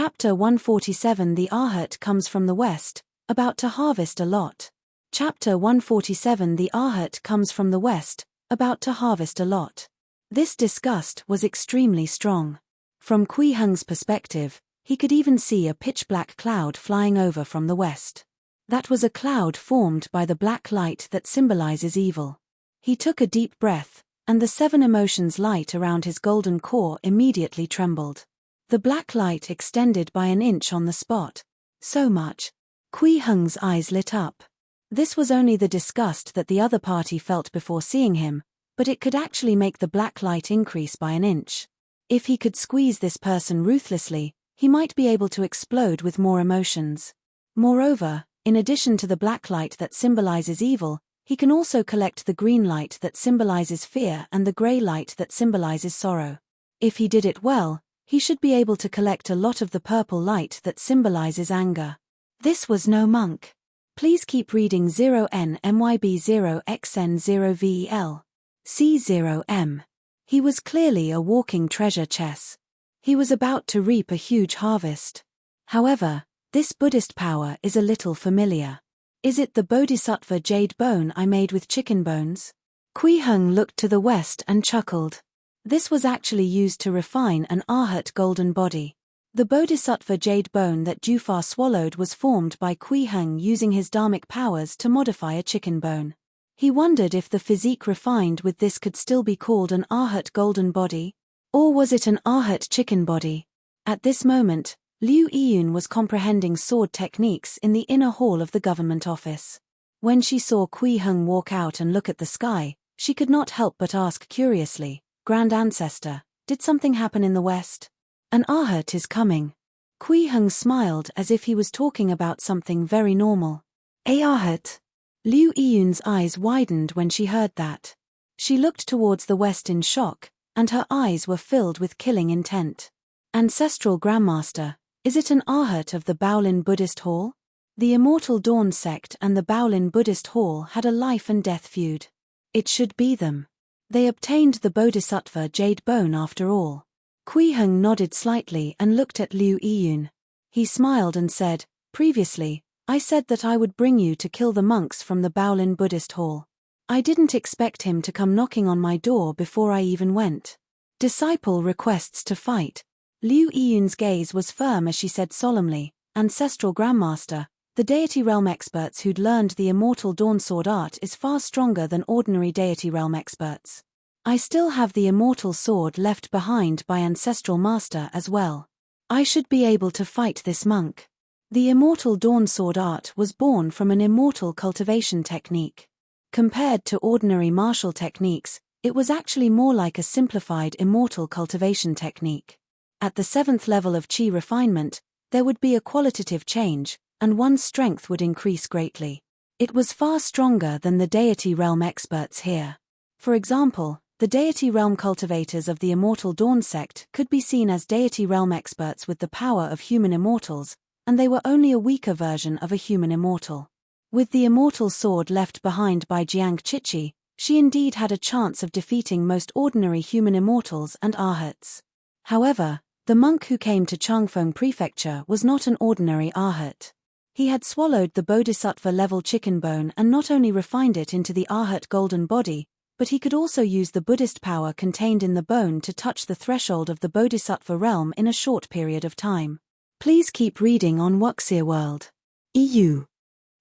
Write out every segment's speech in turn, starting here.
Chapter 147 The Arhat comes from the west, about to harvest a lot. Chapter 147 The Arhat comes from the west, about to harvest a lot. This disgust was extremely strong. From Kui Heng's perspective, he could even see a pitch-black cloud flying over from the west. That was a cloud formed by the black light that symbolizes evil. He took a deep breath, and the 7 emotions light around his golden core immediately trembled. The black light extended by an inch on the spot. So much. Kui Heng's eyes lit up. This was only the disgust that the other party felt before seeing him, but it could actually make the black light increase by an inch. If he could squeeze this person ruthlessly, he might be able to explode with more emotions. Moreover, in addition to the black light that symbolizes evil, he can also collect the green light that symbolizes fear and the gray light that symbolizes sorrow. If he did it well, he should be able to collect a lot of the purple light that symbolizes anger. This was no monk. Please keep reading 0NMYB0XN0VEL. C0M. He was clearly a walking treasure chest. He was about to reap a huge harvest. However, this Buddhist power is a little familiar. Is it the Bodhisattva jade bone I made with chicken bones? Kui Heng looked to the west and chuckled. This was actually used to refine an Arhat golden body. The Bodhisattva jade bone that Defy swallowed was formed by Kui Heng using his dharmic powers to modify a chicken bone. He wondered if the physique refined with this could still be called an Arhat golden body, or was it an Arhat chicken body? At this moment, Liu Yiyun was comprehending sword techniques in the inner hall of the government office. When she saw Kui Heng walk out and look at the sky, she could not help but ask curiously, "Grand Ancestor, did something happen in the west? An Arhat is coming." Kui Heng smiled as if he was talking about something very normal. "A Arhat?" Liu Yiyun's eyes widened when she heard that. She looked towards the west in shock, and her eyes were filled with killing intent. "Ancestral Grandmaster, is it an Arhat of the Baolin Buddhist Hall?" The Immortal Dawn sect and the Baolin Buddhist Hall had a life and death feud. It should be them. They obtained the Bodhisattva jade bone after all. Kui Heng nodded slightly and looked at Liu Yiyun. He smiled and said, "Previously, I said that I would bring you to kill the monks from the Baolin Buddhist Hall. I didn't expect him to come knocking on my door before I even went. Disciple requests to fight." Liu Yiyun's gaze was firm as she said solemnly, "Ancestral Grandmaster, the deity realm experts who'd learned the Immortal Dawn sword art is far stronger than ordinary deity realm experts. I still have the immortal sword left behind by Ancestral Master as well. I should be able to fight this monk." The Immortal Dawn sword art was born from an immortal cultivation technique. Compared to ordinary martial techniques, it was actually more like a simplified immortal cultivation technique. At the 7th level of Qi refinement, there would be a qualitative change, and one's strength would increase greatly. It was far stronger than the deity realm experts here. For example, the deity realm cultivators of the Immortal Dawn sect could be seen as deity realm experts with the power of human immortals, and they were only a weaker version of a human immortal. With the immortal sword left behind by Jiang Chichi, she indeed had a chance of defeating most ordinary human immortals and Arhats. However, the monk who came to Changfeng Prefecture was not an ordinary Arhat. He had swallowed the Bodhisattva-level chicken bone and not only refined it into the Arhat golden body, but he could also use the Buddhist power contained in the bone to touch the threshold of the Bodhisattva realm in a short period of time. Please keep reading on Wuxia World. EU.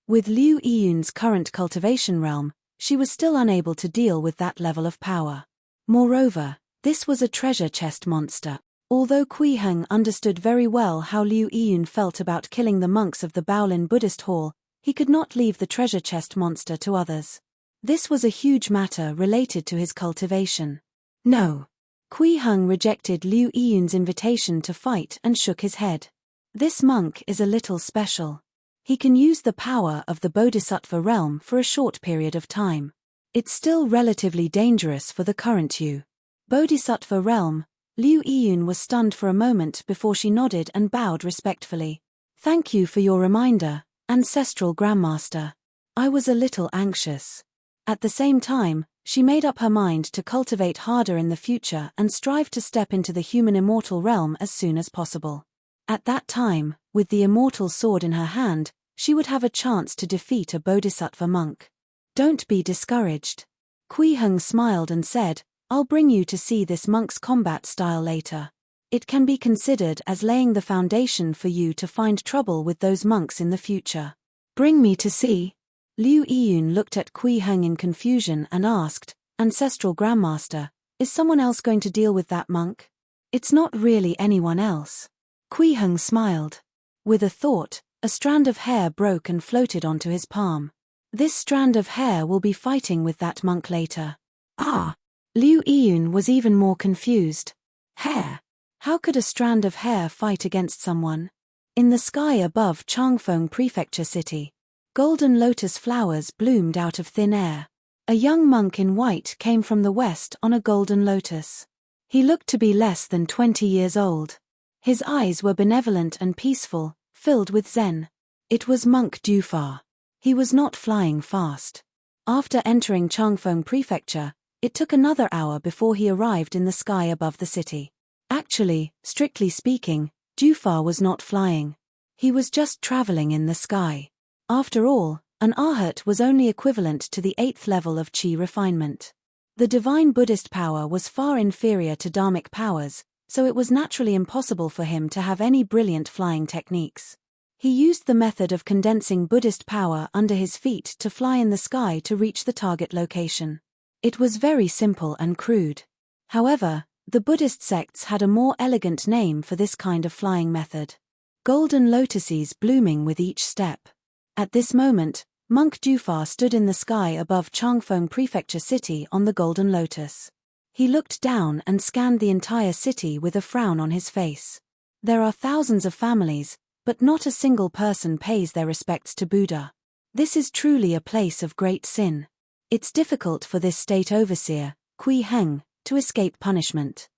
With Liu Yiyun's current cultivation realm, she was still unable to deal with that level of power. Moreover, this was a treasure chest monster. Although Kui Heng understood very well how Liu Yiyun felt about killing the monks of the Baolin Buddhist Hall, he could not leave the treasure chest monster to others. This was a huge matter related to his cultivation. No. Kui Heng rejected Liu Yiyun's invitation to fight and shook his head. This monk is a little special. He can use the power of the Bodhisattva realm for a short period of time. It's still relatively dangerous for the current Bodhisattva realm. Liu Yiyun was stunned for a moment before she nodded and bowed respectfully. "Thank you for your reminder, Ancestral Grandmaster. I was a little anxious." At the same time, she made up her mind to cultivate harder in the future and strive to step into the human immortal realm as soon as possible. At that time, with the immortal sword in her hand, she would have a chance to defeat a bodhisattva monk. Don't be discouraged. Kui Heng smiled and said, I'll bring you to see this monk's combat style later. It can be considered as laying the foundation for you to find trouble with those monks in the future. Bring me to see. Liu Yiyun looked at Kui Heng in confusion and asked, Ancestral Grandmaster, is someone else going to deal with that monk? It's not really anyone else. Kui Heng smiled. With a thought, a strand of hair broke and floated onto his palm. This strand of hair will be fighting with that monk later. Ah! Liu Yiyun was even more confused. Hair? How could a strand of hair fight against someone? In the sky above Changfeng Prefecture City, golden lotus flowers bloomed out of thin air. A young monk in white came from the west on a golden lotus. He looked to be less than 20 years old. His eyes were benevolent and peaceful, filled with zen. It was Monk Defy. He was not flying fast. After entering Changfeng Prefecture, it took another hour before he arrived in the sky above the city. Actually, strictly speaking, Defy was not flying. He was just traveling in the sky. After all, an arhat was only equivalent to the 8th level of Qi refinement. The divine Buddhist power was far inferior to Dharmic powers, so it was naturally impossible for him to have any brilliant flying techniques. He used the method of condensing Buddhist power under his feet to fly in the sky to reach the target location. It was very simple and crude. However, the Buddhist sects had a more elegant name for this kind of flying method. Golden lotuses blooming with each step. At this moment, Monk Defy stood in the sky above Changfeng Prefecture City on the golden lotus. He looked down and scanned the entire city with a frown on his face. There are thousands of families, but not a single person pays their respects to Buddha. This is truly a place of great sin. It's difficult for this state overseer, Kui Heng, to escape punishment.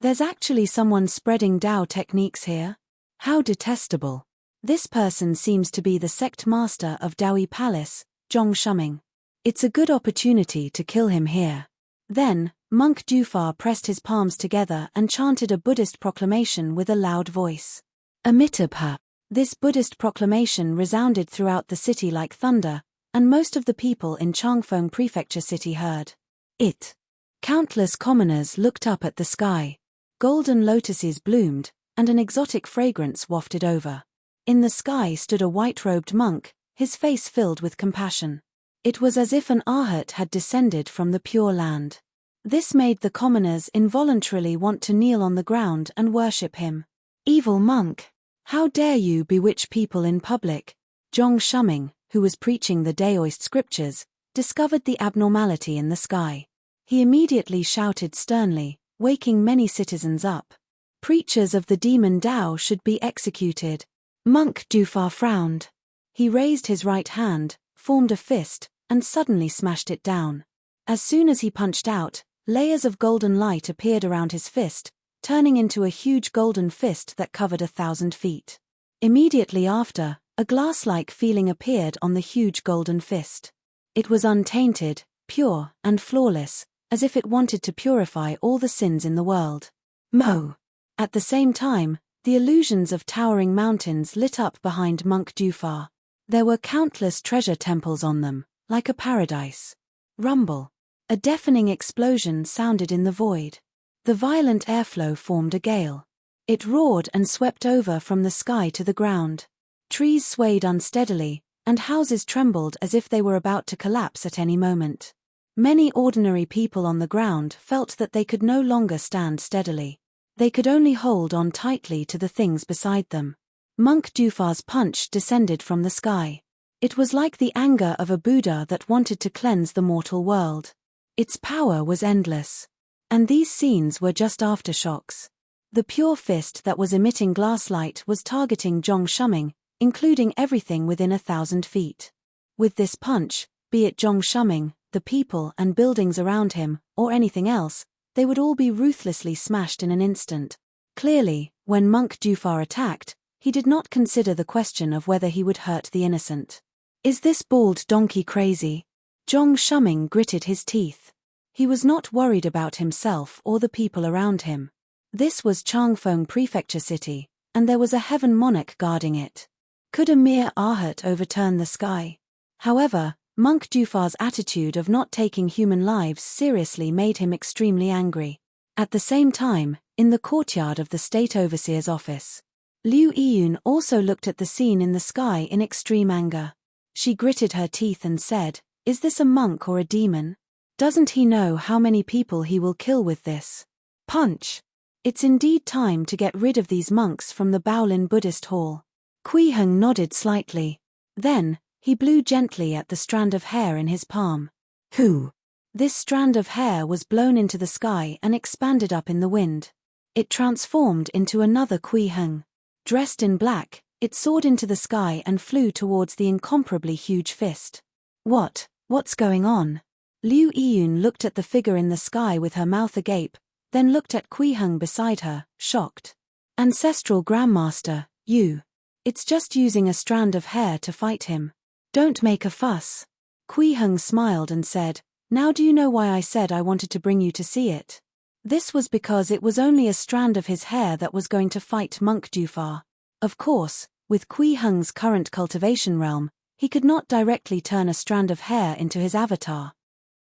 There's actually someone spreading Dao techniques here? How detestable. This person seems to be the sect master of Daoi Palace, Zhong Shuming. It's a good opportunity to kill him here. Then, Monk Defy pressed his palms together and chanted a Buddhist proclamation with a loud voice. Amitabha. This Buddhist proclamation resounded throughout the city like thunder, and most of the people in Changfeng Prefecture City heard it. Countless commoners looked up at the sky. Golden lotuses bloomed, and an exotic fragrance wafted over. In the sky stood a white-robed monk, his face filled with compassion. It was as if an arhat had descended from the Pure Land. This made the commoners involuntarily want to kneel on the ground and worship him. Evil monk! How dare you bewitch people in public? Zhong Shuming, who was preaching the Daoist scriptures, discovered the abnormality in the sky. He immediately shouted sternly, waking many citizens up. Preachers of the demon Dao should be executed. Monk Defy frowned. He raised his right hand, formed a fist, and suddenly smashed it down. As soon as he punched out, layers of golden light appeared around his fist, turning into a huge golden fist that covered 1,000 feet. Immediately after, a glass-like feeling appeared on the huge golden fist. It was untainted, pure, and flawless, as if it wanted to purify all the sins in the world. Mo! At the same time, the illusions of towering mountains lit up behind Monk Defy. There were countless treasure temples on them, like a paradise. Rumble. A deafening explosion sounded in the void. The violent airflow formed a gale. It roared and swept over from the sky to the ground. Trees swayed unsteadily, and houses trembled as if they were about to collapse at any moment. Many ordinary people on the ground felt that they could no longer stand steadily. They could only hold on tightly to the things beside them. Monk Defy's punch descended from the sky. It was like the anger of a Buddha that wanted to cleanse the mortal world. Its power was endless. And these scenes were just aftershocks. The pure fist that was emitting glass light was targeting Zhong Shuming, including everything within 1,000 feet. With this punch, be it Zhong Shuming, the people and buildings around him, or anything else, they would all be ruthlessly smashed in an instant. Clearly, when Monk Defy attacked, he did not consider the question of whether he would hurt the innocent. Is this bald donkey crazy? Zhong Shuming gritted his teeth. He was not worried about himself or the people around him. This was Changfeng Prefecture City, and there was a heaven monarch guarding it. Could a mere Arhat overturn the sky? However, Monk Jufar's attitude of not taking human lives seriously made him extremely angry. At the same time, in the courtyard of the State Overseer's office, Liu Yiyun also looked at the scene in the sky in extreme anger. She gritted her teeth and said, "Is this a monk or a demon? Doesn't he know how many people he will kill with this? Punch! It's indeed time to get rid of these monks from the Baolin Buddhist hall." Kui Heng nodded slightly. Then, he blew gently at the strand of hair in his palm. Who? This strand of hair was blown into the sky and expanded up in the wind. It transformed into another Kui Heng. Dressed in black, it soared into the sky and flew towards the incomparably huge fist. What's going on? Liu Yiyun looked at the figure in the sky with her mouth agape, then looked at Kui Heng beside her, shocked. Ancestral Grandmaster, you. It's just using a strand of hair to fight him. Don't make a fuss. Kui Heng smiled and said, "Now do you know why I said I wanted to bring you to see it? This was because it was only a strand of his hair that was going to fight Monk Jufar. Of course, with Kui Heng's current cultivation realm, he could not directly turn a strand of hair into his avatar.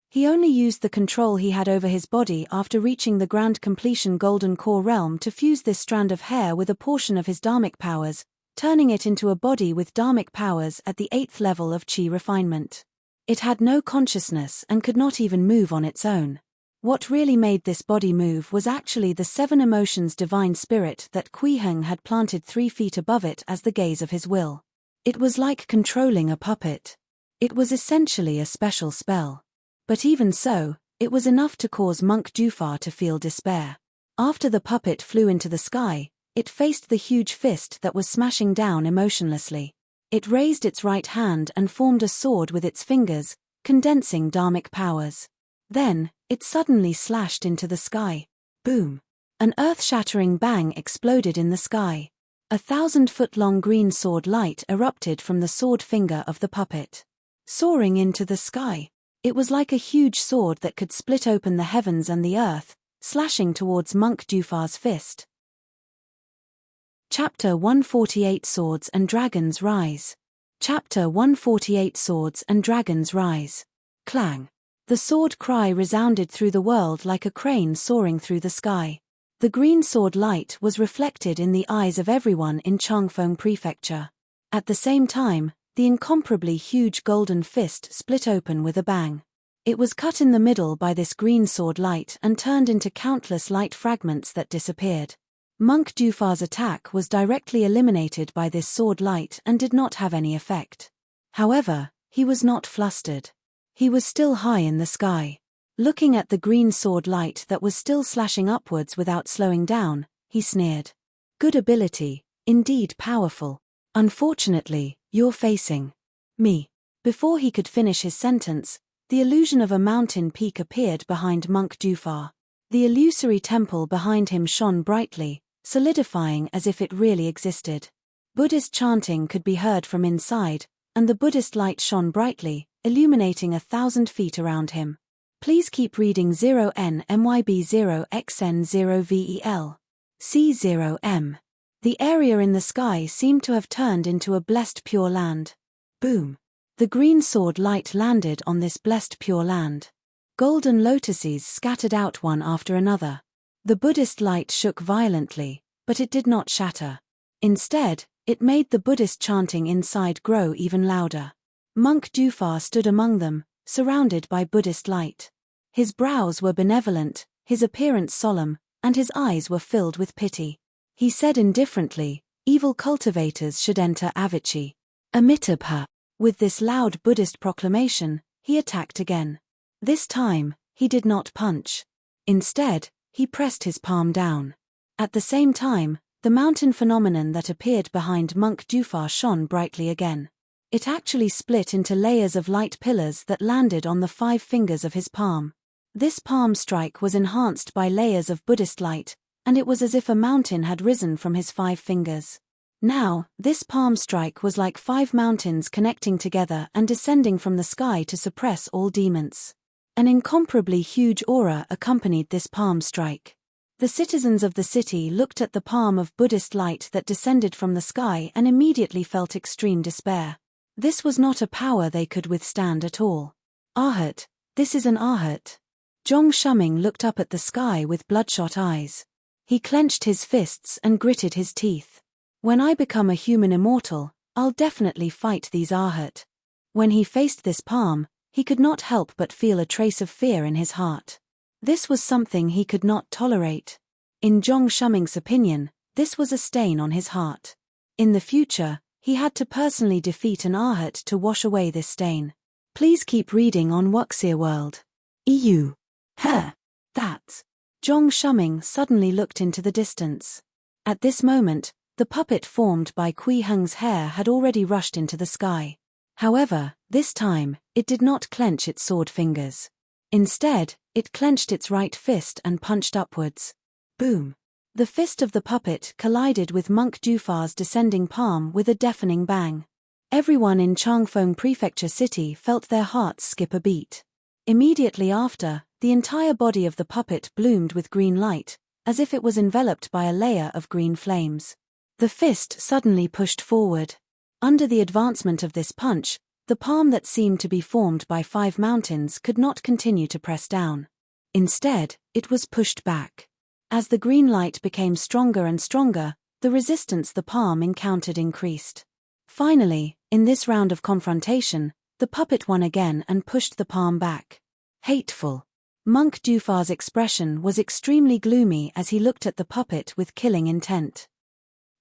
He only used the control he had over his body after reaching the grand completion Golden Core realm to fuse this strand of hair with a portion of his dharmic powers, turning it into a body with dharmic powers at the 8th level of Qi refinement. It had no consciousness and could not even move on its own. What really made this body move was actually the 7 emotions divine spirit that Kui Heng had planted 3 feet above it as the gaze of his will. It was like controlling a puppet. It was essentially a special spell. But even so, it was enough to cause Monk Jufar to feel despair. After the puppet flew into the sky, it faced the huge fist that was smashing down emotionlessly. It raised its right hand and formed a sword with its fingers, condensing dharmic powers. Then, it suddenly slashed into the sky. Boom! An earth-shattering bang exploded in the sky. 1,000-foot-long green sword light erupted from the sword finger of the puppet. Soaring into the sky, it was like a huge sword that could split open the heavens and the earth, slashing towards Monk Jufar's fist. Chapter 148 Swords and Dragons Rise. Chapter 148 Swords and Dragons Rise. Clang. The sword cry resounded through the world like a crane soaring through the sky. The green sword light was reflected in the eyes of everyone in Changfeng Prefecture. At the same time, the incomparably huge golden fist split open with a bang. It was cut in the middle by this green sword light and turned into countless light fragments that disappeared. Monk Jufar's attack was directly eliminated by this sword light and did not have any effect. However, he was not flustered. He was still high in the sky. Looking at the green sword light that was still slashing upwards without slowing down, he sneered. Good ability, indeed powerful. Unfortunately, you're facing me. Before he could finish his sentence, the illusion of a mountain peak appeared behind Monk Jufar. The illusory temple behind him shone brightly, solidifying as if it really existed. Buddhist chanting could be heard from inside, and the Buddhist light shone brightly, illuminating 1,000 feet around him. Please keep reading 0NMYB0XN0VEL. C0M. The area in the sky seemed to have turned into a blessed pure land. Boom. The green sword light landed on this blessed pure land. Golden lotuses scattered out one after another. The Buddhist light shook violently, but it did not shatter. Instead, it made the Buddhist chanting inside grow even louder. Monk Jufar stood among them, surrounded by Buddhist light. His brows were benevolent, his appearance solemn, and his eyes were filled with pity. He said indifferently, "Evil cultivators should enter Avicii." Amitabha. With this loud Buddhist proclamation, he attacked again. This time, he did not punch. Instead, he pressed his palm down. At the same time, the mountain phenomenon that appeared behind Monk Jufar shone brightly again. It actually split into layers of light pillars that landed on the 5 fingers of his palm. This palm strike was enhanced by layers of Buddhist light, and it was as if a mountain had risen from his 5 fingers. Now, this palm strike was like 5 mountains connecting together and descending from the sky to suppress all demons. An incomparably huge aura accompanied this palm strike. The citizens of the city looked at the palm of Buddhist light that descended from the sky and immediately felt extreme despair. This was not a power they could withstand at all. Arhat, this is an Arhat. Zhong Shuming looked up at the sky with bloodshot eyes. He clenched his fists and gritted his teeth. When I become a human immortal, I'll definitely fight these Arhat. When he faced this palm, he could not help but feel a trace of fear in his heart. This was something he could not tolerate. In Zhong Shuming's opinion, this was a stain on his heart. In the future, he had to personally defeat an Arhat to wash away this stain. Please keep reading on Wuxia World. EU. That's. Zhong Shuming suddenly looked into the distance. At this moment, the puppet formed by Kui Heng's hair had already rushed into the sky. However, this time, it did not clench its sword fingers. Instead, it clenched its right fist and punched upwards. Boom! The fist of the puppet collided with Monk Dufar's descending palm with a deafening bang. Everyone in Changfeng Prefecture City felt their hearts skip a beat. Immediately after, the entire body of the puppet bloomed with green light, as if it was enveloped by a layer of green flames. The fist suddenly pushed forward. Under the advancement of this punch, the palm that seemed to be formed by 5 mountains could not continue to press down. Instead, it was pushed back. As the green light became stronger and stronger, the resistance the palm encountered increased. Finally, in this round of confrontation, the puppet won again and pushed the palm back. Hateful. Monk Dufar's expression was extremely gloomy as he looked at the puppet with killing intent.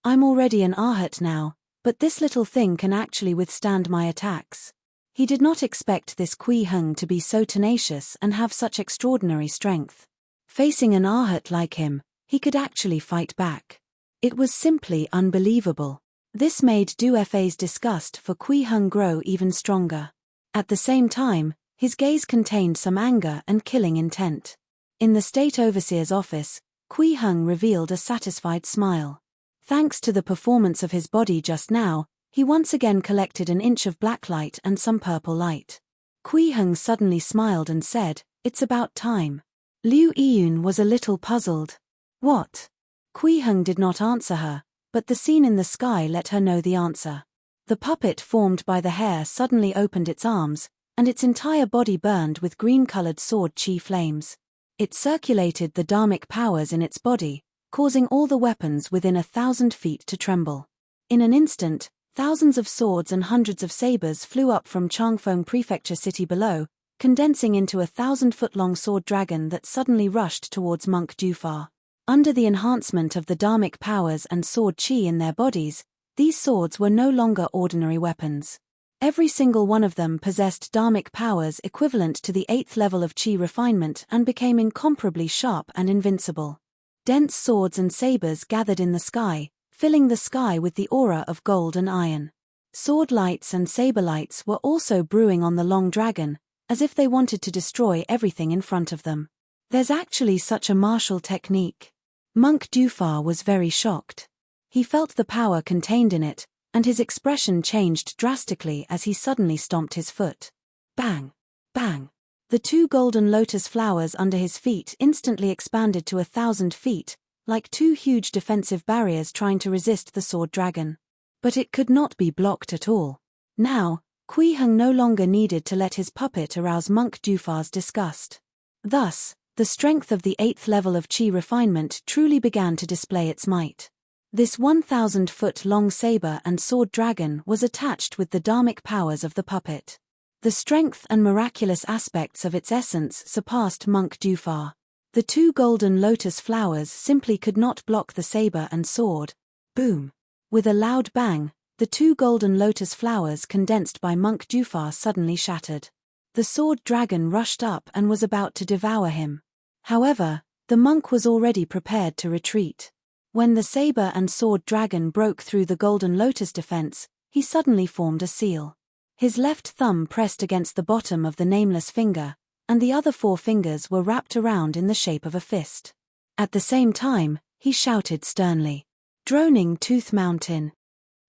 I'm already an Arhat now, but this little thing can actually withstand my attacks. He did not expect this Kui Heng to be so tenacious and have such extraordinary strength. Facing an Arhat like him, he could actually fight back. It was simply unbelievable. This made Du Fei's disgust for Kui Heng grow even stronger. At the same time, his gaze contained some anger and killing intent. In the state overseer's office, Kui Heng revealed a satisfied smile. Thanks to the performance of his body just now, he once again collected an inch of black light and some purple light. Kui Heng suddenly smiled and said, "It's about time." Liu Yiyun was a little puzzled. What? Kui Heng did not answer her, but the scene in the sky let her know the answer. The puppet formed by the hair suddenly opened its arms, and its entire body burned with green-colored sword chi flames. It circulated the dharmic powers in its body, causing all the weapons within 1,000 feet to tremble. In an instant, thousands of swords and hundreds of sabers flew up from Changfeng Prefecture City below, condensing into a 1,000-foot-long sword dragon that suddenly rushed towards Monk Dufar. Under the enhancement of the dharmic powers and sword chi in their bodies, these swords were no longer ordinary weapons. Every single one of them possessed dharmic powers equivalent to the 8th level of chi refinement and became incomparably sharp and invincible. Dense swords and sabers gathered in the sky, filling the sky with the aura of gold and iron. Sword lights and saber lights were also brewing on the long dragon, as if they wanted to destroy everything in front of them. There's actually such a martial technique. Monk Dufar was very shocked. He felt the power contained in it, and his expression changed drastically as he suddenly stomped his foot. Bang! Bang! The 2 golden lotus flowers under his feet instantly expanded to 1,000 feet, like 2 huge defensive barriers trying to resist the sword dragon. But it could not be blocked at all. Now, Kui Heng no longer needed to let his puppet arouse Monk Dufar's disgust. Thus, the strength of the 8th level of chi refinement truly began to display its might. This 1,000-foot-long saber and sword dragon was attached with the dharmic powers of the puppet. The strength and miraculous aspects of its essence surpassed Monk Dufar. The 2 golden lotus flowers simply could not block the saber and sword. Boom! With a loud bang, the 2 golden lotus flowers condensed by Monk Dufar suddenly shattered. The sword dragon rushed up and was about to devour him. However, the monk was already prepared to retreat. When the saber and sword dragon broke through the golden lotus defense, he suddenly formed a seal. His left thumb pressed against the bottom of the nameless finger, and the other 4 fingers were wrapped around in the shape of a fist. At the same time, he shouted sternly, "Droning Tooth Mountain!"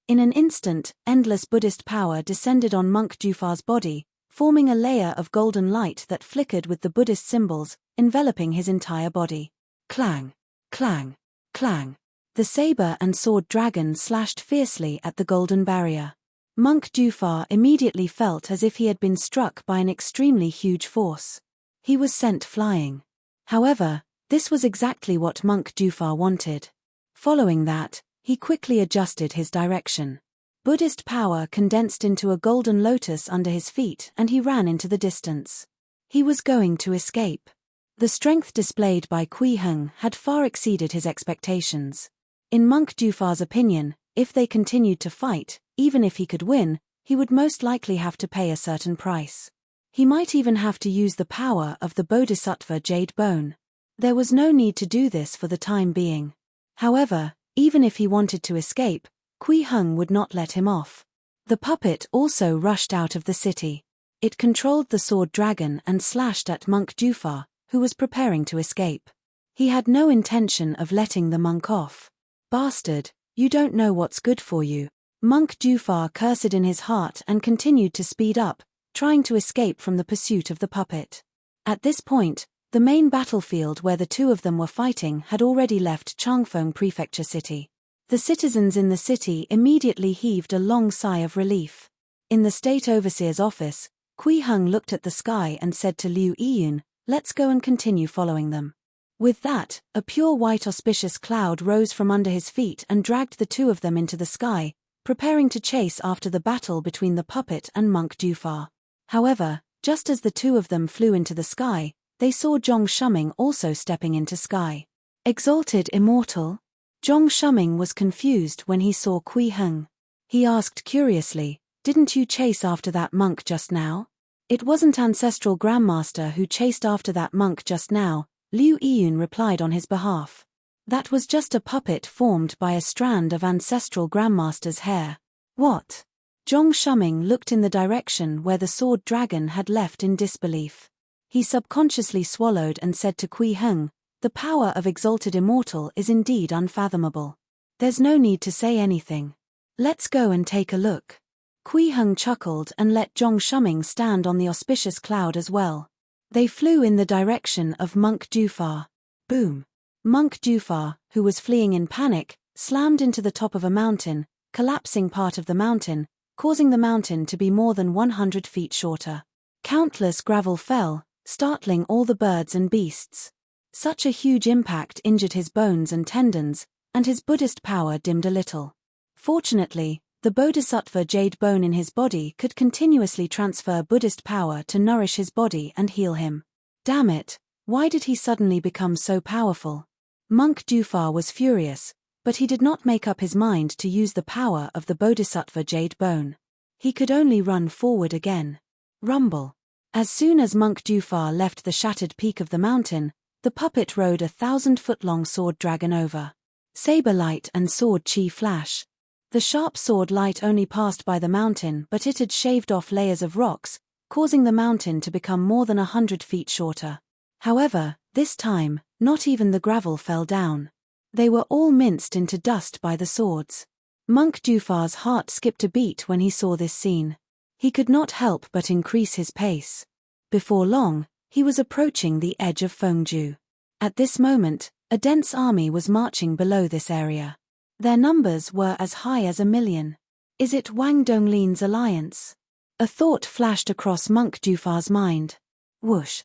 In an instant, endless Buddhist power descended on Monk Dufar's body, forming a layer of golden light that flickered with the Buddhist symbols, enveloping his entire body. Clang! Clang! Clang! The saber and sword dragon slashed fiercely at the golden barrier. Monk Jufar immediately felt as if he had been struck by an extremely huge force. He was sent flying. However, this was exactly what Monk Jufar wanted. Following that, he quickly adjusted his direction. Buddhist power condensed into a golden lotus under his feet and he ran into the distance. He was going to escape. The strength displayed by Kui Heng had far exceeded his expectations. In Monk Jufar's opinion, if they continued to fight, even if he could win, he would most likely have to pay a certain price. He might even have to use the power of the Bodhisattva Jade Bone. There was no need to do this for the time being. However, even if he wanted to escape, Kui Heng would not let him off. The puppet also rushed out of the city. It controlled the sword dragon and slashed at Monk Jufar, who was preparing to escape. He had no intention of letting the monk off. Bastard, you don't know what's good for you. Monk Jufar cursed in his heart and continued to speed up, trying to escape from the pursuit of the puppet. At this point, the main battlefield where the two of them were fighting had already left Changfeng Prefecture City. The citizens in the city immediately heaved a long sigh of relief. In the state overseer's office, Kui Heng looked at the sky and said to Liu Yiyun, "Let's go and continue following them." With that, a pure white auspicious cloud rose from under his feet and dragged the two of them into the sky, preparing to chase after the battle between the puppet and Monk Jufar. However, just as the two of them flew into the sky, they saw Zhong Shuming also stepping into sky. Exalted Immortal? Zhong Shuming was confused when he saw Kui Heng. He asked curiously, "Didn't you chase after that monk just now?" "It wasn't Ancestral Grandmaster who chased after that monk just now," Liu Yiyun replied on his behalf. "That was just a puppet formed by a strand of Ancestral Grandmaster's hair." "What?" Zhong Shuming looked in the direction where the sword dragon had left in disbelief. He subconsciously swallowed and said to Kui Heng, "The power of Exalted Immortal is indeed unfathomable. There's no need to say anything. Let's go and take a look." Kui Heng chuckled and let Zhong Shuming stand on the auspicious cloud as well. They flew in the direction of Monk Jufar. Boom! Monk Jufar, who was fleeing in panic, slammed into the top of a mountain, collapsing part of the mountain, causing the mountain to be more than 100 feet shorter. Countless gravel fell, startling all the birds and beasts. Such a huge impact injured his bones and tendons, and his Buddhist power dimmed a little. Fortunately, the Bodhisattva Jade Bone in his body could continuously transfer Buddhist power to nourish his body and heal him. Damn it, why did he suddenly become so powerful? Monk Jufar was furious, but he did not make up his mind to use the power of the Bodhisattva Jade Bone. He could only run forward again. Rumble. As soon as Monk Jufar left the shattered peak of the mountain, the puppet rode a 1,000-foot-long sword dragon over. Saber light and sword chi flash. The sharp sword light only passed by the mountain, but it had shaved off layers of rocks, causing the mountain to become more than 100 feet shorter. However, this time, not even the gravel fell down. They were all minced into dust by the swords. Monk Jufar's heart skipped a beat when he saw this scene. He could not help but increase his pace. Before long, he was approaching the edge of Fengju. At this moment, a dense army was marching below this area. Their numbers were as high as 1,000,000. Is it Wang Donglin's alliance? A thought flashed across Monk Jufar's mind. Whoosh.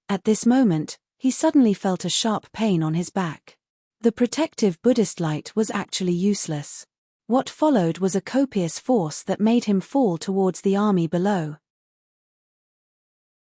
At this moment, he suddenly felt a sharp pain on his back. The protective Buddhist light was actually useless. What followed was a copious force that made him fall towards the army below.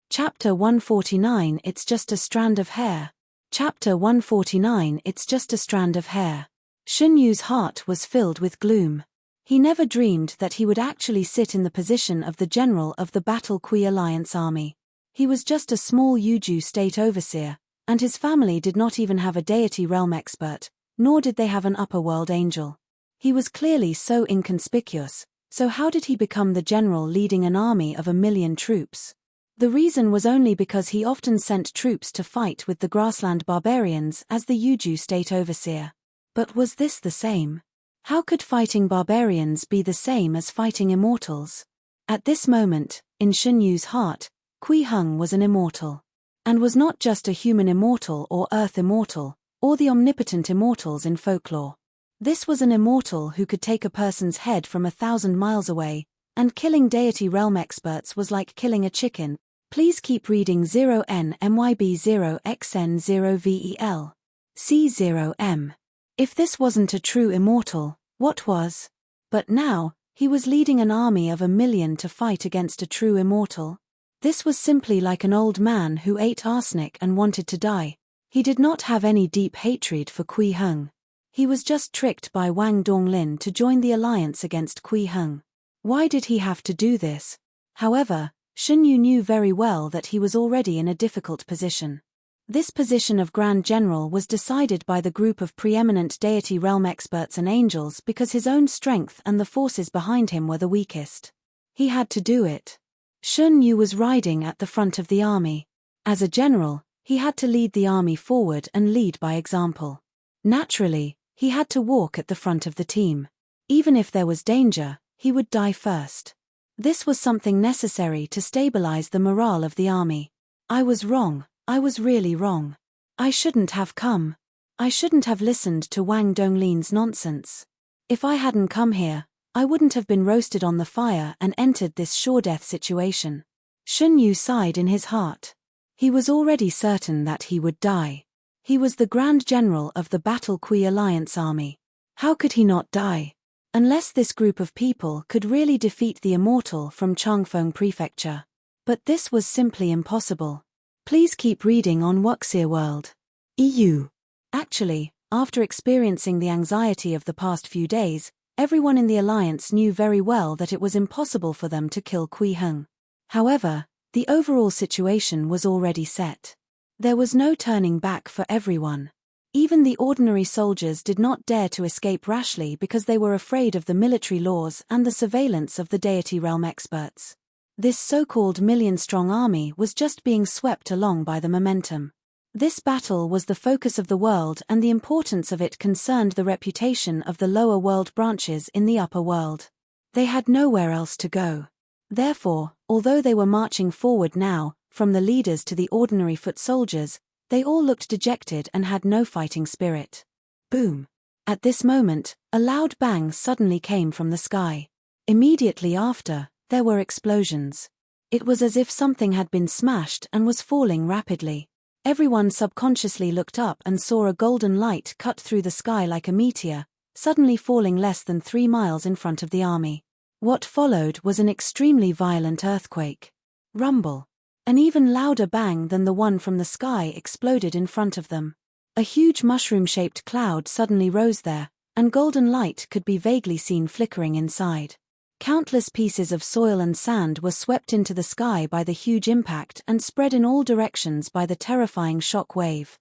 Chapter 149 It's just a strand of hair. Chapter 149 It's just a strand of hair. Shun Yu's heart was filled with gloom. He never dreamed that he would actually sit in the position of the general of the Battle Kui Alliance army. He was just a small Yuju state overseer, and his family did not even have a deity realm expert, nor did they have an upper world angel. He was clearly so inconspicuous, so how did he become the general leading an army of 1,000,000 troops? The reason was only because he often sent troops to fight with the grassland barbarians as the Yuju state overseer. But was this the same? How could fighting barbarians be the same as fighting immortals? At this moment, in Shun Yu's heart, Kui Heng was an immortal. And was not just a human immortal or earth immortal, or the omnipotent immortals in folklore. This was an immortal who could take a person's head from 1,000 miles away, and killing deity realm experts was like killing a chicken. Please keep reading 0NMYB0XN0VEL. C0M. If this wasn't a true immortal, what was? But now, he was leading an army of 1,000,000 to fight against a true immortal. This was simply like an old man who ate arsenic and wanted to die. He did not have any deep hatred for Kui Heng. He was just tricked by Wang Donglin to join the alliance against Kui Heng. Why did he have to do this? However, Shen Yu knew very well that he was already in a difficult position. This position of Grand General was decided by the group of preeminent deity realm experts and angels because his own strength and the forces behind him were the weakest. He had to do it. Shen Yu was riding at the front of the army. As a general, he had to lead the army forward and lead by example. Naturally, he had to walk at the front of the team. Even if there was danger, he would die first. This was something necessary to stabilize the morale of the army. I was wrong. I was really wrong. I shouldn't have come. I shouldn't have listened to Wang Donglin's nonsense. If I hadn't come here, I wouldn't have been roasted on the fire and entered this sure-death situation. Shen Yu sighed in his heart. He was already certain that he would die. He was the Grand General of the Battle Kui Alliance army. How could he not die? Unless this group of people could really defeat the immortal from Changfeng Prefecture. But this was simply impossible. Please keep reading on Wuxia World. EU. Actually, after experiencing the anxiety of the past few days, everyone in the alliance knew very well that it was impossible for them to kill Kui Heng. However, the overall situation was already set. There was no turning back for everyone. Even the ordinary soldiers did not dare to escape rashly because they were afraid of the military laws and the surveillance of the deity realm experts. This so-called million-strong army was just being swept along by the momentum. This battle was the focus of the world, and the importance of it concerned the reputation of the lower world branches in the upper world. They had nowhere else to go. Therefore, although they were marching forward now, from the leaders to the ordinary foot soldiers, they all looked dejected and had no fighting spirit. Boom! At this moment, a loud bang suddenly came from the sky. Immediately after, there were explosions. It was as if something had been smashed and was falling rapidly. Everyone subconsciously looked up and saw a golden light cut through the sky like a meteor, suddenly falling less than 3 miles in front of the army. What followed was an extremely violent earthquake. Rumble. An even louder bang than the one from the sky exploded in front of them. A huge mushroom-shaped cloud suddenly rose there, and golden light could be vaguely seen flickering inside. Countless pieces of soil and sand were swept into the sky by the huge impact and spread in all directions by the terrifying shock wave.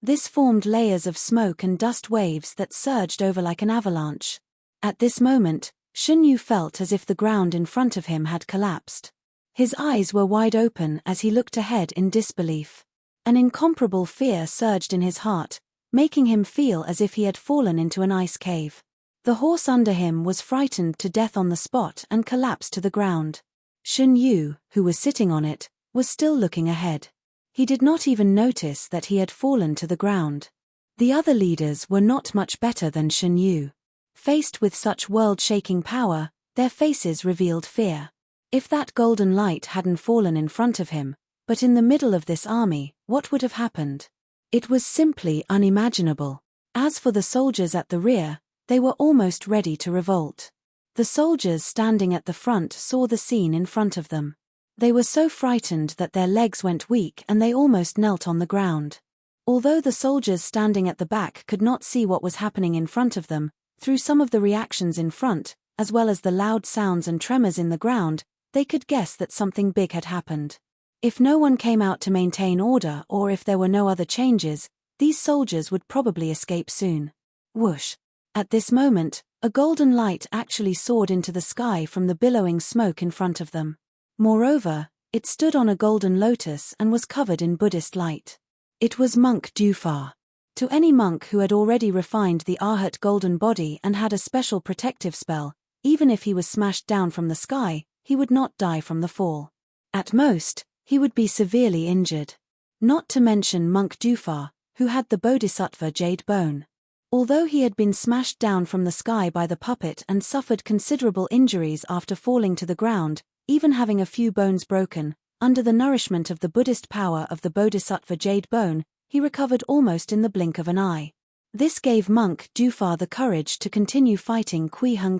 This formed layers of smoke and dust waves that surged over like an avalanche. At this moment, Shen Yu felt as if the ground in front of him had collapsed. His eyes were wide open as he looked ahead in disbelief. An incomparable fear surged in his heart, making him feel as if he had fallen into an ice cave. The horse under him was frightened to death on the spot and collapsed to the ground. Shen Yu, who was sitting on it, was still looking ahead. He did not even notice that he had fallen to the ground. The other leaders were not much better than Shen Yu. Faced with such world-shaking power, their faces revealed fear. If that golden light hadn't fallen in front of him, but in the middle of this army, what would have happened? It was simply unimaginable. As for the soldiers at the rear, they were almost ready to revolt. The soldiers standing at the front saw the scene in front of them. They were so frightened that their legs went weak and they almost knelt on the ground. Although the soldiers standing at the back could not see what was happening in front of them, through some of the reactions in front, as well as the loud sounds and tremors in the ground, they could guess that something big had happened. If no one came out to maintain order or if there were no other changes, these soldiers would probably escape soon. Whoosh! At this moment, a golden light actually soared into the sky from the billowing smoke in front of them. Moreover, it stood on a golden lotus and was covered in Buddhist light. It was Monk Defy. To any monk who had already refined the Arhat golden body and had a special protective spell, even if he was smashed down from the sky, he would not die from the fall. At most, he would be severely injured. Not to mention Monk Defy, who had the Bodhisattva jade bone. Although he had been smashed down from the sky by the puppet and suffered considerable injuries after falling to the ground, even having a few bones broken, under the nourishment of the Buddhist power of the Bodhisattva jade bone, he recovered almost in the blink of an eye. This gave monk Dufa the courage to continue fighting Kui Hung.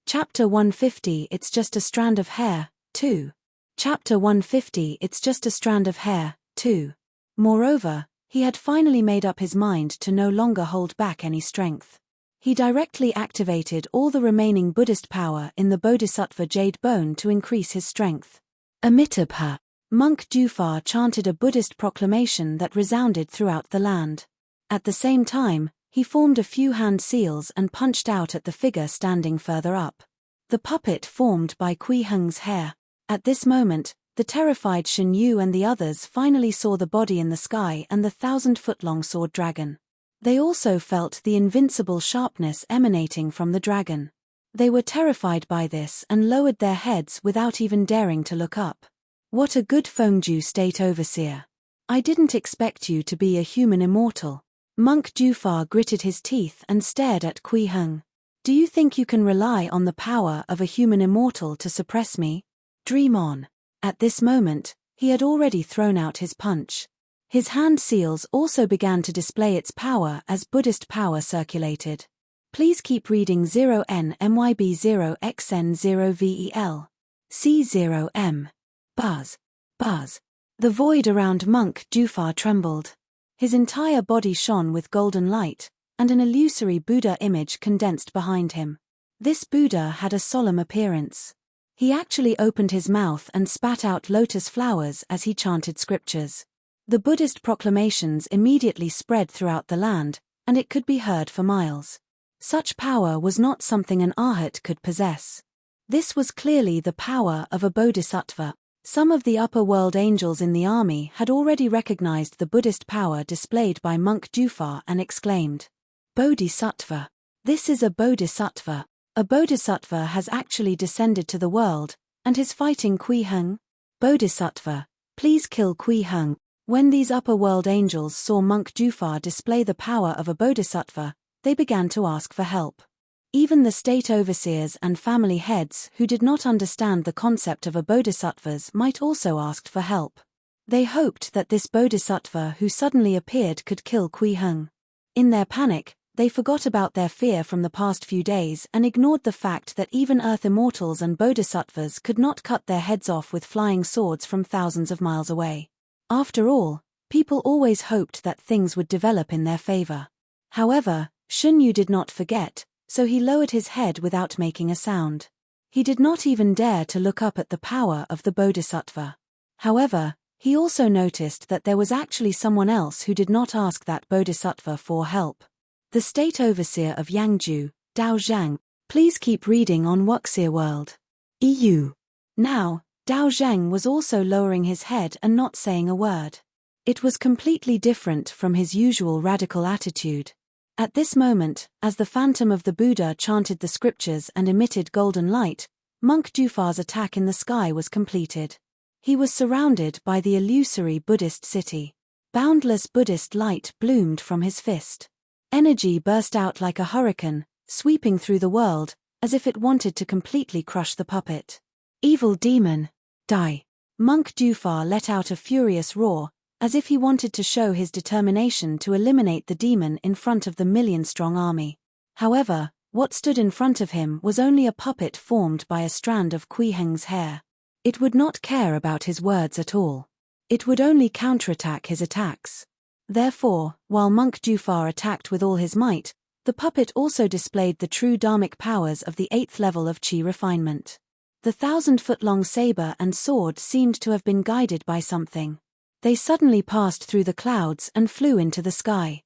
Chapter 150 It's Just a Strand of Hair, 2. Chapter 150 It's Just a Strand of Hair, 2. Moreover, he had finally made up his mind to no longer hold back any strength. He directly activated all the remaining Buddhist power in the Bodhisattva jade bone to increase his strength. Amitabha. Monk Dufa chanted a Buddhist proclamation that resounded throughout the land. At the same time, he formed a few hand seals and punched out at the figure standing further up. The puppet formed by Kui Hung's hair. At this moment, the terrified Shen Yu and the others finally saw the body in the sky and the 1,000-foot-long sword dragon. They also felt the invincible sharpness emanating from the dragon. They were terrified by this and lowered their heads without even daring to look up. What a good Fengju state overseer. I didn't expect you to be a human immortal. Monk Dufa gritted his teeth and stared at Kui Hung. Do you think you can rely on the power of a human immortal to suppress me? Dream on. At this moment, he had already thrown out his punch. His hand seals also began to display its power as Buddhist power circulated. Please keep reading 0NMYB0XN0VEL. C0M. Buzz. Buzz. The void around Monk Dufa trembled. His entire body shone with golden light, and an illusory Buddha image condensed behind him. This Buddha had a solemn appearance. He actually opened his mouth and spat out lotus flowers as he chanted scriptures. The Buddhist proclamations immediately spread throughout the land, and it could be heard for miles. Such power was not something an arhat could possess. This was clearly the power of a bodhisattva. Some of the upper world angels in the army had already recognized the Buddhist power displayed by Monk Dufa and exclaimed, "Bodhisattva! This is a bodhisattva. A bodhisattva has actually descended to the world, and is fighting Kui Hung. Bodhisattva, please kill Kui Hung." When these upper world angels saw Monk Dufa display the power of a bodhisattva, they began to ask for help. Even the state overseers and family heads who did not understand the concept of a bodhisattvas might also ask for help. They hoped that this bodhisattva who suddenly appeared could kill Kui Hung. In their panic, they forgot about their fear from the past few days and ignored the fact that even earth immortals and bodhisattvas could not cut their heads off with flying swords from thousands of miles away. After all, people always hoped that things would develop in their favor. However, Shen Yu did not forget, so he lowered his head without making a sound. He did not even dare to look up at the power of the bodhisattva. However, he also noticed that there was actually someone else who did not ask that bodhisattva for help. The state overseer of Yangju, Dao Zhang. Please keep reading on Wuxia World. EU. Now, Dao Zhang was also lowering his head and not saying a word. It was completely different from his usual radical attitude. At this moment, as the phantom of the Buddha chanted the scriptures and emitted golden light, Monk Dufa's attack in the sky was completed. He was surrounded by the illusory Buddhist city. Boundless Buddhist light bloomed from his fist. Energy burst out like a hurricane, sweeping through the world, as if it wanted to completely crush the puppet. Evil demon, die! Monk Dufa let out a furious roar, as if he wanted to show his determination to eliminate the demon in front of the million-strong army. However, what stood in front of him was only a puppet formed by a strand of Kui Heng's hair. It would not care about his words at all. It would only counterattack his attacks. Therefore, while Monk Dufa attacked with all his might, the puppet also displayed the true dharmic powers of the 8th level of Qi refinement. The 1,000-foot-long saber and sword seemed to have been guided by something. They suddenly passed through the clouds and flew into the sky.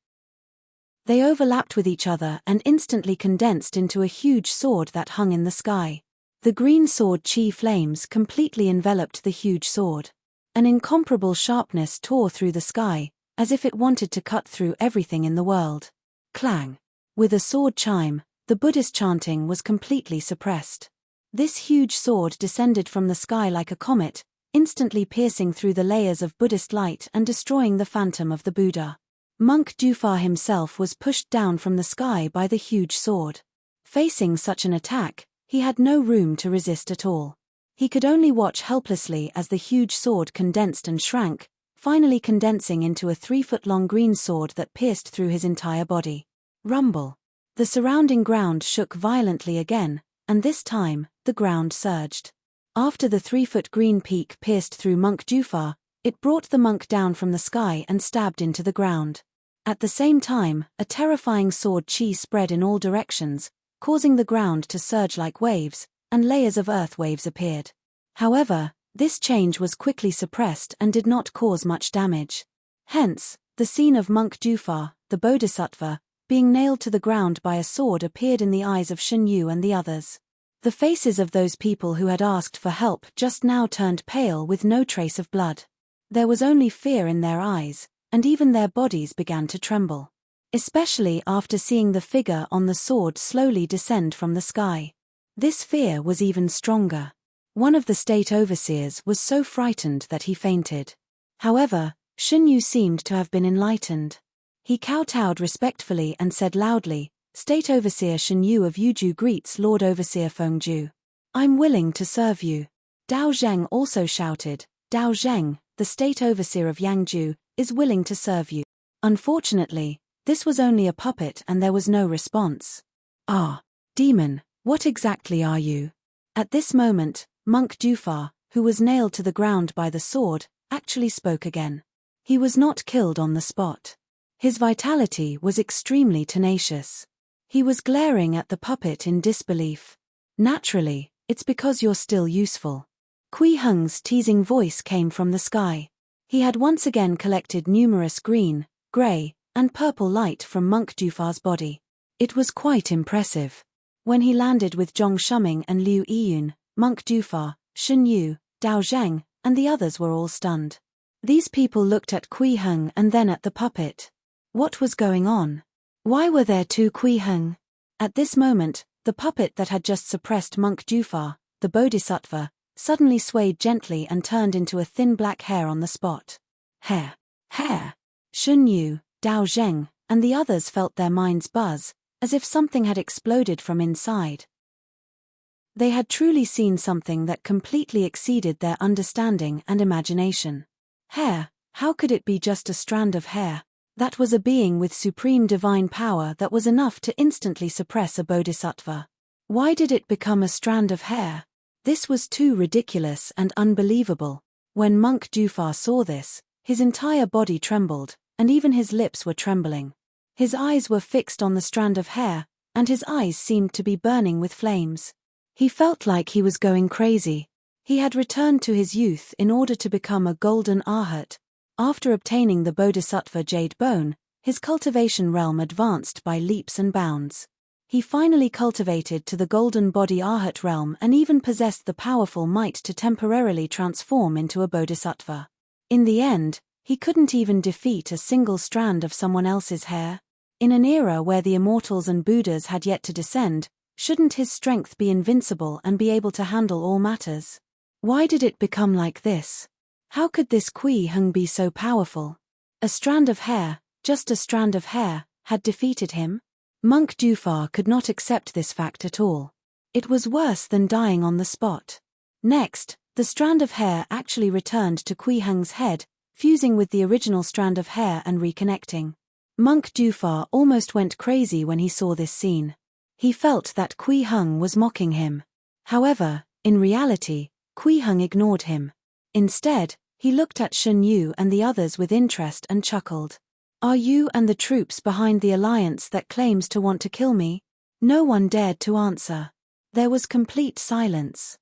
They overlapped with each other and instantly condensed into a huge sword that hung in the sky. The green sword Qi flames completely enveloped the huge sword. An incomparable sharpness tore through the sky, as if it wanted to cut through everything in the world. Clang! With a sword chime, the Buddhist chanting was completely suppressed. This huge sword descended from the sky like a comet, instantly piercing through the layers of Buddhist light and destroying the phantom of the Buddha. Monk Dufar himself was pushed down from the sky by the huge sword. Facing such an attack, he had no room to resist at all. He could only watch helplessly as the huge sword condensed and shrank, finally condensing into a 3-foot-long green sword that pierced through his entire body. Rumble. The surrounding ground shook violently again, and this time, the ground surged. After the 3-foot green peak pierced through Monk Dufar, it brought the monk down from the sky and stabbed into the ground. At the same time, a terrifying sword chi spread in all directions, causing the ground to surge like waves, and layers of earth waves appeared. However, this change was quickly suppressed and did not cause much damage. Hence, the scene of Monk Dufar, the Bodhisattva, being nailed to the ground by a sword appeared in the eyes of Shen Yu and the others. The faces of those people who had asked for help just now turned pale with no trace of blood. There was only fear in their eyes, and even their bodies began to tremble. Especially after seeing the figure on the sword slowly descend from the sky. This fear was even stronger. One of the state overseers was so frightened that he fainted. However, Shen Yu seemed to have been enlightened. He kowtowed respectfully and said loudly, "State Overseer Shen Yu of Yuju greets Lord Overseer Fengju. I'm willing to serve you." Dao Zheng also shouted, "Dao Zheng, the State Overseer of Yangju, is willing to serve you." Unfortunately, this was only a puppet and there was no response. "Ah, demon, what exactly are you?" At this moment, Monk Dufar, who was nailed to the ground by the sword, actually spoke again. He was not killed on the spot. His vitality was extremely tenacious. He was glaring at the puppet in disbelief. "Naturally, it's because you're still useful." Kui Heng's teasing voice came from the sky. He had once again collected numerous green, grey, and purple light from Monk Dufar's body. It was quite impressive. When he landed with Zhong Shuming and Liu Yiyun, Monk Dufar, Shen Yu, Dao Zheng, and the others were all stunned. These people looked at Kui Heng and then at the puppet. What was going on? Why were there two Kui Heng? At this moment, the puppet that had just suppressed Monk Dufar, the Bodhisattva, suddenly swayed gently and turned into a thin black hair on the spot. Hair. Hair. Shen Yu, Dao Zheng, and the others felt their minds buzz, as if something had exploded from inside. They had truly seen something that completely exceeded their understanding and imagination. Hair, how could it be just a strand of hair? That was a being with supreme divine power that was enough to instantly suppress a bodhisattva. Why did it become a strand of hair? This was too ridiculous and unbelievable. When Monk Dufar saw this, his entire body trembled, and even his lips were trembling. His eyes were fixed on the strand of hair, and his eyes seemed to be burning with flames. He felt like he was going crazy. He had returned to his youth in order to become a golden arhat. After obtaining the Bodhisattva Jade Bone, his cultivation realm advanced by leaps and bounds. He finally cultivated to the Golden Body Arhat realm and even possessed the powerful might to temporarily transform into a Bodhisattva. In the end, he couldn't even defeat a single strand of someone else's hair. In an era where the immortals and Buddhas had yet to descend, shouldn't his strength be invincible and be able to handle all matters? Why did it become like this? How could this Kui Heng be so powerful? A strand of hair, just a strand of hair, had defeated him? Monk Dufar could not accept this fact at all. It was worse than dying on the spot. Next, the strand of hair actually returned to Kui Heng's head, fusing with the original strand of hair and reconnecting. Monk Dufar almost went crazy when he saw this scene. He felt that Kui Heng was mocking him. However, in reality, Kui Heng ignored him. Instead, he looked at Shen Yu and the others with interest and chuckled. "Are you and the troops behind the alliance that claims to want to kill me?" No one dared to answer. There was complete silence.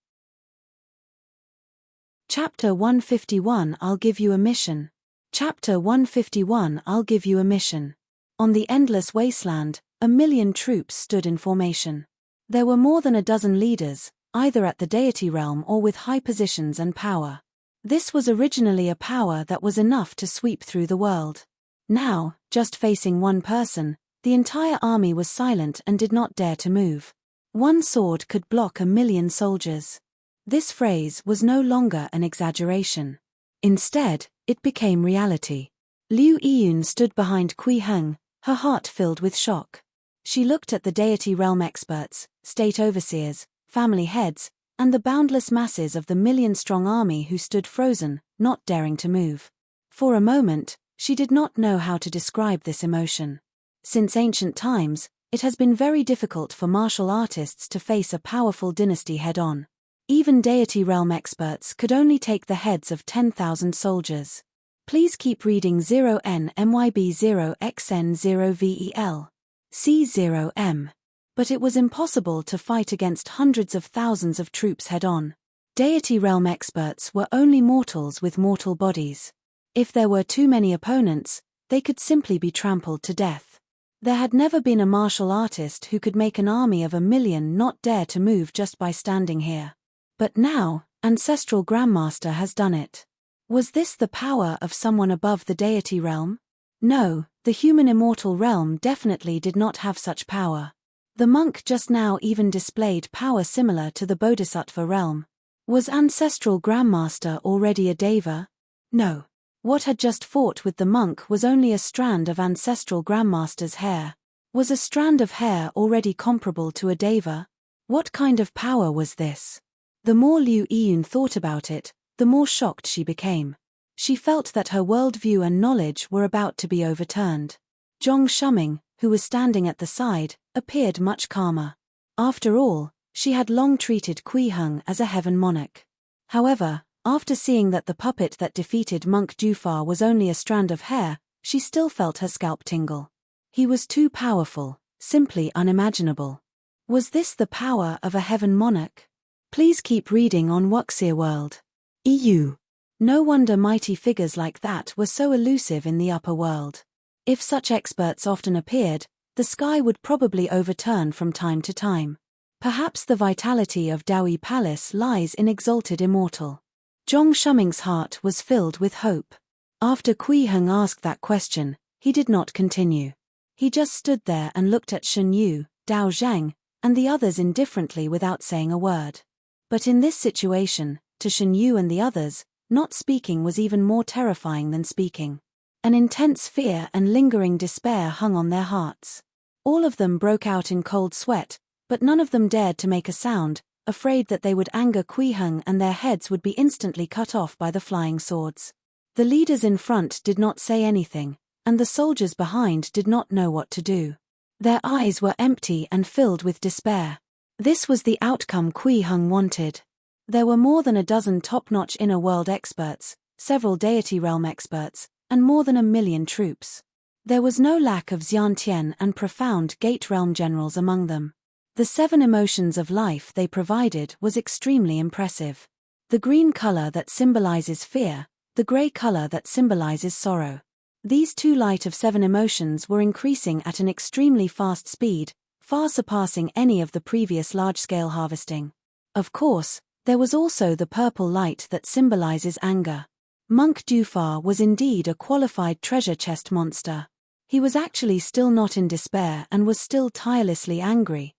Chapter 151 I'll give you a mission. Chapter 151 I'll give you a mission. On the endless wasteland, 1,000,000 troops stood in formation. There were more than a dozen leaders, either at the deity realm or with high positions and power. This was originally a power that was enough to sweep through the world. Now, just facing one person, the entire army was silent and did not dare to move. One sword could block 1,000,000 soldiers. This phrase was no longer an exaggeration. Instead, it became reality. Liu Yiyun stood behind Kui Heng, her heart filled with shock. She looked at the deity realm experts, state overseers, family heads, and the boundless masses of the million-strong army who stood frozen, not daring to move. For a moment, she did not know how to describe this emotion. Since ancient times, it has been very difficult for martial artists to face a powerful dynasty head-on. Even deity realm experts could only take the heads of 10,000 soldiers. Please keep reading 0NMYB0XN0VEL. C0M. But it was impossible to fight against hundreds of thousands of troops head-on. Deity realm experts were only mortals with mortal bodies. If there were too many opponents, they could simply be trampled to death. There had never been a martial artist who could make an army of 1,000,000 not dare to move just by standing here. But now, Ancestral Grandmaster has done it. Was this the power of someone above the deity realm? No, the human immortal realm definitely did not have such power. The monk just now even displayed power similar to the Bodhisattva realm. Was Ancestral Grandmaster already a deva? No. What had just fought with the monk was only a strand of Ancestral Grandmaster's hair. Was a strand of hair already comparable to a deva? What kind of power was this? The more Liu Yiyun thought about it, the more shocked she became. She felt that her worldview and knowledge were about to be overturned. Zhong Shuming, who was standing at the side, appeared much calmer. After all, she had long treated Kui Heng as a heaven monarch. However, after seeing that the puppet that defeated Monk Jufar was only a strand of hair, she still felt her scalp tingle. He was too powerful, simply unimaginable. Was this the power of a heaven monarch? Please keep reading on Wuxia World. EU. No wonder mighty figures like that were so elusive in the upper world. If such experts often appeared, the sky would probably overturn from time to time. Perhaps the vitality of Daoi Palace lies in exalted immortal. Zhong Shuming's heart was filled with hope. After Kui Heng asked that question, he did not continue. He just stood there and looked at Shen Yu, Dao Zhang, and the others indifferently without saying a word. But in this situation, to Shen Yu and the others, not speaking was even more terrifying than speaking. An intense fear and lingering despair hung on their hearts. All of them broke out in cold sweat, but none of them dared to make a sound, afraid that they would anger Kui Heng and their heads would be instantly cut off by the flying swords. The leaders in front did not say anything, and the soldiers behind did not know what to do. Their eyes were empty and filled with despair. This was the outcome Kui Heng wanted. There were more than a dozen top-notch inner world experts, several deity realm experts, and more than 1,000,000 troops. There was no lack of Xiantian and profound gate realm generals among them. The 7 emotions of life they provided was extremely impressive. The green color that symbolizes fear, the gray color that symbolizes sorrow. These 2 light of 7 emotions were increasing at an extremely fast speed, far surpassing any of the previous large-scale harvesting. Of course, there was also the purple light that symbolizes anger. Monk Jufar was indeed a qualified treasure chest monster. He was actually still not in despair and was still tirelessly angry.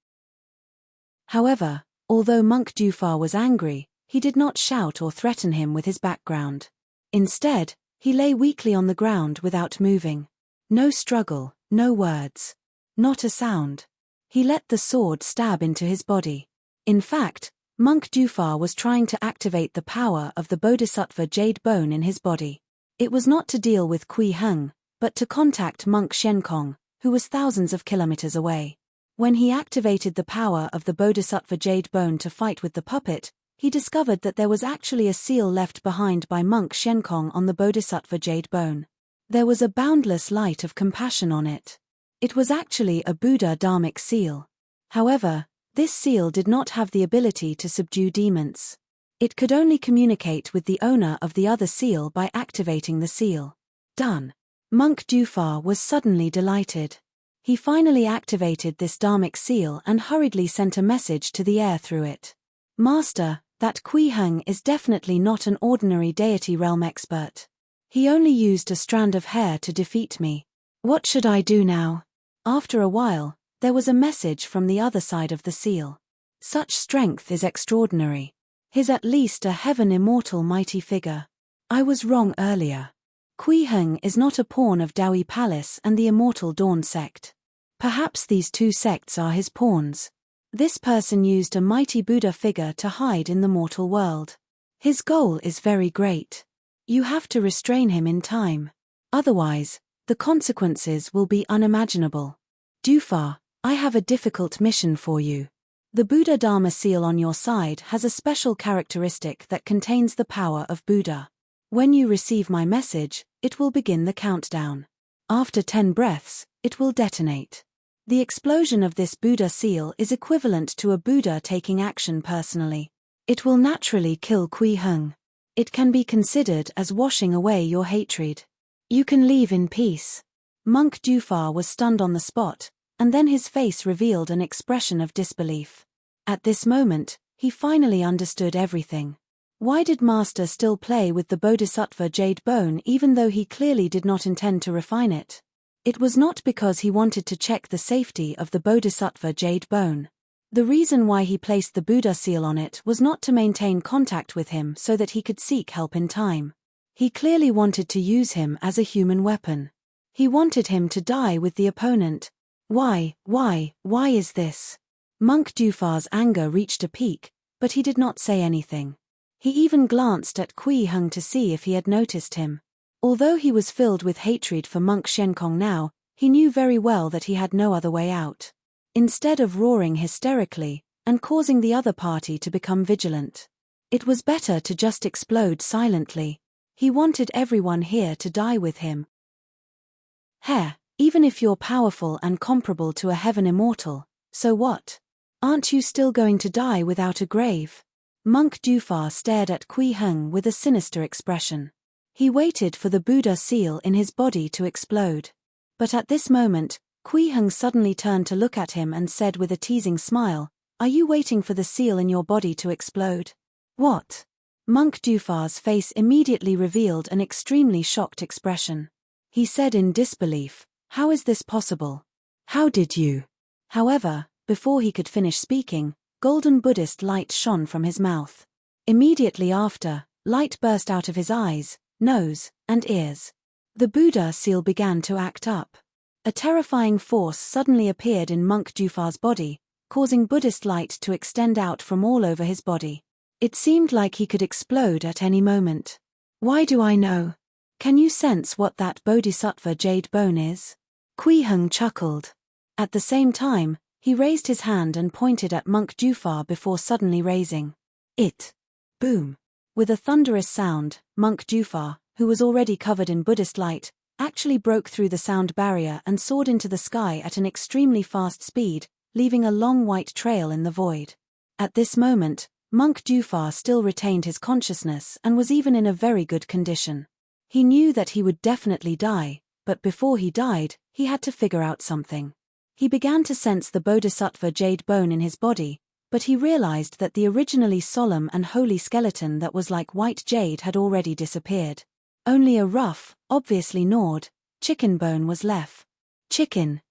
However, although Monk Jufar was angry, he did not shout or threaten him with his background. Instead, he lay weakly on the ground without moving. No struggle, no words. Not a sound. He let the sword stab into his body. In fact, Monk Jufar was trying to activate the power of the Bodhisattva jade bone in his body. It was not to deal with Kui Heng, but to contact Monk Shenkong, who was thousands of kilometers away. When he activated the power of the Bodhisattva jade bone to fight with the puppet, he discovered that there was actually a seal left behind by Monk Shenkong on the Bodhisattva jade bone. There was a boundless light of compassion on it. It was actually a Buddha Dharmic seal. However, this seal did not have the ability to subdue demons. It could only communicate with the owner of the other seal by activating the seal. Done. Monk Jufar was suddenly delighted. He finally activated this Dharmic seal and hurriedly sent a message to the air through it. Master, that Kui Heng is definitely not an ordinary deity realm expert. He only used a strand of hair to defeat me. What should I do now? After a while, there was a message from the other side of the seal. Such strength is extraordinary. He's at least a heaven immortal mighty figure. I was wrong earlier. Kui Heng is not a pawn of Dawi Palace and the Immortal Dawn sect. Perhaps these two sects are his pawns. This person used a mighty Buddha figure to hide in the mortal world. His goal is very great. You have to restrain him in time. Otherwise, the consequences will be unimaginable. Defy, I have a difficult mission for you. The Buddha Dharma seal on your side has a special characteristic that contains the power of Buddha. When you receive my message, it will begin the countdown. After 10 breaths, it will detonate. The explosion of this Buddha seal is equivalent to a Buddha taking action personally. It will naturally kill Kui Heng. It can be considered as washing away your hatred. You can leave in peace. Monk Defy was stunned on the spot, and then his face revealed an expression of disbelief. At this moment, he finally understood everything. Why did Master still play with the Bodhisattva jade bone even though he clearly did not intend to refine it? It was not because he wanted to check the safety of the Bodhisattva jade bone. The reason why he placed the Buddha seal on it was not to maintain contact with him so that he could seek help in time. He clearly wanted to use him as a human weapon. He wanted him to die with the opponent. Why is this? Monk Defy's anger reached a peak, but he did not say anything. He even glanced at Kui Heng to see if he had noticed him. Although he was filled with hatred for Monk Shenkong now, he knew very well that he had no other way out. Instead of roaring hysterically, and causing the other party to become vigilant, it was better to just explode silently. He wanted everyone here to die with him. Even if you're powerful and comparable to a heaven immortal, so what? Aren't you still going to die without a grave? Monk Defy stared at Kui Heng with a sinister expression. He waited for the Buddha seal in his body to explode. But at this moment, Kui Heng suddenly turned to look at him and said with a teasing smile, "Are you waiting for the seal in your body to explode?" What? Monk Defy's face immediately revealed an extremely shocked expression. He said in disbelief, "How is this possible? How did you?" However, before he could finish speaking, golden Buddhist light shone from his mouth. Immediately after, light burst out of his eyes, nose, and ears. The Buddha seal began to act up. A terrifying force suddenly appeared in Monk Defy's body, causing Buddhist light to extend out from all over his body. It seemed like he could explode at any moment. Why do I know? Can you sense what that Bodhisattva jade bone is? Kui Heng chuckled. At the same time, he raised his hand and pointed at Monk Defy before suddenly raising it. Boom! With a thunderous sound, Monk Defy, who was already covered in Buddhist light, actually broke through the sound barrier and soared into the sky at an extremely fast speed, leaving a long white trail in the void. At this moment, Monk Defy still retained his consciousness and was even in a very good condition. He knew that he would definitely die, but before he died, he had to figure out something. He began to sense the Bodhisattva jade bone in his body, but he realized that the originally solemn and holy skeleton that was like white jade had already disappeared. Only a rough, obviously gnawed, chicken bone was left. Chicken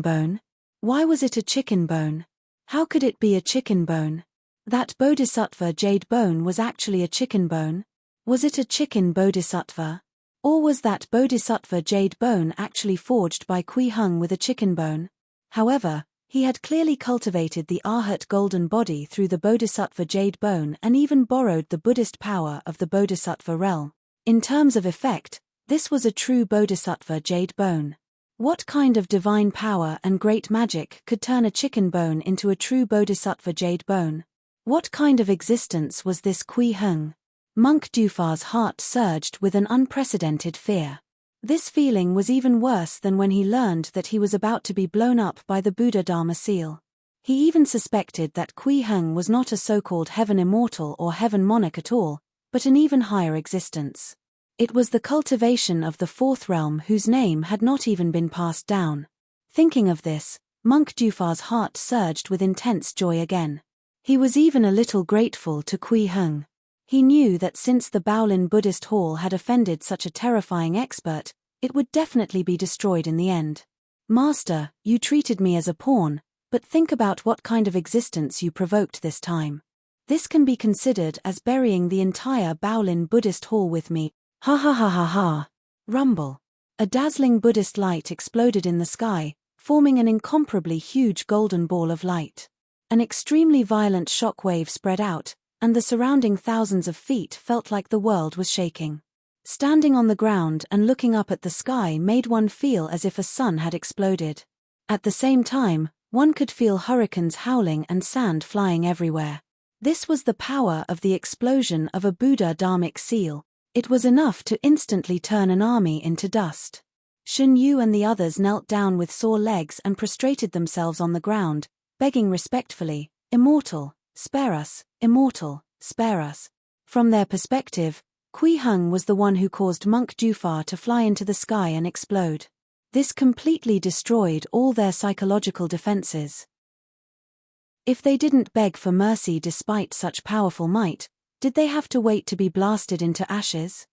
bone? Why was it a chicken bone? How could it be a chicken bone? That Bodhisattva jade bone was actually a chicken bone? Was it a chicken Bodhisattva? Or was that Bodhisattva jade bone actually forged by Kui Heng with a chicken bone? However, he had clearly cultivated the Arhat golden body through the Bodhisattva jade bone and even borrowed the Buddhist power of the Bodhisattva realm. In terms of effect, this was a true Bodhisattva jade bone. What kind of divine power and great magic could turn a chicken bone into a true Bodhisattva jade bone? What kind of existence was this Kui Heng? Monk Defy's heart surged with an unprecedented fear. This feeling was even worse than when he learned that he was about to be blown up by the Buddha Dharma seal. He even suspected that Kui Heng was not a so-called heaven immortal or heaven monarch at all, but an even higher existence. It was the cultivation of the fourth realm whose name had not even been passed down. Thinking of this, Monk Defy's heart surged with intense joy again. He was even a little grateful to Kui Heng. He knew that since the Baolin Buddhist Hall had offended such a terrifying expert, it would definitely be destroyed in the end. Master, you treated me as a pawn, but think about what kind of existence you provoked this time. This can be considered as burying the entire Baolin Buddhist hall with me. Ha ha ha ha ha. Rumble. A dazzling Buddhist light exploded in the sky, forming an incomparably huge golden ball of light. An extremely violent shock wave spread out, and the surrounding thousands of feet felt like the world was shaking. Standing on the ground and looking up at the sky made one feel as if a sun had exploded. At the same time, one could feel hurricanes howling and sand flying everywhere. This was the power of the explosion of a Buddha Dharmic seal. It was enough to instantly turn an army into dust. Shun Yu and the others knelt down with sore legs and prostrated themselves on the ground, begging respectfully, "Immortal, spare us, immortal, spare us." From their perspective, Kui Heng was the one who caused Monk Jufar to fly into the sky and explode. This completely destroyed all their psychological defenses. If they didn't beg for mercy despite such powerful might, did they have to wait to be blasted into ashes?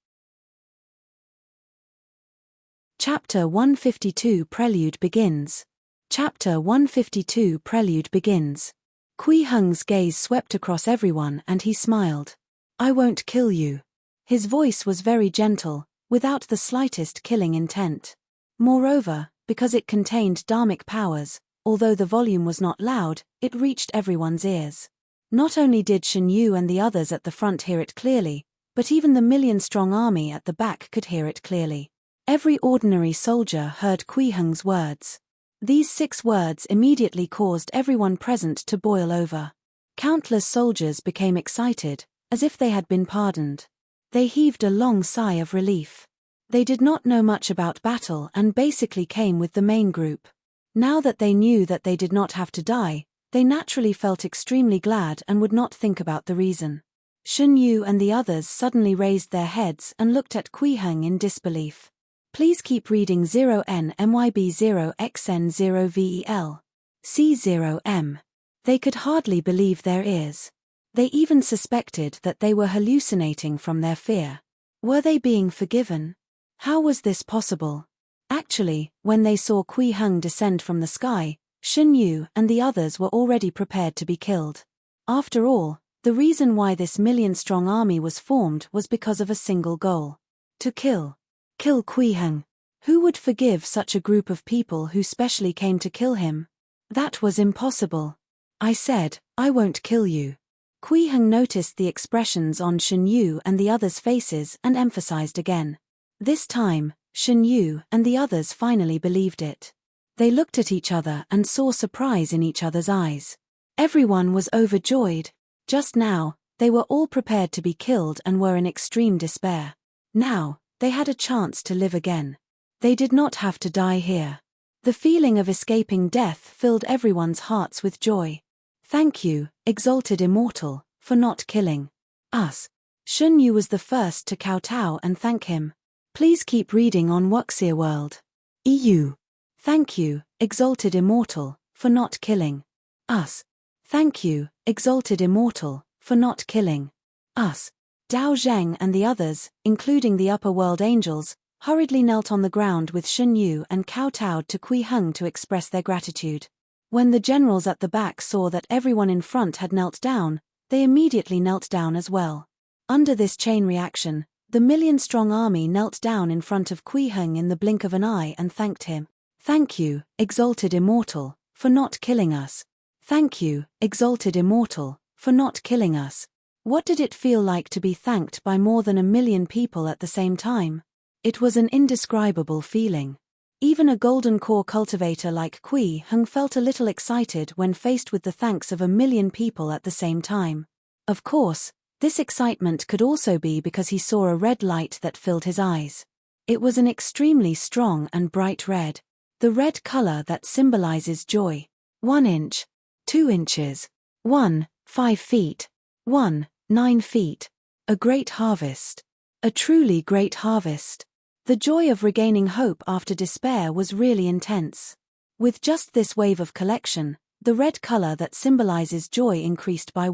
Chapter 152 Prelude begins. Chapter 152 Prelude begins. Kui Heng's gaze swept across everyone and he smiled. "I won't kill you." His voice was very gentle, without the slightest killing intent. Moreover, because it contained Dharmic powers, although the volume was not loud, it reached everyone's ears. Not only did Shun Yu and the others at the front hear it clearly, but even the million-strong army at the back could hear it clearly. Every ordinary soldier heard Kui Heng's words. These 6 words immediately caused everyone present to boil over. Countless soldiers became excited, as if they had been pardoned. They heaved a long sigh of relief. They did not know much about battle and basically came with the main group. Now that they knew that they did not have to die, they naturally felt extremely glad and would not think about the reason. Shun Yu and the others suddenly raised their heads and looked at Kui Heng in disbelief. Please keep reading 0NMYB0XN0VEL. C0M. They could hardly believe their ears. They even suspected that they were hallucinating from their fear. Were they being forgiven? How was this possible? Actually, when they saw Kui Heng descend from the sky, Shun Yu and the others were already prepared to be killed. After all, the reason why this million-strong army was formed was because of a single goal. To kill. Kill Kui Heng. Who would forgive such a group of people who specially came to kill him? That was impossible. I said, "I won't kill you." Kui Heng noticed the expressions on Shun Yu and the others' faces and emphasized again. This time, Shun Yu and the others finally believed it. They looked at each other and saw surprise in each other's eyes. Everyone was overjoyed. Just now, they were all prepared to be killed and were in extreme despair. Now, they had a chance to live again. They did not have to die here. The feeling of escaping death filled everyone's hearts with joy. "Thank you, exalted immortal, for not killing us." Shun Yu was the first to kowtow and thank him. Please keep reading on Wuxia World. EU. Thank you, exalted immortal, for not killing us. Thank you, exalted immortal, for not killing us. Dao Zheng and the others, including the upper world angels, hurriedly knelt on the ground with Shun Yu and kowtowed to Kui Heng to express their gratitude. When the generals at the back saw that everyone in front had knelt down, they immediately knelt down as well. Under this chain reaction, the million-strong army knelt down in front of Kui Heng in the blink of an eye and thanked him. Thank you, exalted immortal, for not killing us. Thank you, exalted immortal, for not killing us. What did it feel like to be thanked by more than 1,000,000 people at the same time? It was an indescribable feeling. Even a golden core cultivator like Kui Heng felt a little excited when faced with the thanks of 1,000,000 people at the same time. Of course, this excitement could also be because he saw a red light that filled his eyes. It was an extremely strong and bright red. The red color that symbolizes joy. 1 inch. 2 inches. 5 feet. 9 feet. A great harvest. A truly great harvest. The joy of regaining hope after despair was really intense. With just this wave of collection, the red color that symbolizes joy increased by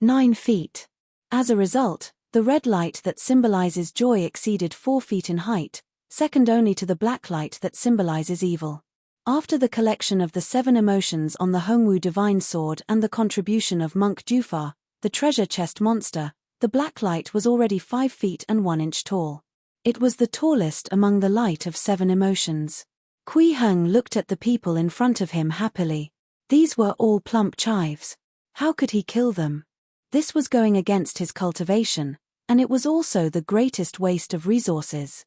9 feet. As a result, the red light that symbolizes joy exceeded 4 feet in height, second only to the black light that symbolizes evil. After the collection of the 7 emotions on the Hongwu divine sword and the contribution of Monk Jufar, the treasure chest monster, the black light was already 5 feet and 1 inch tall. It was the tallest among the light of 7 emotions. Kui Heng looked at the people in front of him happily. These were all plump chives. How could he kill them? This was going against his cultivation, and it was also the greatest waste of resources.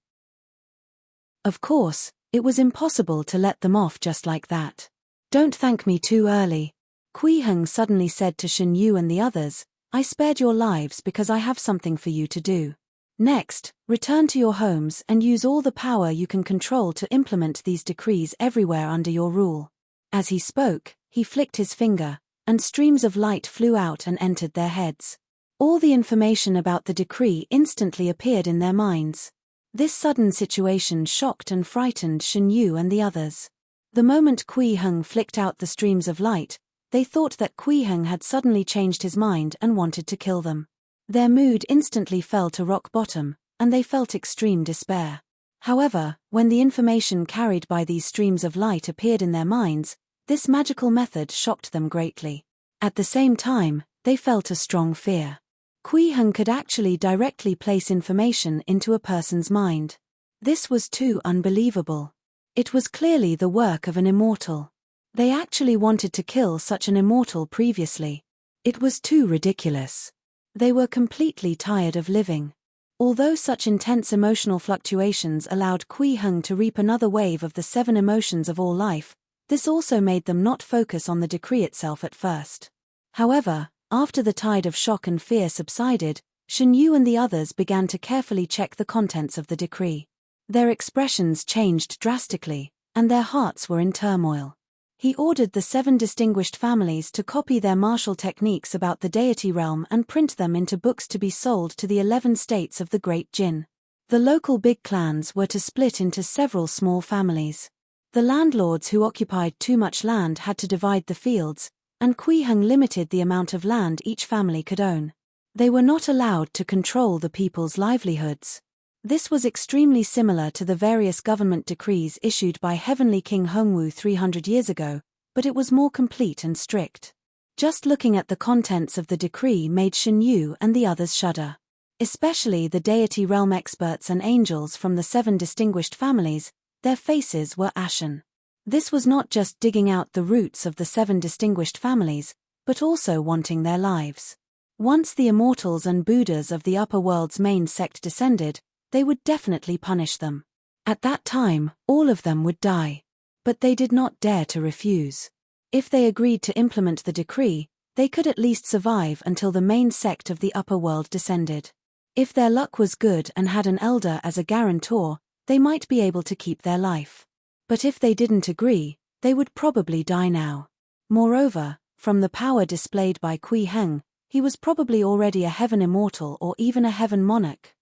Of course, it was impossible to let them off just like that. Don't thank me too early, Kui Heng suddenly said to Shen Yu and the others. I spared your lives because I have something for you to do. Next, return to your homes and use all the power you can control to implement these decrees everywhere under your rule. As he spoke, he flicked his finger, and streams of light flew out and entered their heads. All the information about the decree instantly appeared in their minds. This sudden situation shocked and frightened Shen Yu and the others. The moment Kui Heng flicked out the streams of light, they thought that Kui Heng had suddenly changed his mind and wanted to kill them. Their mood instantly fell to rock bottom, and they felt extreme despair. However, when the information carried by these streams of light appeared in their minds, this magical method shocked them greatly. At the same time, they felt a strong fear. Kui Heng could actually directly place information into a person's mind. This was too unbelievable. It was clearly the work of an immortal. They actually wanted to kill such an immortal previously. It was too ridiculous. They were completely tired of living. Although such intense emotional fluctuations allowed Kui Heng to reap another wave of the 7 emotions of all life, this also made them not focus on the decree itself at first. However, after the tide of shock and fear subsided, Shen Yu and the others began to carefully check the contents of the decree. Their expressions changed drastically, and their hearts were in turmoil. He ordered the 7 distinguished families to copy their martial techniques about the deity realm and print them into books to be sold to the 11 states of the Great Jin. The local big clans were to split into several small families. The landlords who occupied too much land had to divide the fields, and Kui Heng limited the amount of land each family could own. They were not allowed to control the people's livelihoods. This was extremely similar to the various government decrees issued by Heavenly King Hongwu 300 years ago, but it was more complete and strict. Just looking at the contents of the decree made Shen Yu and the others shudder. Especially the deity realm experts and angels from the 7 distinguished families, their faces were ashen. This was not just digging out the roots of the 7 distinguished families, but also wanting their lives. Once the immortals and Buddhas of the upper world's main sect descended, they would definitely punish them. At that time, all of them would die. But they did not dare to refuse. If they agreed to implement the decree, they could at least survive until the main sect of the upper world descended. If their luck was good and had an elder as a guarantor, they might be able to keep their life. But if they didn't agree, they would probably die now. Moreover, from the power displayed by Kui Heng, he was probably already a heaven immortal or even a heaven monarch.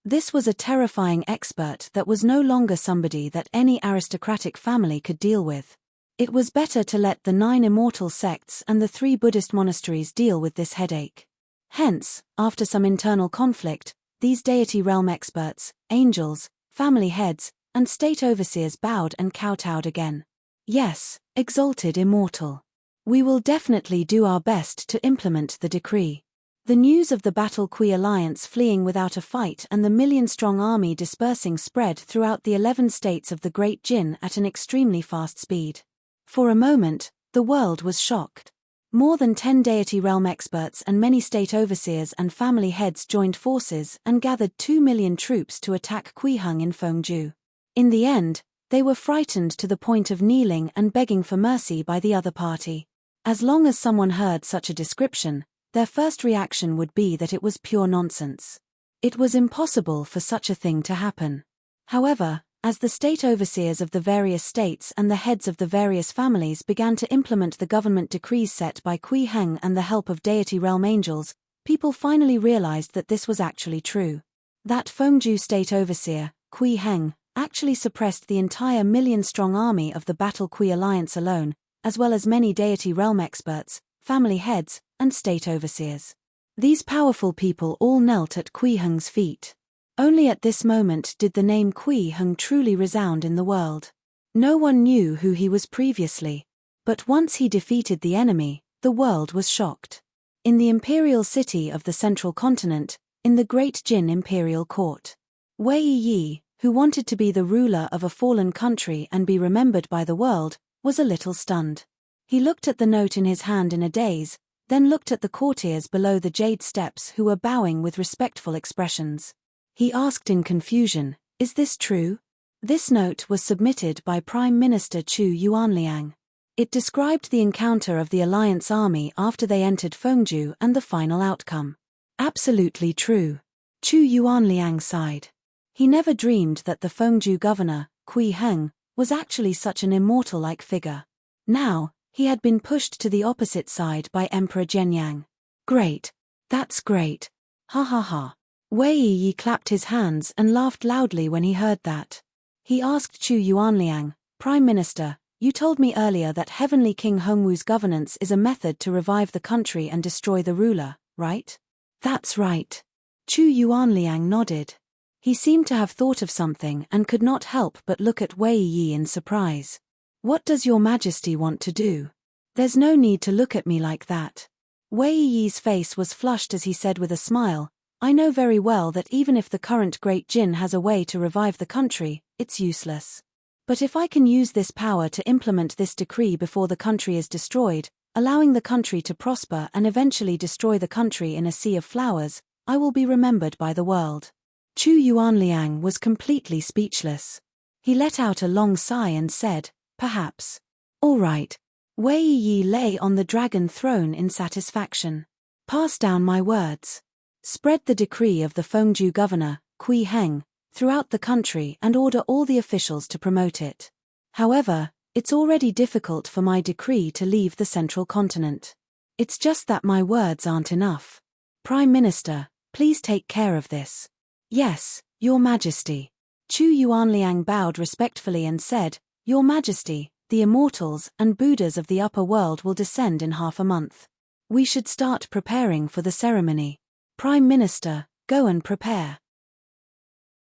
This was a terrifying expert that was no longer somebody that any aristocratic family could deal with. It was better to let the 9 immortal sects and the 3 Buddhist monasteries deal with this headache. Hence, after some internal conflict, these deity realm experts, angels, family heads, and state overseers bowed and kowtowed again. Yes, exalted immortal. We will definitely do our best to implement the decree. The news of the Battle Kui alliance fleeing without a fight and the million-strong army dispersing spread throughout the 11 states of the Great Jin at an extremely fast speed. For a moment, the world was shocked. More than 10 deity realm experts and many state overseers and family heads joined forces and gathered 2 million troops to attack Kui Heng in Fengju. In the end, they were frightened to the point of kneeling and begging for mercy by the other party. As long as someone heard such a description, their first reaction would be that it was pure nonsense. It was impossible for such a thing to happen. However, as the state overseers of the various states and the heads of the various families began to implement the government decrees set by Kui Heng and the help of deity realm angels, people finally realized that this was actually true. That Fengju state overseer, Kui Heng, actually suppressed the entire million-strong army of the Battle Kui alliance alone, as well as many deity realm experts, family heads, and state overseers. These powerful people all knelt at Kui Heng's feet. Only at this moment did the name Kui Heng truly resound in the world. No one knew who he was previously. But once he defeated the enemy, the world was shocked. in the imperial city of the central continent, in the great Jin imperial court. Wei Yi, who wanted to be the ruler of a fallen country and be remembered by the world, was a little stunned. He looked at the note in his hand in a daze, then looked at the courtiers below the jade steps who were bowing with respectful expressions. He asked in confusion, "Is this true?" This note was submitted by Prime Minister Chu Yuanliang. It described the encounter of the Alliance army after they entered Fengju and the final outcome. Absolutely true. Chu Yuanliang sighed. He never dreamed that the Fengju governor, Kui Heng, was actually such an immortal-like figure. Now, he had been pushed to the opposite side by Emperor Zhenyang. Great. That's great. Ha ha ha. Wei Yi clapped his hands and laughed loudly when he heard that. He asked Chu Yuanliang, "Prime Minister, you told me earlier that Heavenly King Hongwu's governance is a method to revive the country and destroy the ruler, right?" "That's right." Chu Yuanliang nodded. He seemed to have thought of something and could not help but look at Wei Yi in surprise. "What does your Majesty want to do?" "There's no need to look at me like that." Wei Yi's face was flushed as he said with a smile, "I know very well that even if the current Great Jin has a way to revive the country, it's useless. But if I can use this power to implement this decree before the country is destroyed, allowing the country to prosper and eventually destroy the country in a sea of flowers, I will be remembered by the world." Chu Yuanliang was completely speechless. He let out a long sigh and said, "Perhaps." "All right." Wei Yi lay on the dragon throne in satisfaction. "Pass down my words. Spread the decree of the Fengju governor, Kui Heng, throughout the country and order all the officials to promote it. However, it's already difficult for my decree to leave the central continent. It's just that my words aren't enough. Prime Minister, please take care of this." "Yes, Your Majesty." Chu Yuanliang bowed respectfully and said, "Your Majesty, the immortals and Buddhas of the upper world will descend in half a month. We should start preparing for the ceremony. Prime Minister, go and prepare.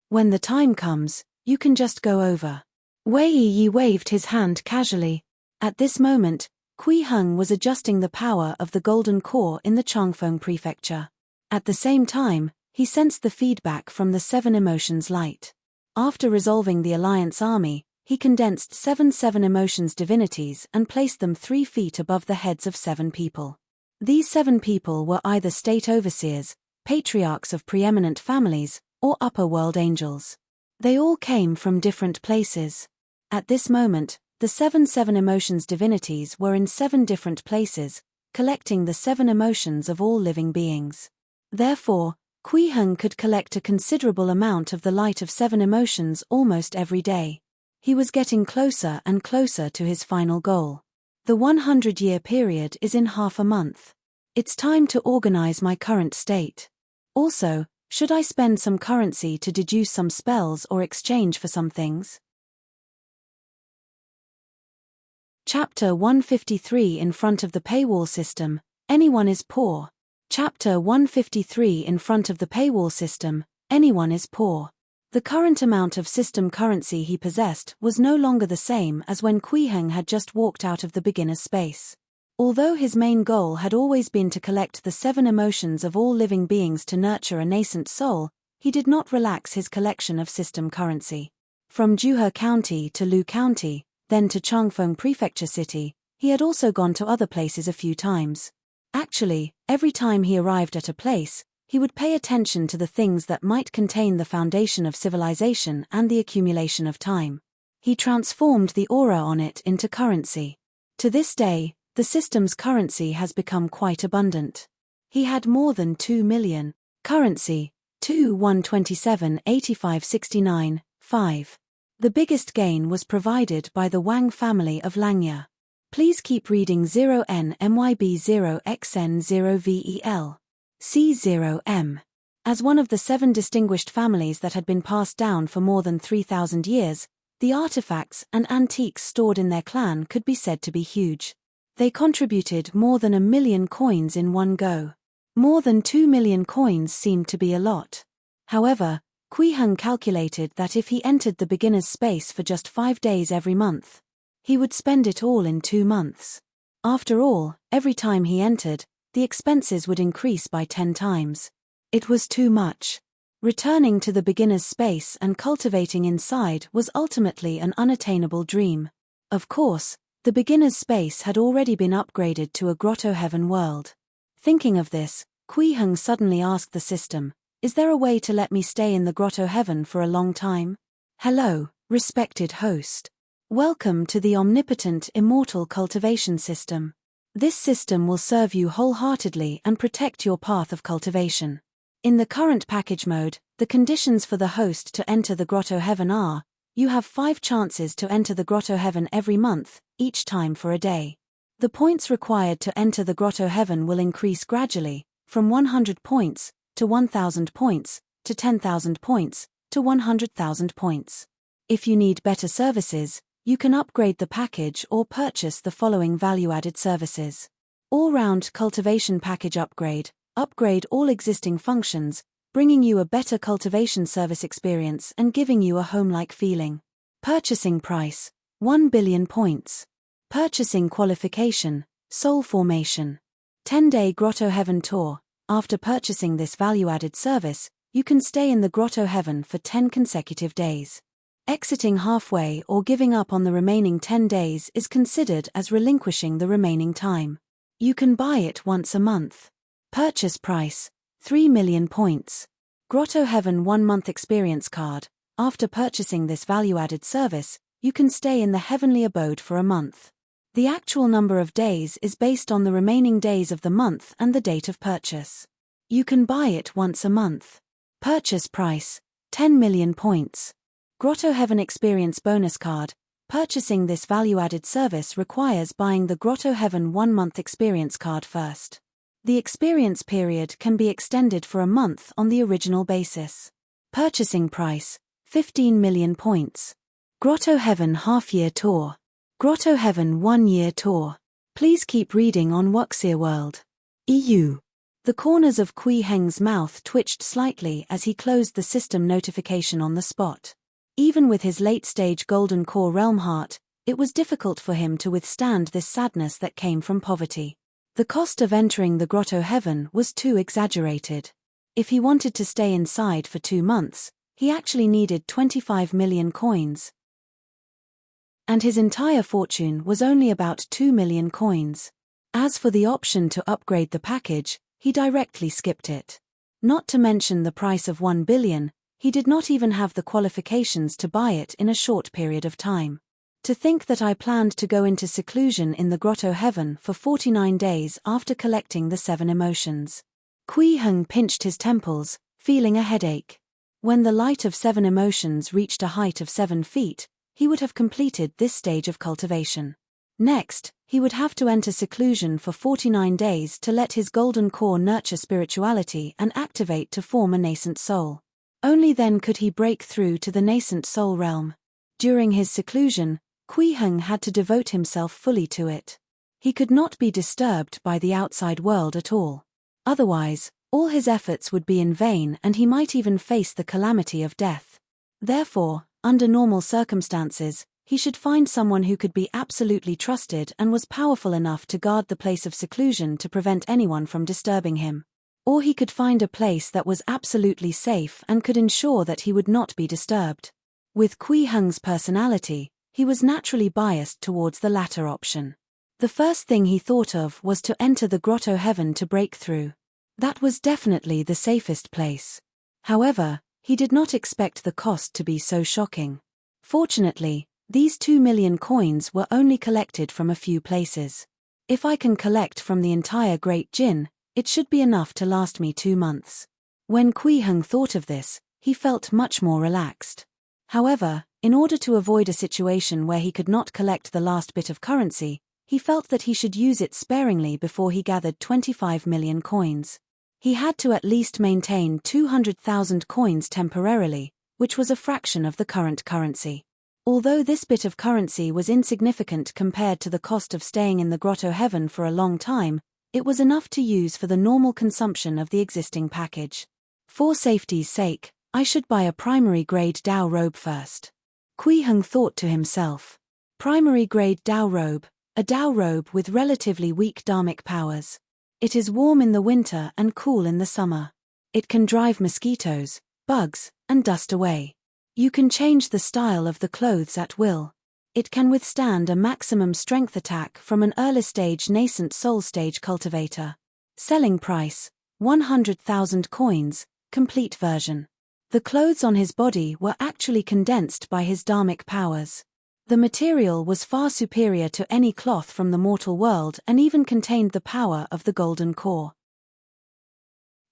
When the time comes, you can just go over." Wei Yi waved his hand casually. At this moment, Kui Heng was adjusting the power of the golden core in the Changfeng prefecture. At the same time, he sensed the feedback from the 7 emotions light. After resolving the Alliance army, he condensed 7 emotions divinities and placed them 3 feet above the heads of 7 people. These 7 people were either state overseers, patriarchs of preeminent families, or upper world angels. They all came from different places. At this moment, the 7 emotions divinities were in 7 different places, collecting the 7 emotions of all living beings. Therefore, Kui Heng could collect a considerable amount of the light of 7 emotions almost every day. He was getting closer and closer to his final goal. The 100-year period is in half a month. It's time to organize my current state. Also, should I spend some currency to deduce some spells or exchange for some things? Chapter 153 In front of the paywall system, anyone is poor. Chapter 153 In front of the paywall system, anyone is poor. The current amount of system currency he possessed was no longer the same as when Kui Heng had just walked out of the beginner's space. Although his main goal had always been to collect the 7 emotions of all living beings to nurture a nascent soul, he did not relax his collection of system currency. From Juhe County to Lu County, then to Changfeng Prefecture City, he had also gone to other places a few times. Actually, every time he arrived at a place, he would pay attention to the things that might contain the foundation of civilization and the accumulation of time. He transformed the aura on it into currency. To this day, the system's currency has become quite abundant. He had more than 2 million. Currency, 1278569, 5. The biggest gain was provided by the Wang family of Langya. Please keep reading 0NMYB0XN0VEL. C0M. As one of the 7 distinguished families that had been passed down for more than 3,000 years, the artifacts and antiques stored in their clan could be said to be huge. They contributed more than 1 million coins in one go. More than 2 million coins seemed to be a lot. However, Kui Heng calculated that if he entered the beginner's space for just 5 days every month, he would spend it all in 2 months. After all, every time he entered, the expenses would increase by 10 times. It was too much. Returning to the beginner's space and cultivating inside was ultimately an unattainable dream. Of course, the beginner's space had already been upgraded to a grotto heaven world. Thinking of this, Kui Heng suddenly asked the system, "Is there a way to let me stay in the grotto heaven for a long time?" "Hello, respected host. Welcome to the omnipotent immortal cultivation system. This system will serve you wholeheartedly and protect your path of cultivation. In the current package mode, the conditions for the host to enter the grotto heaven are: you have 5 chances to enter the grotto heaven every month, each time for a day. The points required to enter the grotto heaven will increase gradually, from 100 points, to 1,000 points, to 10,000 points, to 100,000 points. If you need better services, you can upgrade the package or purchase the following value-added services. All-round cultivation package upgrade. Upgrade all existing functions, bringing you a better cultivation service experience and giving you a home-like feeling. Purchasing price, 1 billion points. Purchasing qualification, soul formation. 10-day Grotto Heaven tour. After purchasing this value-added service, you can stay in the Grotto Heaven for 10 consecutive days. Exiting halfway or giving up on the remaining 10 days is considered as relinquishing the remaining time. You can buy it once a month. Purchase price, 3 million points. Grotto Heaven 1-month experience card. After purchasing this value-added service, you can stay in the heavenly abode for a month. The actual number of days is based on the remaining days of the month and the date of purchase. You can buy it once a month. Purchase price, 10 million points. Grotto Heaven experience bonus card. Purchasing this value-added service requires buying the Grotto Heaven 1-month experience card first. The experience period can be extended for a month on the original basis. Purchasing price, 15 million points. Grotto Heaven half-year tour. Grotto Heaven 1-year tour. Please keep reading on Wuxia World. EU. The corners of Kui Heng's mouth twitched slightly as he closed the system notification on the spot. Even with his late-stage Golden Core Realm heart, it was difficult for him to withstand this sadness that came from poverty. The cost of entering the Grotto Heaven was too exaggerated. If he wanted to stay inside for 2 months, he actually needed 25 million coins. And his entire fortune was only about 2 million coins. As for the option to upgrade the package, he directly skipped it. Not to mention the price of 1 billion, he did not even have the qualifications to buy it in a short period of time. To think that I planned to go into seclusion in the Grotto Heaven for 49 days after collecting the 7 emotions. Kui Heng pinched his temples, feeling a headache. When the light of 7 emotions reached a height of 7 feet, he would have completed this stage of cultivation. Next, he would have to enter seclusion for 49 days to let his golden core nurture spirituality and activate to form a nascent soul. Only then could he break through to the nascent soul realm. During his seclusion, Kui Heng had to devote himself fully to it. He could not be disturbed by the outside world at all. Otherwise, all his efforts would be in vain and he might even face the calamity of death. Therefore, under normal circumstances, he should find someone who could be absolutely trusted and was powerful enough to guard the place of seclusion to prevent anyone from disturbing him. Or he could find a place that was absolutely safe and could ensure that he would not be disturbed. With Kui Heng's personality, he was naturally biased towards the latter option. The first thing he thought of was to enter the Grotto Heaven to break through. That was definitely the safest place. However, he did not expect the cost to be so shocking. Fortunately, these 2 million coins were only collected from a few places. If I can collect from the entire Great Jin, it should be enough to last me 2 months. When Kui Heng thought of this, he felt much more relaxed. However, in order to avoid a situation where he could not collect the last bit of currency, he felt that he should use it sparingly before he gathered 25 million coins. He had to at least maintain 200,000 coins temporarily, which was a fraction of the current currency. Although this bit of currency was insignificant compared to the cost of staying in the Grotto Heaven for a long time, it was enough to use for the normal consumption of the existing package. For safety's sake, I should buy a primary grade Dao robe first. Kui Heng thought to himself. Primary grade Dao robe, a Dao robe with relatively weak dharmic powers. It is warm in the winter and cool in the summer. It can drive mosquitoes, bugs, and dust away. You can change the style of the clothes at will. It can withstand a maximum strength attack from an early stage nascent soul stage cultivator. Selling price, 100,000 coins, complete version. The clothes on his body were actually condensed by his dharmic powers. The material was far superior to any cloth from the mortal world and even contained the power of the golden core.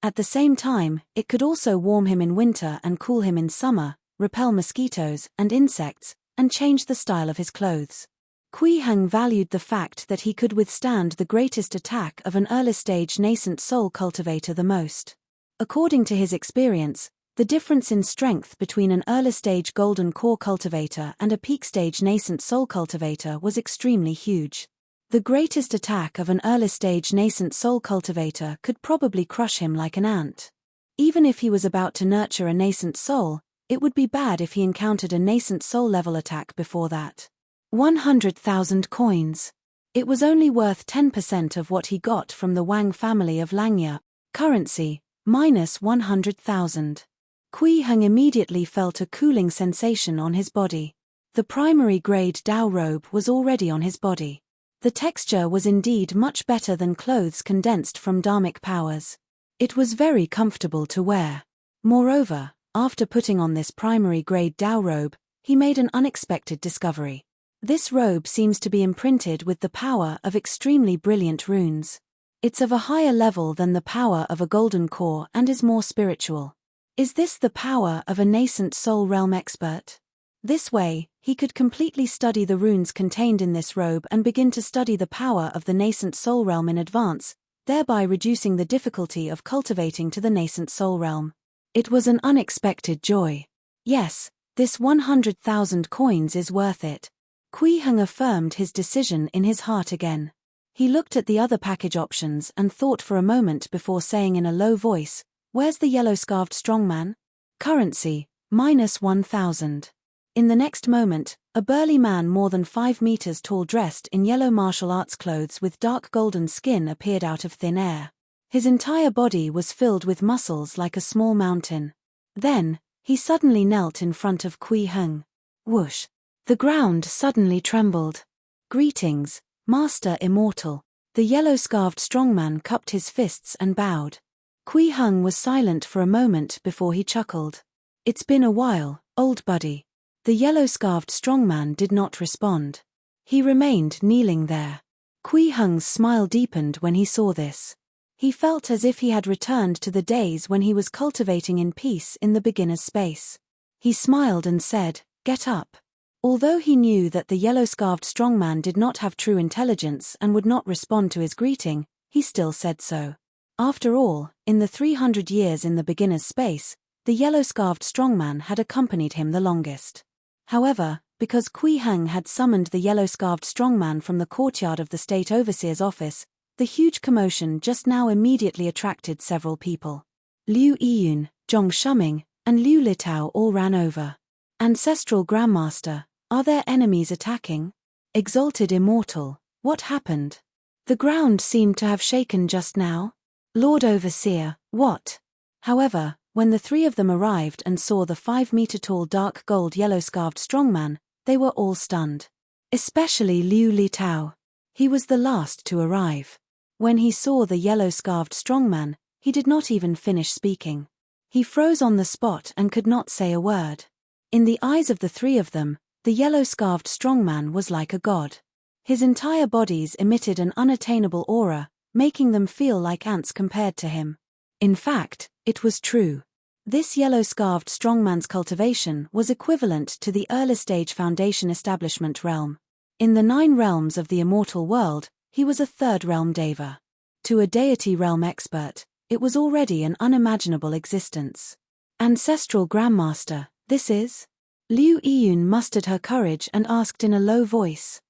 At the same time, it could also warm him in winter and cool him in summer, repel mosquitoes and insects, and change the style of his clothes. Kui Heng valued the fact that he could withstand the greatest attack of an early-stage nascent soul cultivator the most. According to his experience, the difference in strength between an early-stage golden core cultivator and a peak-stage nascent soul cultivator was extremely huge. The greatest attack of an early-stage nascent soul cultivator could probably crush him like an ant. Even if he was about to nurture a nascent soul, it would be bad if he encountered a nascent soul-level attack before that. 100,000 coins. It was only worth 10% of what he got from the Wang family of Langya. Currency, minus 100,000. Kui Heng immediately felt a cooling sensation on his body. The primary grade Dao robe was already on his body. The texture was indeed much better than clothes condensed from dharmic powers. It was very comfortable to wear. Moreover, after putting on this primary grade Dao robe, he made an unexpected discovery. This robe seems to be imprinted with the power of extremely brilliant runes. It's of a higher level than the power of a golden core and is more spiritual. Is this the power of a nascent soul realm expert? This way, he could completely study the runes contained in this robe and begin to study the power of the nascent soul realm in advance, thereby reducing the difficulty of cultivating to the nascent soul realm. It was an unexpected joy. Yes, this 100,000 coins is worth it. Kui Heng affirmed his decision in his heart again. He looked at the other package options and thought for a moment before saying in a low voice, "Where's the yellow-scarfed strongman?" Currency, minus 1,000. In the next moment, a burly man more than 5 meters tall dressed in yellow martial arts clothes with dark golden skin appeared out of thin air. His entire body was filled with muscles like a small mountain. Then, he suddenly knelt in front of Kui Heng. Whoosh! The ground suddenly trembled. "Greetings, Master Immortal." The yellow-scarfed strongman cupped his fists and bowed. Kui Heng was silent for a moment before he chuckled. "It's been a while, old buddy." The yellow-scarfed strongman did not respond. He remained kneeling there. Kui Heng's smile deepened when he saw this. He felt as if he had returned to the days when he was cultivating in peace in the beginner's space. He smiled and said, "Get up." Although he knew that the yellow-scarfed strongman did not have true intelligence and would not respond to his greeting, he still said so. After all, in the 300 years in the beginner's space, the yellow-scarfed strongman had accompanied him the longest. However, because Kui Heng had summoned the yellow-scarfed strongman from the courtyard of the state overseer's office, the huge commotion just now immediately attracted several people. Liu Yiyun, Zhong Shuming, and Liu Litao all ran over. "Ancestral Grandmaster, are there enemies attacking?" "Exalted Immortal, what happened? The ground seemed to have shaken just now." "Lord Overseer, what?" However, when the three of them arrived and saw the 5-meter-tall dark gold yellow-scarfed strongman, they were all stunned. Especially Liu Litao. He was the last to arrive. When he saw the yellow-scarfed strongman, he did not even finish speaking. He froze on the spot and could not say a word. In the eyes of the three of them, the yellow-scarfed strongman was like a god. His entire bodies emitted an unattainable aura, making them feel like ants compared to him. In fact, it was true. This yellow-scarfed strongman's cultivation was equivalent to the early-stage foundation establishment realm. In the 9 realms of the immortal world, he was a 3rd realm deva. To a deity realm expert, it was already an unimaginable existence. "Ancestral Grandmaster, this is?" Liu Yiyun mustered her courage and asked in a low voice.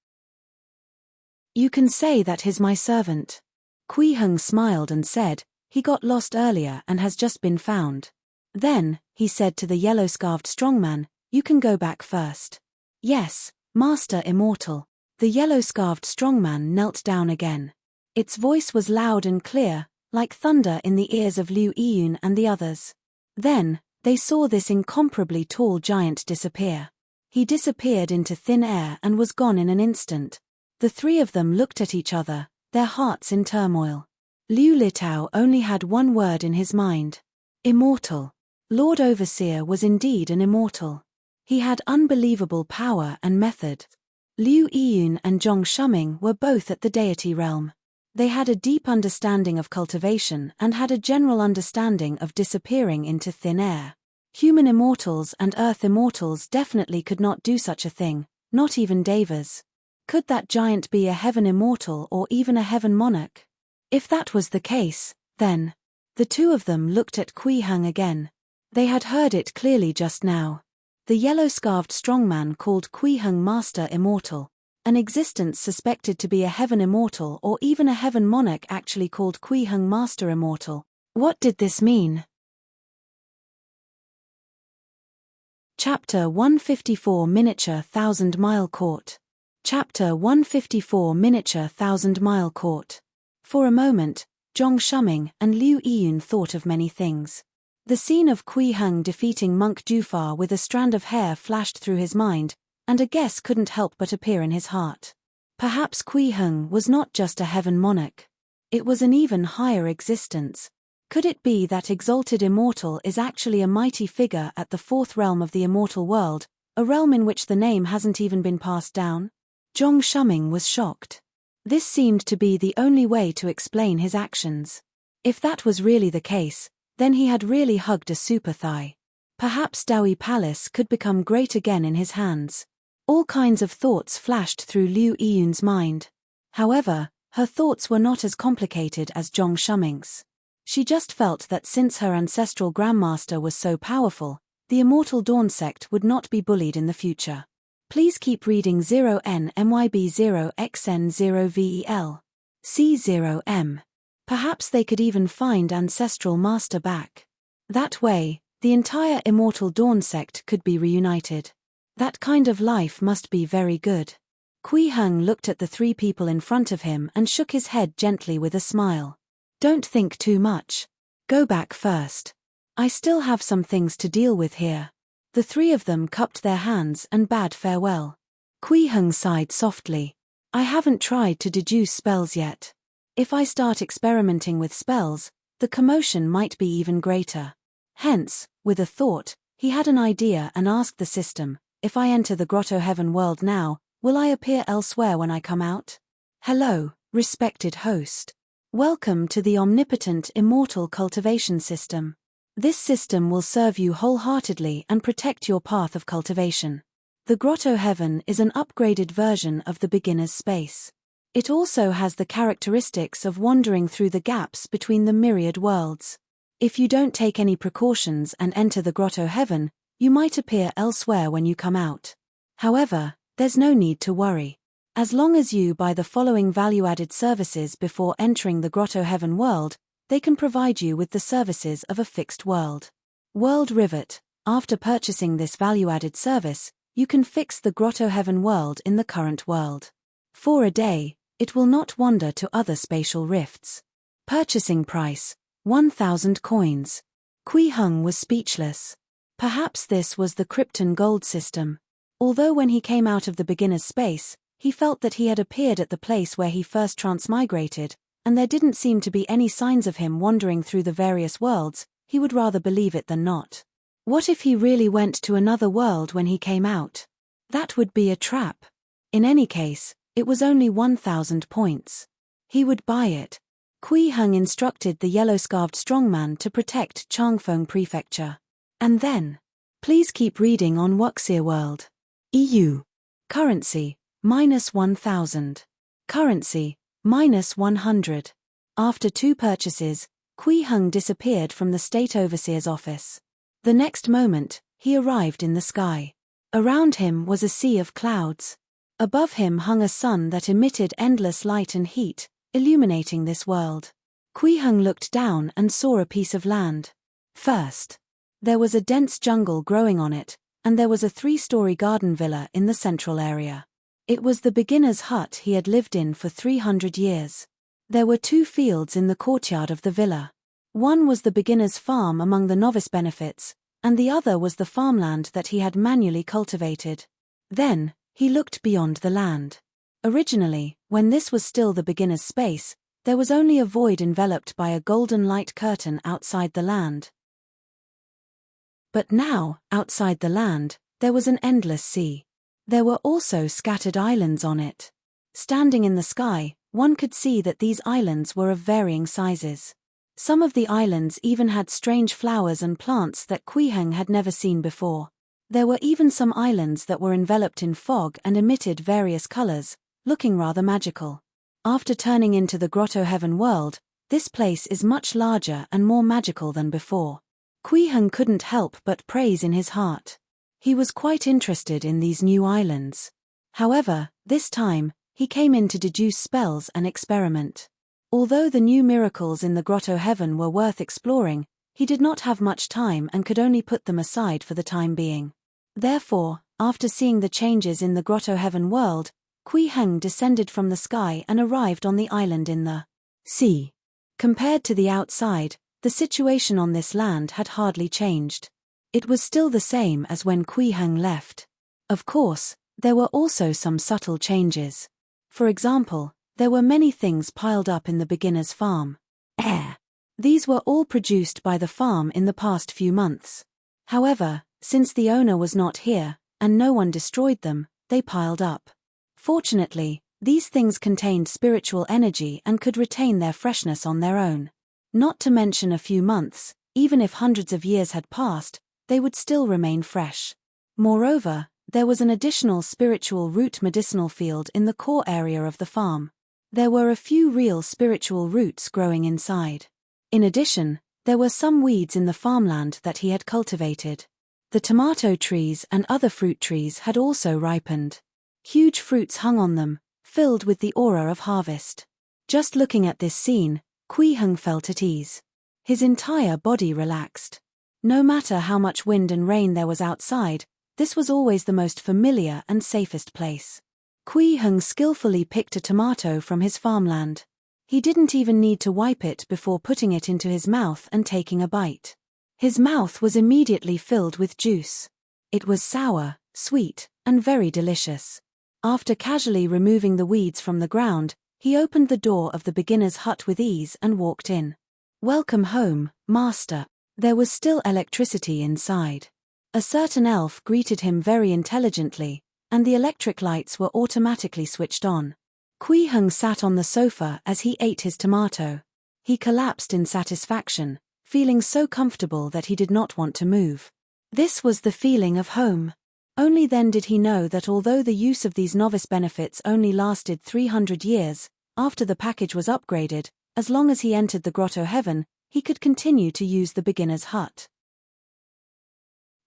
"You can say that he's my servant." Kui Heng smiled and said, "He got lost earlier and has just been found." Then, he said to the yellow-scarfed strongman, "You can go back first." "Yes, Master Immortal." The yellow-scarfed strongman knelt down again. Its voice was loud and clear, like thunder in the ears of Liu Yiyun and the others. Then, they saw this incomparably tall giant disappear. He disappeared into thin air and was gone in an instant. The three of them looked at each other, their hearts in turmoil. Liu Litao only had one word in his mind. Immortal. Lord Overseer was indeed an immortal. He had unbelievable power and method. Liu Yiyun and Zhong Shuming were both at the deity realm. They had a deep understanding of cultivation and had a general understanding of disappearing into thin air. Human immortals and earth immortals definitely could not do such a thing, not even devas. Could that giant be a heaven immortal or even a heaven monarch? If that was the case, then… The two of them looked at Kui Heng again. They had heard it clearly just now. The yellow-scarved strongman called Kui Heng Master Immortal. An existence suspected to be a heaven immortal or even a heaven monarch actually called Kui Heng Master Immortal. What did this mean? Chapter 154 Miniature Thousand-Mile Court. Chapter 154 Miniature Thousand-Mile Court. For a moment, Zhong Shuming and Liu Yiyun thought of many things. The scene of Kui Heng defeating Monk Jufar with a strand of hair flashed through his mind, and a guess couldn't help but appear in his heart. Perhaps Kui Heng was not just a heaven monarch. It was an even higher existence. Could it be that exalted immortal is actually a mighty figure at the fourth realm of the immortal world, a realm in which the name hasn't even been passed down? Zhong Shuming was shocked. This seemed to be the only way to explain his actions. If that was really the case, then he had really hugged a super thigh. Perhaps Daoi Palace could become great again in his hands. All kinds of thoughts flashed through Liu Yiyun's mind. However, her thoughts were not as complicated as Zhong Shuming's. She just felt that since her ancestral grandmaster was so powerful, the immortal Dawn sect would not be bullied in the future. Please keep reading 0NMYB0XN0VEL. C0M. Perhaps they could even find Ancestral Master back. That way, the entire immortal Dawn sect could be reunited. That kind of life must be very good. Kui Heng looked at the three people in front of him and shook his head gently with a smile. Don't think too much. Go back first. I still have some things to deal with here. The three of them cupped their hands and bade farewell. Kui Heng sighed softly. I haven't tried to deduce spells yet. If I start experimenting with spells, the commotion might be even greater. Hence, with a thought, he had an idea and asked the system, if I enter the Grotto Heaven world now, will I appear elsewhere when I come out? Hello, respected host. Welcome to the omnipotent immortal cultivation system. This system will serve you wholeheartedly and protect your path of cultivation. The Grotto Heaven is an upgraded version of the beginner's space. It also has the characteristics of wandering through the gaps between the myriad worlds. If you don't take any precautions and enter the Grotto Heaven, you might appear elsewhere when you come out. However, there's no need to worry. As long as you buy the following value-added services before entering the Grotto Heaven world, they can provide you with the services of a fixed world. World Rivet. After purchasing this value-added service, you can fix the Grotto Heaven world in the current world. For a day, it will not wander to other spatial rifts. Purchasing price, 1,000 coins. Kui Heng was speechless. Perhaps this was the Krypton gold system. Although when he came out of the beginner's space, he felt that he had appeared at the place where he first transmigrated, and there didn't seem to be any signs of him wandering through the various worlds, he would rather believe it than not. What if he really went to another world when he came out? That would be a trap. In any case, it was only 1,000 points. He would buy it. Kui Heng instructed the yellow-scarved strongman to protect Changfeng Prefecture. And then, please keep reading on Wuxia World. EU. Currency, -1,000. Currency, -100. After 2 purchases, Kui Heng disappeared from the State Overseer's office. The next moment, he arrived in the sky. Around him was a sea of clouds. Above him hung a sun that emitted endless light and heat, illuminating this world. Kui Heng looked down and saw a piece of land. First, there was a dense jungle growing on it, and there was a 3-story garden villa in the central area. It was the beginner's hut he had lived in for 300 years. There were 2 fields in the courtyard of the villa. One was the beginner's farm among the novice benefits, and the other was the farmland that he had manually cultivated. Then, he looked beyond the land. Originally, when this was still the beginner's space, there was only a void enveloped by a golden light curtain outside the land. But now, outside the land, there was an endless sea. There were also scattered islands on it. Standing in the sky, one could see that these islands were of varying sizes. Some of the islands even had strange flowers and plants that Kuiheng had never seen before. There were even some islands that were enveloped in fog and emitted various colors, looking rather magical. After turning into the Grotto Heaven world, this place is much larger and more magical than before. Kuiheng couldn't help but praise in his heart. He was quite interested in these new islands. However, this time, he came in to deduce spells and experiment. Although the new miracles in the Grotto Heaven were worth exploring, he did not have much time and could only put them aside for the time being. Therefore, after seeing the changes in the Grotto Heaven world, Kuiheng descended from the sky and arrived on the island in the sea. Compared to the outside, the situation on this land had hardly changed. It was still the same as when Kuiheng left. Of course, there were also some subtle changes. For example, there were many things piled up in the beginner's farm. These were all produced by the farm in the past few months. However, since the owner was not here, and no one destroyed them, they piled up. Fortunately, these things contained spiritual energy and could retain their freshness on their own. Not to mention a few months, even if hundreds of years had passed, they would still remain fresh. Moreover, there was an additional spiritual root medicinal field in the core area of the farm. There were a few real spiritual roots growing inside. In addition, there were some weeds in the farmland that he had cultivated. The tomato trees and other fruit trees had also ripened. Huge fruits hung on them, filled with the aura of harvest. Just looking at this scene, Kuiheng felt at ease. His entire body relaxed. No matter how much wind and rain there was outside, this was always the most familiar and safest place. Kuiheng skillfully picked a tomato from his farmland. He didn't even need to wipe it before putting it into his mouth and taking a bite. His mouth was immediately filled with juice. It was sour, sweet, and very delicious. After casually removing the weeds from the ground, he opened the door of the beginner's hut with ease and walked in. "Welcome home, master." There was still electricity inside. A certain elf greeted him very intelligently, and the electric lights were automatically switched on. Kuiheng sat on the sofa as he ate his tomato. He collapsed in satisfaction, feeling so comfortable that he did not want to move. This was the feeling of home. Only then did he know that although the use of these novice benefits only lasted 300 years, after the package was upgraded, as long as he entered the Grotto Heaven, he could continue to use the beginner's hut.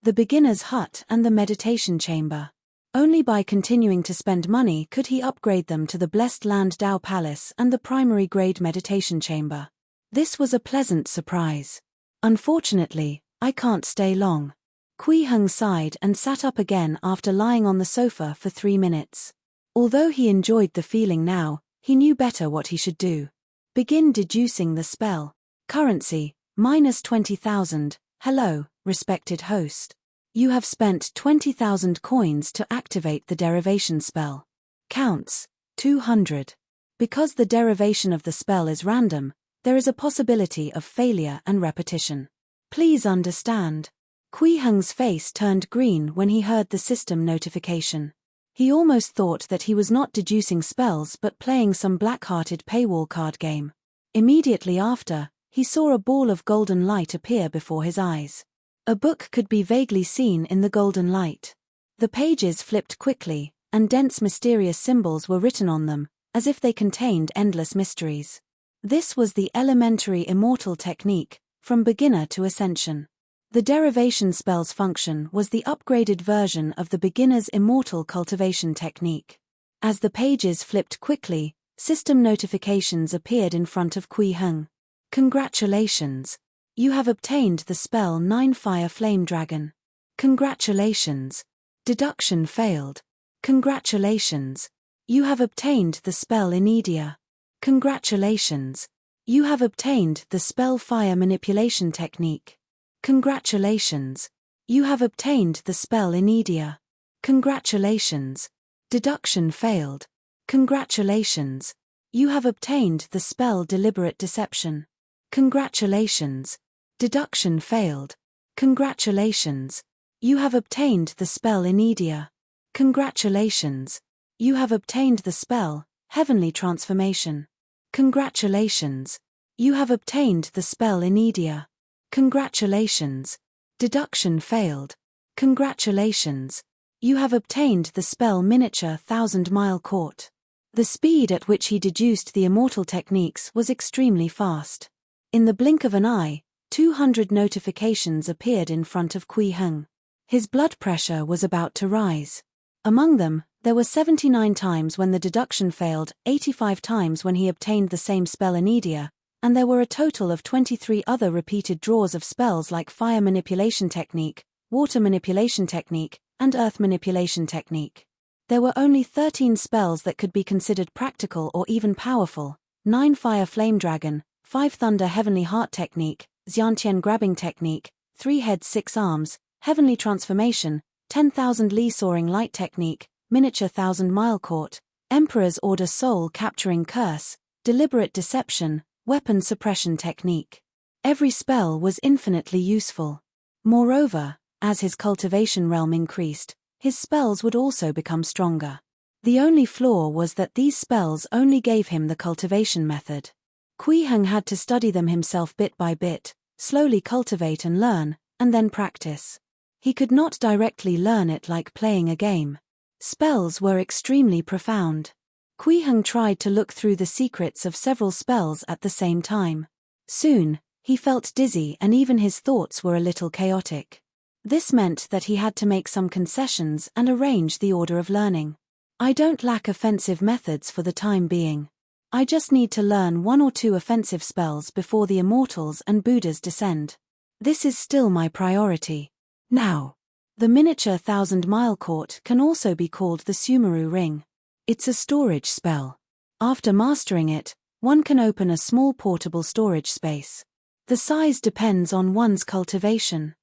The beginner's hut and the meditation chamber. Only by continuing to spend money could he upgrade them to the Blessed Land Dao Palace and the primary grade meditation chamber. This was a pleasant surprise. "Unfortunately, I can't stay long." Kuiheng sighed and sat up again after lying on the sofa for 3 minutes. Although he enjoyed the feeling now, he knew better what he should do. Begin deducing the spell. Currency, -20,000. Hello, respected host. You have spent 20,000 coins to activate the derivation spell. Counts, 200. Because the derivation of the spell is random, there is a possibility of failure and repetition. Please understand. Kuiheng's face turned green when he heard the system notification. He almost thought that he was not deducing spells but playing some black-hearted paywall card game. Immediately after, he saw a ball of golden light appear before his eyes. A book could be vaguely seen in the golden light. The pages flipped quickly, and dense mysterious symbols were written on them, as if they contained endless mysteries. This was the elementary immortal technique, from beginner to ascension. The derivation spell's function was the upgraded version of the beginner's immortal cultivation technique. As the pages flipped quickly, system notifications appeared in front of Kuiheng. Congratulations! You have obtained the spell 9 Fire Flame Dragon. Congratulations! Deduction failed. Congratulations! You have obtained the spell Inedia. Congratulations! You have obtained the spell fire manipulation technique. Congratulations! You have obtained the spell Inedia. Congratulations! Deduction failed. Congratulations! You have obtained the spell deliberate deception. Congratulations! Deduction failed. Congratulations! You have obtained the spell Inedia. Congratulations! You have obtained the spell heavenly transformation. Congratulations! You have obtained the spell Inedia. Congratulations! Deduction failed. Congratulations! You have obtained the spell miniature 1,000-mile court. The speed at which he deduced the immortal techniques was extremely fast. In the blink of an eye, 200 notifications appeared in front of Kui Heng. His blood pressure was about to rise. Among them, there were 79 times when the deduction failed, 85 times when he obtained the same spell Inedia, and there were a total of 23 other repeated draws of spells like fire manipulation technique, water manipulation technique, and earth manipulation technique. There were only 13 spells that could be considered practical or even powerful: 9 fire flame dragon, 5 thunder heavenly heart technique, Xiantian grabbing technique, 3 heads 6 arms, heavenly transformation, 10,000 li soaring light technique, miniature 1,000-mile court, Emperor's Order soul capturing curse, deliberate deception, weapon suppression technique. Every spell was infinitely useful. Moreover, as his cultivation realm increased, his spells would also become stronger. The only flaw was that these spells only gave him the cultivation method. Kui Heng had to study them himself bit by bit, slowly cultivate and learn, and then practice. He could not directly learn it like playing a game. Spells were extremely profound. Kui Heng tried to look through the secrets of several spells at the same time. Soon, he felt dizzy and even his thoughts were a little chaotic. This meant that he had to make some concessions and arrange the order of learning. I don't lack offensive methods for the time being. I just need to learn 1 or 2 offensive spells before the Immortals and Buddhas descend. This is still my priority. Now, the miniature 1,000-mile court can also be called the Sumeru ring. It's a storage spell. After mastering it, one can open a small portable storage space. The size depends on one's cultivation.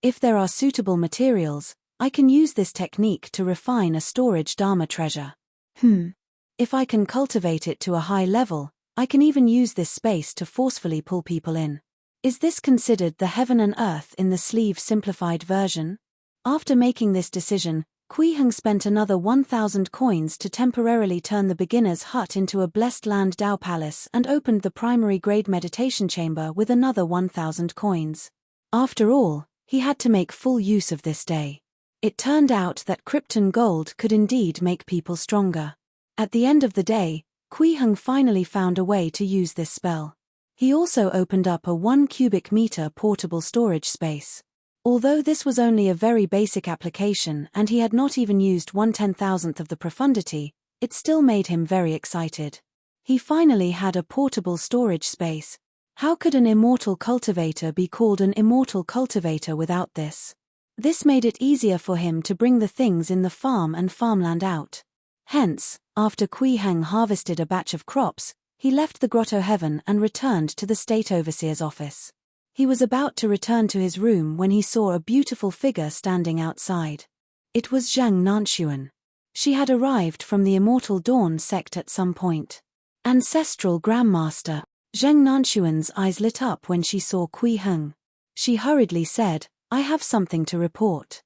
If there are suitable materials, I can use this technique to refine a storage Dharma treasure. If I can cultivate it to a high level, I can even use this space to forcefully pull people in. Is this considered the heaven and earth in the sleeve simplified version? After making this decision, Kui Heng spent another 1,000 coins to temporarily turn the beginner's hut into a blessed land Dao palace and opened the primary grade meditation chamber with another 1,000 coins. After all, he had to make full use of this day. It turned out that Krypton gold could indeed make people stronger. At the end of the day, Kui Heng finally found a way to use this spell. He also opened up a 1 cubic meter portable storage space. Although this was only a very basic application and he had not even used 1/10,000th of the profundity, it still made him very excited. He finally had a portable storage space. How could an immortal cultivator be called an immortal cultivator without this? This made it easier for him to bring the things in the farm and farmland out. Hence, after Kui Heng harvested a batch of crops, he left the grotto heaven and returned to the state overseer's office. He was about to return to his room when he saw a beautiful figure standing outside. It was Zheng Nanxuan. She had arrived from the Immortal Dawn sect at some point. Ancestral Grandmaster. Zheng Nanxuan's eyes lit up when she saw Kui Heng. She hurriedly said, "I have something to report."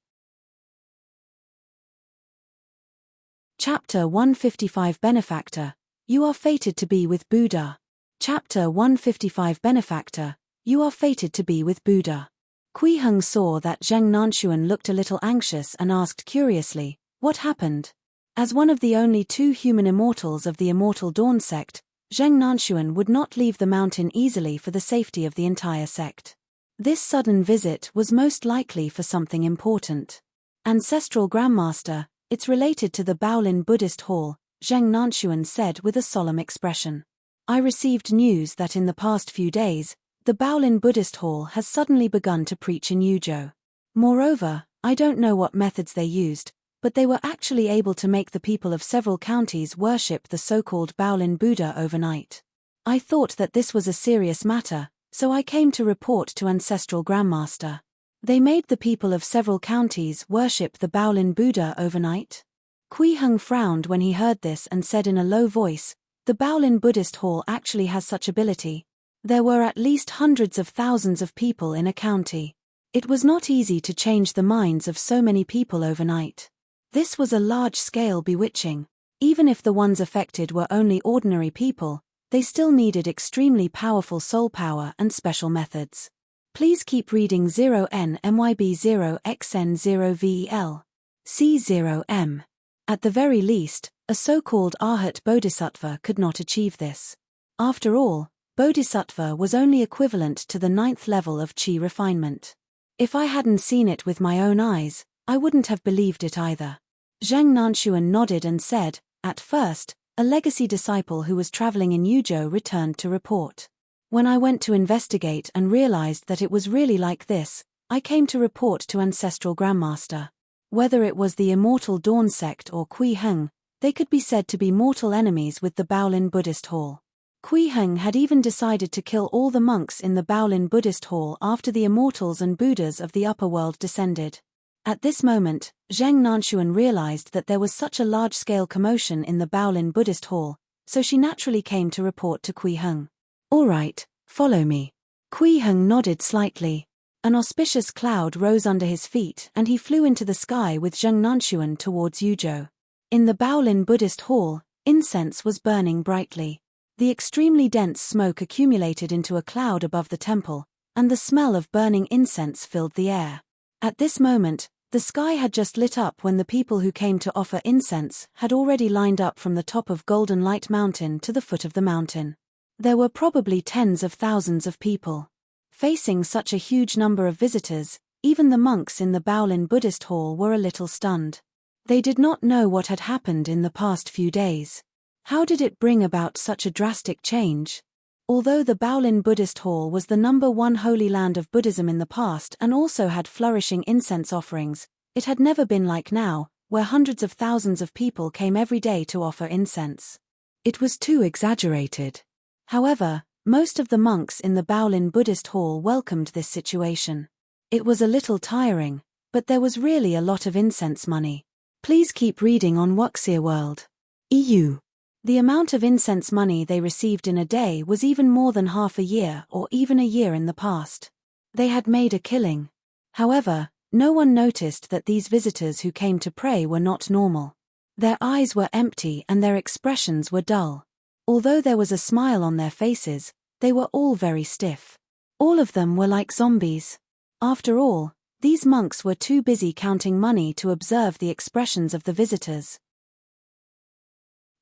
Chapter 155 Benefactor. You are fated to be with Buddha. Chapter 155 Benefactor. You are fated to be with Buddha. Kui Heng saw that Zheng Nanxuan looked a little anxious and asked curiously, "What happened?" As one of the only 2 human immortals of the Immortal Dawn sect, Zheng Nanxuan would not leave the mountain easily for the safety of the entire sect. This sudden visit was most likely for something important. Ancestral Grandmaster, it's related to the Baolin Buddhist Hall, Zheng Nanxuan said with a solemn expression. I received news that in the past few days, the Baolin Buddhist Hall has suddenly begun to preach in Yuzhou. Moreover, I don't know what methods they used, but they were actually able to make the people of several counties worship the so-called Baolin Buddha overnight. I thought that this was a serious matter, so I came to report to Ancestral Grandmaster. They made the people of several counties worship the Baolin Buddha overnight? Kui Heng frowned when he heard this and said in a low voice, "The Baolin Buddhist Hall actually has such ability. There were at least hundreds of thousands of people in a county. It was not easy to change the minds of so many people overnight. This was a large-scale bewitching. Even if the ones affected were only ordinary people, they still needed extremely powerful soul power and special methods." Please keep reading 0NMYB0XN0VEL. C0M. At the very least, a so-called Arhat Bodhisattva could not achieve this. After all, Bodhisattva was only equivalent to the 9th level of Qi refinement. If I hadn't seen it with my own eyes, I wouldn't have believed it either. Zheng Nanxuan nodded and said, "At first, a legacy disciple who was traveling in Yuzhou returned to report. When I went to investigate and realized that it was really like this, I came to report to Ancestral Grandmaster. Whether it was the Immortal Dawn sect or Kui Heng, they could be said to be mortal enemies with the Baolin Buddhist Hall. Kui Heng had even decided to kill all the monks in the Baolin Buddhist Hall after the immortals and Buddhas of the upper world descended." At this moment, Zheng Nanxuan realized that there was such a large-scale commotion in the Baolin Buddhist Hall, so she naturally came to report to Kui Heng. "All right, follow me." Kui Heng nodded slightly. An auspicious cloud rose under his feet and he flew into the sky with Zheng Nanxuan towards Yuzhou. In the Baolin Buddhist Hall, incense was burning brightly. The extremely dense smoke accumulated into a cloud above the temple, and the smell of burning incense filled the air. At this moment, the sky had just lit up when the people who came to offer incense had already lined up from the top of Golden Light Mountain to the foot of the mountain. There were probably tens of thousands of people. Facing such a huge number of visitors, even the monks in the Baolin Buddhist Hall were a little stunned. They did not know what had happened in the past few days. How did it bring about such a drastic change? Although the Baolin Buddhist Hall was the #1 holy land of Buddhism in the past and also had flourishing incense offerings, it had never been like now, where hundreds of thousands of people came every day to offer incense. It was too exaggerated. However, most of the monks in the Baolin Buddhist Hall welcomed this situation. It was a little tiring, but there was really a lot of incense money. Please keep reading on Wuxia World. EU. The amount of incense money they received in a day was even more than half a year or even a year in the past. They had made a killing. However, no one noticed that these visitors who came to pray were not normal. Their eyes were empty and their expressions were dull. Although there was a smile on their faces, they were all very stiff. All of them were like zombies. After all, these monks were too busy counting money to observe the expressions of the visitors.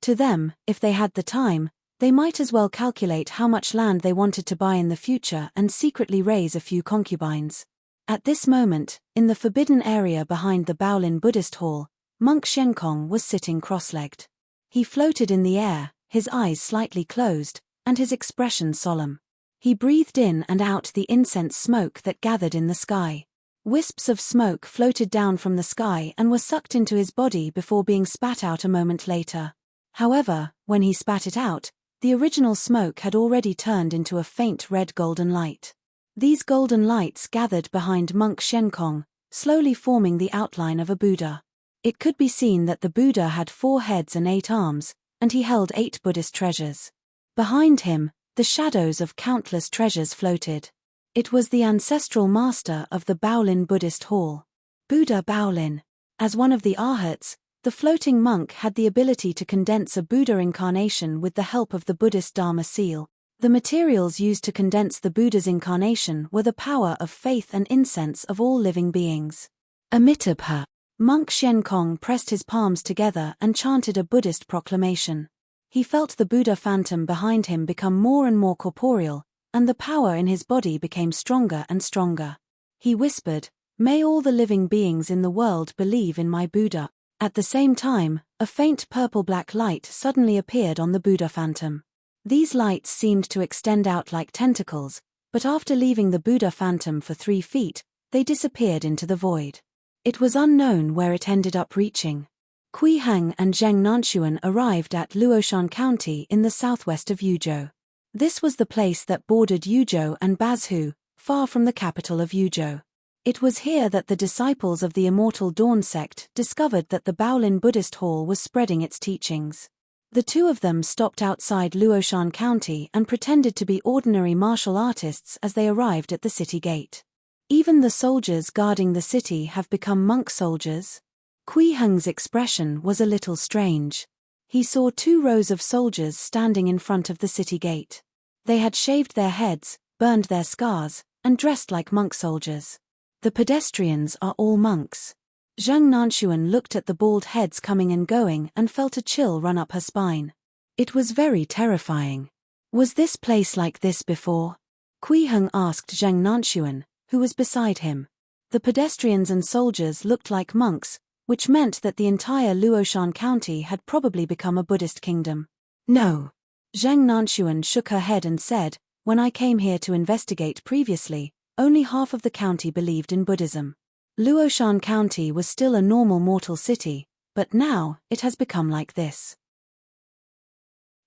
To them, if they had the time, they might as well calculate how much land they wanted to buy in the future and secretly raise a few concubines. At this moment, in the forbidden area behind the Baolin Buddhist Hall, Monk Shenkong was sitting cross-legged. He floated in the air, his eyes slightly closed, and his expression solemn. He breathed in and out the incense smoke that gathered in the sky. Wisps of smoke floated down from the sky and were sucked into his body before being spat out a moment later. However, when he spat it out, the original smoke had already turned into a faint red golden light. These golden lights gathered behind Monk Shenkong, slowly forming the outline of a Buddha. It could be seen that the Buddha had 4 heads and 8 arms, and he held 8 Buddhist treasures. Behind him, the shadows of countless treasures floated. It was the ancestral master of the Baolin Buddhist Hall, Buddha Baolin. As one of the Arhats, the floating monk had the ability to condense a Buddha incarnation with the help of the Buddhist Dharma seal. The materials used to condense the Buddha's incarnation were the power of faith and incense of all living beings. Amitabha. Monk Shenkong pressed his palms together and chanted a Buddhist proclamation. He felt the Buddha phantom behind him become more and more corporeal, and the power in his body became stronger and stronger. He whispered, "May all the living beings in the world believe in my Buddha." At the same time, a faint purple-black light suddenly appeared on the Buddha phantom. These lights seemed to extend out like tentacles, but after leaving the Buddha phantom for 3 feet, they disappeared into the void. It was unknown where it ended up reaching. Kui Heng and Zheng Nanxuan arrived at Luoshan County in the southwest of Yuzhou. This was the place that bordered Yuzhou and Bazhu, far from the capital of Yuzhou. It was here that the disciples of the Immortal Dawn sect discovered that the Baolin Buddhist Hall was spreading its teachings. The two of them stopped outside Luoshan County and pretended to be ordinary martial artists as they arrived at the city gate. Even the soldiers guarding the city have become monk soldiers? Kui Heng's expression was a little strange. He saw 2 rows of soldiers standing in front of the city gate. They had shaved their heads, burned their scars, and dressed like monk soldiers. The pedestrians are all monks. Zheng Nanxuan looked at the bald heads coming and going and felt a chill run up her spine. It was very terrifying. Was this place like this before? Kui Heng asked Zheng Nanxuan, who was beside him. The pedestrians and soldiers looked like monks, which meant that the entire Luoshan County had probably become a Buddhist kingdom. No. Zheng Nanxuan shook her head and said, "When I came here to investigate previously, only half of the county believed in Buddhism. Luoshan County was still a normal mortal city, but now it has become like this.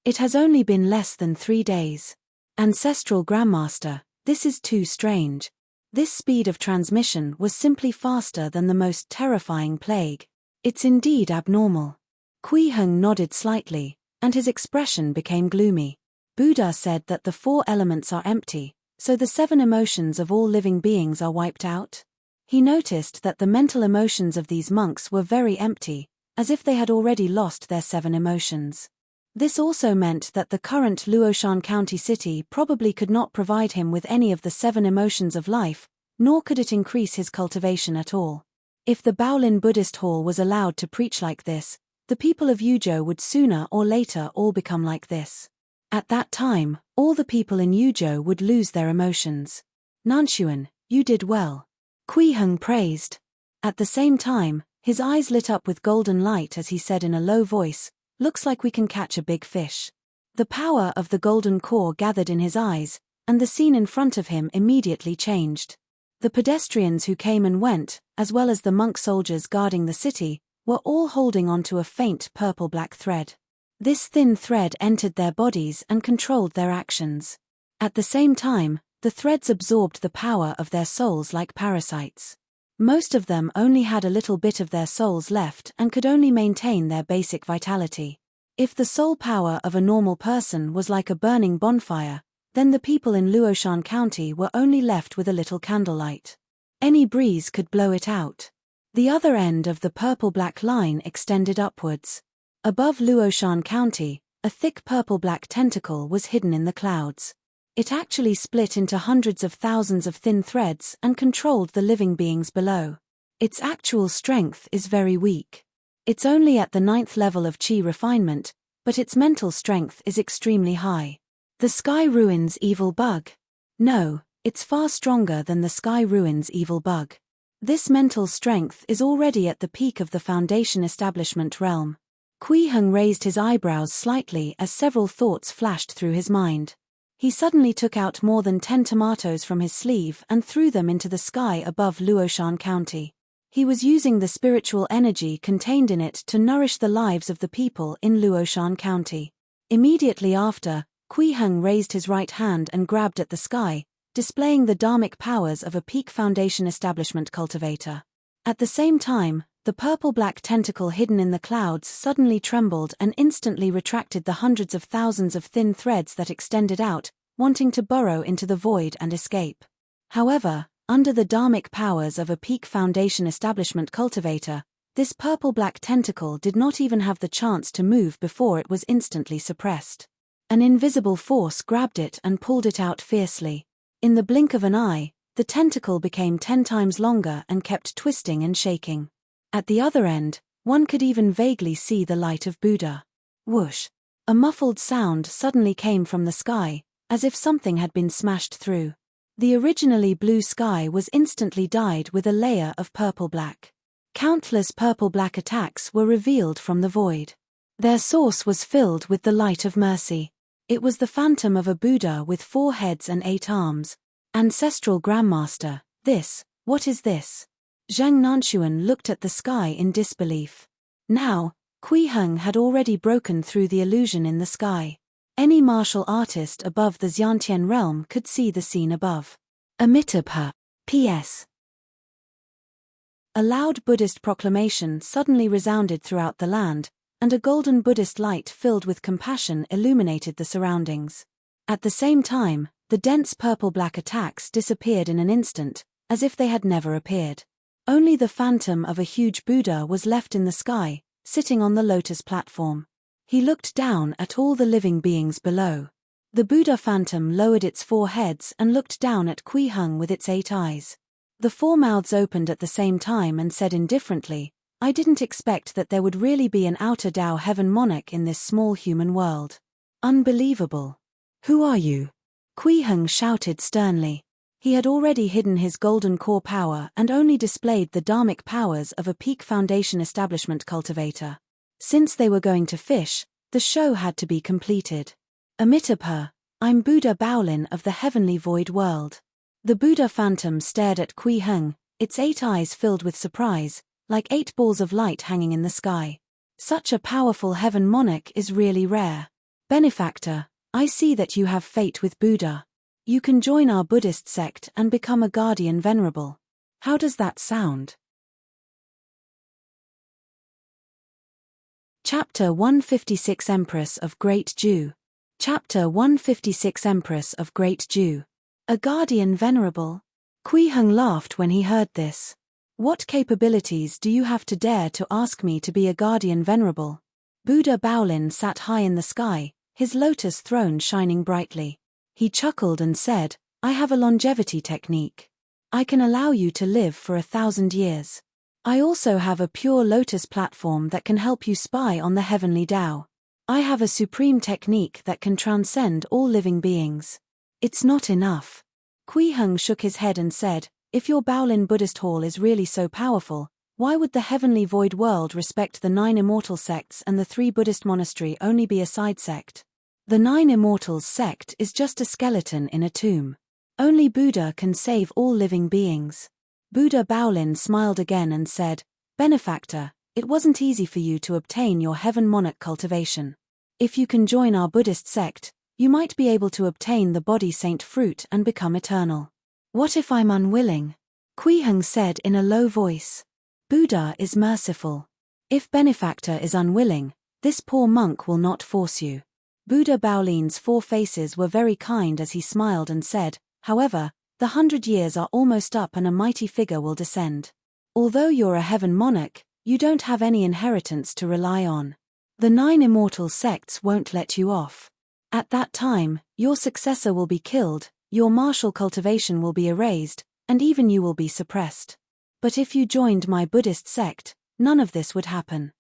It has only been less than 3 days. Ancestral Grandmaster, this is too strange. This speed of transmission was simply faster than the most terrifying plague. It's indeed abnormal." Kui Heng nodded slightly, and his expression became gloomy. Buddha said that the 4 elements are empty, so the 7 emotions of all living beings are wiped out. He noticed that the mental emotions of these monks were very empty, as if they had already lost their 7 emotions. This also meant that the current Luoshan County city probably could not provide him with any of the 7 emotions of life, nor could it increase his cultivation at all. If the Baolin Buddhist Hall was allowed to preach like this, the people of Yuzhou would sooner or later all become like this. At that time, all the people in Yuzhou would lose their emotions. "Nanxuan, you did well," Kui Heng praised. At the same time, his eyes lit up with golden light as he said in a low voice, "Looks like we can catch a big fish." The power of the golden core gathered in his eyes, and the scene in front of him immediately changed. The pedestrians who came and went, as well as the monk soldiers guarding the city, were all holding onto a faint purple-black thread. This thin thread entered their bodies and controlled their actions. At the same time, the threads absorbed the power of their souls like parasites. Most of them only had a little bit of their souls left and could only maintain their basic vitality. If the soul power of a normal person was like a burning bonfire, then the people in Luoshan County were only left with a little candlelight. Any breeze could blow it out. The other end of the purple-black line extended upwards. Above Luoshan County, a thick purple-black tentacle was hidden in the clouds. It actually split into hundreds of thousands of thin threads and controlled the living beings below. Its actual strength is very weak. It's only at the 9th level of Qi refinement, but its mental strength is extremely high. The Sky Ruins evil bug? No, it's far stronger than the Sky Ruins evil bug. This mental strength is already at the peak of the Foundation establishment realm. Kui Heng raised his eyebrows slightly as several thoughts flashed through his mind. He suddenly took out more than 10 tomatoes from his sleeve and threw them into the sky above Luoshan County. He was using the spiritual energy contained in it to nourish the lives of the people in Luoshan County. Immediately after, Kui Heng raised his right hand and grabbed at the sky, displaying the dharmic powers of a peak Foundation establishment cultivator. At the same time, the purple-black tentacle hidden in the clouds suddenly trembled and instantly retracted the hundreds of thousands of thin threads that extended out, wanting to burrow into the void and escape. However, under the dharmic powers of a peak Foundation establishment cultivator, this purple-black tentacle did not even have the chance to move before it was instantly suppressed. An invisible force grabbed it and pulled it out fiercely. In the blink of an eye, the tentacle became 10 times longer and kept twisting and shaking. At the other end, one could even vaguely see the light of Buddha. Whoosh! A muffled sound suddenly came from the sky, as if something had been smashed through. The originally blue sky was instantly dyed with a layer of purple-black. Countless purple-black attacks were revealed from the void. Their source was filled with the light of mercy. It was the phantom of a Buddha with 4 heads and 8 arms. Ancestral Grandmaster, what is this? Zhang Nanxuan looked at the sky in disbelief. Now, Kui Heng had already broken through the illusion in the sky. Any martial artist above the Xiantian realm could see the scene above. Amitabha. P.S. A loud Buddhist proclamation suddenly resounded throughout the land, and a golden Buddhist light filled with compassion illuminated the surroundings. At the same time, the dense purple-black attacks disappeared in an instant, as if they had never appeared. Only the phantom of a huge Buddha was left in the sky, sitting on the lotus platform. He looked down at all the living beings below. The Buddha phantom lowered its 4 heads and looked down at Kui Heng with its 8 eyes. The 4 mouths opened at the same time and said indifferently, "I didn't expect that there would really be an outer Tao heaven monarch in this small human world. Unbelievable. Who are you?" Kui Heng shouted sternly. He had already hidden his golden core power and only displayed the dharmic powers of a peak foundation establishment cultivator. Since they were going to fish, the show had to be completed. Amitabha, I'm Buddha Baolin of the heavenly void world. The Buddha phantom stared at Kui Heng, its 8 eyes filled with surprise, like 8 balls of light hanging in the sky. Such a powerful heaven monarch is really rare. Benefactor, I see that you have fate with Buddha. You can join our Buddhist sect and become a guardian venerable. How does that sound? Chapter 156 Empress of Great Jew. Chapter 156 Empress of Great Jew. A guardian venerable? Kui Heng laughed when he heard this. What capabilities do you have to dare to ask me to be a guardian venerable? Buddha Baolin sat high in the sky, his lotus throne shining brightly. He chuckled and said, I have a longevity technique. I can allow you to live for 1,000 years. I also have a pure lotus platform that can help you spy on the heavenly Tao. I have a supreme technique that can transcend all living beings. It's not enough. Kui Heng shook his head and said, if your Baolin Buddhist hall is really so powerful, why would the heavenly void world respect the 9 immortal sects and the 3 Buddhist monastery only be a side sect? The 9 Immortals sect is just a skeleton in a tomb. Only Buddha can save all living beings. Buddha Baolin smiled again and said, Benefactor, it wasn't easy for you to obtain your heaven monarch cultivation. If you can join our Buddhist sect, you might be able to obtain the body saint fruit and become eternal. What if I'm unwilling? Kui Heng said in a low voice. Buddha is merciful. If Benefactor is unwilling, this poor monk will not force you. Buddha Baolin's 4 faces were very kind as he smiled and said, however, the 100 years are almost up and a mighty figure will descend. Although you're a heaven monarch, you don't have any inheritance to rely on. The 9 immortal sects won't let you off. At that time, your successor will be killed, your martial cultivation will be erased, and even you will be suppressed. But if you joined my Buddhist sect, none of this would happen.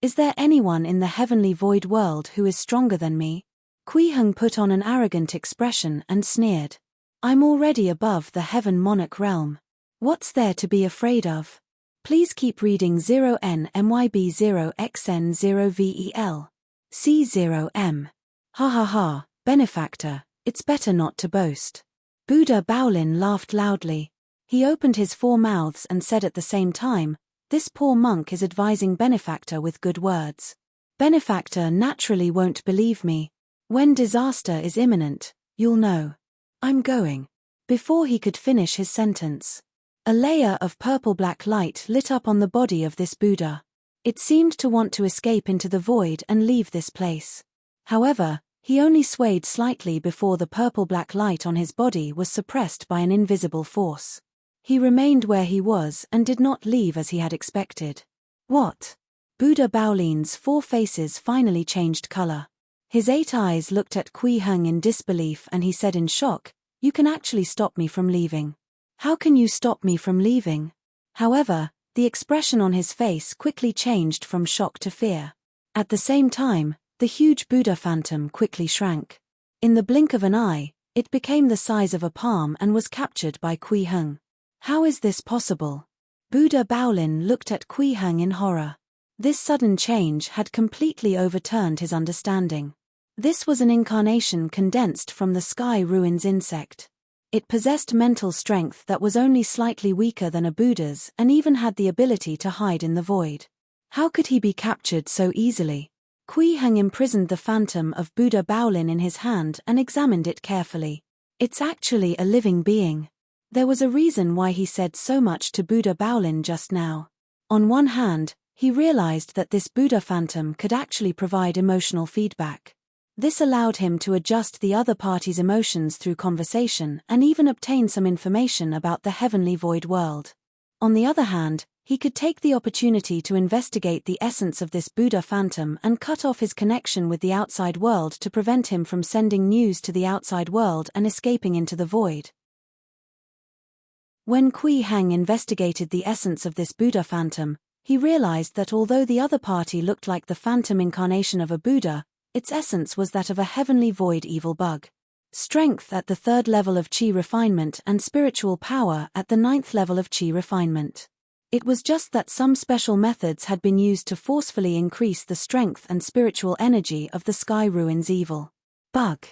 Is there anyone in the heavenly void world who is stronger than me? Kui Heng put on an arrogant expression and sneered. I'm already above the heaven monarch realm. What's there to be afraid of? Please keep reading 0NMYB0XN0VEL. C0M. Ha ha ha, Benefactor, it's better not to boast. Buddha Baolin laughed loudly. He opened his 4 mouths and said at the same time, this poor monk is advising Benefactor with good words. Benefactor naturally won't believe me. When disaster is imminent, you'll know. I'm going. Before he could finish his sentence, a layer of purple-black light lit up on the body of this Buddha. It seemed to want to escape into the void and leave this place. However, he only swayed slightly before the purple-black light on his body was suppressed by an invisible force. He remained where he was and did not leave as he had expected. What? Buddha Baolin's 4 faces finally changed color. His 8 eyes looked at Kui Heng in disbelief and he said in shock, you can actually stop me from leaving. How can you stop me from leaving? However, the expression on his face quickly changed from shock to fear. At the same time, the huge Buddha phantom quickly shrank. In the blink of an eye, it became the size of a palm and was captured by Kui Heng. How is this possible? Buddha Baolin looked at Kui Heng in horror. This sudden change had completely overturned his understanding. This was an incarnation condensed from the Sky Ruins insect. It possessed mental strength that was only slightly weaker than a Buddha's and even had the ability to hide in the void. How could he be captured so easily? Kui Heng imprisoned the phantom of Buddha Baolin in his hand and examined it carefully. It's actually a living being. There was a reason why he said so much to Buddha Baolin just now. On one hand, he realized that this Buddha phantom could actually provide emotional feedback. This allowed him to adjust the other party's emotions through conversation and even obtain some information about the heavenly void world. On the other hand, he could take the opportunity to investigate the essence of this Buddha phantom and cut off his connection with the outside world to prevent him from sending news to the outside world and escaping into the void. When Kui Heng investigated the essence of this Buddha phantom, he realized that although the other party looked like the phantom incarnation of a Buddha, its essence was that of a heavenly void evil bug. Strength at the 3rd level of Qi refinement and spiritual power at the 9th level of Qi refinement. It was just that some special methods had been used to forcefully increase the strength and spiritual energy of the Sky Ruins evil bug.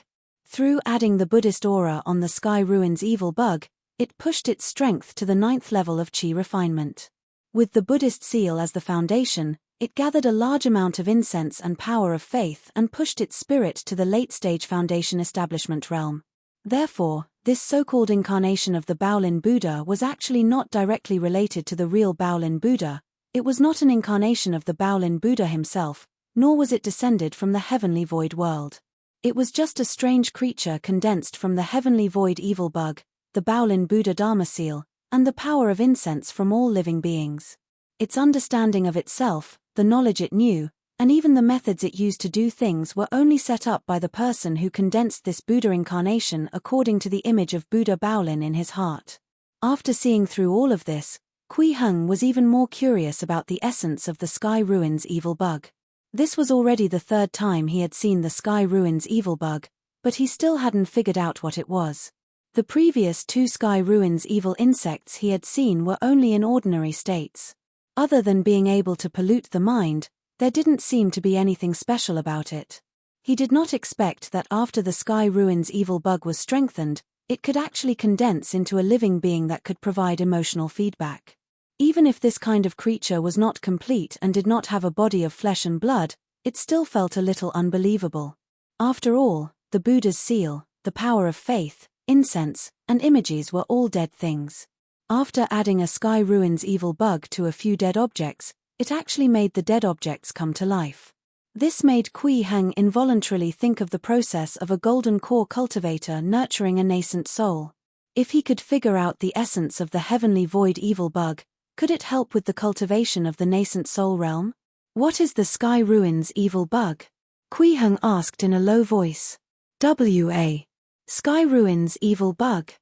Through adding the Buddhist aura on the Sky Ruins evil bug, it pushed its strength to the 9th level of Qi refinement. With the Buddhist seal as the foundation, it gathered a large amount of incense and power of faith and pushed its spirit to the late-stage foundation establishment realm. Therefore, this so-called incarnation of the Baolin Buddha was actually not directly related to the real Baolin Buddha. It was not an incarnation of the Baolin Buddha himself, nor was it descended from the heavenly void world. It was just a strange creature condensed from the heavenly void evil bug, the Baolin Buddha Dharma seal, and the power of incense from all living beings. Its understanding of itself, the knowledge it knew, and even the methods it used to do things were only set up by the person who condensed this Buddha incarnation according to the image of Buddha Baolin in his heart. After seeing through all of this, Kui Heng was even more curious about the essence of the Sky Ruins evil bug. This was already the 3rd time he had seen the Sky Ruins evil bug, but he still hadn't figured out what it was. The previous 2 Sky Ruins evil insects he had seen were only in ordinary states. Other than being able to pollute the mind, there didn't seem to be anything special about it. He did not expect that after the Sky Ruins evil bug was strengthened, it could actually condense into a living being that could provide emotional feedback. Even if this kind of creature was not complete and did not have a body of flesh and blood, it still felt a little unbelievable. After all, the Buddha's seal, the power of faith, incense, and images were all dead things. After adding a Sky Ruins evil bug to a few dead objects, it actually made the dead objects come to life. This made Kui Heng involuntarily think of the process of a golden core cultivator nurturing a nascent soul. If he could figure out the essence of the heavenly void evil bug, could it help with the cultivation of the nascent soul realm? What is the Sky Ruins evil bug? Kui Heng asked in a low voice. W.A. Sky Ruins evil bug.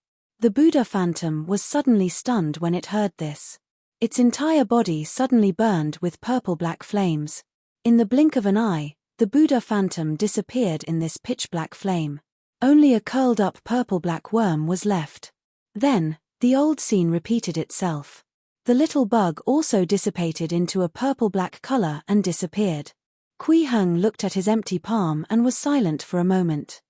The Buddha phantom was suddenly stunned when it heard this. Its entire body suddenly burned with purple-black flames. In the blink of an eye, the Buddha phantom disappeared in this pitch-black flame. Only a curled-up purple-black worm was left. Then, the old scene repeated itself. The little bug also dissipated into a purple-black color and disappeared. Kui Heng looked at his empty palm and was silent for a moment.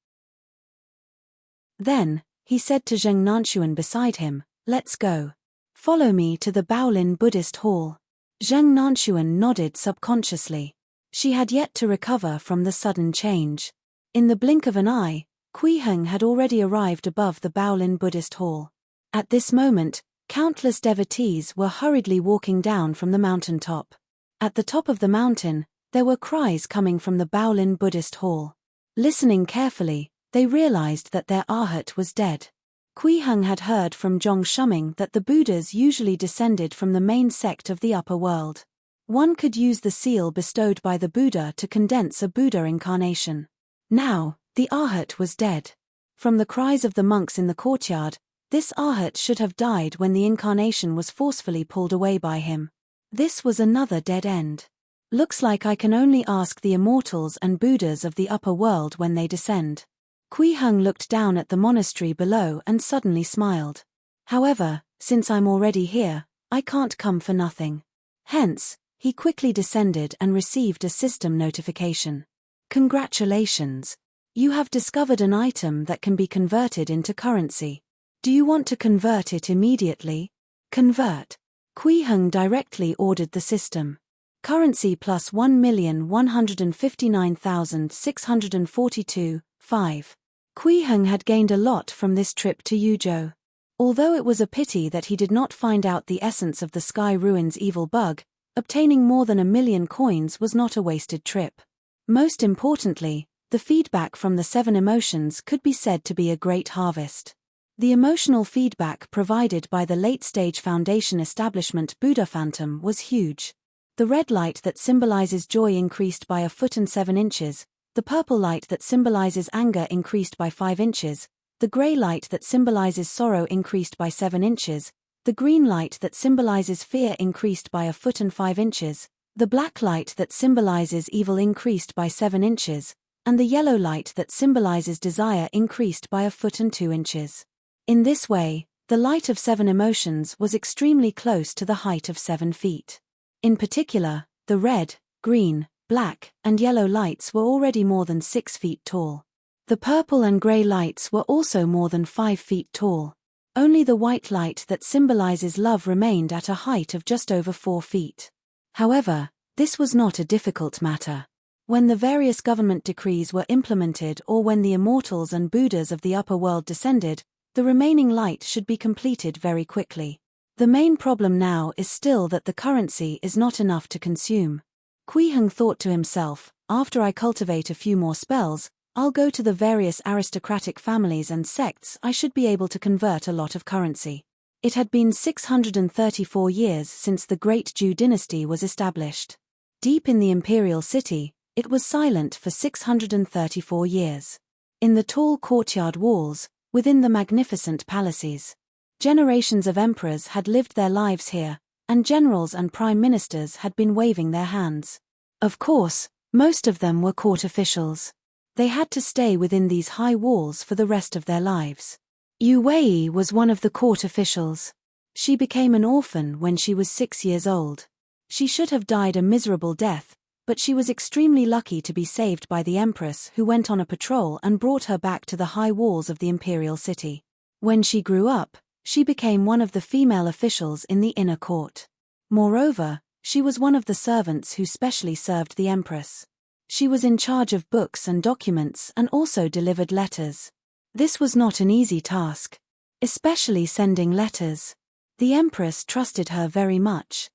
Then, he said to Zheng Nanxuan beside him, "Let's go. Follow me to the Baolin Buddhist Hall." Zheng Nanxuan nodded subconsciously. She had yet to recover from the sudden change. In the blink of an eye, Kui Heng had already arrived above the Baolin Buddhist Hall. At this moment, countless devotees were hurriedly walking down from the mountain top. At the top of the mountain, there were cries coming from the Baolin Buddhist Hall. Listening carefully, they realized that their Arhat was dead. Kui Heng had heard from Zhong Shuming that the Buddhas usually descended from the main sect of the upper world. One could use the seal bestowed by the Buddha to condense a Buddha incarnation. Now, the Arhat was dead. From the cries of the monks in the courtyard, this Arhat should have died when the incarnation was forcefully pulled away by him. This was another dead end. Looks like I can only ask the immortals and Buddhas of the upper world when they descend. Kui Heng looked down at the monastery below and suddenly smiled. However, since I'm already here, I can't come for nothing. Hence, he quickly descended and received a system notification. Congratulations! You have discovered an item that can be converted into currency. Do you want to convert it immediately? Convert. Kui Heng directly ordered the system. Currency plus 1,159,642, 5. Kui Heng had gained a lot from this trip to Yuzhou. Although it was a pity that he did not find out the essence of the Sky Ruins evil bug, obtaining more than 1 million coins was not a wasted trip. Most importantly, the feedback from the 7 emotions could be said to be a great harvest. The emotional feedback provided by the late-stage Foundation establishment Buddha Phantom was huge. The red light that symbolizes joy increased by 1 foot and 7 inches, the purple light that symbolizes anger increased by 5 inches, the gray light that symbolizes sorrow increased by 7 inches, the green light that symbolizes fear increased by 1 foot and 5 inches, the black light that symbolizes evil increased by 7 inches, and the yellow light that symbolizes desire increased by 1 foot and 2 inches. In this way, the light of 7 emotions was extremely close to the height of 7 feet. In particular, the red, green, black, and yellow lights were already more than 6 feet tall. The purple and gray lights were also more than 5 feet tall. Only the white light that symbolizes love remained at a height of just over 4 feet. However, this was not a difficult matter. When the various government decrees were implemented or when the immortals and Buddhas of the upper world descended, the remaining light should be completed very quickly. The main problem now is still that the currency is not enough to consume. Kui Heng thought to himself, after I cultivate a few more spells, I'll go to the various aristocratic families and sects. I should be able to convert a lot of currency. It had been 634 years since the Great Zhou dynasty was established. Deep in the imperial city, it was silent for 634 years. In the tall courtyard walls, within the magnificent palaces, generations of emperors had lived their lives here, and generals and prime ministers had been waving their hands. Of course, most of them were court officials. They had to stay within these high walls for the rest of their lives. Yu Wei was one of the court officials. She became an orphan when she was 6 years old. She should have died a miserable death, but she was extremely lucky to be saved by the empress who went on a patrol and brought her back to the high walls of the imperial city. When she grew up, she became one of the female officials in the inner court. Moreover, she was one of the servants who specially served the empress. She was in charge of books and documents and also delivered letters. This was not an easy task, especially sending letters. The empress trusted her very much.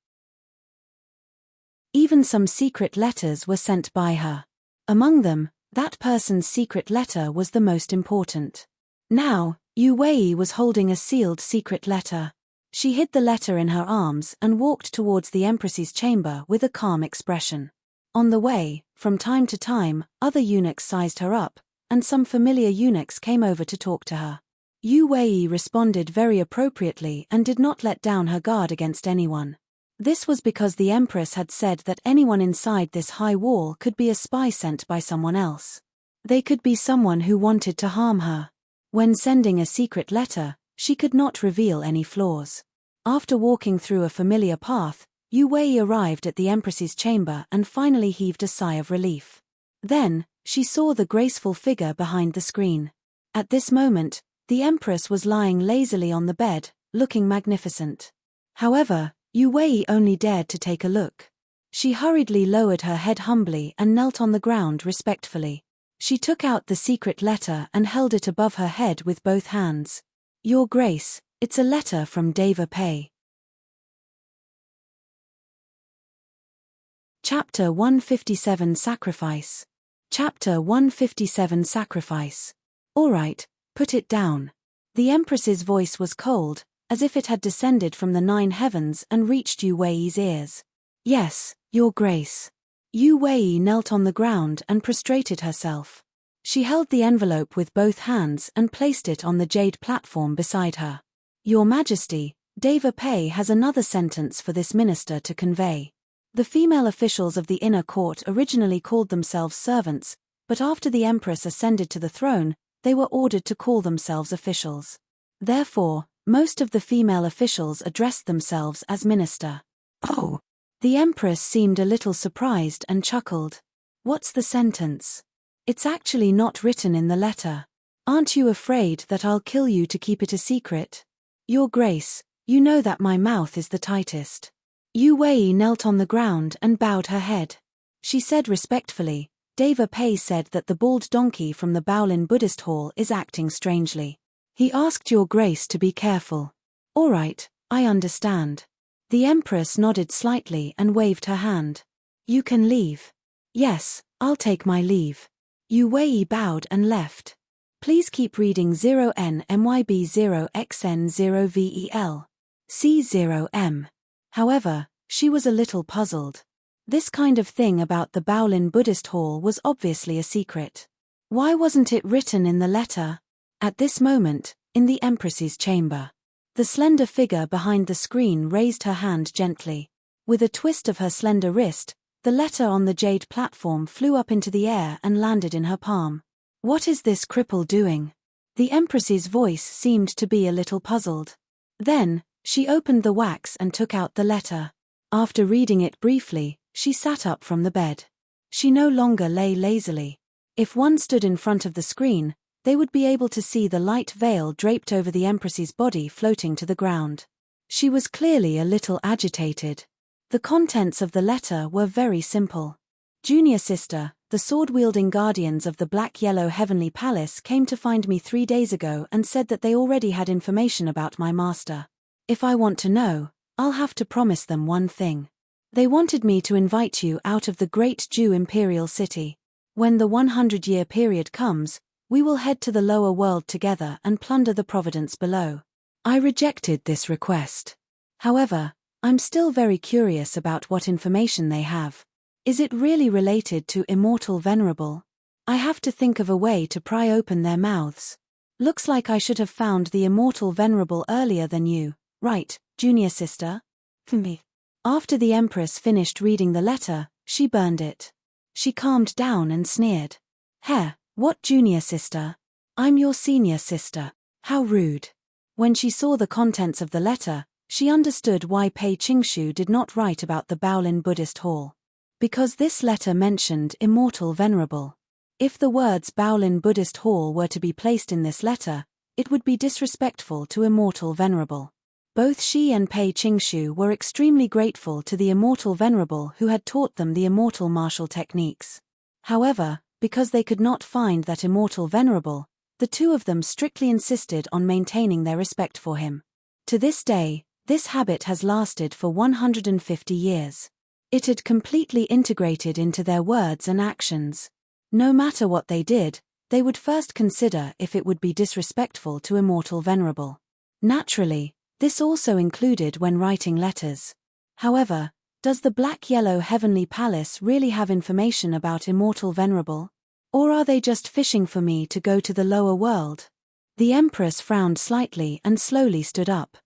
Even some secret letters were sent by her. Among them, that person's secret letter was the most important. Now, Yu Wei was holding a sealed secret letter. She hid the letter in her arms and walked towards the empress's chamber with a calm expression. On the way, from time to time, other eunuchs sized her up, and some familiar eunuchs came over to talk to her. Yu Wei responded very appropriately and did not let down her guard against anyone. This was because the empress had said that anyone inside this high wall could be a spy sent by someone else. They could be someone who wanted to harm her. When sending a secret letter, she could not reveal any flaws. After walking through a familiar path, Yu Wei arrived at the empress's chamber and finally heaved a sigh of relief. Then, she saw the graceful figure behind the screen. At this moment, the empress was lying lazily on the bed, looking magnificent. However, Yu Wei only dared to take a look. She hurriedly lowered her head humbly and knelt on the ground respectfully. She took out the secret letter and held it above her head with both hands. Your Grace, it's a letter from Defy. Chapter 157 Sacrifice. Chapter 157 Sacrifice. All right, put it down. The empress's voice was cold, as if it had descended from the 9 heavens and reached Yu Wei's ears. Yes, Your Grace. Yu Wei knelt on the ground and prostrated herself. She held the envelope with both hands and placed it on the jade platform beside her. Your Majesty, Defy has another sentence for this minister to convey. The female officials of the inner court originally called themselves servants, but after the empress ascended to the throne, they were ordered to call themselves officials. Therefore, most of the female officials addressed themselves as minister. Oh! The empress seemed a little surprised and chuckled. What's the sentence? It's actually not written in the letter. Aren't you afraid that I'll kill you to keep it a secret? Your Grace, you know that my mouth is the tightest. Yu Wei knelt on the ground and bowed her head. She said respectfully, Deva Pei said that the bald donkey from the Baolin Buddhist hall is acting strangely. He asked Your Grace to be careful. All right, I understand. The Empress nodded slightly and waved her hand. You can leave. Yes, I'll take my leave. Yu Wei bowed and left. Please keep reading 0NMYB0XN0VEL. C0M. However, she was a little puzzled. This kind of thing about the Baolin Buddhist hall was obviously a secret. Why wasn't it written in the letter? At this moment, in the Empress's chamber, the slender figure behind the screen raised her hand gently. With a twist of her slender wrist, the letter on the jade platform flew up into the air and landed in her palm. What is this cripple doing? The Empress's voice seemed to be a little puzzled. Then, she opened the wax and took out the letter. After reading it briefly, she sat up from the bed. She no longer lay lazily. If one stood in front of the screen, they would be able to see the light veil draped over the Empress's body floating to the ground. She was clearly a little agitated. The contents of the letter were very simple. Junior sister, the sword-wielding guardians of the Black-Yellow Heavenly Palace came to find me 3 days ago and said that they already had information about my master. If I want to know, I'll have to promise them one thing. They wanted me to invite you out of the great Jew imperial city. When the 100-year period comes, we will head to the lower world together and plunder the providence below. I rejected this request. However, I'm still very curious about what information they have. Is it really related to Immortal Venerable? I have to think of a way to pry open their mouths. Looks like I should have found the Immortal Venerable earlier than you, right, junior sister? Me. After the Empress finished reading the letter, she burned it. She calmed down and sneered. Heh, what junior sister? I'm your senior sister. How rude. When she saw the contents of the letter, she understood why Pei Qingshu did not write about the Baolin Buddhist hall. Because this letter mentioned Immortal Venerable. If the words Baolin Buddhist hall were to be placed in this letter, it would be disrespectful to Immortal Venerable. Both she and Pei Qingshu were extremely grateful to the Immortal Venerable who had taught them the immortal martial techniques. However, because they could not find that Immortal Venerable, the two of them strictly insisted on maintaining their respect for him. To this day, this habit has lasted for 150 years. It had completely integrated into their words and actions. No matter what they did, they would first consider if it would be disrespectful to Immortal Venerable. Naturally, this also included when writing letters. However, does the Black-Yellow Heavenly Palace really have information about Immortal Venerable? Or are they just fishing for me to go to the lower world? The Empress frowned slightly and slowly stood up.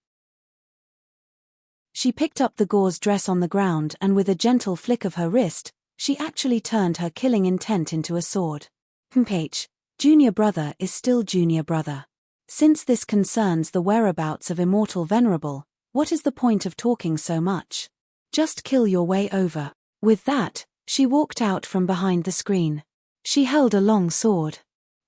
She picked up the gauze dress on the ground and with a gentle flick of her wrist, she actually turned her killing intent into a sword. H. Junior brother is still junior brother. Since this concerns the whereabouts of Immortal Venerable, what is the point of talking so much? Just kill your way over. With that, she walked out from behind the screen. She held a long sword.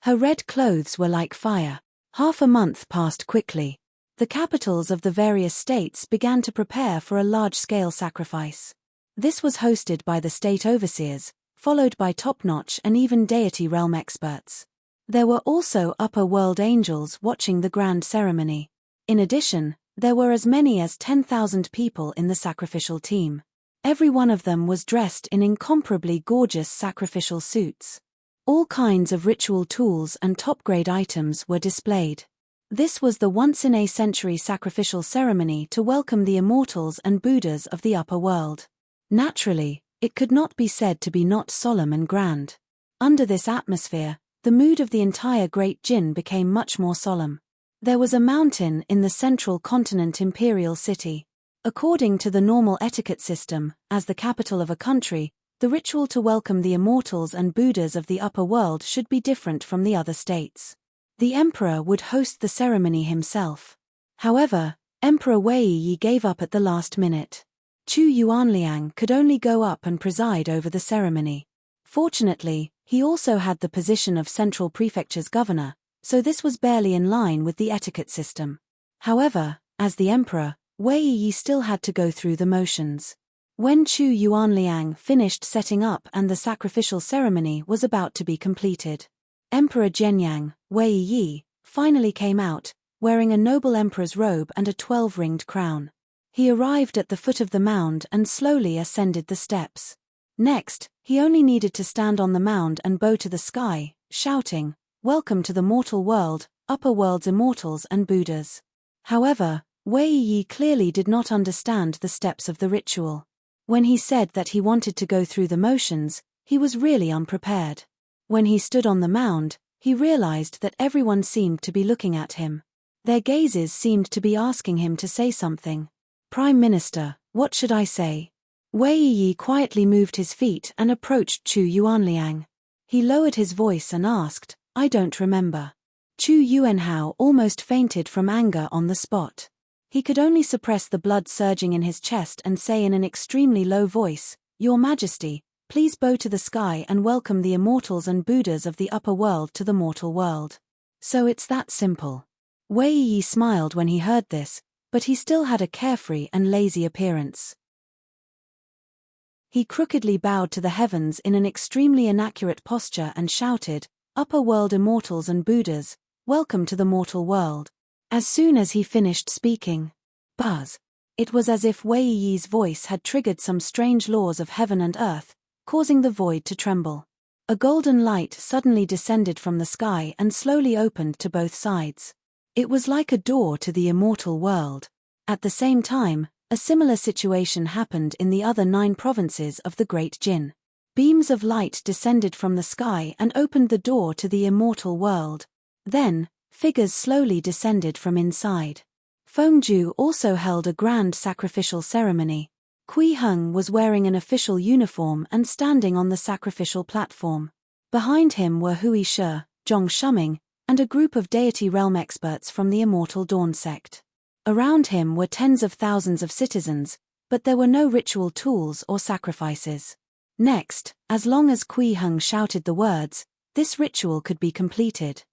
Her red clothes were like fire. Half a month passed quickly. The capitals of the various states began to prepare for a large-scale sacrifice. This was hosted by the state overseers, followed by top-notch and even deity realm experts. There were also upper world angels watching the grand ceremony. In addition, there were as many as 10,000 people in the sacrificial team. Every one of them was dressed in incomparably gorgeous sacrificial suits. All kinds of ritual tools and top-grade items were displayed. This was the once-in-a-century sacrificial ceremony to welcome the immortals and Buddhas of the upper world. Naturally, it could not be said to be not solemn and grand. Under this atmosphere, the mood of the entire Great Jin became much more solemn. There was a mountain in the central continent imperial city. According to the normal etiquette system, as the capital of a country, the ritual to welcome the immortals and Buddhas of the upper world should be different from the other states. The emperor would host the ceremony himself. However, Emperor Wei Yi gave up at the last minute. Chu Yuanliang could only go up and preside over the ceremony. Fortunately, he also had the position of Central Prefecture's governor, so this was barely in line with the etiquette system. However, as the emperor, Wei Yi still had to go through the motions. When Chu Yuanliang finished setting up and the sacrificial ceremony was about to be completed, Emperor Zhenyang, Wei Yi, finally came out, wearing a noble emperor's robe and a 12-ringed crown. He arrived at the foot of the mound and slowly ascended the steps. Next, he only needed to stand on the mound and bow to the sky, shouting, "Welcome to the mortal world, upper world's immortals and Buddhas." However, Wei Yi clearly did not understand the steps of the ritual. When he said that he wanted to go through the motions, he was really unprepared. When he stood on the mound, he realized that everyone seemed to be looking at him. Their gazes seemed to be asking him to say something. "Prime Minister, what should I say?" Wei Yi quietly moved his feet and approached Chu Yuanliang. He lowered his voice and asked, "I don't remember." Chu Yuanhao almost fainted from anger on the spot. He could only suppress the blood surging in his chest and say in an extremely low voice, "Your Majesty, please bow to the sky and welcome the immortals and Buddhas of the upper world to the mortal world." So it's that simple. Wei Yi smiled when he heard this, but he still had a carefree and lazy appearance. He crookedly bowed to the heavens in an extremely inaccurate posture and shouted, "Upper world immortals and Buddhas, welcome to the mortal world." As soon as he finished speaking, buzz! It was as if Wei Yi's voice had triggered some strange laws of heaven and earth, causing the void to tremble. A golden light suddenly descended from the sky and slowly opened to both sides. It was like a door to the immortal world. At the same time, a similar situation happened in the other 9 provinces of the Great Jin. Beams of light descended from the sky and opened the door to the immortal world. Then, figures slowly descended from inside. Fengju also held a grand sacrificial ceremony. Kui Heng was wearing an official uniform and standing on the sacrificial platform. Behind him were Hui Shi, Zhong Shuming, and a group of deity realm experts from the Immortal Dawn sect. Around him were tens of thousands of citizens, but there were no ritual tools or sacrifices. Next, as long as Kui Heng shouted the words, this ritual could be completed.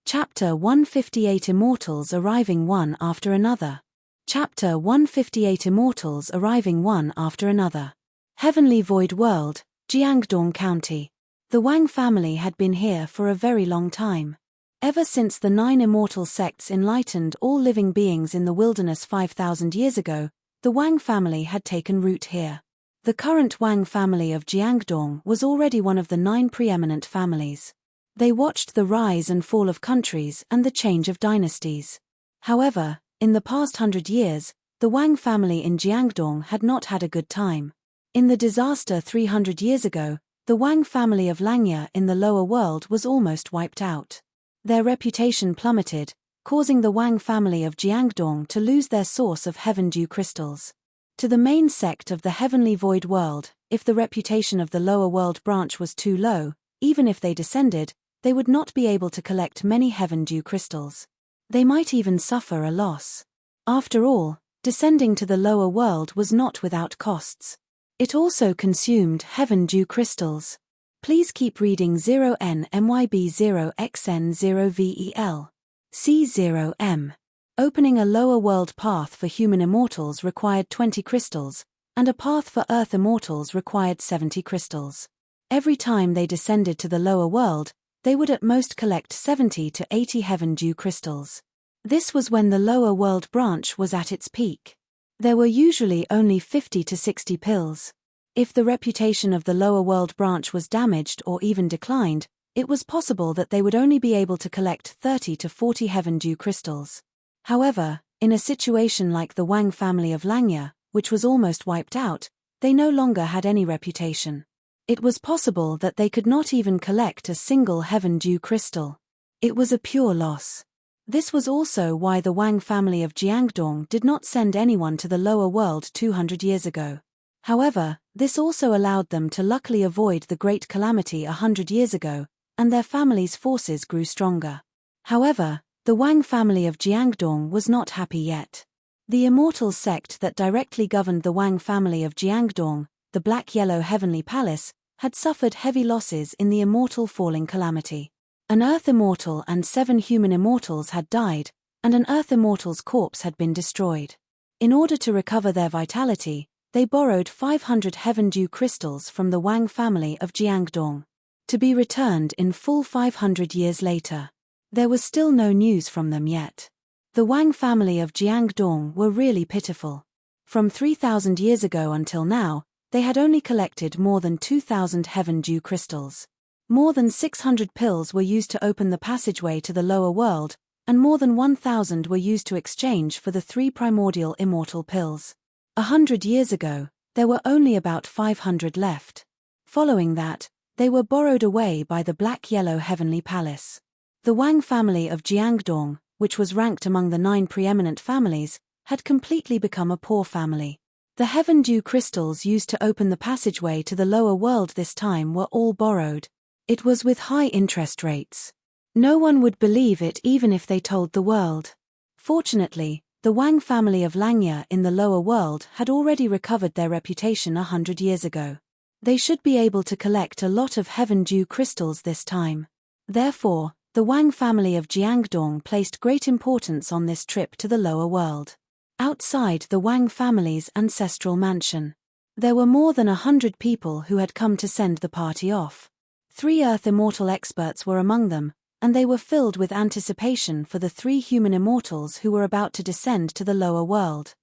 Chapter 158 Immortals arriving one after another. Chapter 158 Immortals arriving one after another. Heavenly Void World, Jiangdong County. The Wang family had been here for a very long time. Ever since the 9 immortal sects enlightened all living beings in the wilderness 5,000 years ago, the Wang family had taken root here. The current Wang family of Jiangdong was already one of the 9 preeminent families. They watched the rise and fall of countries and the change of dynasties. However, in the past 100 years, the Wang family in Jiangdong had not had a good time. In the disaster 300 years ago, the Wang family of Langya in the lower world was almost wiped out. Their reputation plummeted, causing the Wang family of Jiangdong to lose their source of heaven dew crystals. To the main sect of the heavenly void world, if the reputation of the lower world branch was too low, even if they descended, they would not be able to collect many heaven dew crystals. They might even suffer a loss. After all, descending to the lower world was not without costs. It also consumed heaven dew crystals. Please keep reading 0NMYB0XN0VEL. C0M. Opening a lower world path for human immortals required 20 crystals, and a path for earth immortals required 70 crystals. Every time they descended to the lower world, they would at most collect 70 to 80 heaven dew crystals. This was when the lower world branch was at its peak. There were usually only 50 to 60 pills. If the reputation of the lower world branch was damaged or even declined, it was possible that they would only be able to collect 30 to 40 heaven dew crystals. However, in a situation like the Wang family of Langya, which was almost wiped out, they no longer had any reputation. It was possible that they could not even collect a single heaven dew crystal. It was a pure loss. This was also why the Wang family of Jiangdong did not send anyone to the lower world 200 years ago. However, this also allowed them to luckily avoid the great calamity 100 years ago, and their family's forces grew stronger. However, the Wang family of Jiangdong was not happy yet. The immortal sect that directly governed the Wang family of Jiangdong, the Black-Yellow Heavenly Palace, had suffered heavy losses in the immortal falling calamity. An Earth Immortal and 7 human immortals had died, and an Earth Immortal's corpse had been destroyed. In order to recover their vitality, they borrowed 500 Heaven Dew crystals from the Wang family of Jiangdong, to be returned in full 500 years later. There was still no news from them yet. The Wang family of Jiangdong were really pitiful. From 3,000 years ago until now, they had only collected more than 2,000 Heaven Dew crystals. More than 600 pills were used to open the passageway to the lower world, and more than 1,000 were used to exchange for the 3 primordial immortal pills. 100 years ago, there were only about 500 left. Following that, they were borrowed away by the Black-Yellow Heavenly Palace. The Wang family of Jiangdong, which was ranked among the 9 preeminent families, had completely become a poor family. The Heaven Dew crystals used to open the passageway to the lower world this time were all borrowed. It was with high interest rates. No one would believe it even if they told the world. Fortunately, the Wang family of Langya in the lower world had already recovered their reputation 100 years ago. They should be able to collect a lot of Heaven Dew crystals this time. Therefore, the Wang family of Jiangdong placed great importance on this trip to the lower world. Outside the Wang family's ancestral mansion, there were more than 100 people who had come to send the party off. 3 Earth Immortal experts were among them, and they were filled with anticipation for the 3 human immortals who were about to descend to the lower world.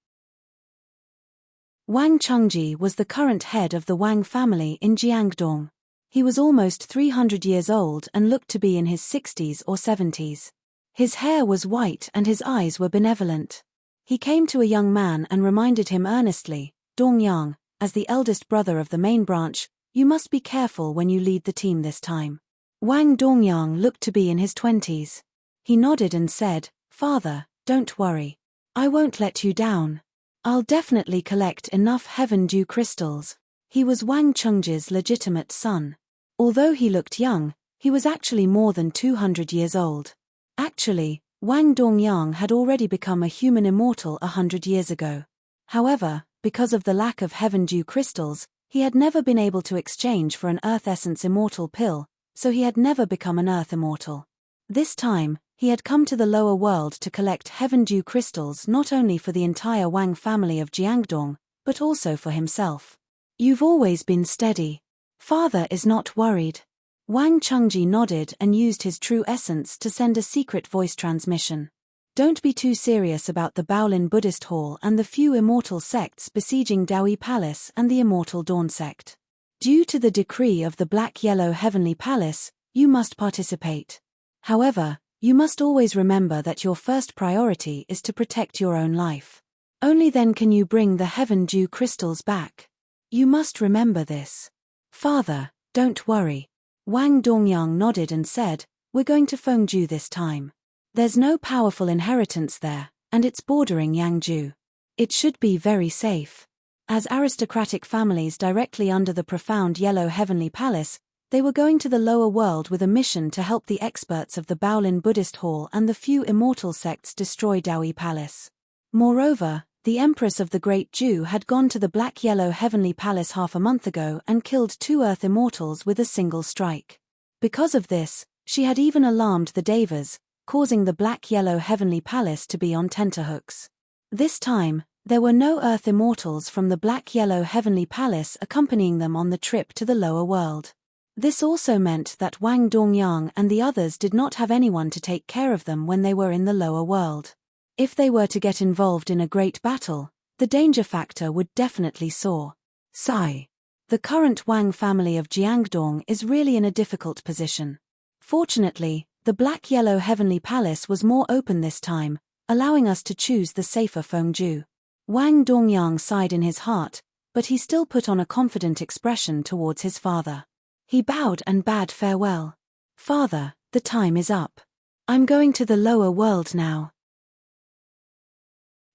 Wang Chengji was the current head of the Wang family in Jiangdong. He was almost 300 years old and looked to be in his 60s or 70s. His hair was white and his eyes were benevolent. He came to a young man and reminded him earnestly, "Dongyang, as the eldest brother of the main branch, you must be careful when you lead the team this time." Wang Dongyang looked to be in his 20s. He nodded and said, "Father, don't worry. I won't let you down. I'll definitely collect enough Heaven Dew crystals." He was Wang Chengji's legitimate son. Although he looked young, he was actually more than 200 years old. Actually, Wang Dongyang had already become a human immortal 100 years ago. However, because of the lack of Heaven Dew crystals, he had never been able to exchange for an Earth Essence Immortal pill, so he had never become an Earth Immortal. This time, he had come to the lower world to collect Heaven Dew crystals not only for the entire Wang family of Jiangdong, but also for himself. "You've always been steady. Father is not worried." Wang Chengji nodded and used his true essence to send a secret voice transmission. "Don't be too serious about the Baolin Buddhist Hall and the few immortal sects besieging Daoi Palace and the Immortal Dawn sect. Due to the decree of the Black-Yellow Heavenly Palace, you must participate. However, you must always remember that your first priority is to protect your own life. Only then can you bring the Heaven Dew crystals back. You must remember this." "Father, don't worry." Wang Dongyang nodded and said, "We're going to Fengju this time. There's no powerful inheritance there, and it's bordering Yangju. It should be very safe." As aristocratic families directly under the profound Yellow Heavenly Palace, they were going to the lower world with a mission to help the experts of the Baolin Buddhist Hall and the few immortal sects destroy Daoi Palace. Moreover, the Empress of the Great Jew had gone to the Black-Yellow Heavenly Palace half a month ago and killed 2 Earth Immortals with a single strike. Because of this, she had even alarmed the Devas, causing the Black-Yellow Heavenly Palace to be on tenterhooks. This time, there were no Earth Immortals from the Black-Yellow Heavenly Palace accompanying them on the trip to the lower world. This also meant that Wang Dongyang and the others did not have anyone to take care of them when they were in the lower world. If they were to get involved in a great battle, the danger factor would definitely soar. Sigh. The current Wang family of Jiangdong is really in a difficult position. Fortunately, the Black-Yellow Heavenly Palace was more open this time, allowing us to choose the safer Fengju. Wang Dongyang sighed in his heart, but he still put on a confident expression towards his father. He bowed and bade farewell. "Father, the time is up. I'm going to the lower world now."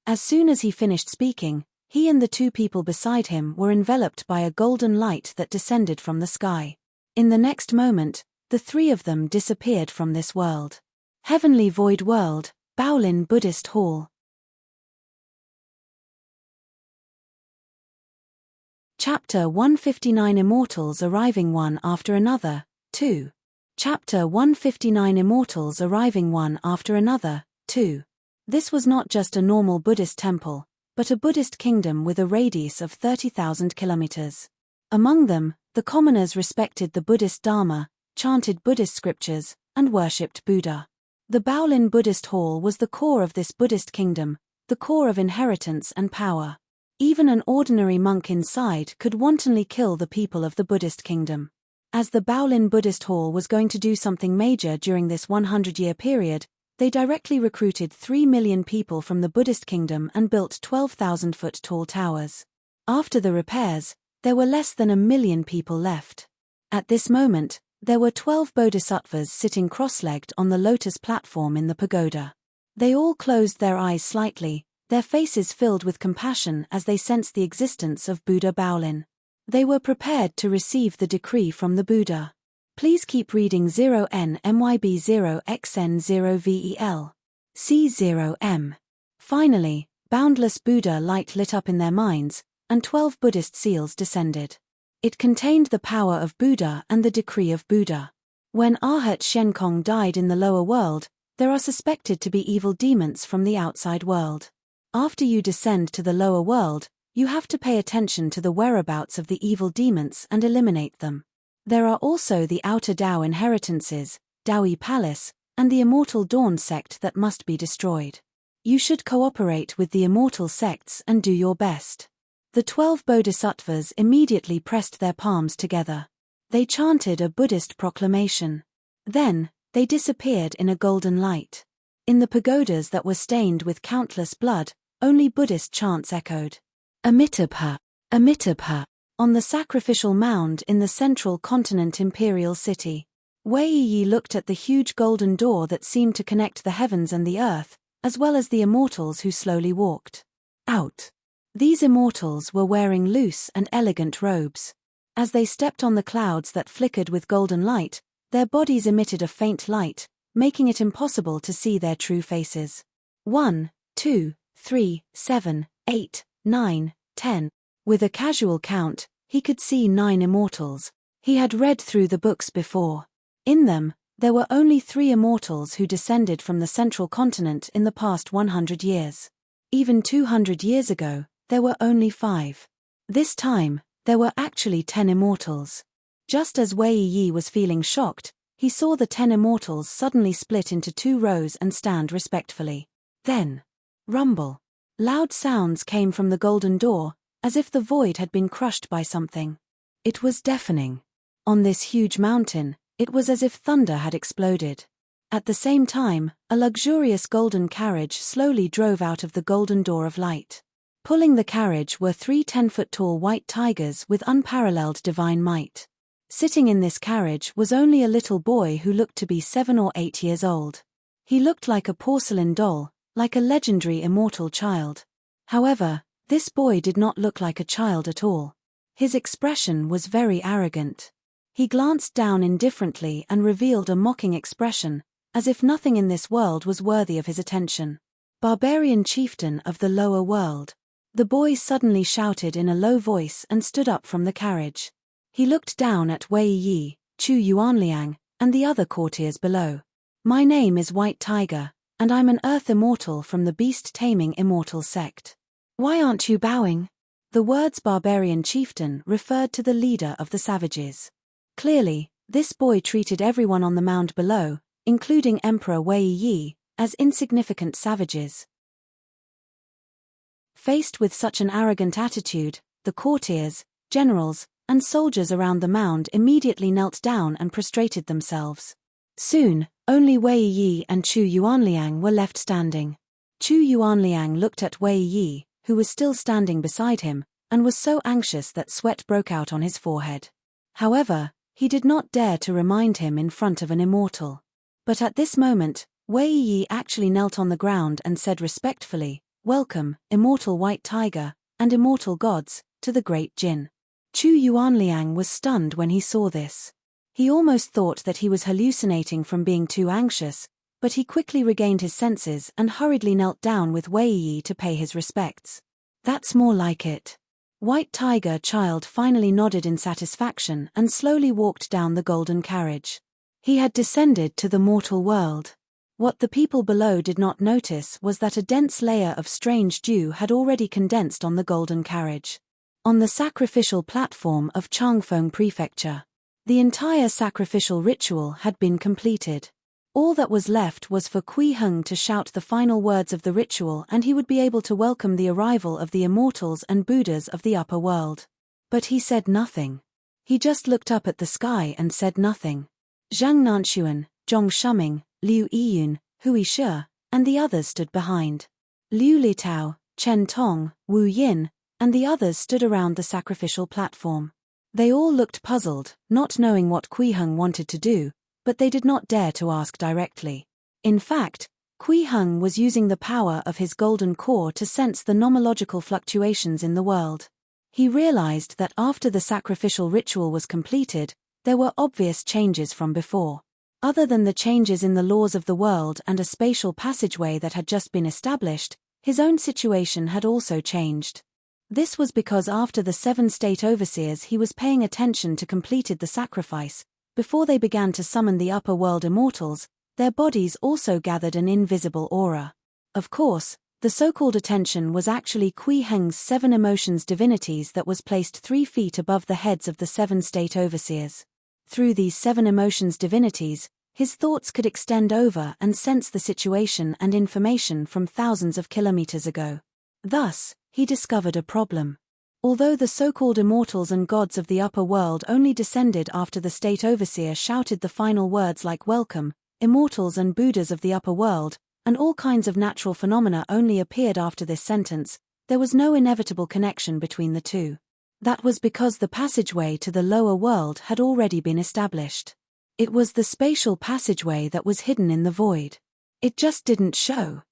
As soon as he finished speaking, he and the 2 people beside him were enveloped by a golden light that descended from the sky. In the next moment, the 3 of them disappeared from this world. Heavenly Void World, Baolin Buddhist Hall. Chapter 159 Immortals arriving one after another, 2. Chapter 159 Immortals arriving one after another, 2. This was not just a normal Buddhist temple, but a Buddhist kingdom with a radius of 30,000 kilometers. Among them, the commoners respected the Buddhist Dharma, chanted Buddhist scriptures, and worshipped Buddha. The Baolin Buddhist Hall was the core of this Buddhist kingdom, the core of inheritance and power. Even an ordinary monk inside could wantonly kill the people of the Buddhist kingdom. As the Baolin Buddhist Hall was going to do something major during this 100-year period, they directly recruited 3 million people from the Buddhist kingdom and built 12,000-foot tall towers. After the repairs, there were less than 1 million people left. At this moment, there were 12 bodhisattvas sitting cross-legged on the lotus platform in the pagoda. They all closed their eyes slightly, their faces filled with compassion as they sensed the existence of Buddha Baolin. They were prepared to receive the decree from the Buddha. Please keep reading 0NMYB0XN0VEL. C0M. Finally, boundless Buddha light lit up in their minds, and 12 Buddhist seals descended. It contained the power of Buddha and the decree of Buddha. When Arhat Shenkong died in the lower world, there are suspected to be evil demons from the outside world. After you descend to the lower world, you have to pay attention to the whereabouts of the evil demons and eliminate them. There are also the outer Dao inheritances, Daoi Palace, and the Immortal Dawn sect that must be destroyed. You should cooperate with the immortal sects and do your best. The 12 bodhisattvas immediately pressed their palms together. They chanted a Buddhist proclamation. Then, they disappeared in a golden light. In the pagodas that were stained with countless blood, only Buddhist chants echoed. Amitabha, Amitabha. On the sacrificial mound in the central continent imperial city, Wei Yi looked at the huge golden door that seemed to connect the heavens and the earth, as well as the immortals who slowly walked out. These immortals were wearing loose and elegant robes. As they stepped on the clouds that flickered with golden light, their bodies emitted a faint light, making it impossible to see their true faces. 1, 2, 3, 7, 8, 9, 10. With a casual count, he could see 9 immortals. He had read through the books before. In them, there were only 3 immortals who descended from the central continent in the past 100 years. Even 200 years ago, there were only 5. This time, there were actually 10 immortals. Just as Wei Yi was feeling shocked, he saw the 10 immortals suddenly split into 2 rows and stand respectfully. Then, rumble. Loud sounds came from the golden door, as if the void had been crushed by something. It was deafening. On this huge mountain, it was as if thunder had exploded. At the same time, a luxurious golden carriage slowly drove out of the golden door of light. Pulling the carriage were 3 10-foot-tall white tigers with unparalleled divine might. Sitting in this carriage was only a little boy who looked to be 7 or 8 years old. He looked like a porcelain doll, like a legendary immortal child. However, this boy did not look like a child at all. His expression was very arrogant. He glanced down indifferently and revealed a mocking expression, as if nothing in this world was worthy of his attention. Barbarian chieftain of the lower world. The boy suddenly shouted in a low voice and stood up from the carriage. He looked down at Wei Yi, Chu Yuanliang, and the other courtiers below. My name is White Tiger, and I'm an earth immortal from the beast-taming immortal sect. Why aren't you bowing? The words barbarian chieftain referred to the leader of the savages. Clearly, this boy treated everyone on the mound below, including Emperor Wei Yi, as insignificant savages. Faced with such an arrogant attitude, the courtiers, generals, and soldiers around the mound immediately knelt down and prostrated themselves. Soon, only Wei Yi and Chu Yuanliang were left standing. Chu Yuanliang looked at Wei Yi, who was still standing beside him, and was so anxious that sweat broke out on his forehead. However, he did not dare to remind him in front of an immortal. But at this moment, Wei Yi actually knelt on the ground and said respectfully, "Welcome, immortal White Tiger, and immortal gods, to the Great Jin." Chu Yuanliang was stunned when he saw this. He almost thought that he was hallucinating from being too anxious, but he quickly regained his senses and hurriedly knelt down with Wei Yi to pay his respects. That's more like it. White Tiger Child finally nodded in satisfaction and slowly walked down the golden carriage. He had descended to the mortal world. What the people below did not notice was that a dense layer of strange dew had already condensed on the golden carriage. On the sacrificial platform of Changfeng Prefecture, the entire sacrificial ritual had been completed. All that was left was for Kui Heng to shout the final words of the ritual, and he would be able to welcome the arrival of the immortals and Buddhas of the upper world. But he said nothing. He just looked up at the sky and said nothing. Zhang Nanxuan, Zhong Shuming, Liu Yiyun, Hui Shi, and the others stood behind. Liu Litao, Chen Tong, Wu Yin, and the others stood around the sacrificial platform. They all looked puzzled, not knowing what Kui Heng wanted to do, but they did not dare to ask directly. In fact, Kui Heng was using the power of his golden core to sense the nomological fluctuations in the world. He realized that after the sacrificial ritual was completed, there were obvious changes from before. Other than the changes in the laws of the world and a spatial passageway that had just been established, his own situation had also changed. This was because after the 7 state overseers he was paying attention to completed the sacrifice. Before they began to summon the upper world immortals, their bodies also gathered an invisible aura. Of course, the so-called attention was actually Kui Heng's 7 emotions divinities that was placed 3 feet above the heads of the 7 state overseers. Through these 7 emotions divinities, his thoughts could extend over and sense the situation and information from thousands of kilometers ago. Thus, he discovered a problem. Although the so-called immortals and gods of the upper world only descended after the state overseer shouted the final words like welcome, immortals and Buddhas of the upper world, and all kinds of natural phenomena only appeared after this sentence, there was no inevitable connection between the two. That was because the passageway to the lower world had already been established. It was the spatial passageway that was hidden in the void. It just didn't show.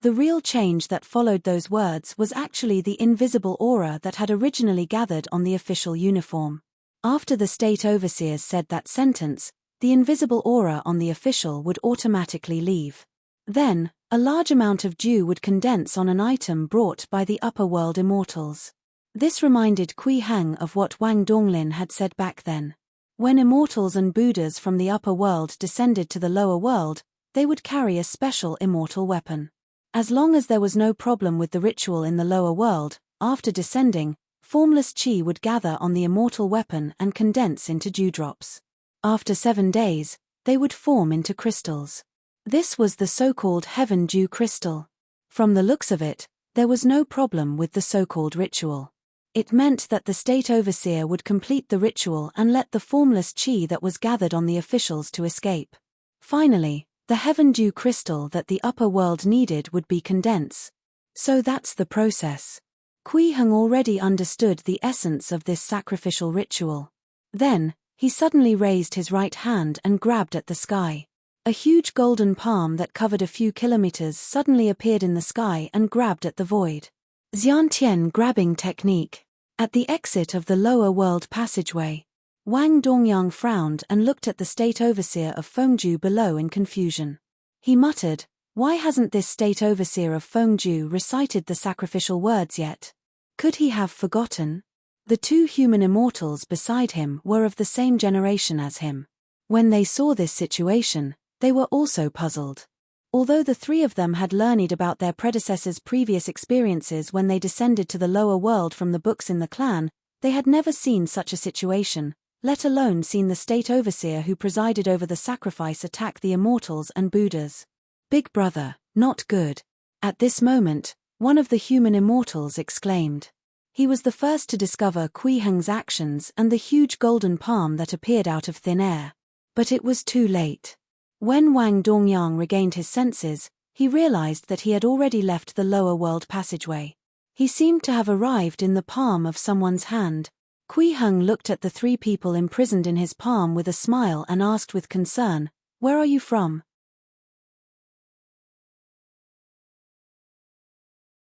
The real change that followed those words was actually the invisible aura that had originally gathered on the official uniform. After the state overseers said that sentence, the invisible aura on the official would automatically leave. Then, a large amount of dew would condense on an item brought by the upper world immortals. This reminded Kui Heng of what Wang Donglin had said back then. When immortals and Buddhas from the upper world descended to the lower world, they would carry a special immortal weapon. As long as there was no problem with the ritual in the lower world, after descending, formless qi would gather on the immortal weapon and condense into dewdrops. After 7 days, they would form into crystals. This was the so-called heaven dew crystal. From the looks of it, there was no problem with the so-called ritual. It meant that the state overseer would complete the ritual and let the formless qi that was gathered on the officials to escape. Finally, the heaven dew crystal that the upper world needed would be condensed. So that's the process. Kui Heng already understood the essence of this sacrificial ritual. Then, he suddenly raised his right hand and grabbed at the sky. A huge golden palm that covered a few kilometers suddenly appeared in the sky and grabbed at the void. Xiantian grabbing technique. At the exit of the lower world passageway, Wang Dongyang frowned and looked at the state overseer of Fengju below in confusion. He muttered, "Why hasn't this state overseer of Fengju recited the sacrificial words yet? Could he have forgotten?" The 2 human immortals beside him were of the same generation as him. When they saw this situation, they were also puzzled. Although the 3 of them had learned about their predecessors' previous experiences when they descended to the lower world from the books in the clan, they had never seen such a situation, let alone seen the state overseer who presided over the sacrifice attack the immortals and Buddhas. "Big brother, not good." At this moment, one of the human immortals exclaimed. He was the first to discover Kui Heng's actions and the huge golden palm that appeared out of thin air. But it was too late. When Wang Dongyang regained his senses, he realized that he had already left the lower world passageway. He seemed to have arrived in the palm of someone's hand. Kui Heng looked at the 3 people imprisoned in his palm with a smile and asked with concern, "Where are you from?"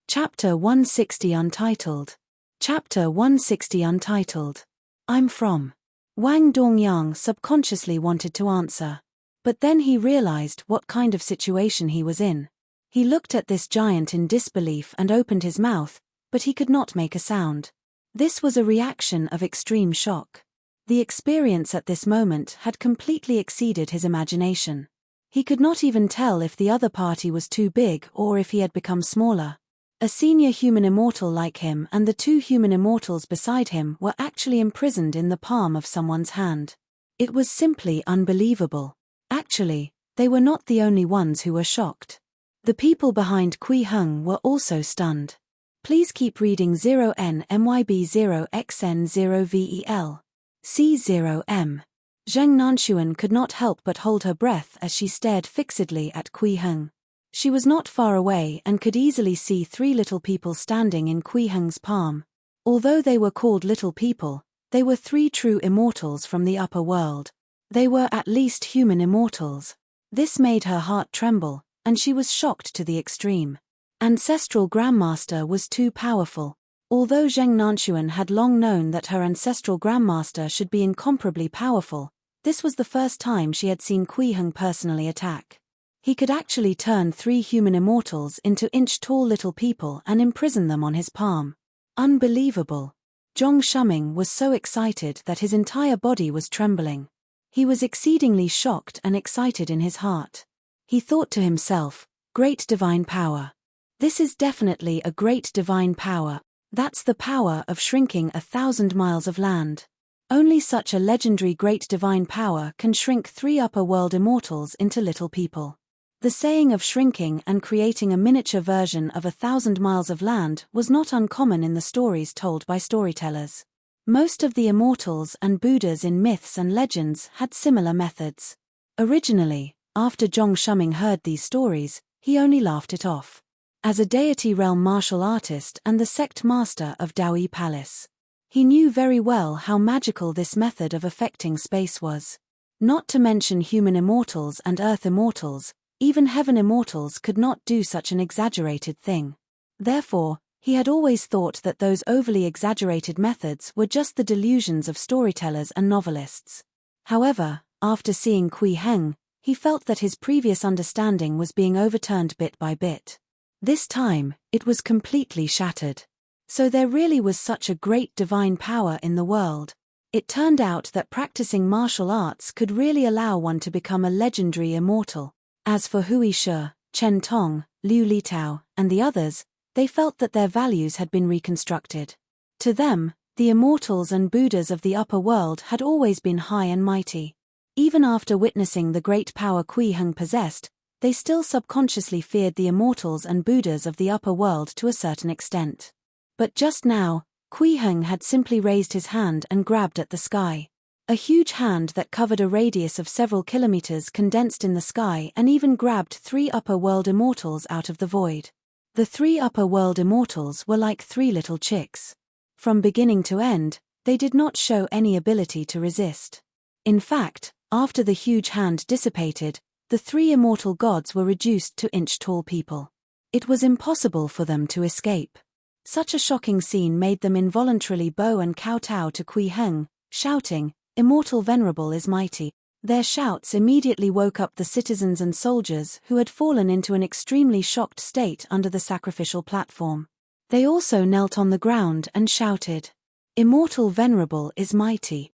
Chapter 160 Untitled. Chapter 160 Untitled. "I'm from." Wang Dongyang subconsciously wanted to answer. But then he realized what kind of situation he was in. He looked at this giant in disbelief and opened his mouth, but he could not make a sound. This was a reaction of extreme shock. The experience at this moment had completely exceeded his imagination. He could not even tell if the other party was too big or if he had become smaller. A senior human immortal like him and the two human immortals beside him were actually imprisoned in the palm of someone's hand. It was simply unbelievable. Actually, they were not the only ones who were shocked. The people behind Kui Heng were also stunned. Please keep reading 0NMYB0XN0VEL. C0M. Zheng Nanshuan could not help but hold her breath as she stared fixedly at Kui Heng. She was not far away and could easily see three little people standing in Kui Heng's palm. Although they were called little people, they were three true immortals from the upper world. They were at least human immortals. This made her heart tremble, and she was shocked to the extreme. Ancestral Grandmaster was too powerful. Although Zheng Nanshuan had long known that her ancestral Grandmaster should be incomparably powerful, this was the first time she had seen Kui Heng personally attack. He could actually turn three human immortals into inch-tall little people and imprison them on his palm. Unbelievable. Zhong Shuming was so excited that his entire body was trembling. He was exceedingly shocked and excited in his heart. He thought to himself, great divine power. This is definitely a great divine power. That's the power of shrinking 1,000 miles of land. Only such a legendary great divine power can shrink three upper world immortals into little people. The saying of shrinking and creating a miniature version of 1,000 miles of land was not uncommon in the stories told by storytellers. Most of the immortals and Buddhas in myths and legends had similar methods. Originally, after Zhong Shuming heard these stories, he only laughed it off. As a deity realm martial artist and the sect master of Daoyi Palace, he knew very well how magical this method of affecting space was. Not to mention human immortals and earth immortals, even heaven immortals could not do such an exaggerated thing. Therefore, he had always thought that those overly exaggerated methods were just the delusions of storytellers and novelists. However, after seeing Kui Heng, he felt that his previous understanding was being overturned bit by bit. This time, it was completely shattered. So there really was such a great divine power in the world. It turned out that practicing martial arts could really allow one to become a legendary immortal. As for Hui Shi, Chen Tong, Liu Litao, and the others, they felt that their values had been reconstructed. To them, the immortals and Buddhas of the upper world had always been high and mighty. Even after witnessing the great power Kui Heng possessed, they still subconsciously feared the immortals and Buddhas of the upper world to a certain extent. But just now, Kui Heng had simply raised his hand and grabbed at the sky. A huge hand that covered a radius of several kilometers condensed in the sky and even grabbed three upper world immortals out of the void. The three upper world immortals were like three little chicks. From beginning to end, they did not show any ability to resist. In fact, after the huge hand dissipated, the three immortal gods were reduced to inch-tall people. It was impossible for them to escape. Such a shocking scene made them involuntarily bow and kowtow to Kui Heng, shouting, "Immortal Venerable is mighty." Their shouts immediately woke up the citizens and soldiers who had fallen into an extremely shocked state under the sacrificial platform. They also knelt on the ground and shouted, "Immortal Venerable is mighty.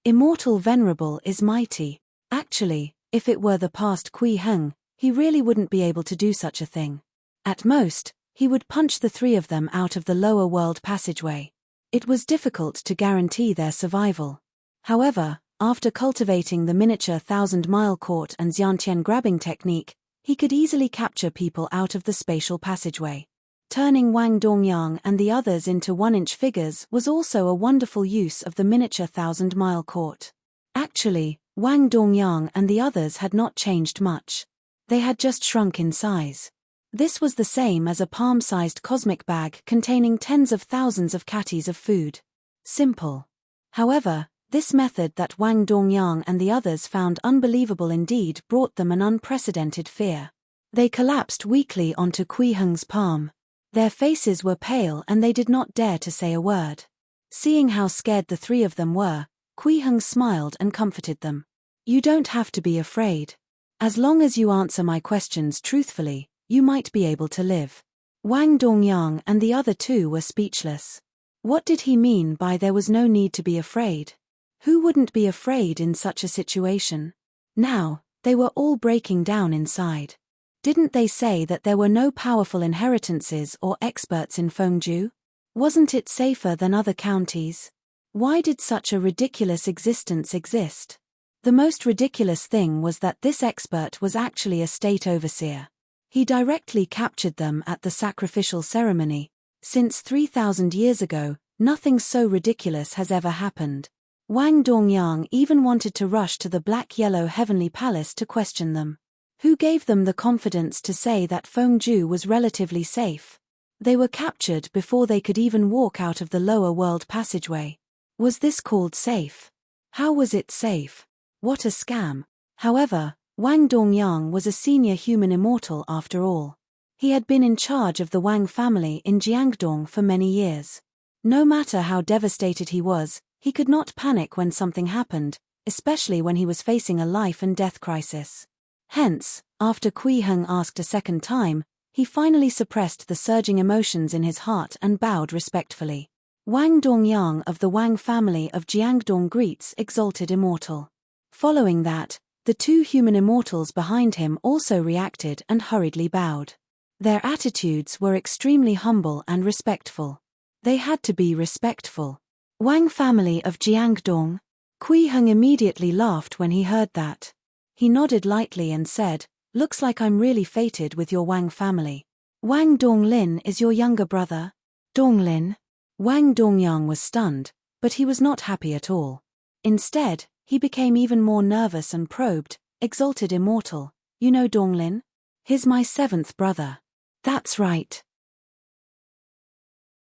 Immortal Venerable is mighty." Actually, if it were the past Kui Heng, he really wouldn't be able to do such a thing. At most, he would punch the three of them out of the lower world passageway. It was difficult to guarantee their survival. However, after cultivating the miniature 1,000-mile court and Xiantian grabbing technique, he could easily capture people out of the spatial passageway. Turning Wang Dongyang and the others into one-inch figures was also a wonderful use of the miniature 1,000-mile court. Actually, Wang Dongyang and the others had not changed much. They had just shrunk in size. This was the same as a palm-sized cosmic bag containing tens of thousands of catties of food. Simple. However, this method that Wang Dongyang and the others found unbelievable indeed brought them an unprecedented fear. They collapsed weakly onto Kui Heng's palm. Their faces were pale and they did not dare to say a word. Seeing how scared the three of them were, Kui Heng smiled and comforted them. "You don't have to be afraid. As long as you answer my questions truthfully, you might be able to live." Wang Dongyang and the other two were speechless. What did he mean by there was no need to be afraid? Who wouldn't be afraid in such a situation? Now, they were all breaking down inside. Didn't they say that there were no powerful inheritances or experts in Fengju? Wasn't it safer than other counties? Why did such a ridiculous existence exist? The most ridiculous thing was that this expert was actually a state overseer. He directly captured them at the sacrificial ceremony. Since 3,000 years ago, nothing so ridiculous has ever happened. Wang Dongyang even wanted to rush to the black-yellow heavenly palace to question them. Who gave them the confidence to say that Fengju was relatively safe? They were captured before they could even walk out of the lower world passageway. Was this called safe? How was it safe? What a scam. However, Wang Dongyang was a senior human immortal after all. He had been in charge of the Wang family in Jiangdong for many years. No matter how devastated he was, he could not panic when something happened, especially when he was facing a life and death crisis. Hence, after Kui Heng asked a second time, he finally suppressed the surging emotions in his heart and bowed respectfully. Wang Dongyang of the Wang family of Jiangdong greets exalted immortal. Following that, the two human immortals behind him also reacted and hurriedly bowed. Their attitudes were extremely humble and respectful. They had to be respectful. Wang family of Jiangdong? Kui Heng immediately laughed when he heard that. He nodded lightly and said, "Looks like I'm really fated with your Wang family. Wang Donglin is your younger brother?" Donglin? Wang Dongyang was stunned, but he was not happy at all. Instead, he became even more nervous and probed. "Exalted immortal, you know Donglin? He's my seventh brother." "That's right."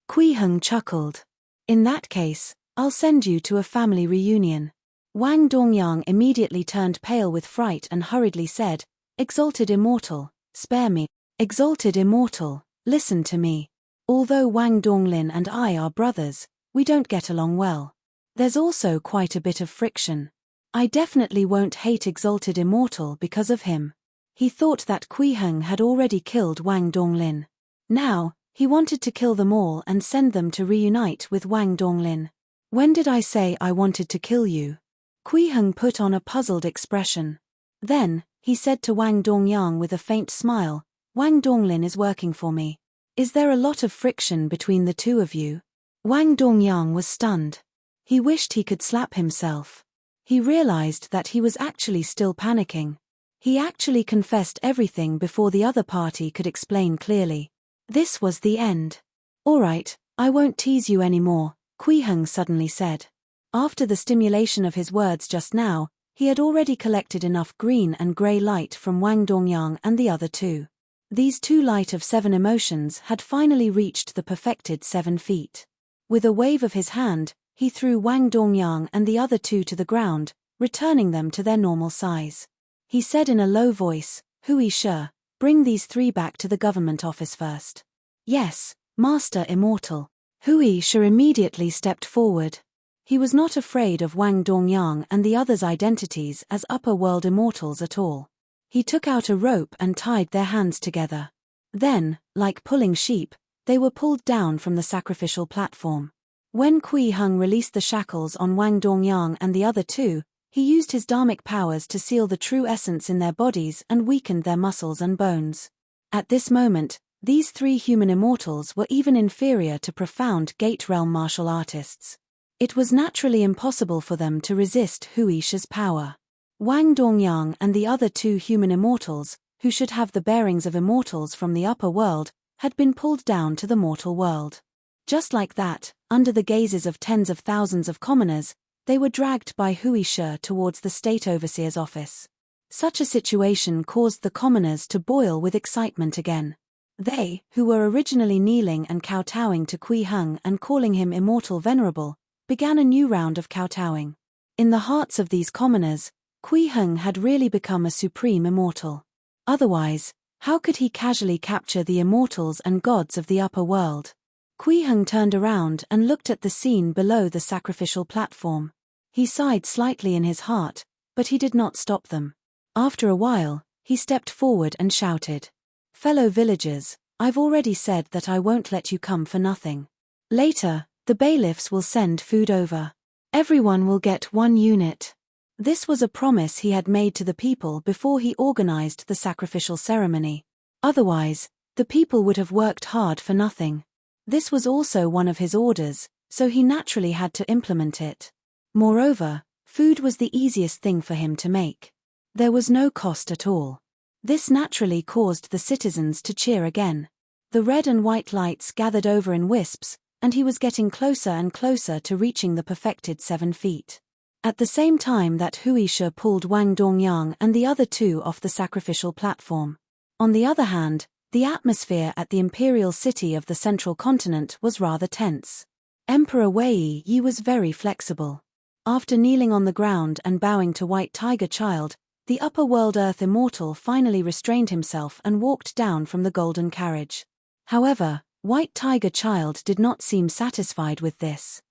Kui Heng chuckled. "In that case, I'll send you to a family reunion." Wang Dongyang immediately turned pale with fright and hurriedly said, "Exalted immortal, spare me. Exalted immortal, listen to me. Although Wang Donglin and I are brothers, we don't get along well. There's also quite a bit of friction. I definitely won't hate Exalted Immortal because of him." He thought that Kui Heng had already killed Wang Donglin. Now, he wanted to kill them all and send them to reunite with Wang Donglin. "When did I say I wanted to kill you?" Kui Heng put on a puzzled expression. Then, he said to Wang Dongyang with a faint smile, "Wang Donglin is working for me. Is there a lot of friction between the two of you?" Wang Dongyang was stunned. He wished he could slap himself. He realized that he was actually still panicking. He actually confessed everything before the other party could explain clearly. This was the end. "All right, I won't tease you anymore," Kui Heng suddenly said. After the stimulation of his words just now, he had already collected enough green and grey light from Wang Dongyang and the other two. These two light of 7 emotions had finally reached the perfected 7 feet. With a wave of his hand, he threw Wang Dongyang and the other two to the ground, returning them to their normal size. He said in a low voice, "Hui Shi, bring these 3 back to the government office first." "Yes, Master Immortal." Hui Shi immediately stepped forward. He was not afraid of Wang Dongyang and the others' identities as upper world immortals at all. He took out a rope and tied their hands together. Then, like pulling sheep, they were pulled down from the sacrificial platform. When Kui Heng released the shackles on Wang Dongyang and the other two, he used his dharmic powers to seal the true essence in their bodies and weakened their muscles and bones. At this moment, these 3 human immortals were even inferior to profound Gate Realm martial artists. It was naturally impossible for them to resist Hui Shi's power. Wang Dongyang and the other 2 human immortals, who should have the bearings of immortals from the upper world, had been pulled down to the mortal world. Just like that, under the gazes of tens of thousands of commoners, they were dragged by Hui Shi towards the state overseer's office. Such a situation caused the commoners to boil with excitement again. They, who were originally kneeling and kowtowing to Kui Heng and calling him Immortal Venerable, began a new round of kowtowing. In the hearts of these commoners, Kui Heng had really become a supreme immortal. Otherwise, how could he casually capture the immortals and gods of the upper world? Kui Heng turned around and looked at the scene below the sacrificial platform. He sighed slightly in his heart, but he did not stop them. After a while, he stepped forward and shouted, "Fellow villagers, I've already said that I won't let you come for nothing. Later, the bailiffs will send food over. Everyone will get 1 unit. This was a promise he had made to the people before he organized the sacrificial ceremony. Otherwise, the people would have worked hard for nothing. This was also one of his orders, so he naturally had to implement it. Moreover, food was the easiest thing for him to make. There was no cost at all. This naturally caused the citizens to cheer again. The red and white lights gathered over in wisps, and he was getting closer and closer to reaching the perfected 7 feet. At the same time that Huisha pulled Wang Dongyang and the other 2 off the sacrificial platform. On the other hand, the atmosphere at the imperial city of the central continent was rather tense. Emperor Wei Yi was very flexible. After kneeling on the ground and bowing to White Tiger Child, the upper world Earth Immortal finally restrained himself and walked down from the golden carriage. However, White Tiger Child did not seem satisfied with this.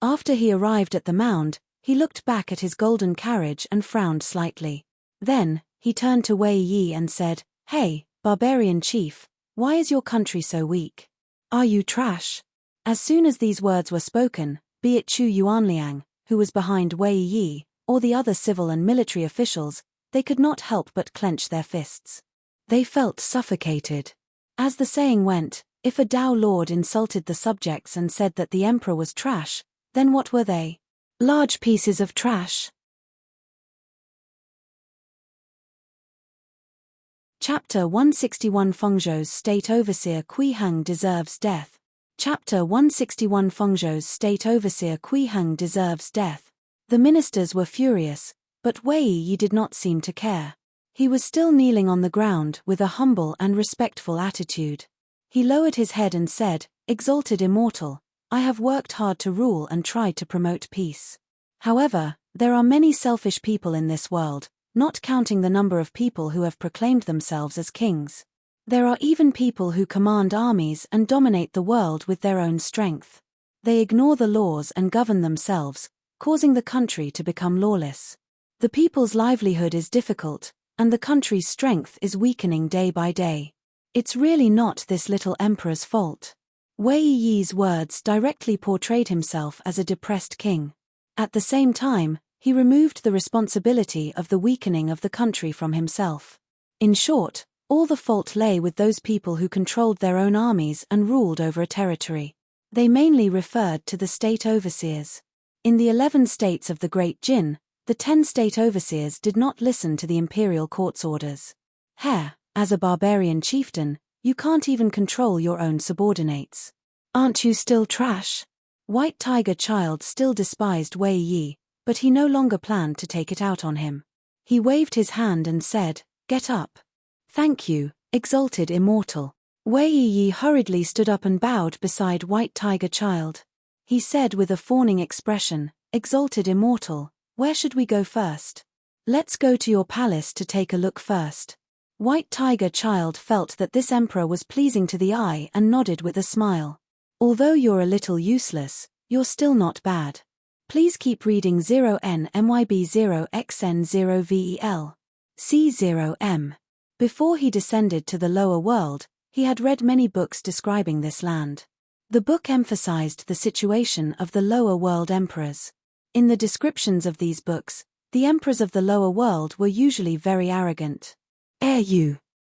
After he arrived at the mound, he looked back at his golden carriage and frowned slightly. Then, he turned to Wei Yi and said, "Hey, barbarian chief, why is your country so weak? Are you trash?" As soon as these words were spoken, be it Chu Yuanliang, who was behind Wei Yi, or the other civil and military officials, they could not help but clench their fists. They felt suffocated. As the saying went, if a Tao lord insulted the subjects and said that the emperor was trash, then what were they? Large pieces of trash. Chapter 161 Fengzhou's State Overseer Kui Heng deserves death. Chapter 161 Fengzhou's State Overseer Kui Heng deserves death. The ministers were furious, but Wei Yi did not seem to care. He was still kneeling on the ground with a humble and respectful attitude. He lowered his head and said, "Exalted Immortal, I have worked hard to rule and tried to promote peace. However, there are many selfish people in this world, not counting the number of people who have proclaimed themselves as kings. There are even people who command armies and dominate the world with their own strength. They ignore the laws and govern themselves, causing the country to become lawless. The people's livelihood is difficult, and the country's strength is weakening day by day. It's really not this little emperor's fault." Wei Yi's words directly portrayed himself as a depressed king. At the same time, he removed the responsibility of the weakening of the country from himself. In short, all the fault lay with those people who controlled their own armies and ruled over a territory. They mainly referred to the state overseers. In the 11 states of the Great Jin, the 10 state overseers did not listen to the imperial court's orders. As a barbarian chieftain, you can't even control your own subordinates. Aren't you still trash? White Tiger Child still despised Wei Yi, but he no longer planned to take it out on him. He waved his hand and said, "Get up." "Thank you, Exalted Immortal." Wei Yi hurriedly stood up and bowed beside White Tiger Child. He said with a fawning expression, "Exalted Immortal, where should we go first?" "Let's go to your palace to take a look first." White Tiger Child felt that this emperor was pleasing to the eye and nodded with a smile. "Although you're a little useless, you're still not bad. Please keep reading 0NMYB0XN0VEL. C0M. Before he descended to the lower world, he had read many books describing this land. The book emphasized the situation of the lower world emperors. In the descriptions of these books, the emperors of the lower world were usually very arrogant.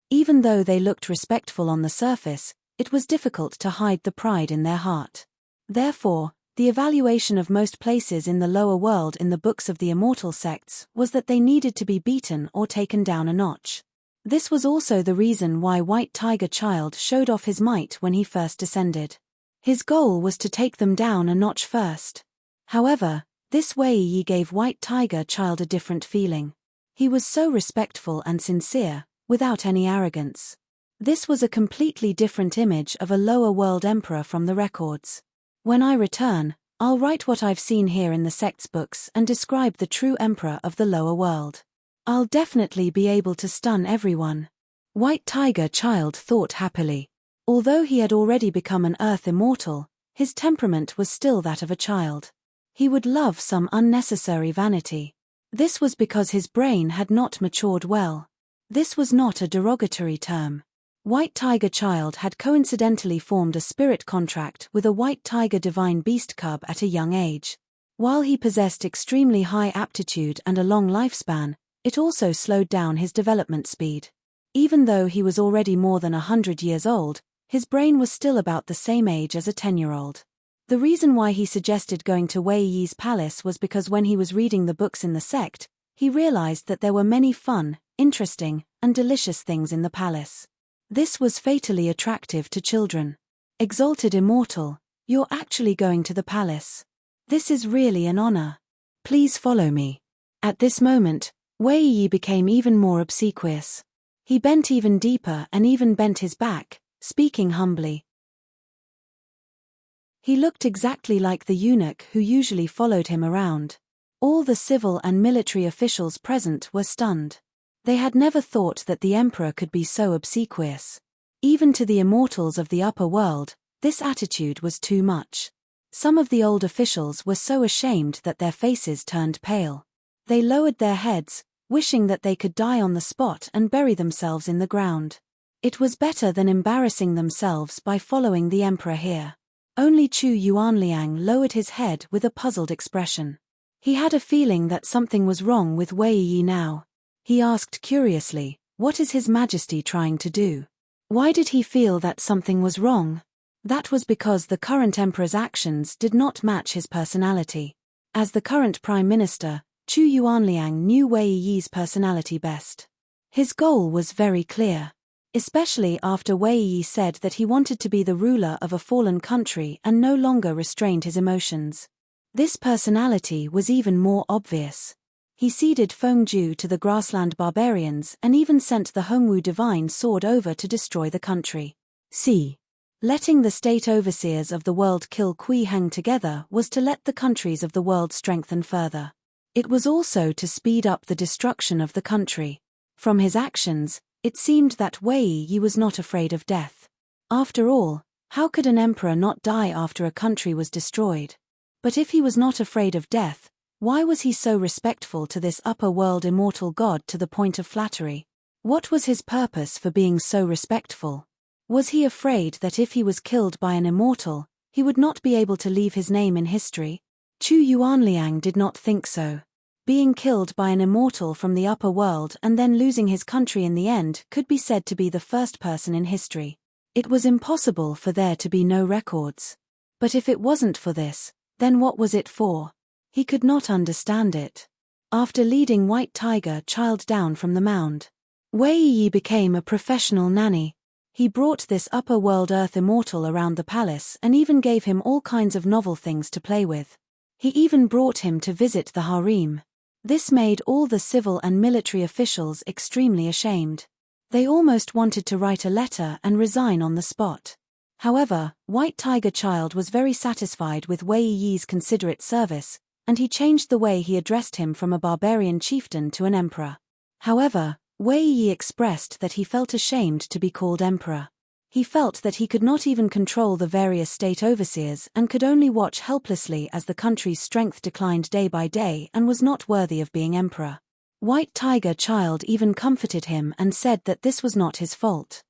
Even though they looked respectful on the surface, it was difficult to hide the pride in their heart. Therefore, the evaluation of most places in the lower world in the books of the immortal sects was that they needed to be beaten or taken down a notch. This was also the reason why White Tiger Child showed off his might when he first descended. His goal was to take them down a notch first. However, this Wei Yi gave White Tiger Child a different feeling. He was so respectful and sincere, without any arrogance. This was a completely different image of a lower world emperor from the records. When I return, I'll write what I've seen here in the sect's books and describe the true emperor of the lower world. I'll definitely be able to stun everyone. White Tiger Child thought happily. Although he had already become an Earth Immortal, his temperament was still that of a child. He would love some unnecessary vanity. This was because his brain had not matured well. This was not a derogatory term. White Tiger Child had coincidentally formed a spirit contract with a White Tiger Divine Beast cub at a young age. While he possessed extremely high aptitude and a long lifespan, it also slowed down his development speed. Even though he was already more than 100 years old, his brain was still about the same age as a 10-year-old. The reason why he suggested going to Wei Yi's palace was because when he was reading the books in the sect, he realized that there were many fun, interesting, and delicious things in the palace. This was fatally attractive to children. Exalted Immortal, you're actually going to the palace. This is really an honor. Please follow me. At this moment, Wei Yi became even more obsequious. He bent even deeper and even bent his back, speaking humbly. He looked exactly like the eunuch who usually followed him around. All the civil and military officials present were stunned. They had never thought that the emperor could be so obsequious. Even to the immortals of the upper world, this attitude was too much. Some of the old officials were so ashamed that their faces turned pale. They lowered their heads, wishing that they could die on the spot and bury themselves in the ground. It was better than embarrassing themselves by following the emperor here. Only Chu Yuanliang lowered his head with a puzzled expression. He had a feeling that something was wrong with Wei Yi now. He asked curiously, "What is His Majesty trying to do?" Why did he feel that something was wrong? That was because the current emperor's actions did not match his personality. As the current prime minister, Chu Yuanliang knew Wei Yi's personality best. His goal was very clear. Especially after Wei Yi said that he wanted to be the ruler of a fallen country and no longer restrained his emotions. This personality was even more obvious. He ceded Fengju to the grassland barbarians and even sent the Hongwu divine sword over to destroy the country. Letting the state overseers of the world kill Kui Heng together was to let the countries of the world strengthen further. It was also to speed up the destruction of the country. From his actions, it seemed that Wei Yi was not afraid of death. After all, how could an emperor not die after a country was destroyed? But if he was not afraid of death, why was he so respectful to this upper world immortal god to the point of flattery? What was his purpose for being so respectful? Was he afraid that if he was killed by an immortal, he would not be able to leave his name in history? Chu Yuanliang did not think so. Being killed by an immortal from the upper world and then losing his country in the end could be said to be the first person in history. It was impossible for there to be no records. But if it wasn't for this, then what was it for? He could not understand it. After leading White Tiger Child down from the mound, Wei Yi became a professional nanny. He brought this upper world earth immortal around the palace and even gave him all kinds of novel things to play with. He even brought him to visit the harem. This made all the civil and military officials extremely ashamed. They almost wanted to write a letter and resign on the spot. However, White Tiger Child was very satisfied with Wei Yi's considerate service, and he changed the way he addressed him from a barbarian chieftain to an emperor. However, Wei Yi expressed that he felt ashamed to be called emperor. He felt that he could not even control the various state overseers and could only watch helplessly as the country's strength declined day by day and was not worthy of being emperor. White Tiger Child even comforted him and said that this was not his fault.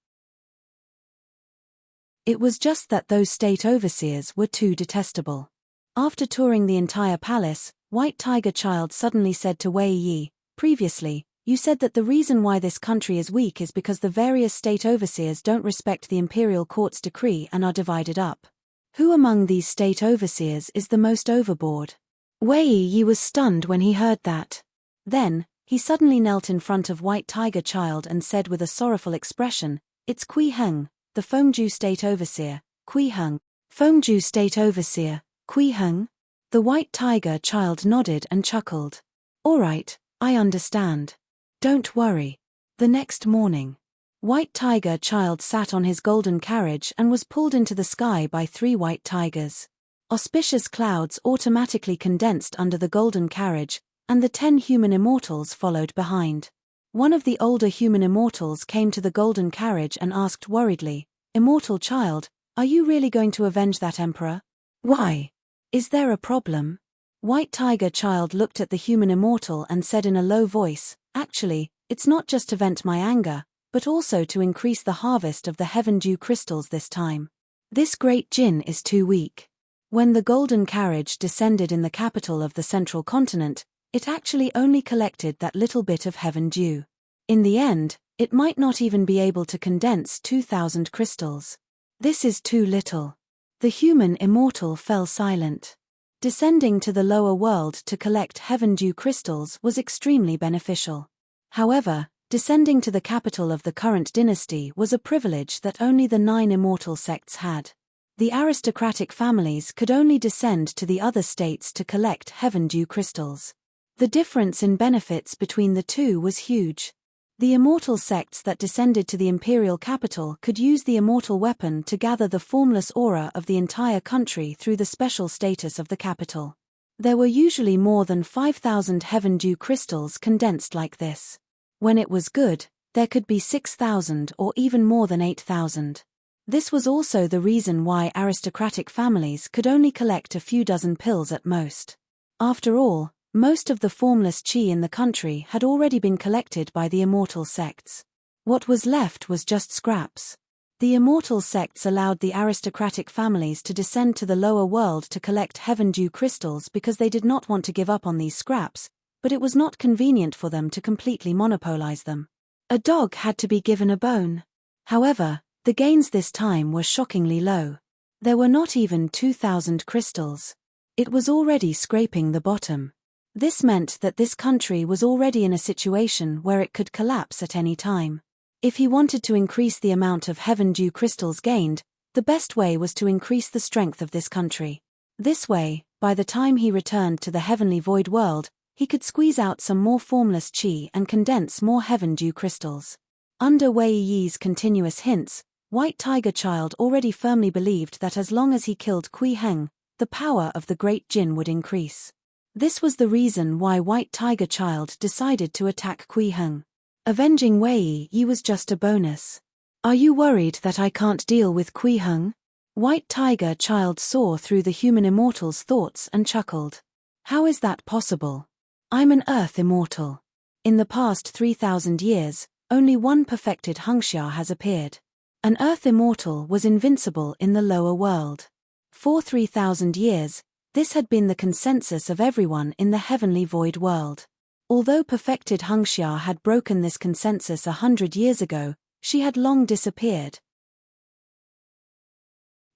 It was just that those state overseers were too detestable. After touring the entire palace, White Tiger Child suddenly said to Wei Yi, "Previously, you said that the reason why this country is weak is because the various state overseers don't respect the imperial court's decree and are divided up. Who among these state overseers is the most overboard?" Wei Yi was stunned when he heard that. Then, he suddenly knelt in front of White Tiger Child and said with a sorrowful expression, "It's Kui Heng, the Fengju state overseer, Kui Heng." Fengju state overseer, Kui Heng? The White Tiger Child nodded and chuckled. "All right, I understand. Don't worry." The next morning, White Tiger Child sat on his golden carriage and was pulled into the sky by 3 white tigers. Auspicious clouds automatically condensed under the golden carriage, and the 10 human immortals followed behind. One of the older human immortals came to the golden carriage and asked worriedly, "Immortal Child, are you really going to avenge that emperor? Why? Is there a problem?" White Tiger Child looked at the human immortal and said in a low voice, "Actually, it's not just to vent my anger, but also to increase the harvest of the heaven dew crystals this time. This great Jinn is too weak. When the golden carriage descended in the capital of the central continent, it actually only collected that little bit of heaven dew. In the end, it might not even be able to condense 2,000 crystals. This is too little. The human immortal fell silent. Descending to the lower world to collect heaven dew crystals was extremely beneficial. However, descending to the capital of the current dynasty was a privilege that only the 9 immortal sects had. The aristocratic families could only descend to the other states to collect heaven dew crystals. The difference in benefits between the two was huge. The immortal sects that descended to the imperial capital could use the immortal weapon to gather the formless aura of the entire country through the special status of the capital. There were usually more than 5,000 heaven dew crystals condensed like this. When it was good, there could be 6,000 or even more than 8,000. This was also the reason why aristocratic families could only collect a few dozen pills at most. After all, most of the formless chi in the country had already been collected by the immortal sects. What was left was just scraps. The immortal sects allowed the aristocratic families to descend to the lower world to collect heaven dew crystals because they did not want to give up on these scraps, but it was not convenient for them to completely monopolize them. A dog had to be given a bone. However, the gains this time were shockingly low. There were not even 2,000 crystals. It was already scraping the bottom. This meant that this country was already in a situation where it could collapse at any time. If he wanted to increase the amount of heaven dew crystals gained, the best way was to increase the strength of this country. This way, by the time he returned to the heavenly void world, he could squeeze out some more formless chi and condense more heaven dew crystals. Under Wei Yi's continuous hints, White Tiger Child already firmly believed that as long as he killed Kui Heng, the power of the great Jinn would increase. This was the reason why White Tiger Child decided to attack Kui Heng. Avenging Wei Yi was just a bonus. Are you worried that I can't deal with Kui Heng? White Tiger Child saw through the human immortal's thoughts and chuckled. How is that possible? I'm an earth immortal. In the past 3,000 years, only one perfected Hengxia has appeared. An earth immortal was invincible in the lower world. For 3,000 years, this had been the consensus of everyone in the heavenly void world. Although perfected Hengxia had broken this consensus 100 years ago, she had long disappeared.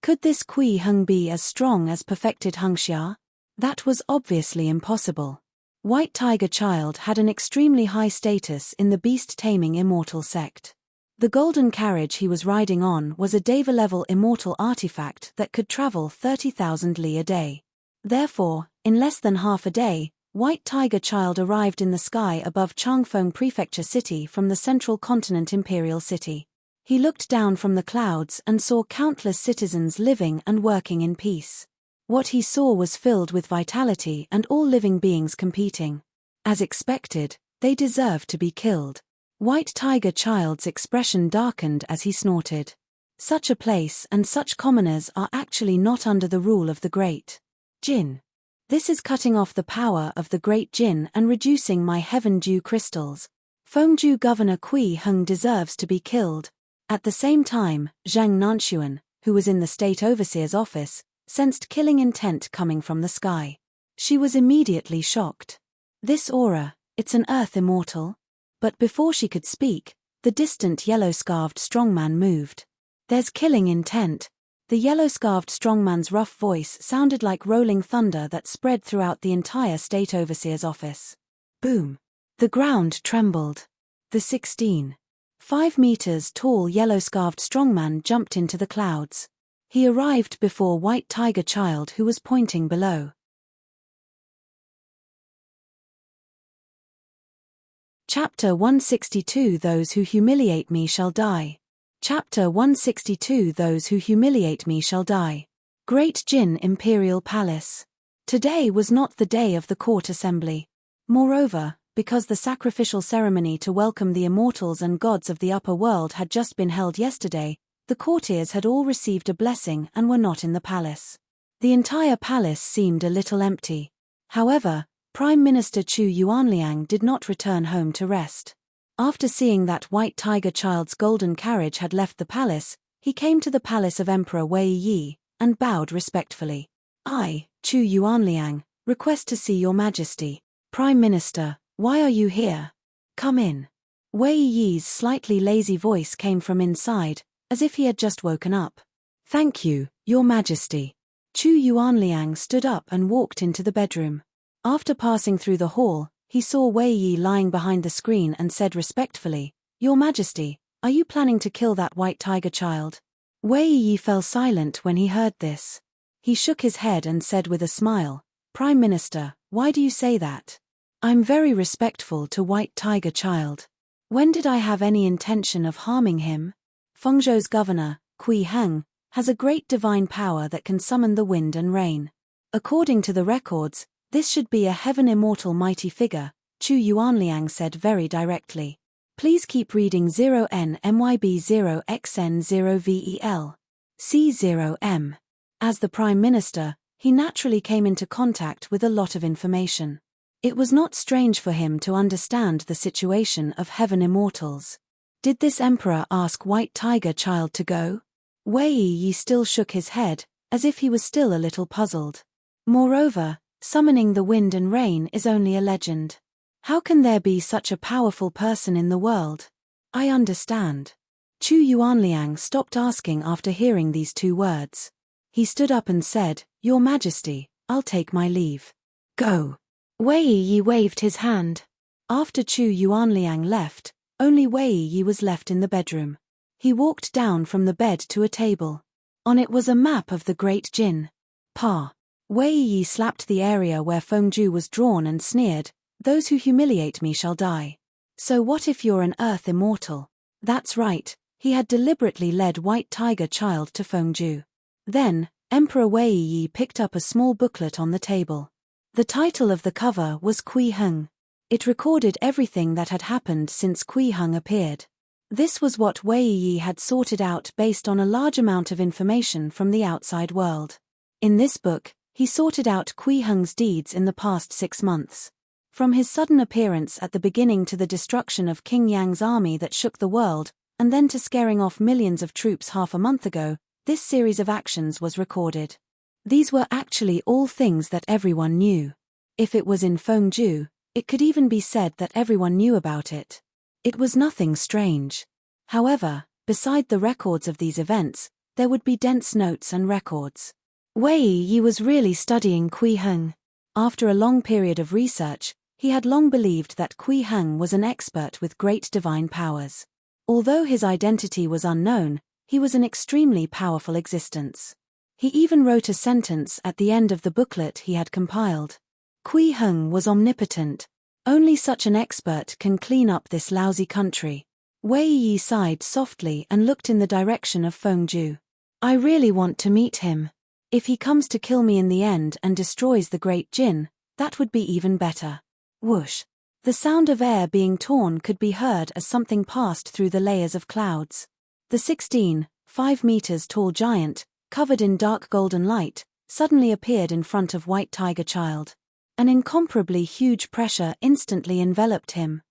Could this Kui Heng be as strong as perfected Hengxia? That was obviously impossible. White Tiger Child had an extremely high status in the beast-taming immortal sect. The golden carriage he was riding on was a Deva-level immortal artifact that could travel 30,000 li a day. Therefore, in less than half a day, White Tiger Child arrived in the sky above Changfeng Prefecture City from the central continent Imperial City. He looked down from the clouds and saw countless citizens living and working in peace. What he saw was filled with vitality and all living beings competing. As expected, they deserved to be killed. White Tiger Child's expression darkened as he snorted. Such a place and such commoners are actually not under the rule of the great Jinn. This is cutting off the power of the great Jinn and reducing my heaven dew crystals. Fengju Governor Kui Heng deserves to be killed. At the same time, Zhang Nanxuan, who was in the state overseer's office, sensed killing intent coming from the sky. She was immediately shocked. This aura, it's an earth immortal? But before she could speak, the distant yellow-scarved strongman moved. There's killing intent. The yellow-scarved strongman's rough voice sounded like rolling thunder that spread throughout the entire state overseer's office. Boom! The ground trembled. The 5 meters tall yellow-scarved strongman jumped into the clouds. He arrived before White Tiger Child, who was pointing below. Chapter 162 Those who humiliate me shall die. Chapter 162 Those who humiliate me shall die. Great Jinn Imperial Palace. Today was not the day of the court assembly. Moreover, because the sacrificial ceremony to welcome the immortals and gods of the upper world had just been held yesterday, the courtiers had all received a blessing and were not in the palace. The entire palace seemed a little empty. However, Prime Minister Chu Yuanliang did not return home to rest. After seeing that white tiger child's golden carriage had left the palace, he came to the palace of Emperor Wei Yi, and bowed respectfully. I, Chu Yuanliang, request to see your majesty. Prime Minister, why are you here? Come in. Wei Yi's slightly lazy voice came from inside, as if he had just woken up. Thank you, your majesty. Chu Yuanliang stood up and walked into the bedroom. After passing through the hall, he saw Wei Yi lying behind the screen and said respectfully, Your Majesty, are you planning to kill that white tiger child? Wei Yi fell silent when he heard this. He shook his head and said with a smile, Prime Minister, why do you say that? I'm very respectful to white tiger child. When did I have any intention of harming him? Fengzhou's governor, Kui Heng, has a great divine power that can summon the wind and rain. According to the records, this should be a heaven immortal mighty figure, Chu Yuanliang said very directly. Please keep reading 0NMYB0XN0VEL. C0M. As the Prime Minister, he naturally came into contact with a lot of information. It was not strange for him to understand the situation of heaven immortals. Did this emperor ask White Tiger Child to go? Wei Yi still shook his head, as if he was still a little puzzled. Moreover, summoning the wind and rain is only a legend. How can there be such a powerful person in the world? I understand. Chu Yuanliang stopped asking after hearing these two words. He stood up and said, Your Majesty, I'll take my leave. Go. Wei Yi waved his hand. After Chu Yuanliang left, only Wei Yi was left in the bedroom. He walked down from the bed to a table. On it was a map of the Great Jin. Pa. Wei Yi slapped the area where Fengzhou was drawn and sneered, Those who humiliate me shall die. So what if you're an earth immortal? That's right, he had deliberately led White Tiger Child to Fengzhou. Then, Emperor Wei Yi picked up a small booklet on the table. The title of the cover was Kui Heng. It recorded everything that had happened since Kui Heng appeared. This was what Wei Yi had sorted out based on a large amount of information from the outside world. In this book, he sorted out Kui Heng's deeds in the past 6 months. From his sudden appearance at the beginning to the destruction of King Yang's army that shook the world, and then to scaring off millions of troops half a month ago, this series of actions was recorded. These were actually all things that everyone knew. If it was in Fengzhou, it could even be said that everyone knew about it. It was nothing strange. However, beside the records of these events, there would be dense notes and records. Wei Yi was really studying Kui Heng. After a long period of research, he had long believed that Kui Heng was an expert with great divine powers. Although his identity was unknown, he was an extremely powerful existence. He even wrote a sentence at the end of the booklet he had compiled. Kui Heng was omnipotent. Only such an expert can clean up this lousy country. Wei Yi sighed softly and looked in the direction of Fengzhou. I really want to meet him. If he comes to kill me in the end and destroys the Great Jin, that would be even better. Whoosh. The sound of air being torn could be heard as something passed through the layers of clouds. The 5 meters tall giant, covered in dark golden light, suddenly appeared in front of White Tiger Child. An incomparably huge pressure instantly enveloped him.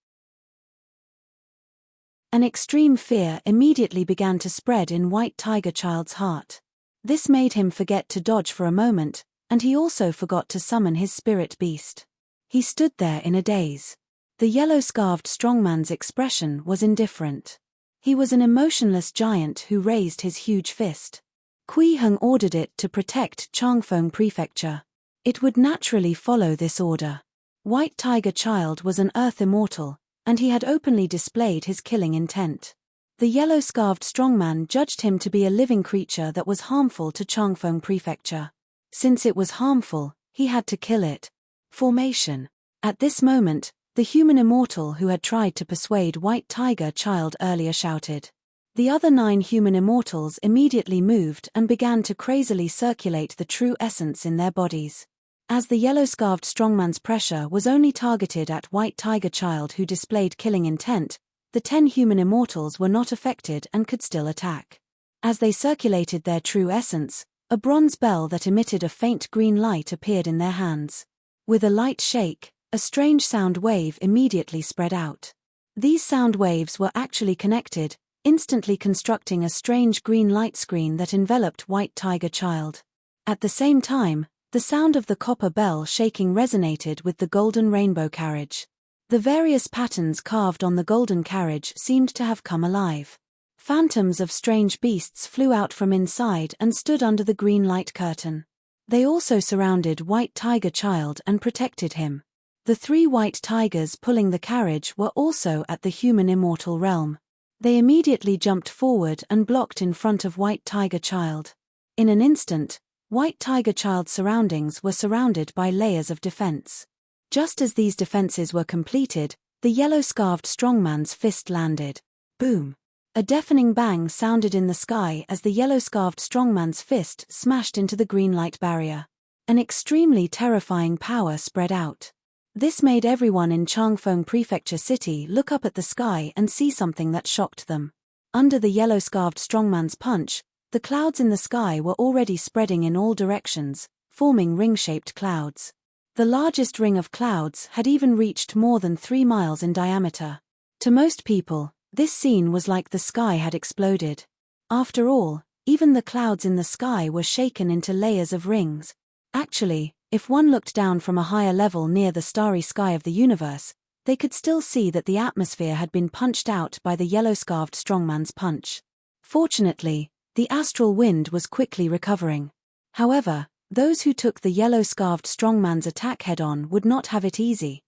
An extreme fear immediately began to spread in White Tiger Child's heart. This made him forget to dodge for a moment, and he also forgot to summon his spirit beast. He stood there in a daze. The yellow-scarved strongman's expression was indifferent. He was an emotionless giant who raised his huge fist. Kui Heng ordered it to protect Changfeng Prefecture. It would naturally follow this order. White Tiger Child was an earth immortal, and he had openly displayed his killing intent. The yellow-scarved strongman judged him to be a living creature that was harmful to Changfeng Prefecture. Since it was harmful, he had to kill it. Formation. At this moment, the human immortal who had tried to persuade White Tiger Child earlier shouted. The other 9 human immortals immediately moved and began to crazily circulate the true essence in their bodies. As the yellow-scarved strongman's pressure was only targeted at White Tiger Child who displayed killing intent, the 10 human immortals were not affected and could still attack. As they circulated their true essence, a bronze bell that emitted a faint green light appeared in their hands. With a light shake, a strange sound wave immediately spread out. These sound waves were actually connected, instantly constructing a strange green light screen that enveloped White Tiger Child. At the same time, the sound of the copper bell shaking resonated with the golden rainbow carriage. The various patterns carved on the golden carriage seemed to have come alive. Phantoms of strange beasts flew out from inside and stood under the green light curtain. They also surrounded White Tiger Child and protected him. The 3 white tigers pulling the carriage were also at the human immortal realm. They immediately jumped forward and blocked in front of White Tiger Child. In an instant, White Tiger Child's surroundings were surrounded by layers of defense. Just as these defenses were completed, the yellow-scarfed strongman's fist landed. Boom! A deafening bang sounded in the sky as the yellow-scarfed strongman's fist smashed into the green light barrier. An extremely terrifying power spread out. This made everyone in Changfeng Prefecture City look up at the sky and see something that shocked them. Under the yellow-scarfed strongman's punch, the clouds in the sky were already spreading in all directions, forming ring-shaped clouds. The largest ring of clouds had even reached more than 3 miles in diameter. To most people, this scene was like the sky had exploded. After all, even the clouds in the sky were shaken into layers of rings. Actually, if one looked down from a higher level near the starry sky of the universe, they could still see that the atmosphere had been punched out by the yellow-scarfed strongman's punch. Fortunately, the astral wind was quickly recovering. However, those who took the yellow-scarfed strongman's attack head-on would not have it easy.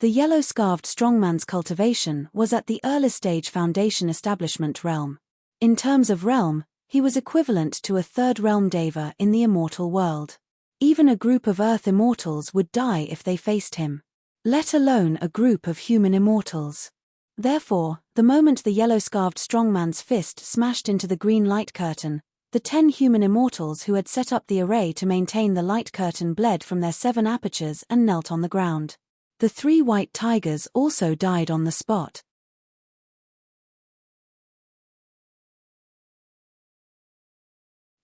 The yellow-scarfed strongman's cultivation was at the early stage foundation establishment realm. In terms of realm, he was equivalent to a 3rd realm deva in the immortal world. Even a group of earth immortals would die if they faced him. Let alone a group of human immortals. Therefore, the moment the yellow-scarfed strongman's fist smashed into the green light curtain, the 10 human immortals who had set up the array to maintain the light curtain bled from their 7 apertures and knelt on the ground. The 3 white tigers also died on the spot.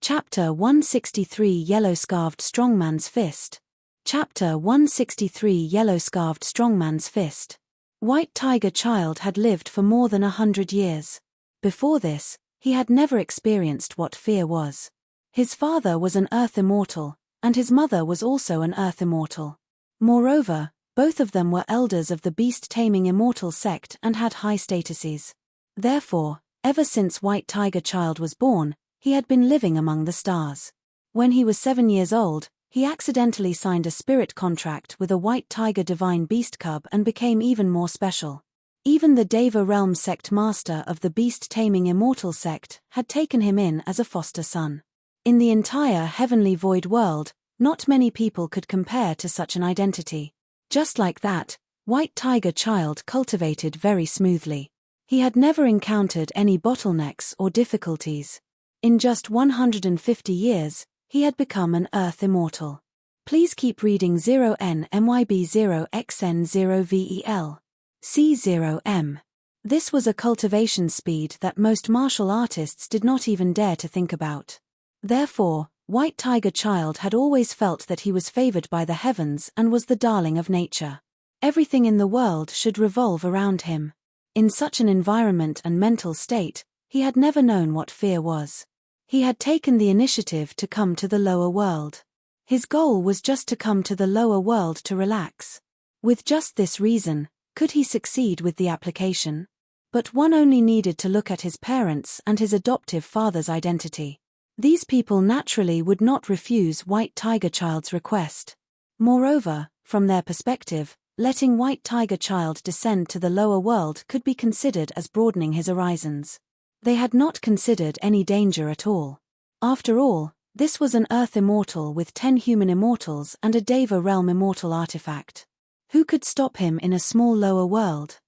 Chapter 163 Yellow-Scarfed Strongman's Fist. Chapter 163 Yellow-Scarfed Strongman's Fist. White Tiger Child had lived for more than 100 years. Before this, he had never experienced what fear was. His father was an earth immortal, and his mother was also an earth immortal. Moreover, both of them were elders of the beast-taming immortal sect and had high statuses. Therefore, ever since White Tiger Child was born, he had been living among the stars. When he was 7 years old, he accidentally signed a spirit contract with a white tiger divine beast cub and became even more special. Even the Deva Realm sect master of the beast-taming immortal sect had taken him in as a foster son. In the entire heavenly void world, not many people could compare to such an identity. Just like that, White Tiger Child cultivated very smoothly. He had never encountered any bottlenecks or difficulties. In just 150 years, he had become an Earth Immortal. Please keep reading 0NMYB0XN0VEL. C0M. This was a cultivation speed that most martial artists did not even dare to think about. Therefore, White Tiger Child had always felt that he was favored by the heavens and was the darling of nature. Everything in the world should revolve around him. In such an environment and mental state, he had never known what fear was. He had taken the initiative to come to the lower world. His goal was just to come to the lower world to relax. With just this reason, could he succeed with the application? But one only needed to look at his parents and his adoptive father's identity. These people naturally would not refuse White Tiger Child's request. Moreover, from their perspective, letting White Tiger Child descend to the lower world could be considered as broadening his horizons. They had not considered any danger at all. After all, this was an Earth Immortal with 10 human immortals and a Deva Realm Immortal artifact. Who could stop him in a small lower world?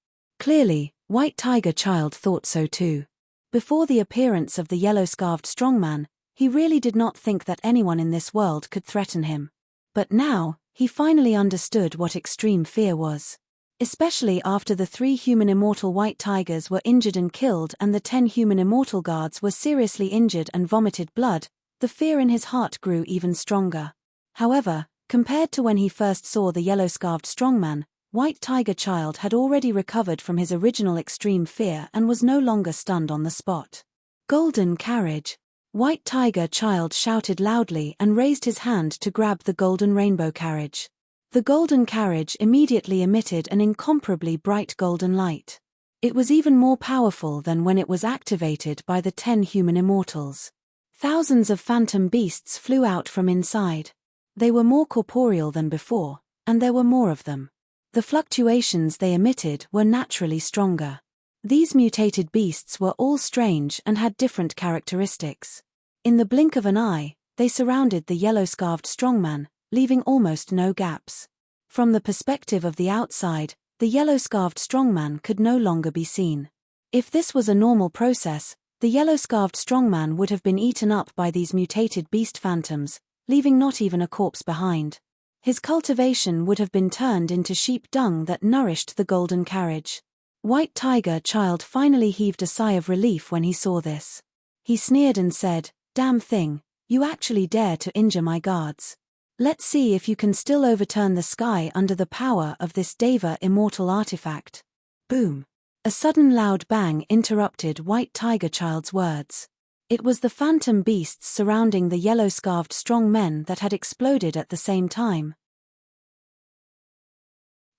Clearly, White Tiger Child thought so too. Before the appearance of the yellow-scarfed strongman, he really did not think that anyone in this world could threaten him. But now, he finally understood what extreme fear was. Especially after the 3 human immortal white tigers were injured and killed and the 10 human immortal guards were seriously injured and vomited blood, the fear in his heart grew even stronger. However, compared to when he first saw the yellow-scarfed strongman, White Tiger Child had already recovered from his original extreme fear and was no longer stunned on the spot. Golden carriage! White Tiger Child shouted loudly and raised his hand to grab the golden rainbow carriage. The golden carriage immediately emitted an incomparably bright golden light. It was even more powerful than when it was activated by the 10 human immortals. Thousands of phantom beasts flew out from inside. They were more corporeal than before, and there were more of them. The fluctuations they emitted were naturally stronger. These mutated beasts were all strange and had different characteristics. In the blink of an eye, they surrounded the yellow-scarved strongman, leaving almost no gaps. From the perspective of the outside, the yellow-scarved strongman could no longer be seen. If this was a normal process, the yellow-scarved strongman would have been eaten up by these mutated beast phantoms, leaving not even a corpse behind. His cultivation would have been turned into sheep dung that nourished the golden carriage. White Tiger Child finally heaved a sigh of relief when he saw this. He sneered and said, "Damn thing, you actually dare to injure my guards. Let's see if you can still overturn the sky under the power of this Deva immortal artifact." Boom! A sudden loud bang interrupted White Tiger Child's words. It was the phantom beasts surrounding the yellow-scarved strong men that had exploded at the same time.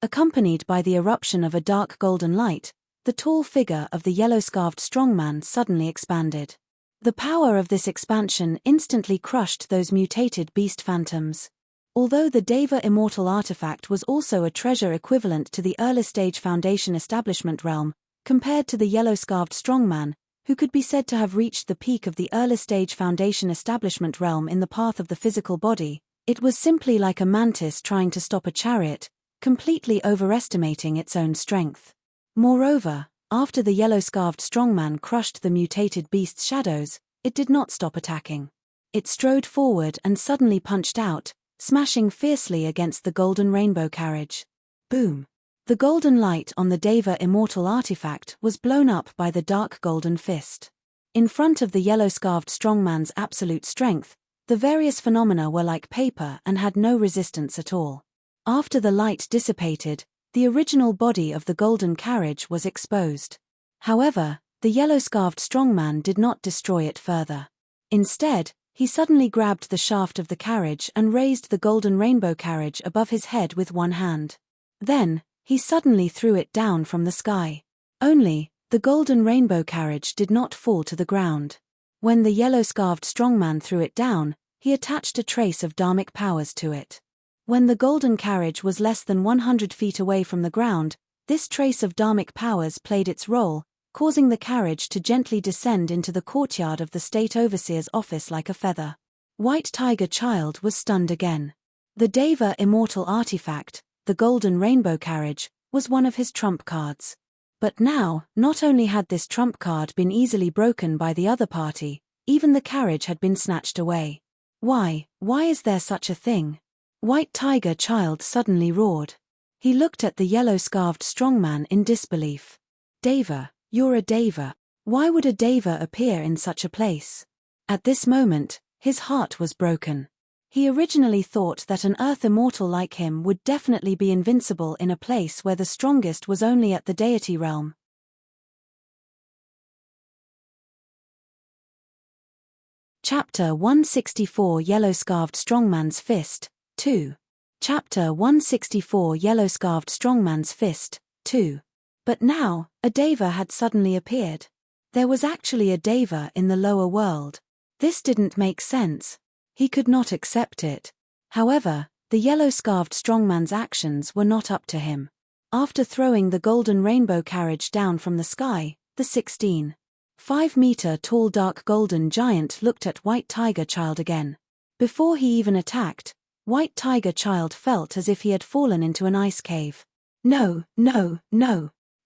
Accompanied by the eruption of a dark golden light, the tall figure of the yellow-scarved strongman suddenly expanded. The power of this expansion instantly crushed those mutated beast phantoms. Although the Deva immortal artifact was also a treasure equivalent to the early-stage Foundation establishment realm, compared to the yellow-scarved strongman, who could be said to have reached the peak of the early-stage Foundation establishment realm in the path of the physical body, it was simply like a mantis trying to stop a chariot, completely overestimating its own strength. Moreover, after the yellow-scarved strongman crushed the mutated beast's shadows, it did not stop attacking. It strode forward and suddenly punched out, smashing fiercely against the golden rainbow carriage. Boom! The golden light on the Deva immortal artifact was blown up by the dark golden fist. In front of the yellow-scarved strongman's absolute strength, the various phenomena were like paper and had no resistance at all. After the light dissipated, the original body of the golden carriage was exposed. However, the yellow-scarved strongman did not destroy it further. Instead, he suddenly grabbed the shaft of the carriage and raised the golden rainbow carriage above his head with one hand. Then, he suddenly threw it down from the sky. Only, the golden rainbow carriage did not fall to the ground. When the yellow-scarved strongman threw it down, he attached a trace of dharmic powers to it. When the golden carriage was less than 100 feet away from the ground, this trace of dharmic powers played its role, causing the carriage to gently descend into the courtyard of the state overseer's office like a feather. White Tiger Child was stunned again. The Deva immortal artifact, the golden rainbow carriage, was one of his trump cards. But now, not only had this trump card been easily broken by the other party, even the carriage had been snatched away. Why is there such a thing? White Tiger Child suddenly roared. He looked at the yellow-scarved strongman in disbelief. "Deva, you're a Deva. Why would a Deva appear in such a place?" At this moment, his heart was broken. He originally thought that an Earth immortal like him would definitely be invincible in a place where the strongest was only at the deity realm. Chapter 164 Yellow-Scarved Strongman's Fist, 2. Chapter 164 Yellow-Scarved Strongman's Fist, 2. But now, a Deva had suddenly appeared. There was actually a Deva in the lower world. This didn't make sense. He could not accept it. However, the yellow-scarved strongman's actions were not up to him. After throwing the golden rainbow carriage down from the sky, the 16.5-meter tall dark golden giant looked at White Tiger Child again. Before he even attacked, White Tiger Child felt as if he had fallen into an ice cave. No,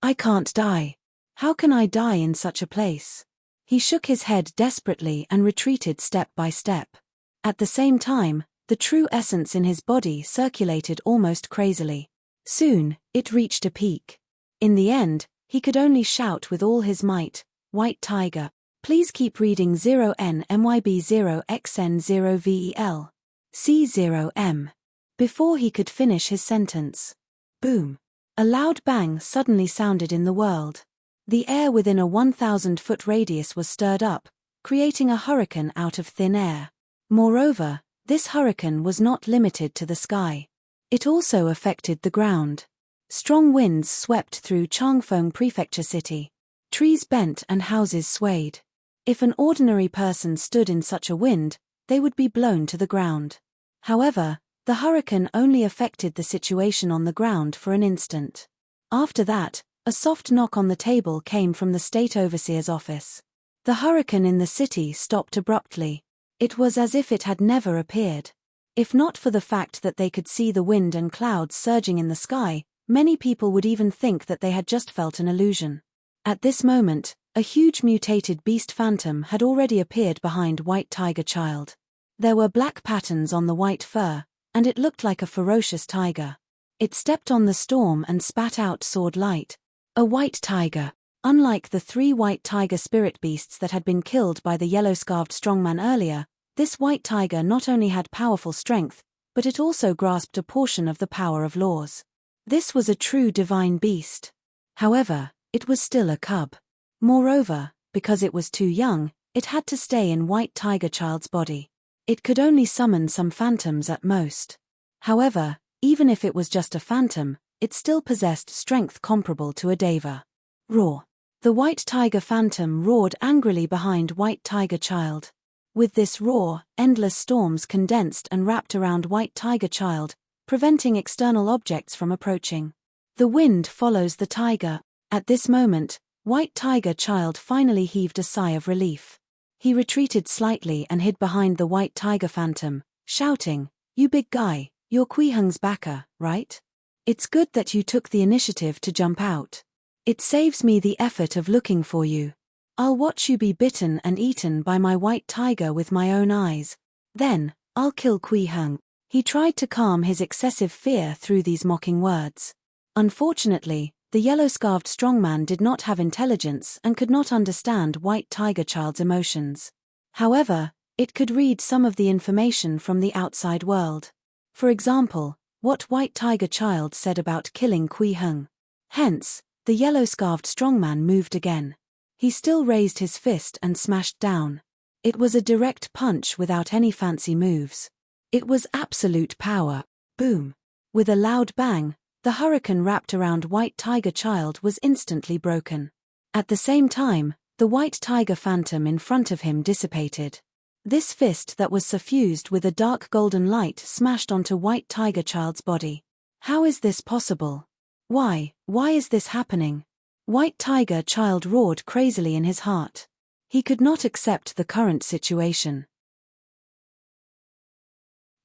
I can't die. How can I die in such a place? He shook his head desperately and retreated step by step. At the same time, the true essence in his body circulated almost crazily. Soon, it reached a peak. In the end, he could only shout with all his might, "White Tiger, please keep reading 0NMYB0XN0VEL. C0M." Before he could finish his sentence. Boom. A loud bang suddenly sounded in the world. The air within a 1,000-foot radius was stirred up, creating a hurricane out of thin air. Moreover, this hurricane was not limited to the sky. It also affected the ground. Strong winds swept through Changfeng Prefecture City. Trees bent and houses swayed. If an ordinary person stood in such a wind, they would be blown to the ground. However, the hurricane only affected the situation on the ground for an instant. After that, a soft knock on the table came from the state overseer's office. The hurricane in the city stopped abruptly. It was as if it had never appeared. If not for the fact that they could see the wind and clouds surging in the sky, many people would even think that they had just felt an illusion. At this moment, a huge mutated beast phantom had already appeared behind White Tiger Child. There were black patterns on the white fur, and it looked like a ferocious tiger. It stepped on the storm and spat out sword light. A white tiger. Unlike the 3 white tiger spirit beasts that had been killed by the yellow-scarved strongman earlier, this white tiger not only had powerful strength, but it also grasped a portion of the power of laws. This was a true divine beast. However, it was still a cub. Moreover, because it was too young, it had to stay in White Tiger Child's body. It could only summon some phantoms at most. However, even if it was just a phantom, it still possessed strength comparable to a deva. Roar. The white tiger phantom roared angrily behind White Tiger Child. With this roar, endless storms condensed and wrapped around White Tiger Child, preventing external objects from approaching. The wind follows the tiger. At this moment, White Tiger Child finally heaved a sigh of relief. He retreated slightly and hid behind the white tiger phantom, shouting, "You big guy, you're Kui Heng's backer, right? It's good that you took the initiative to jump out. It saves me the effort of looking for you. I'll watch you be bitten and eaten by my white tiger with my own eyes. Then, I'll kill Kui Heng." He tried to calm his excessive fear through these mocking words. Unfortunately, the yellow-scarved strongman did not have intelligence and could not understand White Tiger Child's emotions. However, it could read some of the information from the outside world. For example, what White Tiger Child said about killing Kui Heng. Hence, the yellow-scarved strongman moved again. He still raised his fist and smashed down. It was a direct punch without any fancy moves. It was absolute power. Boom. With a loud bang, the hurricane wrapped around White Tiger Child was instantly broken. At the same time, the white tiger phantom in front of him dissipated. This fist that was suffused with a dark golden light smashed onto White Tiger Child's body. How is this possible? Why is this happening? White Tiger Child roared crazily in his heart. He could not accept the current situation.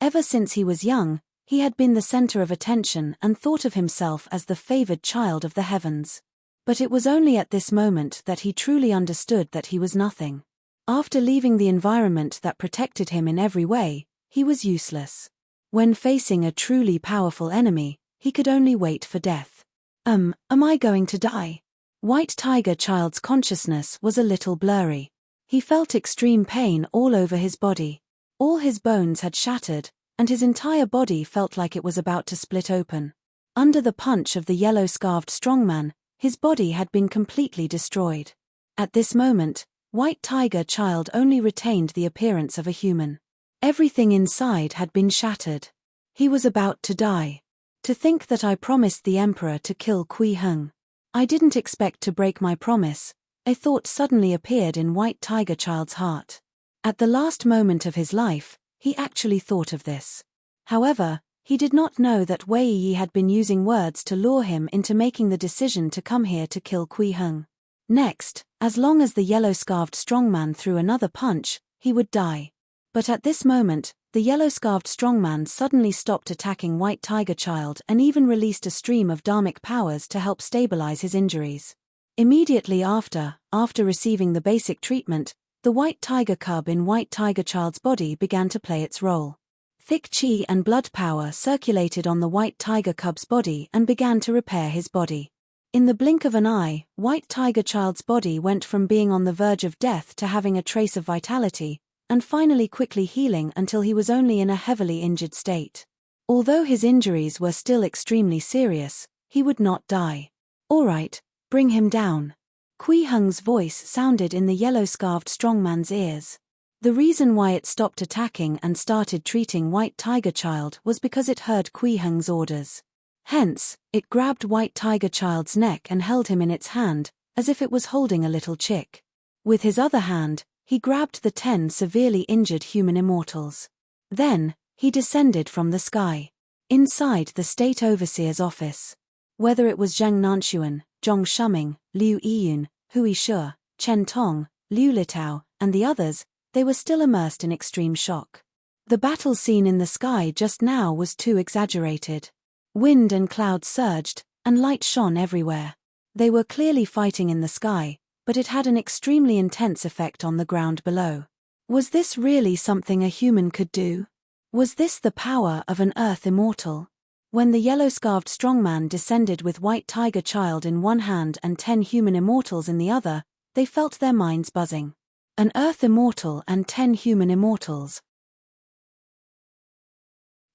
Ever since he was young, he had been the center of attention and thought of himself as the favored child of the heavens. But it was only at this moment that he truly understood that he was nothing. After leaving the environment that protected him in every way, he was useless. When facing a truly powerful enemy, he could only wait for death. Am I going to die? White Tiger Child's consciousness was a little blurry. He felt extreme pain all over his body. All his bones had shattered, and his entire body felt like it was about to split open. Under the punch of the yellow-scarved strongman, his body had been completely destroyed. At this moment, White Tiger Child only retained the appearance of a human. Everything inside had been shattered. He was about to die. To think that I promised the Emperor to kill Kui Heng. I didn't expect to break my promise, a thought suddenly appeared in White Tiger Child's heart. At the last moment of his life, he actually thought of this. However, he did not know that Wei Yi had been using words to lure him into making the decision to come here to kill Kui Heng. Next, as long as the yellow-scarved strongman threw another punch, he would die. But at this moment, the yellow-scarved strongman suddenly stopped attacking White Tiger Child and even released a stream of dharmic powers to help stabilize his injuries. Immediately after receiving the basic treatment, the white tiger cub in White Tiger Child's body began to play its role. Thick chi and blood power circulated on the white tiger cub's body and began to repair his body. In the blink of an eye, White Tiger Child's body went from being on the verge of death to having a trace of vitality, and finally quickly healing until he was only in a heavily injured state. Although his injuries were still extremely serious, He would not die. All right, bring him down. Kui Heng's voice sounded in the yellow-scarved strongman's ears. The reason why it stopped attacking and started treating White Tiger Child was because it heard Kui Heng's orders. Hence, it grabbed White Tiger Child's neck and held him in its hand, as if it was holding a little chick. With his other hand, he grabbed the 10 severely injured human immortals. Then, he descended from the sky. Inside the state overseer's office. Whether it was Zheng Nanxuan, Zhong Shuming, Liu Yiyun, Hui Shi, Chen Tong, Liu Litao, and the others, they were still immersed in extreme shock. The battle scene in the sky just now was too exaggerated. Wind and clouds surged, and light shone everywhere. They were clearly fighting in the sky, but it had an extremely intense effect on the ground below. Was this really something a human could do? Was this the power of an Earth immortal? When the yellow-scarved strongman descended with White Tiger Child in one hand and 10 human immortals in the other, they felt their minds buzzing. An Earth immortal and 10 human immortals.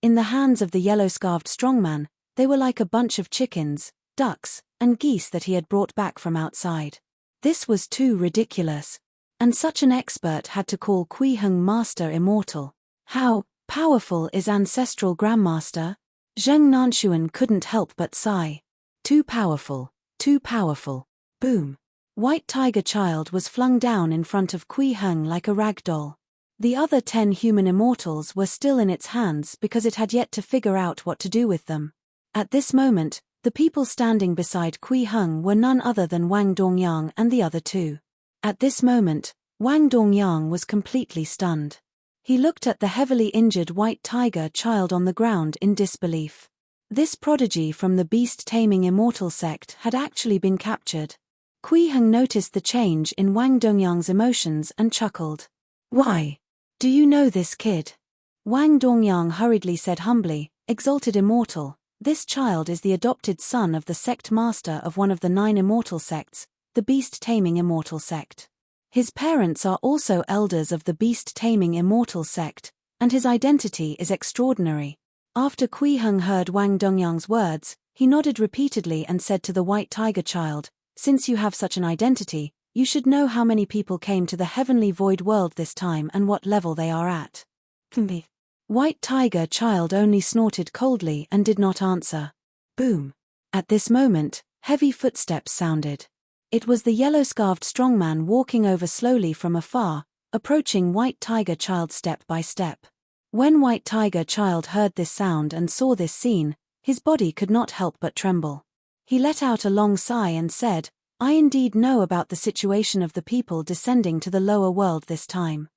In the hands of the yellow-scarved strongman, they were like a bunch of chickens, ducks, and geese that he had brought back from outside. This was too ridiculous. And such an expert had to call Kui Heng Master Immortal. How powerful is Ancestral Grandmaster? Zheng Nanxuan couldn't help but sigh. Too powerful, too powerful. Boom. White Tiger Child was flung down in front of Kui Heng like a rag doll. The other 10 human immortals were still in its hands because it had yet to figure out what to do with them. At this moment, the people standing beside Kui Heng were none other than Wang Dongyang and the other 2. At this moment, Wang Dongyang was completely stunned. He looked at the heavily injured White Tiger Child on the ground in disbelief. This prodigy from the beast-taming immortal sect had actually been captured. Kui Heng noticed the change in Wang Dongyang's emotions and chuckled. "Why? Do you know this kid?" Wang Dongyang hurriedly said humbly, "Exalted Immortal, this child is the adopted son of the sect master of one of the 9 immortal sects, the beast-taming immortal sect. His parents are also elders of the beast-taming immortal sect, and his identity is extraordinary." After Kui Heng heard Wang Dongyang's words, he nodded repeatedly and said to the White Tiger Child, "Since you have such an identity, you should know how many people came to the heavenly void world this time and what level they are at." White Tiger Child only snorted coldly and did not answer. Boom. At this moment, heavy footsteps sounded. It was the yellow-scarved strongman walking over slowly from afar, approaching White Tiger Child step by step. When White Tiger Child heard this sound and saw this scene, his body could not help but tremble. He let out a long sigh and said, "I indeed know about the situation of the people descending to the lower world this time."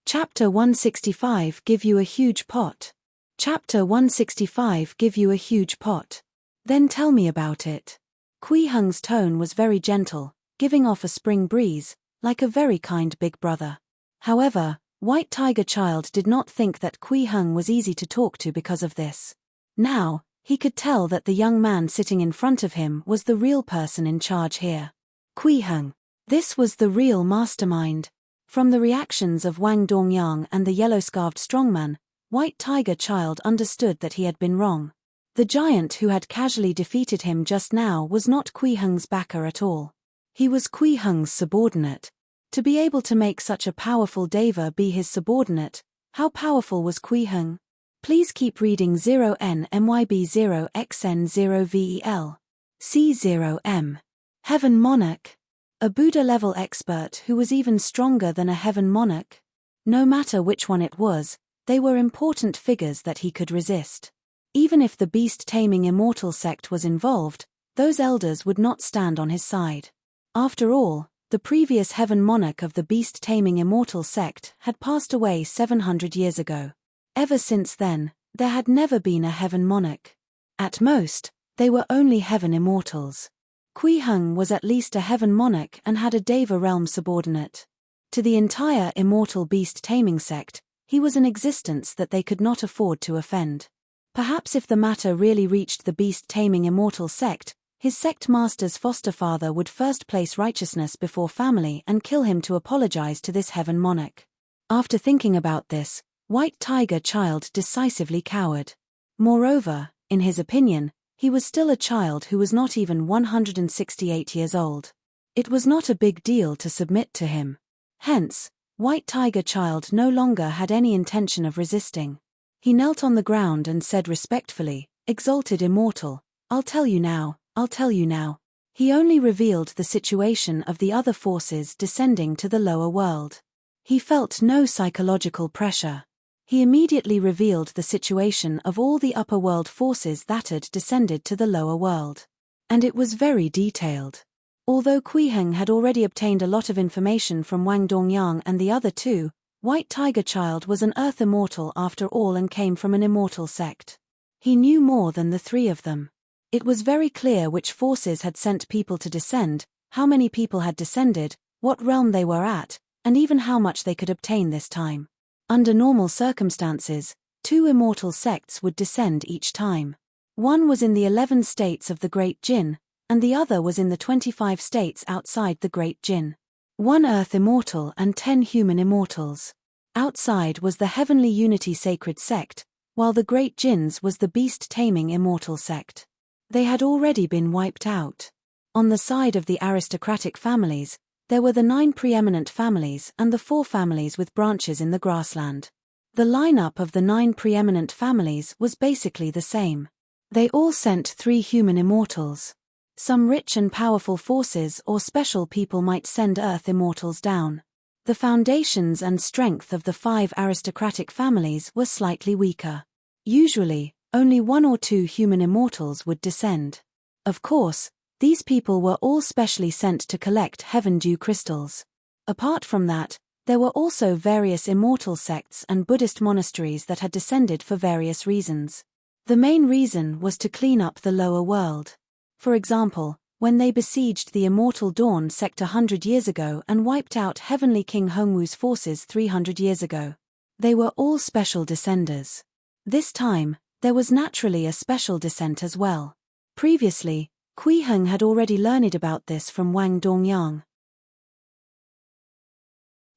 Chapter 165 Give you a huge pot. Chapter 165 Give you a huge pot. Then tell me about it. Kui Heng's tone was very gentle, giving off a spring breeze, like a very kind big brother. However, White Tiger Child did not think that Kui Heng was easy to talk to because of this. Now, he could tell that the young man sitting in front of him was the real person in charge here. Kui Heng. This was the real mastermind. From the reactions of Wang Dongyang and the yellow-scarved strongman, White Tiger Child understood that he had been wrong. The giant who had casually defeated him just now was not Kui Heng's backer at all. He was Kui Heng's subordinate. To be able to make such a powerful deva be his subordinate, how powerful was Kui Heng? Please keep reading 0NMYB0XN0VEL. C0M. Heaven Monarch. A Buddha-level expert who was even stronger than a Heaven Monarch? No matter which one it was, they were important figures that he could resist. Even if the beast-taming immortal sect was involved, those elders would not stand on his side. After all, the previous Heaven Monarch of the beast-taming immortal sect had passed away 700 years ago. Ever since then, there had never been a Heaven Monarch. At most, they were only Heaven Immortals. Kui Heng was at least a Heaven Monarch and had a Deva realm subordinate. To the entire immortal beast-taming sect, he was an existence that they could not afford to offend. Perhaps if the matter really reached the beast-taming immortal sect, his sect master's foster father would first place righteousness before family and kill him to apologize to this Heaven Monarch. After thinking about this, White Tiger Child decisively cowered. Moreover, in his opinion, he was still a child who was not even 168 years old. It was not a big deal to submit to him. Hence, White Tiger Child no longer had any intention of resisting. He knelt on the ground and said respectfully, "Exalted Immortal, I'll tell you now, I'll tell you now." He only revealed the situation of the other forces descending to the lower world. He felt no psychological pressure. He immediately revealed the situation of all the upper world forces that had descended to the lower world. And it was very detailed. Although Kuiheng had already obtained a lot of information from Wang Dongyang and the other two, White Tiger Child was an Earth Immortal after all and came from an immortal sect. He knew more than the three of them. It was very clear which forces had sent people to descend, how many people had descended, what realm they were at, and even how much they could obtain this time. Under normal circumstances, 2 immortal sects would descend each time. One was in the 11 states of the Great Jin, and the other was in the 25 states outside the Great Jin. 1 Earth Immortal and 10 Human Immortals. Outside was the Heavenly Unity Sacred Sect, while the Great Jin's was the Beast-Taming Immortal Sect. They had already been wiped out. On the side of the aristocratic families, there were the 9 preeminent families and the 4 families with branches in the grassland. The lineup of the 9 preeminent families was basically the same. They all sent 3 human immortals. Some rich and powerful forces or special people might send Earth Immortals down. The foundations and strength of the 5 aristocratic families were slightly weaker. Usually, only 1 or 2 human immortals would descend. Of course, these people were all specially sent to collect Heaven Dew crystals. Apart from that, there were also various immortal sects and Buddhist monasteries that had descended for various reasons. The main reason was to clean up the lower world. For example, when they besieged the Immortal Dawn sect 100 years ago and wiped out Heavenly King Hongwu's forces 300 years ago. They were all special descenders. This time, there was naturally a special descent as well. Previously, Kuiheng had already learned about this from Wang Dongyang.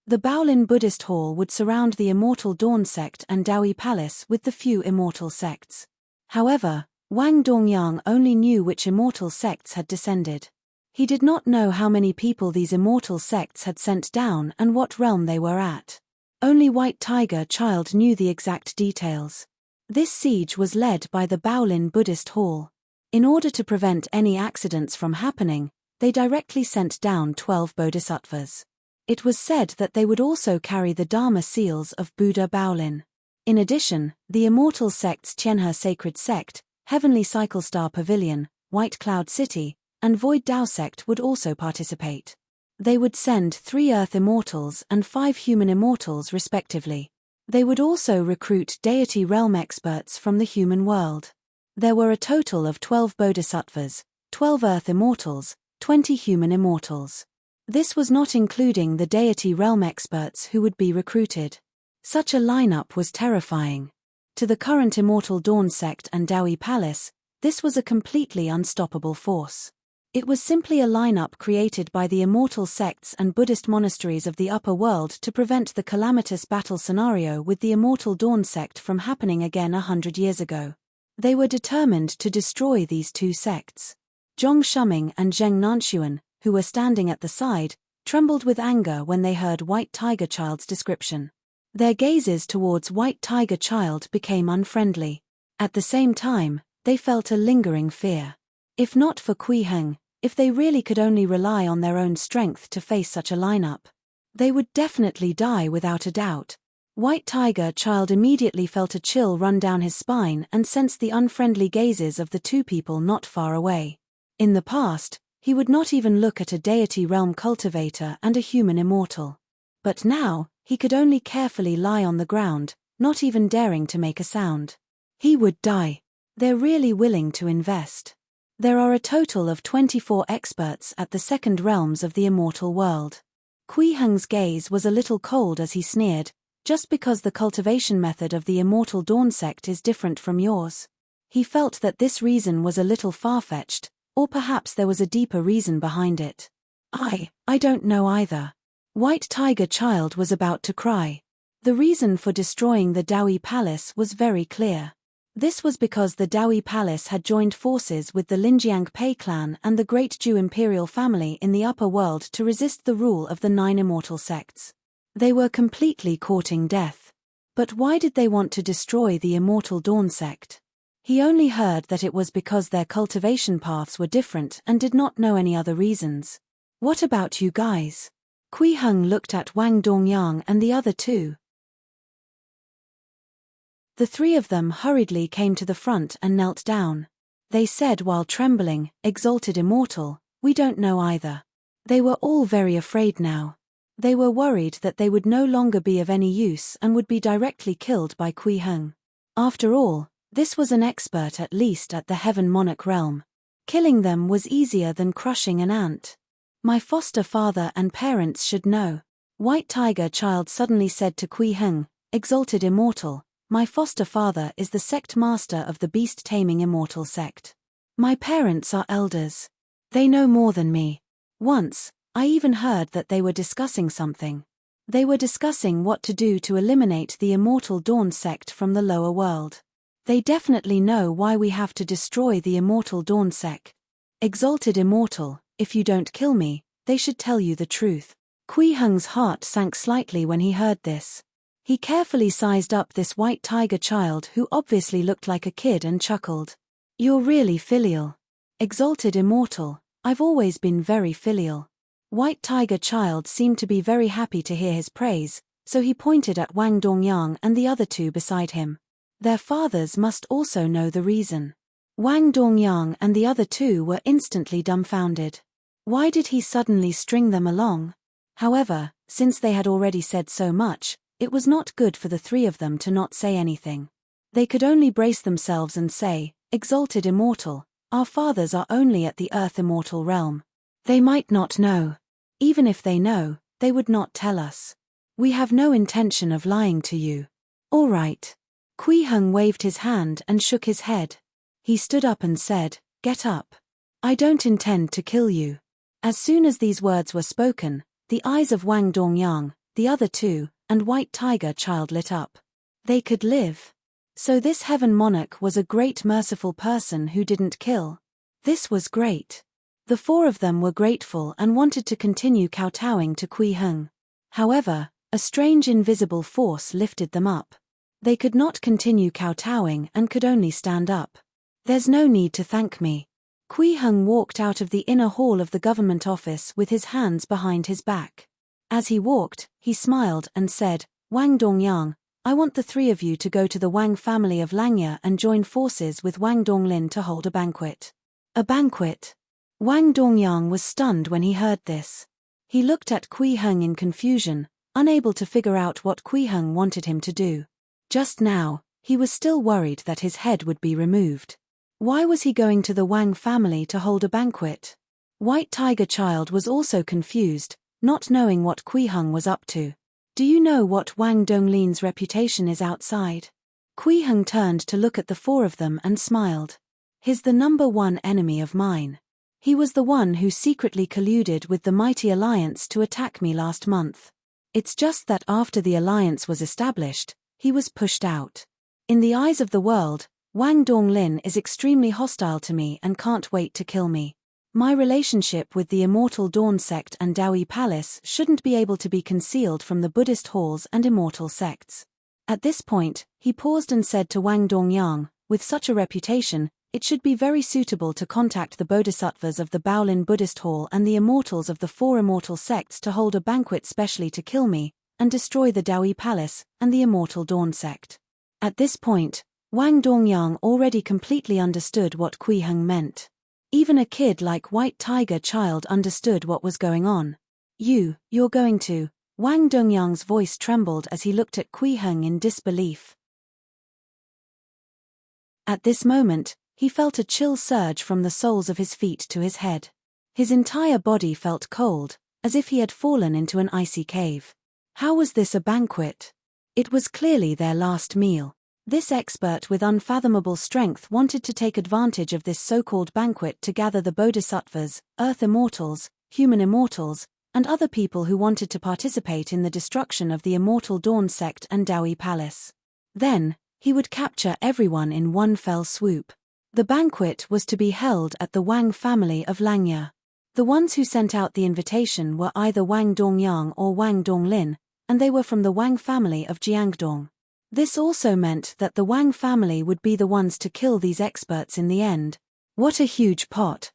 The Baolin Buddhist Hall would surround the Immortal Dawn sect and Daoi Palace with the few immortal sects. However, Wang Dongyang only knew which immortal sects had descended. He did not know how many people these immortal sects had sent down and what realm they were at. Only White Tiger Child knew the exact details. This siege was led by the Baolin Buddhist Hall. In order to prevent any accidents from happening, they directly sent down 12 bodhisattvas. It was said that they would also carry the Dharma seals of Buddha Baolin. In addition, the immortal sects Tianhe Sacred Sect, Heavenly Cycle Star Pavilion, White Cloud City, and Void Dao Sect would also participate. They would send 3 Earth Immortals and 5 Human Immortals respectively. They would also recruit deity realm experts from the human world. There were a total of 12 bodhisattvas, 12 Earth Immortals, 20 Human Immortals. This was not including the deity realm experts who would be recruited. Such a lineup was terrifying. To the current Immortal Dawn sect and Daoi Palace, this was a completely unstoppable force. It was simply a lineup created by the immortal sects and Buddhist monasteries of the upper world to prevent the calamitous battle scenario with the Immortal Dawn sect from happening again 100 years ago. They were determined to destroy these 2 sects. Zhong Shuming and Zheng Nanxuan, who were standing at the side, trembled with anger when they heard White Tiger Child's description. Their gazes towards White Tiger Child became unfriendly. At the same time, they felt a lingering fear. If not for Kuiheng, if they really could only rely on their own strength to face such a lineup, they would definitely die without a doubt. White Tiger Child immediately felt a chill run down his spine and sensed the unfriendly gazes of the 2 people not far away. In the past, he would not even look at a deity realm cultivator and a human immortal. But now, he could only carefully lie on the ground, not even daring to make a sound. He would die. They're really willing to invest. There are a total of 24 experts at the second realms of the immortal world. Kuiheng's gaze was a little cold as he sneered, just because the cultivation method of the Immortal Dawn sect is different from yours. He felt that this reason was a little far-fetched, or perhaps there was a deeper reason behind it. I don't know either. White Tiger Child was about to cry. The reason for destroying the Dawi Palace was very clear. This was because the Dawi Palace had joined forces with the Linjiang Pei clan and the great Zhou imperial family in the upper world to resist the rule of the 9 immortal sects. They were completely courting death. But why did they want to destroy the Immortal Dawn sect? He only heard that it was because their cultivation paths were different and did not know any other reasons. What about you guys? Kui Heng looked at Wang Dongyang and the other two. The three of them hurriedly came to the front and knelt down. They said while trembling, "Exalted Immortal, we don't know either." They were all very afraid now. They were worried that they would no longer be of any use and would be directly killed by Kui Heng. After all, this was an expert at least at the Heaven Monarch realm. Killing them was easier than crushing an ant. "My foster father and parents should know." White Tiger Child suddenly said to Kui Heng, "Exalted Immortal, my foster father is the sect master of the beast-taming immortal sect. My parents are elders. They know more than me. Once, I even heard that they were discussing something. They were discussing what to do to eliminate the Immortal Dawn sect from the lower world. They definitely know why we have to destroy the Immortal Dawn sect. Exalted Immortal, if you don't kill me, they should tell you the truth." Kui Heng's heart sank slightly when he heard this. He carefully sized up this White Tiger Child who obviously looked like a kid and chuckled. "You're really filial. Exalted Immortal, I've always been very filial." White Tiger Child seemed to be very happy to hear his praise, so he pointed at Wang Dongyang and the other two beside him. Their fathers must also know the reason. Wang Dongyang and the other two were instantly dumbfounded. Why did he suddenly string them along? However, since they had already said so much, it was not good for the three of them to not say anything. They could only brace themselves and say, "Exalted Immortal, our fathers are only at the Earth Immortal realm. They might not know. Even if they know, they would not tell us. We have no intention of lying to you." "All right." Kui Heng waved his hand and shook his head. He stood up and said, "Get up. I don't intend to kill you." As soon as these words were spoken, the eyes of Wang Dongyang, the other two, and White Tiger Child lit up. They could live. So this Heaven Monarch was a great merciful person who didn't kill. This was great. The four of them were grateful and wanted to continue kowtowing to Kui Heng. However, a strange invisible force lifted them up. They could not continue kowtowing and could only stand up. "There's no need to thank me." Kui Heng walked out of the inner hall of the government office with his hands behind his back. As he walked, he smiled and said, "Wang Dongyang, I want the three of you to go to the Wang family of Langya and join forces with Wang Donglin to hold a banquet." A banquet? Wang Dongyang was stunned when he heard this. He looked at Kui Heng in confusion, unable to figure out what Kui Heng wanted him to do. Just now, he was still worried that his head would be removed. Why was he going to the Wang family to hold a banquet? White Tiger Child was also confused, not knowing what Kui Heng was up to. "Do you know what Wang Donglin's reputation is outside?" Kui Heng turned to look at the four of them and smiled. "He's the number one enemy of mine. He was the one who secretly colluded with the Mighty Alliance to attack me last month. It's just that after the alliance was established, he was pushed out. In the eyes of the world, Wang Donglin is extremely hostile to me and can't wait to kill me. My relationship with the Immortal Dawn sect and Dawi Palace shouldn't be able to be concealed from the Buddhist halls and immortal sects." At this point, he paused and said to Wang Dongyang, "With such a reputation, it should be very suitable to contact the Bodhisattvas of the Baolin Buddhist Hall and the immortals of the four immortal sects to hold a banquet specially to kill me, and destroy the Dawi Palace and the Immortal Dawn sect." At this point, Wang Dongyang already completely understood what Kui Heng meant. Even a kid like White Tiger Child understood what was going on. You're going to..." Wang Dongyang's voice trembled as he looked at Kui Heng in disbelief. At this moment, he felt a chill surge from the soles of his feet to his head. His entire body felt cold, as if he had fallen into an icy cave. How was this a banquet? It was clearly their last meal. This expert with unfathomable strength wanted to take advantage of this so-called banquet to gather the Bodhisattvas, Earth Immortals, Human Immortals, and other people who wanted to participate in the destruction of the Immortal Dawn sect and Dowei Palace. Then, he would capture everyone in one fell swoop. The banquet was to be held at the Wang family of Langya. The ones who sent out the invitation were either Wang Dongyang or Wang Donglin, and they were from the Wang family of Jiangdong. This also meant that the Wang family would be the ones to kill these experts in the end. What a huge pot!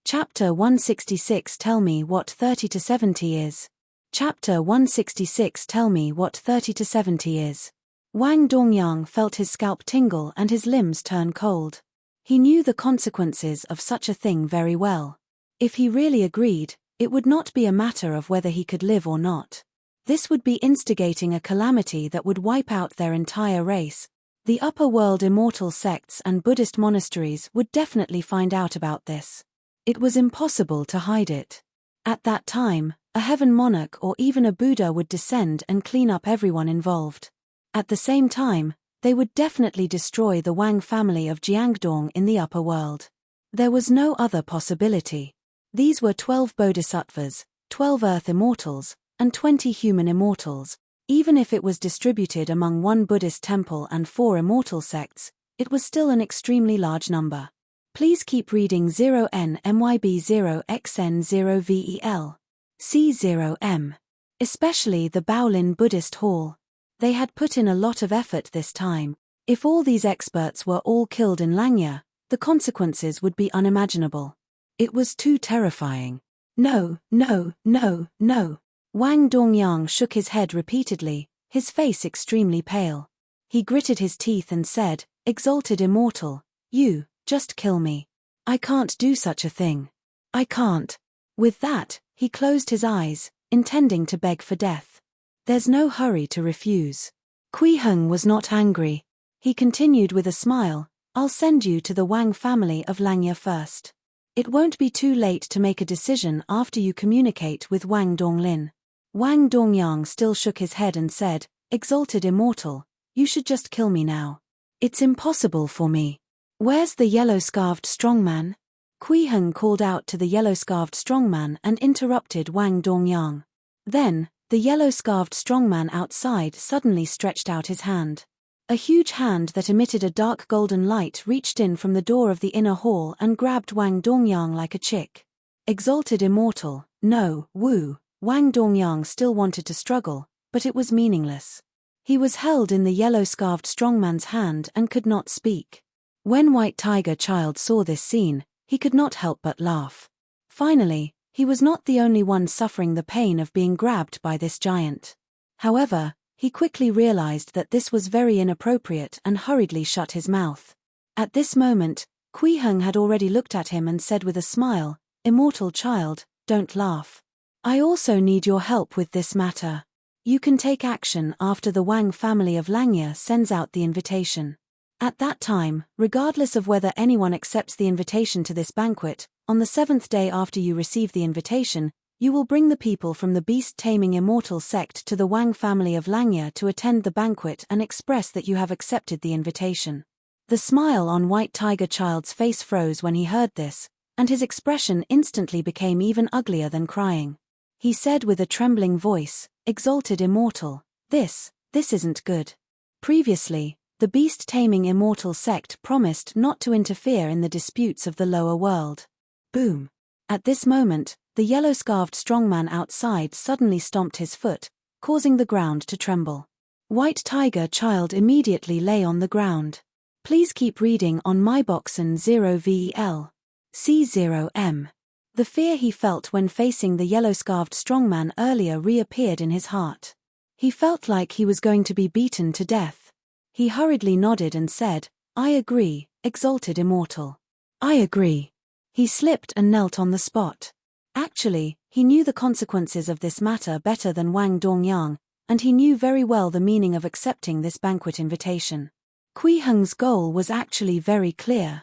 Chapter 166 Tell me what 30 to 70 is. Chapter 166 Tell me what 30 to 70 is. Wang Dongyang felt his scalp tingle and his limbs turn cold. He knew the consequences of such a thing very well. If he really agreed, it would not be a matter of whether he could live or not. This would be instigating a calamity that would wipe out their entire race. The upper world immortal sects and Buddhist monasteries would definitely find out about this. It was impossible to hide it. At that time, a heaven monarch or even a Buddha would descend and clean up everyone involved. At the same time, they would definitely destroy the Wang family of Jiangdong in the upper world. There was no other possibility. These were 12 bodhisattvas, 12 earth immortals, and 20 human immortals. Even if it was distributed among one Buddhist temple and 4 immortal sects, it was still an extremely large number. Please keep reading 0NMYB0XN0VEL. C0M. Especially the Baolin Buddhist Hall. They had put in a lot of effort this time. If all these experts were all killed in Langya, the consequences would be unimaginable. It was too terrifying. No, no, no, no. Wang Dongyang shook his head repeatedly, his face extremely pale. He gritted his teeth and said, "Exalted Immortal, you, just kill me. I can't do such a thing. I can't." With that, he closed his eyes, intending to beg for death. There's no hurry to refuse. Kui Heng was not angry. He continued with a smile, "I'll send you to the Wang family of Langya first. It won't be too late to make a decision after you communicate with Wang Donglin." Wang Dongyang still shook his head and said, "Exalted Immortal, you should just kill me now. It's impossible for me." "Where's the yellow-scarved strongman?" Kui Heng called out to the yellow-scarved strongman and interrupted Wang Dongyang. Then, the yellow-scarved strongman outside suddenly stretched out his hand. A huge hand that emitted a dark golden light reached in from the door of the inner hall and grabbed Wang Dongyang like a chick. "Exalted Immortal, no, Wu." Wang Dongyang still wanted to struggle, but it was meaningless. He was held in the yellow-scarved strongman's hand and could not speak. When White Tiger Child saw this scene, he could not help but laugh. Finally, he was not the only one suffering the pain of being grabbed by this giant. However, he quickly realized that this was very inappropriate and hurriedly shut his mouth. At this moment, Kui Heng had already looked at him and said with a smile, "Immortal child, don't laugh. I also need your help with this matter. You can take action after the Wang family of Langya sends out the invitation. At that time, regardless of whether anyone accepts the invitation to this banquet, on the 7th day after you receive the invitation, you will bring the people from the beast-taming immortal sect to the Wang family of Langya to attend the banquet and express that you have accepted the invitation." The smile on White Tiger Child's face froze when he heard this, and his expression instantly became even uglier than crying. He said with a trembling voice, "Exalted Immortal, this isn't good." Previously, the beast-taming immortal sect promised not to interfere in the disputes of the lower world. Boom! At this moment, the yellow-scarved strongman outside suddenly stomped his foot, causing the ground to tremble. White Tiger Child immediately lay on the ground. Please keep reading on myboxen 0VEL. C0M. The fear he felt when facing the yellow-scarved strongman earlier reappeared in his heart. He felt like he was going to be beaten to death. He hurriedly nodded and said, "I agree, Exalted Immortal. I agree." He slipped and knelt on the spot. Actually, he knew the consequences of this matter better than Wang Dongyang, and he knew very well the meaning of accepting this banquet invitation. Kui Heng's goal was actually very clear.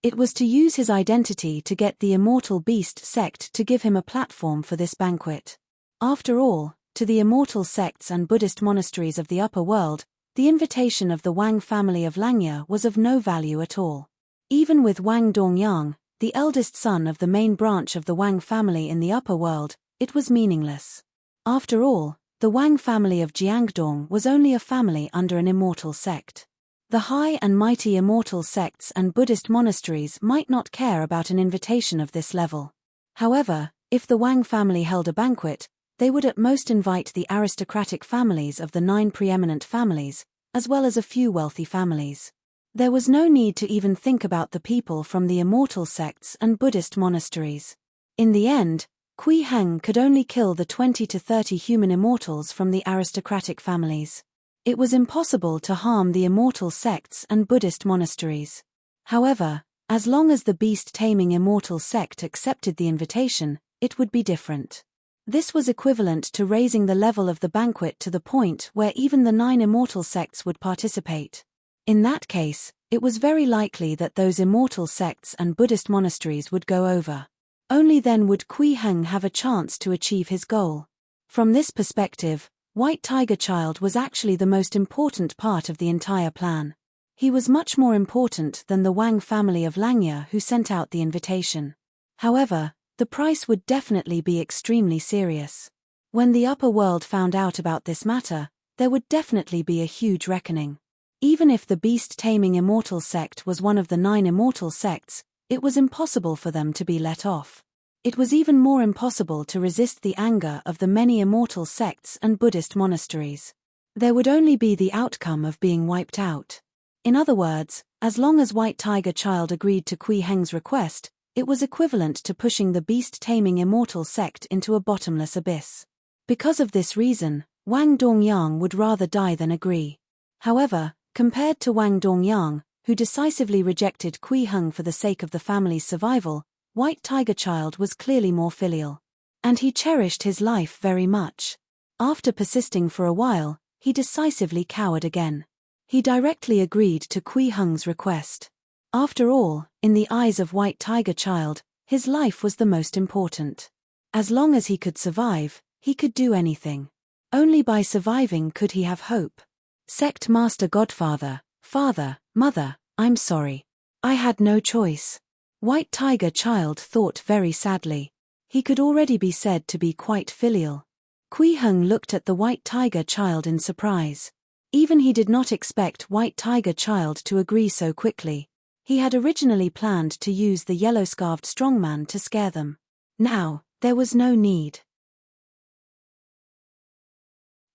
It was to use his identity to get the Immortal Beast sect to give him a platform for this banquet. After all, to the immortal sects and Buddhist monasteries of the upper world, the invitation of the Wang family of Langya was of no value at all. Even with Wang Dongyang, the eldest son of the main branch of the Wang family in the upper world, it was meaningless. After all, the Wang family of Jiangdong was only a family under an immortal sect. The high and mighty immortal sects and Buddhist monasteries might not care about an invitation of this level. However, if the Wang family held a banquet, they would at most invite the aristocratic families of the 9 preeminent families, as well as a few wealthy families. There was no need to even think about the people from the immortal sects and Buddhist monasteries. In the end, Kui Heng could only kill the 20 to 30 human immortals from the aristocratic families. It was impossible to harm the immortal sects and Buddhist monasteries. However, as long as the beast-taming immortal sect accepted the invitation, it would be different. This was equivalent to raising the level of the banquet to the point where even the 9 immortal sects would participate. In that case, it was very likely that those immortal sects and Buddhist monasteries would go over. Only then would Kui Heng have a chance to achieve his goal. From this perspective, White Tiger Child was actually the most important part of the entire plan. He was much more important than the Wang family of Langya who sent out the invitation. However, the price would definitely be extremely serious. When the upper world found out about this matter, there would definitely be a huge reckoning. Even if the beast-taming immortal sect was one of the 9 immortal sects, it was impossible for them to be let off. It was even more impossible to resist the anger of the many immortal sects and Buddhist monasteries. There would only be the outcome of being wiped out. In other words, as long as White Tiger Child agreed to Kui Heng's request, it was equivalent to pushing the beast-taming immortal sect into a bottomless abyss. Because of this reason, Wang Dongyang would rather die than agree. However, compared to Wang Dongyang, who decisively rejected Kui Heng for the sake of the family's survival, White Tiger Child was clearly more filial. And he cherished his life very much. After persisting for a while, he decisively cowered again. He directly agreed to Kui Heng's request. After all, in the eyes of White Tiger Child, his life was the most important. As long as he could survive, he could do anything. Only by surviving could he have hope. Sect Master Godfather, Father, Mother, I'm sorry. I had no choice. White Tiger Child thought very sadly. He could already be said to be quite filial. Kui Heng looked at the White Tiger Child in surprise. Even he did not expect White Tiger Child to agree so quickly. He had originally planned to use the yellow-scarved strongman to scare them. Now, there was no need.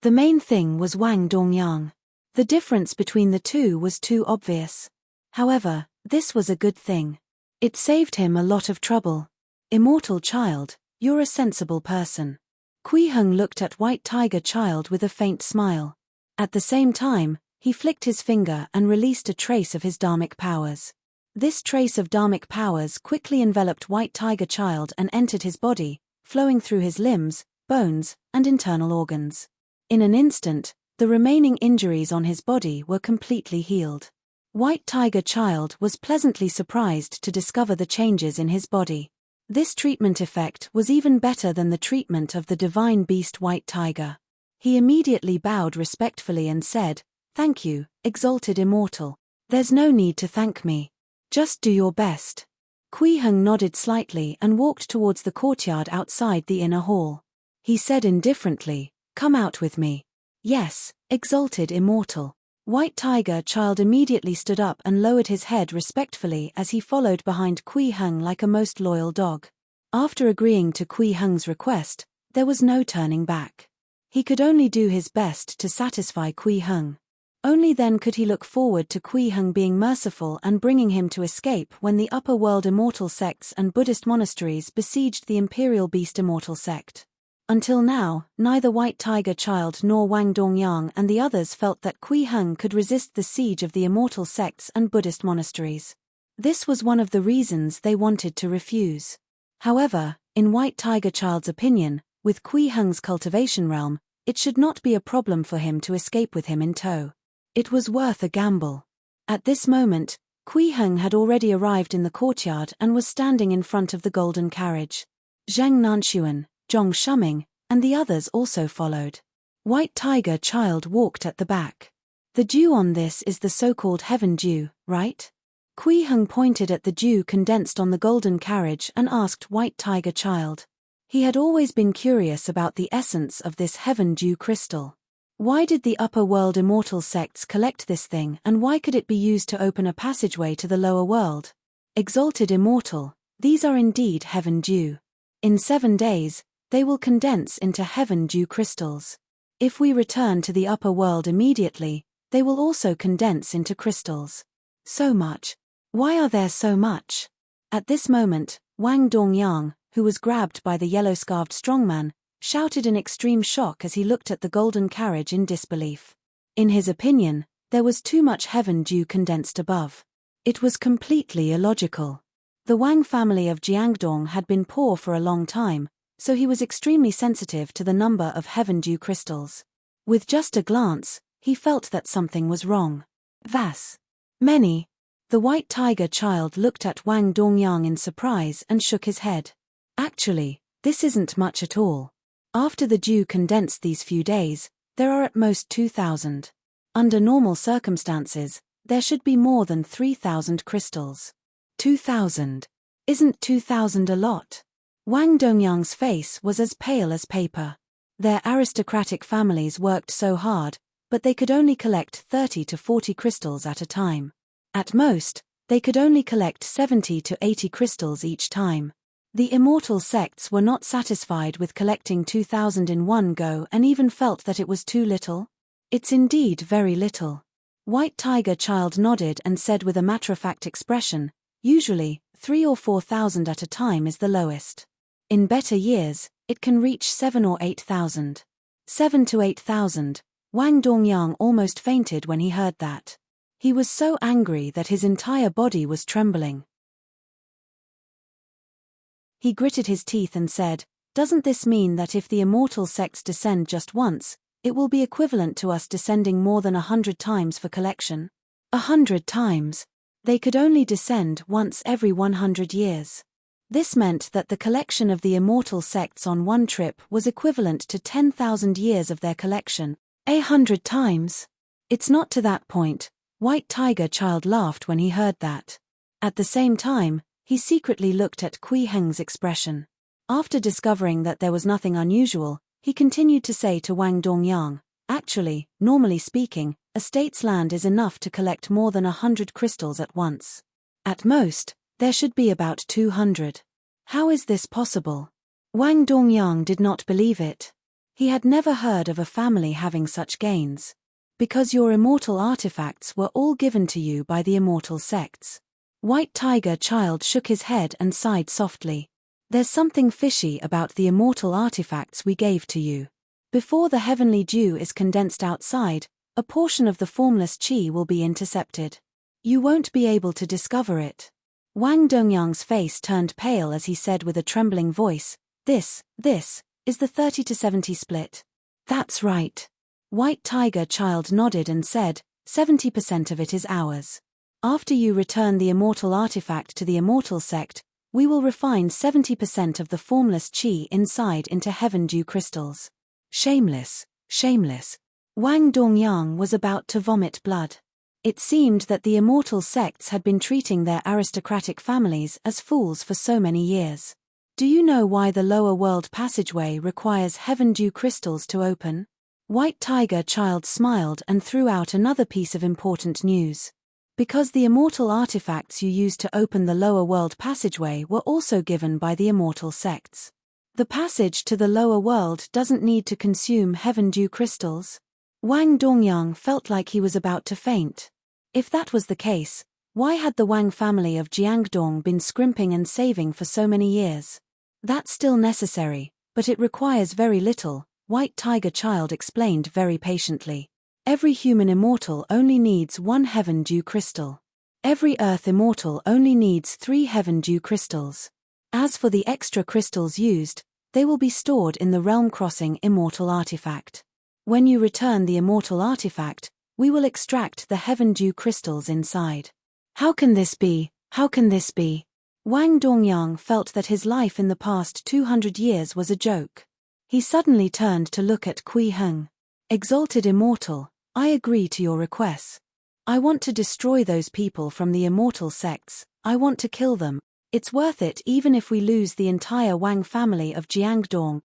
The main thing was Wang Dongyang. The difference between the two was too obvious. However, this was a good thing. It saved him a lot of trouble. Immortal Child, you're a sensible person. Kui Heng looked at White Tiger Child with a faint smile. At the same time, he flicked his finger and released a trace of his dharmic powers. This trace of dharmic powers quickly enveloped White Tiger Child and entered his body, flowing through his limbs, bones, and internal organs. In an instant, the remaining injuries on his body were completely healed. White Tiger Child was pleasantly surprised to discover the changes in his body. This treatment effect was even better than the treatment of the divine beast White Tiger. He immediately bowed respectfully and said, "Thank you, exalted immortal. There's no need to thank me. Just do your best." Kui Heng nodded slightly and walked towards the courtyard outside the inner hall. He said indifferently, "Come out with me." "Yes, exalted immortal." White Tiger Child immediately stood up and lowered his head respectfully as he followed behind Kui Heng like a most loyal dog. After agreeing to Kui Heng's request, there was no turning back. He could only do his best to satisfy Kui Heng. Only then could he look forward to Kui Heng being merciful and bringing him to escape when the upper world immortal sects and Buddhist monasteries besieged the Imperial Beast Immortal sect. Until now, neither White Tiger Child nor Wang Dongyang and the others felt that Kui Heng could resist the siege of the immortal sects and Buddhist monasteries. This was one of the reasons they wanted to refuse. However, in White Tiger Child's opinion, with Kui Heng's cultivation realm, it should not be a problem for him to escape with him in tow. It was worth a gamble. At this moment, Kui Heng had already arrived in the courtyard and was standing in front of the golden carriage. Zheng Nanxuan, Zhong Shuming, and the others also followed. White Tiger Child walked at the back. The dew on this is the so-called heaven dew, right? Kui Heng pointed at the dew condensed on the golden carriage and asked White Tiger Child. He had always been curious about the essence of this heaven dew crystal. Why did the upper world immortal sects collect this thing, and why could it be used to open a passageway to the lower world? Exalted immortal, these are indeed heaven dew. In 7 days, they will condense into heaven dew crystals. If we return to the upper world immediately, they will also condense into crystals. So much. Why are there so much? At this moment, Wang Dongyang, who was grabbed by the yellow-scarved strongman, shouted in extreme shock as he looked at the golden carriage in disbelief. In his opinion, there was too much heaven dew condensed above. It was completely illogical. The Wang family of Jiangdong had been poor for a long time, so he was extremely sensitive to the number of heaven dew crystals. With just a glance, he felt that something was wrong. Vas. Many. The White Tiger Child looked at Wang Dongyang in surprise and shook his head. Actually, this isn't much at all. After the dew condensed these few days, there are at most 2,000. Under normal circumstances, there should be more than 3,000 crystals. 2,000. Isn't 2,000 a lot? Wang Dongyang's face was as pale as paper. Their aristocratic families worked so hard, but they could only collect 30 to 40 crystals at a time. At most, they could only collect 70 to 80 crystals each time. The immortal sects were not satisfied with collecting 2,000 in one go and even felt that it was too little. It's indeed very little. White Tiger Child nodded and said with a matter-of-fact expression, usually, 3,000 or 4,000 at a time is the lowest. In better years, it can reach 7,000 or 8,000. 7,000 to 8,000. Wang Dongyang almost fainted when he heard that. He was so angry that his entire body was trembling. He gritted his teeth and said, "Doesn't this mean that if the immortal sects descend just once, it will be equivalent to us descending more than 100 times for collection? 100 times? They could only descend once every 100 years. This meant that the collection of the immortal sects on one trip was equivalent to 10,000 years of their collection. 100 times? It's not to that point." White Tiger Child laughed when he heard that. At the same time, he secretly looked at Kui Heng's expression. After discovering that there was nothing unusual, he continued to say to Wang Dongyang, "Actually, normally speaking, a state's land is enough to collect more than 100 crystals at once. At most, there should be about 200. How is this possible?" Wang Dongyang did not believe it. He had never heard of a family having such gains. Because your immortal artifacts were all given to you by the immortal sects. White Tiger Child shook his head and sighed softly. "There's something fishy about the immortal artifacts we gave to you. Before the heavenly dew is condensed outside, a portion of the formless qi will be intercepted. You won't be able to discover it." Wang Dongyang's face turned pale as he said with a trembling voice, This is the 30 to 70 split." "That's right." White Tiger Child nodded and said, 70% of it is ours. After you return the immortal artifact to the immortal sect, we will refine 70% of the formless qi inside into heaven dew crystals. Shameless, shameless. Wang Dongyang was about to vomit blood. It seemed that the immortal sects had been treating their aristocratic families as fools for so many years. Do you know why the lower world passageway requires heaven dew crystals to open? White Tiger Child smiled and threw out another piece of important news. Because the immortal artifacts you used to open the lower world passageway were also given by the immortal sects. The passage to the lower world doesn't need to consume heaven dew crystals. Wang Dongyang felt like he was about to faint. If that was the case, why had the Wang family of Jiangdong been scrimping and saving for so many years? That's still necessary, but it requires very little, White Tiger Child explained very patiently. Every human immortal only needs 1 heaven dew crystal. Every earth immortal only needs 3 heaven dew crystals. As for the extra crystals used, they will be stored in the realm-crossing immortal artifact. When you return the immortal artifact, we will extract the heaven dew crystals inside. How can this be? How can this be? Wang Dongyang felt that his life in the past 200 years was a joke. He suddenly turned to look at Kui Heng. Exalted immortal, I agree to your requests. I want to destroy those people from the immortal sects. I want to kill them. It's worth it even if we lose the entire Wang family of Jiangdong.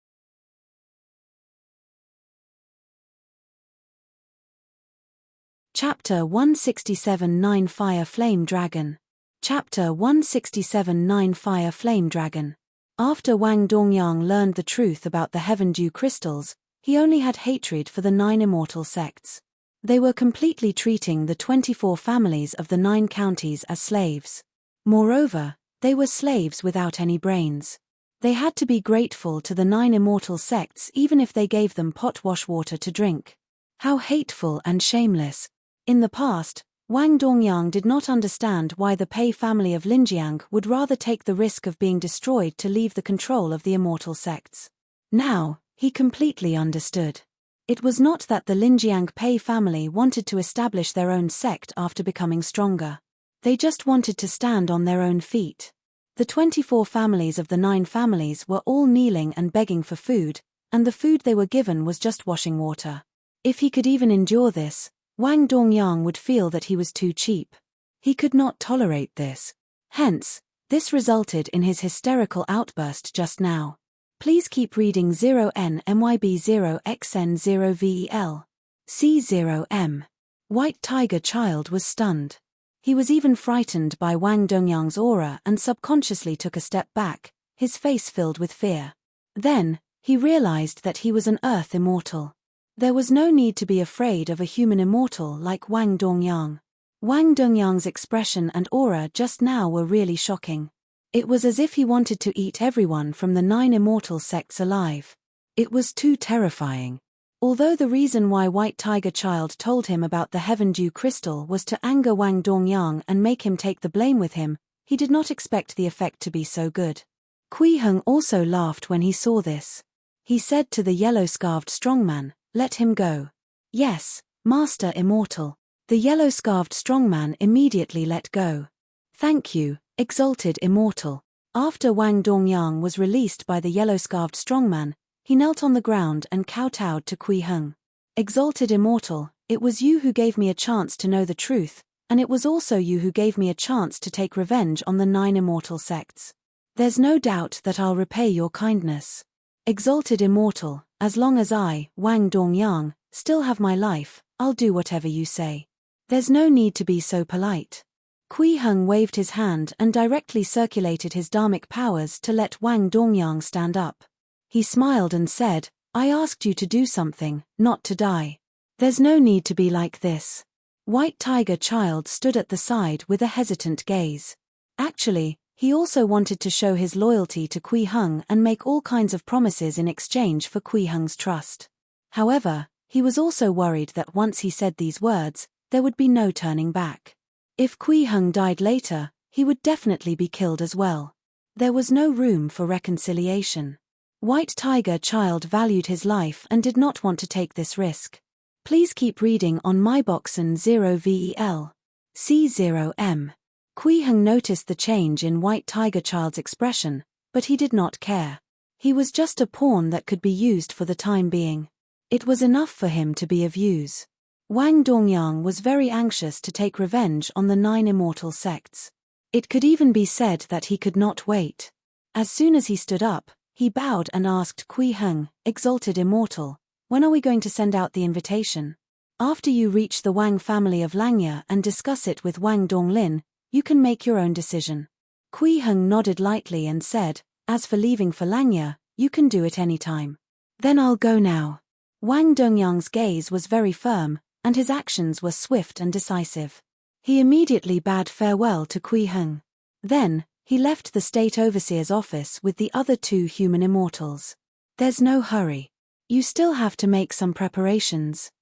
Chapter 167-9 Fire Flame Dragon. Chapter 167-9 Fire Flame Dragon. After Wang Dongyang learned the truth about the Heaven Dew crystals, he only had hatred for the 9 immortal sects. They were completely treating the 24 families of the 9 counties as slaves. Moreover, they were slaves without any brains. They had to be grateful to the 9 immortal sects even if they gave them potwash water to drink. How hateful and shameless. In the past, Wang Dongyang did not understand why the Pei family of Linjiang would rather take the risk of being destroyed to leave the control of the immortal sects. Now, he completely understood. It was not that the Linjiang Pei family wanted to establish their own sect after becoming stronger. They just wanted to stand on their own feet. The 24 families of the 9 families were all kneeling and begging for food, and the food they were given was just washing water. If he could even endure this, Wang Dongyang would feel that he was too cheap. He could not tolerate this. Hence, this resulted in his hysterical outburst just now. Please keep reading 0NMYB0XN0VEL. C0M. White Tiger Child was stunned. He was even frightened by Wang Dongyang's aura and subconsciously took a step back, his face filled with fear. Then, he realized that he was an earth immortal. There was no need to be afraid of a human immortal like Wang Dongyang. Wang Dongyang's expression and aura just now were really shocking. It was as if he wanted to eat everyone from the 9 immortal sects alive. It was too terrifying. Although the reason why White Tiger Child told him about the Heaven Dew crystal was to anger Wang Dongyang and make him take the blame with him, he did not expect the effect to be so good. Kui Heng also laughed when he saw this. He said to the yellow-scarved strongman, "Let him go." "Yes, Master Immortal." The yellow-scarved strongman immediately let go. "Thank you, Exalted Immortal." After Wang Dongyang was released by the yellow-scarved strongman, he knelt on the ground and kowtowed to Kui Heng. "Exalted Immortal, it was you who gave me a chance to know the truth, and it was also you who gave me a chance to take revenge on the 9 immortal sects. There's no doubt that I'll repay your kindness. Exalted Immortal, as long as I, Wang Dongyang, still have my life, I'll do whatever you say. There's no need to be so polite." Kui Heng waved his hand and directly circulated his dharmic powers to let Wang Dongyang stand up. He smiled and said, "I asked you to do something, not to die. There's no need to be like this." White Tiger Child stood at the side with a hesitant gaze. Actually, he also wanted to show his loyalty to Kui Heng and make all kinds of promises in exchange for Kui Heng's trust. However, he was also worried that once he said these words, there would be no turning back. If Kui Heng died later, he would definitely be killed as well. There was no room for reconciliation. White Tiger Child valued his life and did not want to take this risk. Please keep reading on myboxen 0VEL. C0M. Kui Heng noticed the change in White Tiger Child's expression, but he did not care. He was just a pawn that could be used for the time being. It was enough for him to be of use. Wang Dongyang was very anxious to take revenge on the 9 immortal sects. It could even be said that he could not wait. As soon as he stood up, he bowed and asked Kui Heng, "Exalted Immortal, when are we going to send out the invitation?" "After you reach the Wang family of Langya and discuss it with Wang Donglin, you can make your own decision." Kui Heng nodded lightly and said, "As for leaving for Langya, you can do it any time." "Then I'll go now." Wang Dongyang's gaze was very firm, and his actions were swift and decisive. He immediately bade farewell to Kui Heng. Then, he left the state overseer's office with the other 2 human immortals. "There's no hurry. You still have to make some preparations."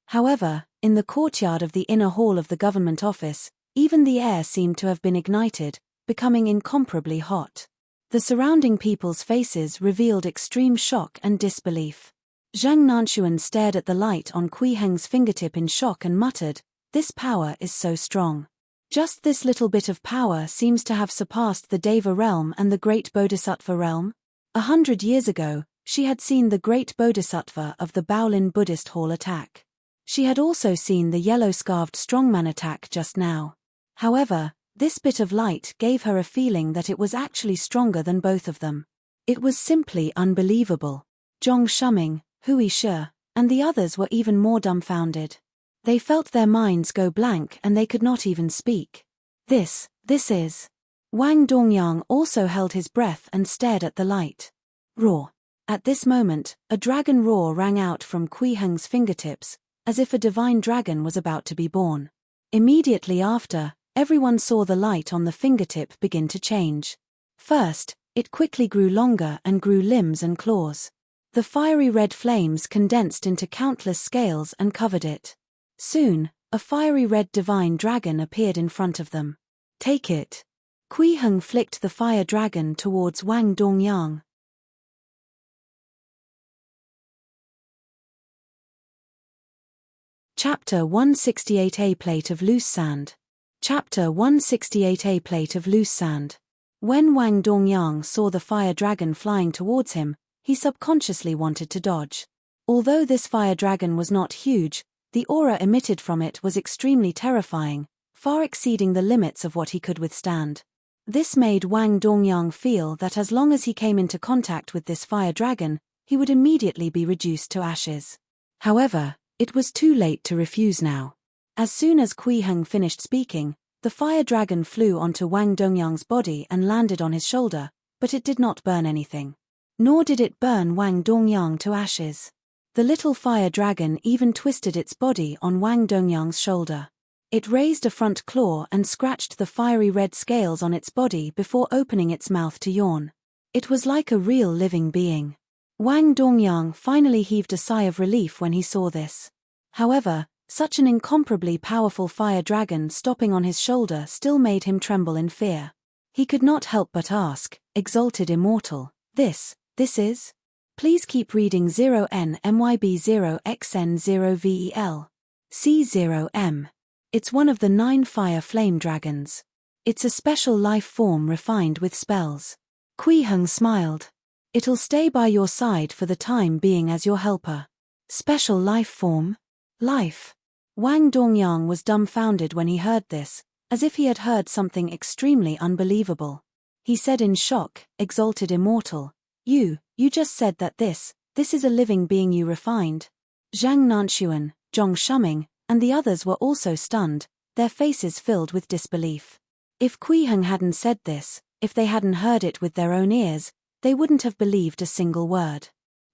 However, in the courtyard of the inner hall of the government office, even the air seemed to have been ignited, becoming incomparably hot. The surrounding people's faces revealed extreme shock and disbelief. Zhang Nanxuan stared at the light on Kui Heng's fingertip in shock and muttered, "This power is so strong. Just this little bit of power seems to have surpassed the Deva realm and the great Bodhisattva realm." 100 years ago, she had seen the great bodhisattva of the Baolin Buddhist hall attack. She had also seen the yellow-scarved strongman attack just now. However, this bit of light gave her a feeling that it was actually stronger than both of them. It was simply unbelievable. Zhong Shuming, Hui Shi, and the others were even more dumbfounded. They felt their minds go blank and they could not even speak. This is... Wang Dongyang also held his breath and stared at the light. Roar. At this moment, a dragon roar rang out from Kui Heng's fingertips, as if a divine dragon was about to be born. Immediately after, everyone saw the light on the fingertip begin to change. First, it quickly grew longer and grew limbs and claws. The fiery red flames condensed into countless scales and covered it. Soon, a fiery red divine dragon appeared in front of them. Take it. Kui Heng flicked the fire dragon towards Wang Dongyang. Chapter 168A Plate of Loose Sand. Chapter 168A Plate of Loose Sand. When Wang Dongyang saw the fire dragon flying towards him, he subconsciously wanted to dodge. Although this fire dragon was not huge, the aura emitted from it was extremely terrifying, far exceeding the limits of what he could withstand. This made Wang Dongyang feel that as long as he came into contact with this fire dragon, he would immediately be reduced to ashes. However, it was too late to refuse now. As soon as Kui Heng finished speaking, the fire dragon flew onto Wang Dongyang's body and landed on his shoulder, but it did not burn anything. Nor did it burn Wang Dongyang to ashes. The little fire dragon even twisted its body on Wang Dongyang's shoulder. It raised a front claw and scratched the fiery red scales on its body before opening its mouth to yawn. It was like a real living being. Wang Dongyang finally heaved a sigh of relief when he saw this. However, such an incomparably powerful fire dragon stopping on his shoulder still made him tremble in fear. He could not help but ask, "Exalted Immortal, this is?" Please keep reading 0NMYB0XN0VEL. C0M. It's one of the 9 fire flame dragons. It's a special life form refined with spells. Kui Heng smiled. It'll stay by your side for the time being as your helper. Special life form? Life. Wang Dongyang was dumbfounded when he heard this, as if he had heard something extremely unbelievable. He said in shock, "Exalted Immortal. You just said that this is a living being you refined." Zhang Nanxuan, Zhong Shuming, and the others were also stunned, their faces filled with disbelief. If Kui Heng hadn't said this, if they hadn't heard it with their own ears, they wouldn't have believed a single word.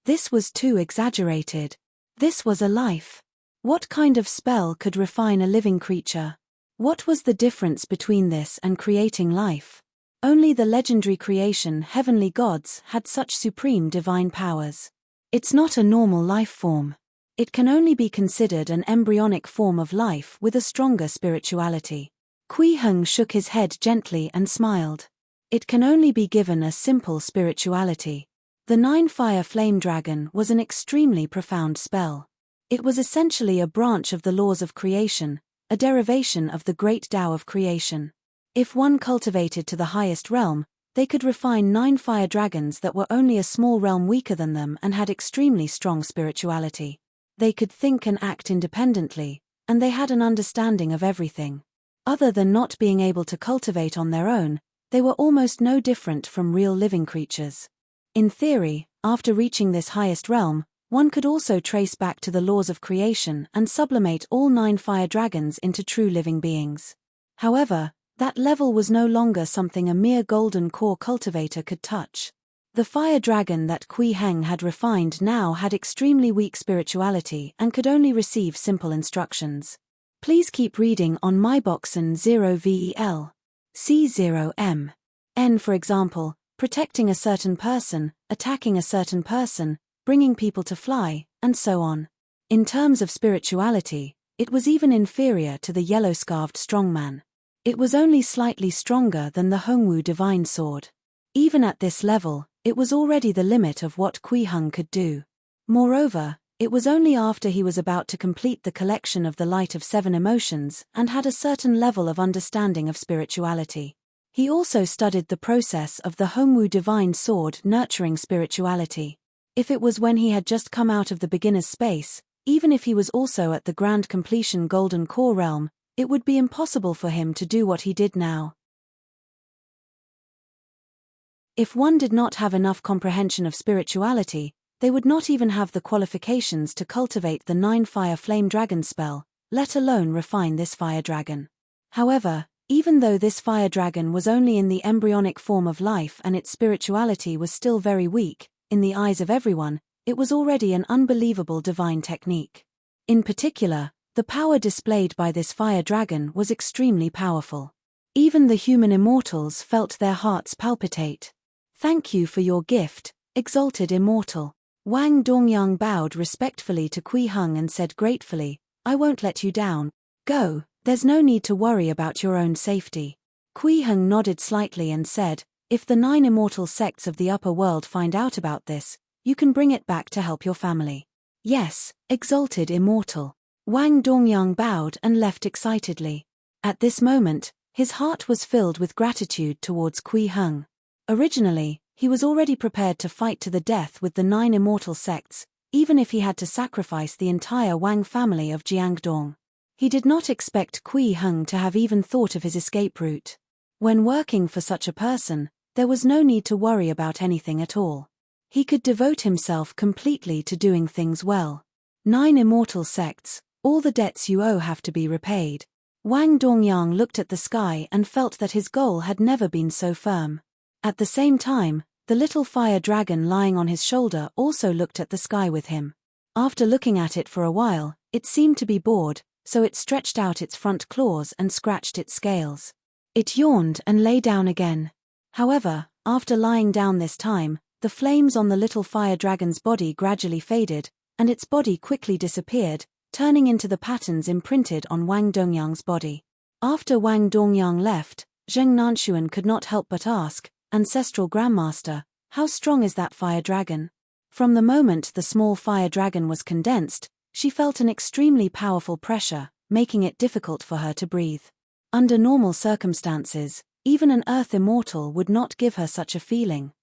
This was too exaggerated. This was a life. What kind of spell could refine a living creature? What was the difference between this and creating life? Only the legendary creation heavenly gods had such supreme divine powers. It's not a normal life form. It can only be considered an embryonic form of life with a stronger spirituality. Kui Heng shook his head gently and smiled. It can only be given a simple spirituality. The 9 fire flame dragon was an extremely profound spell. It was essentially a branch of the laws of creation, a derivation of the great Tao of creation. If one cultivated to the highest realm, they could refine 9 fire dragons that were only a small realm weaker than them and had extremely strong spirituality. They could think and act independently, and they had an understanding of everything. Other than not being able to cultivate on their own, they were almost no different from real living creatures. In theory, after reaching this highest realm, one could also trace back to the laws of creation and sublimate all 9 fire dragons into true living beings. However, that level was no longer something a mere golden core cultivator could touch. The fire dragon that Kui Heng had refined now had extremely weak spirituality and could only receive simple instructions. Please keep reading on MyBoxen 0VEL. C0M. N, for example, protecting a certain person, attacking a certain person, bringing people to fly, and so on. In terms of spirituality, it was even inferior to the yellow-scarved strongman. It was only slightly stronger than the Hongwu divine sword. Even at this level, it was already the limit of what Kui Heng could do. Moreover, it was only after he was about to complete the collection of the light of 7 emotions and had a certain level of understanding of spirituality. He also studied the process of the Hongwu divine sword nurturing spirituality. If it was when he had just come out of the beginner's space, even if he was also at the grand completion golden core realm, it would be impossible for him to do what he did now. If one did not have enough comprehension of spirituality, they would not even have the qualifications to cultivate the 9 fire flame dragon spell, let alone refine this fire dragon. However, even though this fire dragon was only in the embryonic form of life and its spirituality was still very weak, in the eyes of everyone, it was already an unbelievable divine technique. In particular, the power displayed by this fire dragon was extremely powerful. Even the human immortals felt their hearts palpitate. "Thank you for your gift, exalted immortal." Wang Dongyang bowed respectfully to Kui Heng and said gratefully, "I won't let you down. Go, there's no need to worry about your own safety." Kui Heng nodded slightly and said, "If the 9 immortal sects of the upper world find out about this, you can bring it back to help your family." "Yes, exalted immortal." Wang Dongyang bowed and left excitedly. At this moment, his heart was filled with gratitude towards Kui Heng. Originally, he was already prepared to fight to the death with the 9 immortal sects, even if he had to sacrifice the entire Wang family of Jiangdong. He did not expect Kui Heng to have even thought of his escape route. When working for such a person, there was no need to worry about anything at all. He could devote himself completely to doing things well. 9 immortal sects, all the debts you owe have to be repaid. Wang Dongyang looked at the sky and felt that his goal had never been so firm. At the same time, the little fire dragon lying on his shoulder also looked at the sky with him. After looking at it for a while, it seemed to be bored, so it stretched out its front claws and scratched its scales. It yawned and lay down again. However, after lying down this time, the flames on the little fire dragon's body gradually faded, and its body quickly disappeared, turning into the patterns imprinted on Wang Dongyang's body. After Wang Dongyang left, Zheng Nanshuan could not help but ask, "Ancestral Grandmaster, how strong is that fire dragon?" From the moment the small fire dragon was condensed, she felt an extremely powerful pressure, making it difficult for her to breathe. Under normal circumstances, even an earth immortal would not give her such a feeling.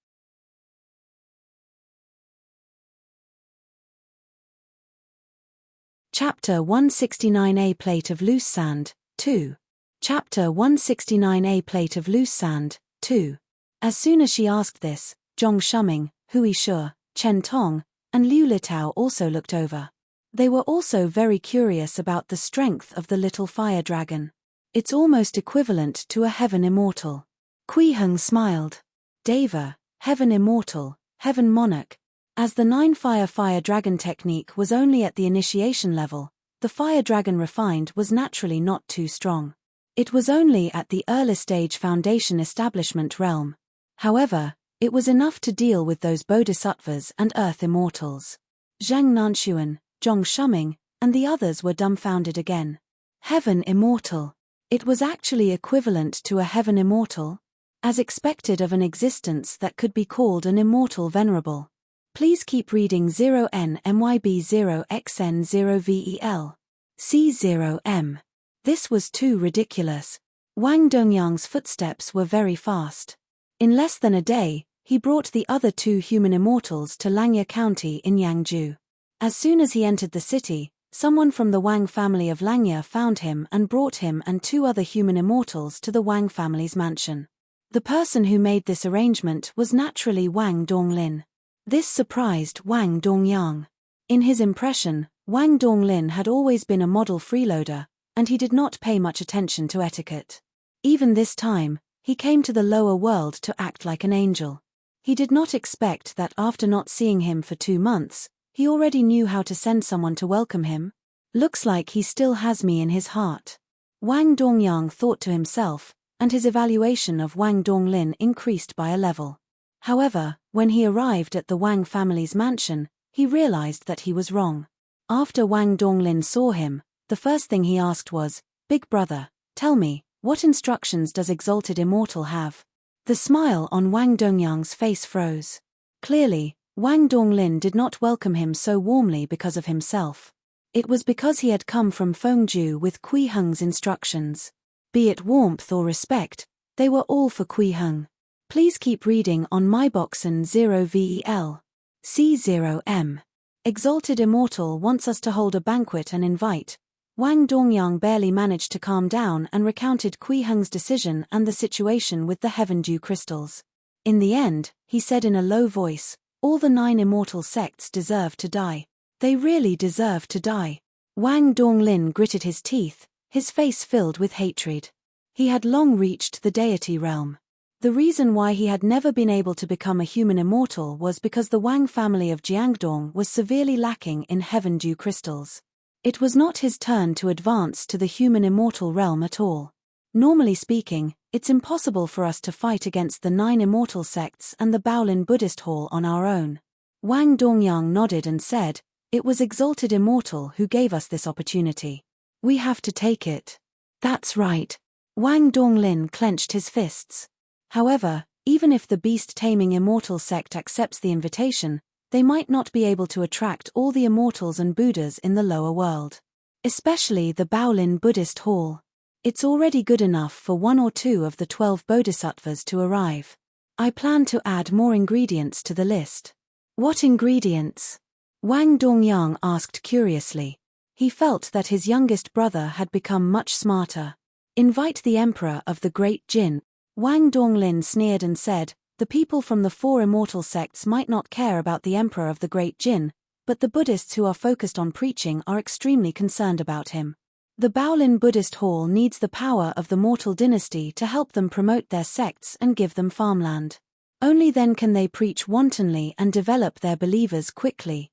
Chapter 169A Plate of Loose Sand, 2. Chapter 169A Plate of Loose Sand, 2. As soon as she asked this, Zhong Shuming, Hui Shu, Chen Tong, and Liu Litao also looked over. They were also very curious about the strength of the little fire dragon. It's almost equivalent to a heaven immortal. Kui Heng smiled. Deva, heaven immortal, heaven monarch. As the 9 fire dragon technique was only at the initiation level, the fire dragon refined was naturally not too strong. It was only at the early stage foundation establishment realm. However, it was enough to deal with those bodhisattvas and earth immortals. Zheng Nanshuan, Zhong Shuming, and the others were dumbfounded again. Heaven immortal. It was actually equivalent to a heaven immortal? As expected of an existence that could be called an immortal venerable. Please keep reading 0NMYB0XN0VEL. C0M. This was too ridiculous. Wang Dongyang's footsteps were very fast. In less than a day, he brought the other 2 human immortals to Langya County in Yangzhou. As soon as he entered the city, someone from the Wang family of Langya found him and brought him and 2 other human immortals to the Wang family's mansion. The person who made this arrangement was naturally Wang Donglin. This surprised Wang Dongyang. In his impression, Wang Donglin had always been a model freeloader, and he did not pay much attention to etiquette. Even this time, he came to the lower world to act like an angel. He did not expect that after not seeing him for 2 months, he already knew how to send someone to welcome him. Looks like he still has me in his heart. Wang Dongyang thought to himself, and his evaluation of Wang Donglin increased by a level. However, when he arrived at the Wang family's mansion, he realized that he was wrong. After Wang Donglin saw him, the first thing he asked was, "Big brother, tell me, what instructions does Exalted Immortal have?" The smile on Wang Dongyang's face froze. Clearly, Wang Donglin did not welcome him so warmly because of himself. It was because he had come from Fengju with Kui Heng's instructions. Be it warmth or respect, They were all for Kui Heng. Please keep reading on myboxen 0vel. C0m. Exalted Immortal wants us to hold a banquet and invite. Wang Dongyang barely managed to calm down and recounted Kui Heng's decision and the situation with the Heaven Dew crystals. In the end, he said in a low voice, all the 9 immortal sects deserve to die. They really deserve to die. Wang Donglin gritted his teeth, his face filled with hatred. He had long reached the deity realm. The reason why he had never been able to become a human immortal was because the Wang family of Jiangdong was severely lacking in Heaven Dew crystals. It was not his turn to advance to the human immortal realm at all. Normally speaking, it's impossible for us to fight against the 9 immortal sects and the Baolin Buddhist Hall on our own. Wang Dongyang nodded and said, it was Exalted Immortal who gave us this opportunity. We have to take it. That's right. Wang Donglin clenched his fists. However, even if the beast-taming immortal sect accepts the invitation, they might not be able to attract all the immortals and Buddhas in the lower world. Especially the Baolin Buddhist Hall. It's already good enough for 1 or 2 of the 12 bodhisattvas to arrive. I plan to add more ingredients to the list. What ingredients? Wang Dongyang asked curiously. He felt that his youngest brother had become much smarter. Invite the Emperor of the Great Jin. Wang Donglin sneered and said, the people from the 4 immortal sects might not care about the Emperor of the Great Jin, but the Buddhists who are focused on preaching are extremely concerned about him. The Baolin Buddhist Hall needs the power of the mortal dynasty to help them promote their sects and give them farmland. Only then can they preach wantonly and develop their believers quickly.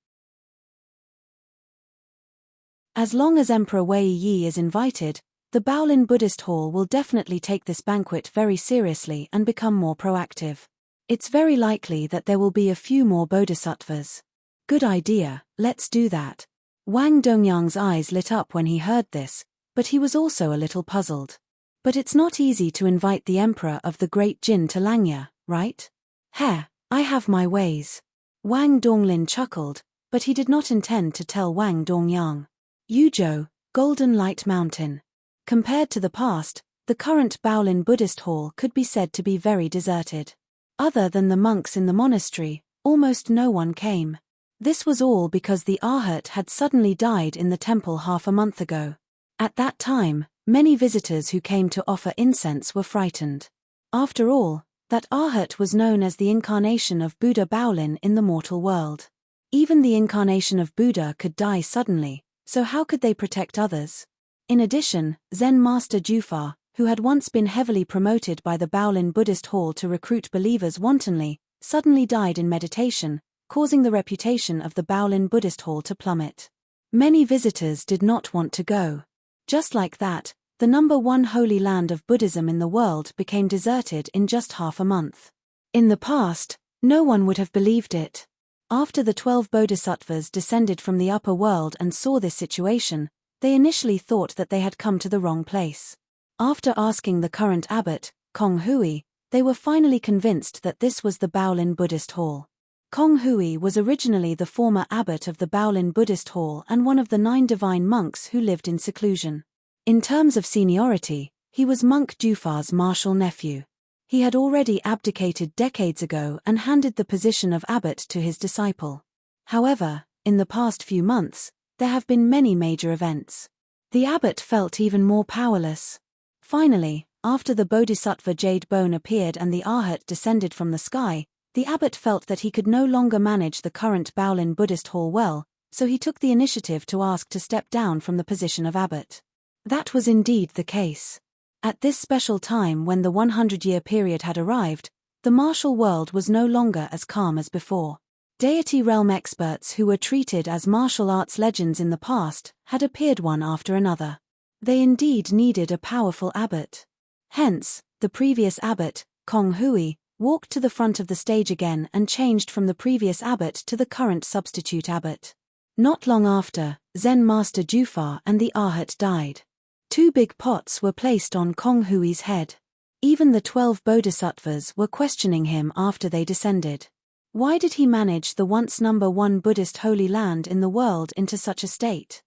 As long as Emperor Wei Yi is invited, the Baolin Buddhist Hall will definitely take this banquet very seriously and become more proactive. It's very likely that there will be a few more bodhisattvas. Good idea, let's do that. Wang Dongyang's eyes lit up when he heard this, but he was also a little puzzled. But it's not easy to invite the Emperor of the Great Jin to Langya, right? Heh, I have my ways. Wang Donglin chuckled, but he did not intend to tell Wang Dongyang. Yuzhou, Golden Light Mountain. Compared to the past, the current Baolin Buddhist Hall could be said to be very deserted. Other than the monks in the monastery, almost no one came. This was all because the Arhat had suddenly died in the temple half a month ago. At that time, many visitors who came to offer incense were frightened. After all, that Arhat was known as the incarnation of Buddha Baolin in the mortal world. Even the incarnation of Buddha could die suddenly, so how could they protect others? In addition, Zen Master Jufa, who had once been heavily promoted by the Baolin Buddhist Hall to recruit believers wantonly, suddenly died in meditation, causing the reputation of the Baolin Buddhist Hall to plummet. Many visitors did not want to go. Just like that, the number 1 holy land of Buddhism in the world became deserted in just half a month. In the past, no one would have believed it. After the 12 bodhisattvas descended from the upper world and saw this situation, they initially thought that they had come to the wrong place. After asking the current abbot, Kong Hui, they were finally convinced that this was the Baolin Buddhist Hall. Kong Hui was originally the former abbot of the Baolin Buddhist Hall and one of the 9 divine monks who lived in seclusion. In terms of seniority, he was Monk Jufa's martial nephew. He had already abdicated decades ago and handed the position of abbot to his disciple. However, in the past few months, there have been many major events. The abbot felt even more powerless. Finally, after the Bodhisattva Jade Bone appeared and the Arhat descended from the sky, the abbot felt that he could no longer manage the current Baolin Buddhist Hall well, so he took the initiative to ask to step down from the position of abbot. That was indeed the case. At this special time when the 100-year period had arrived, the martial world was no longer as calm as before. Deity realm experts who were treated as martial arts legends in the past had appeared one after another. They indeed needed a powerful abbot. Hence, the previous abbot, Kong Hui, walked to the front of the stage again and changed from the previous abbot to the current substitute abbot. Not long after, Zen Master Jufa and the Arhat died. 2 big pots were placed on Kong Hui's head. Even the 12 bodhisattvas were questioning him after they descended. Why did he manage the once number 1 Buddhist holy land in the world into such a state?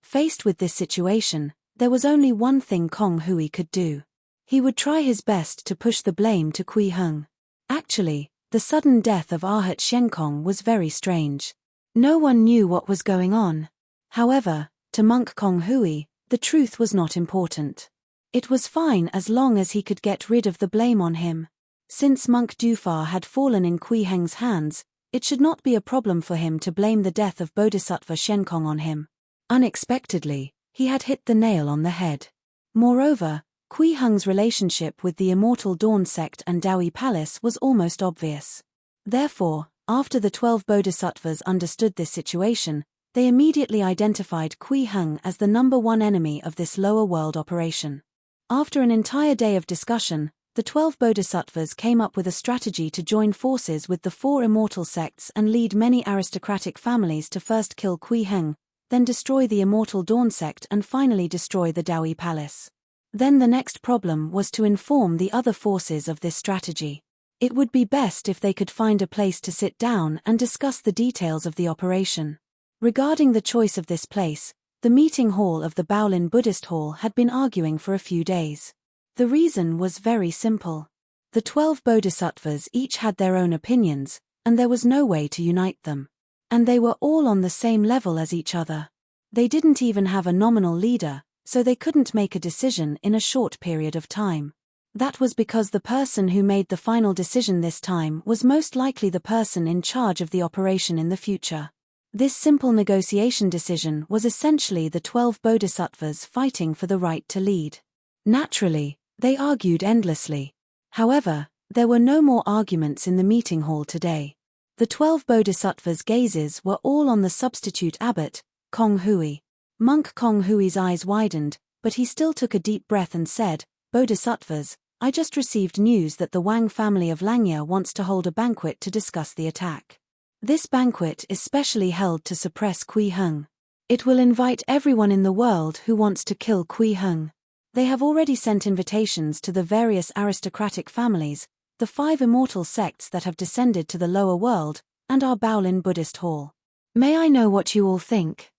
Faced with this situation, There was only one thing Kong Hui could do. He would try his best to push the blame to Kui Heng. Actually, the sudden death of Arhat Shenkong was very strange. No one knew what was going on. However, to monk Kong Hui, the truth was not important. It was fine as long as he could get rid of the blame on him. Since monk Defy had fallen in Kui Heng's hands, it should not be a problem for him to blame the death of Bodhisattva Shenkong on him. Unexpectedly, he had hit the nail on the head. Moreover, Kui Heng's relationship with the Immortal Dawn sect and Daoi Palace was almost obvious. Therefore, after the 12 Bodhisattvas understood this situation, they immediately identified Kui Heng as the #1 enemy of this lower world operation. After an entire day of discussion, the 12 Bodhisattvas came up with a strategy to join forces with the 4 immortal sects and lead many aristocratic families to first kill Kui Heng, then destroy the Immortal Dawn sect and finally destroy the Daoi Palace. Then the next problem was to inform the other forces of this strategy. It would be best if they could find a place to sit down and discuss the details of the operation. Regarding the choice of this place, the meeting hall of the Baolin Buddhist Hall had been arguing for a few days. The reason was very simple. The 12 Bodhisattvas each had their own opinions, and there was no way to unite them. And they were all on the same level as each other. They didn't even have a nominal leader, so they couldn't make a decision in a short period of time. That was because the person who made the final decision this time was most likely the person in charge of the operation in the future. This simple negotiation decision was essentially the 12 Bodhisattvas fighting for the right to lead. Naturally, they argued endlessly. However, there were no more arguments in the meeting hall today. The 12 Bodhisattvas' gazes were all on the substitute abbot, Kong Hui. Monk Kong Hui's eyes widened, but he still took a deep breath and said, "Bodhisattvas, I just received news that the Wang family of Langya wants to hold a banquet to discuss the attack. This banquet is specially held to suppress Kui Heng. It will invite everyone in the world who wants to kill Kui Heng. They have already sent invitations to the various aristocratic families, the 5 immortal sects that have descended to the lower world, and our Baolin Buddhist Hall. May I know what you all think?"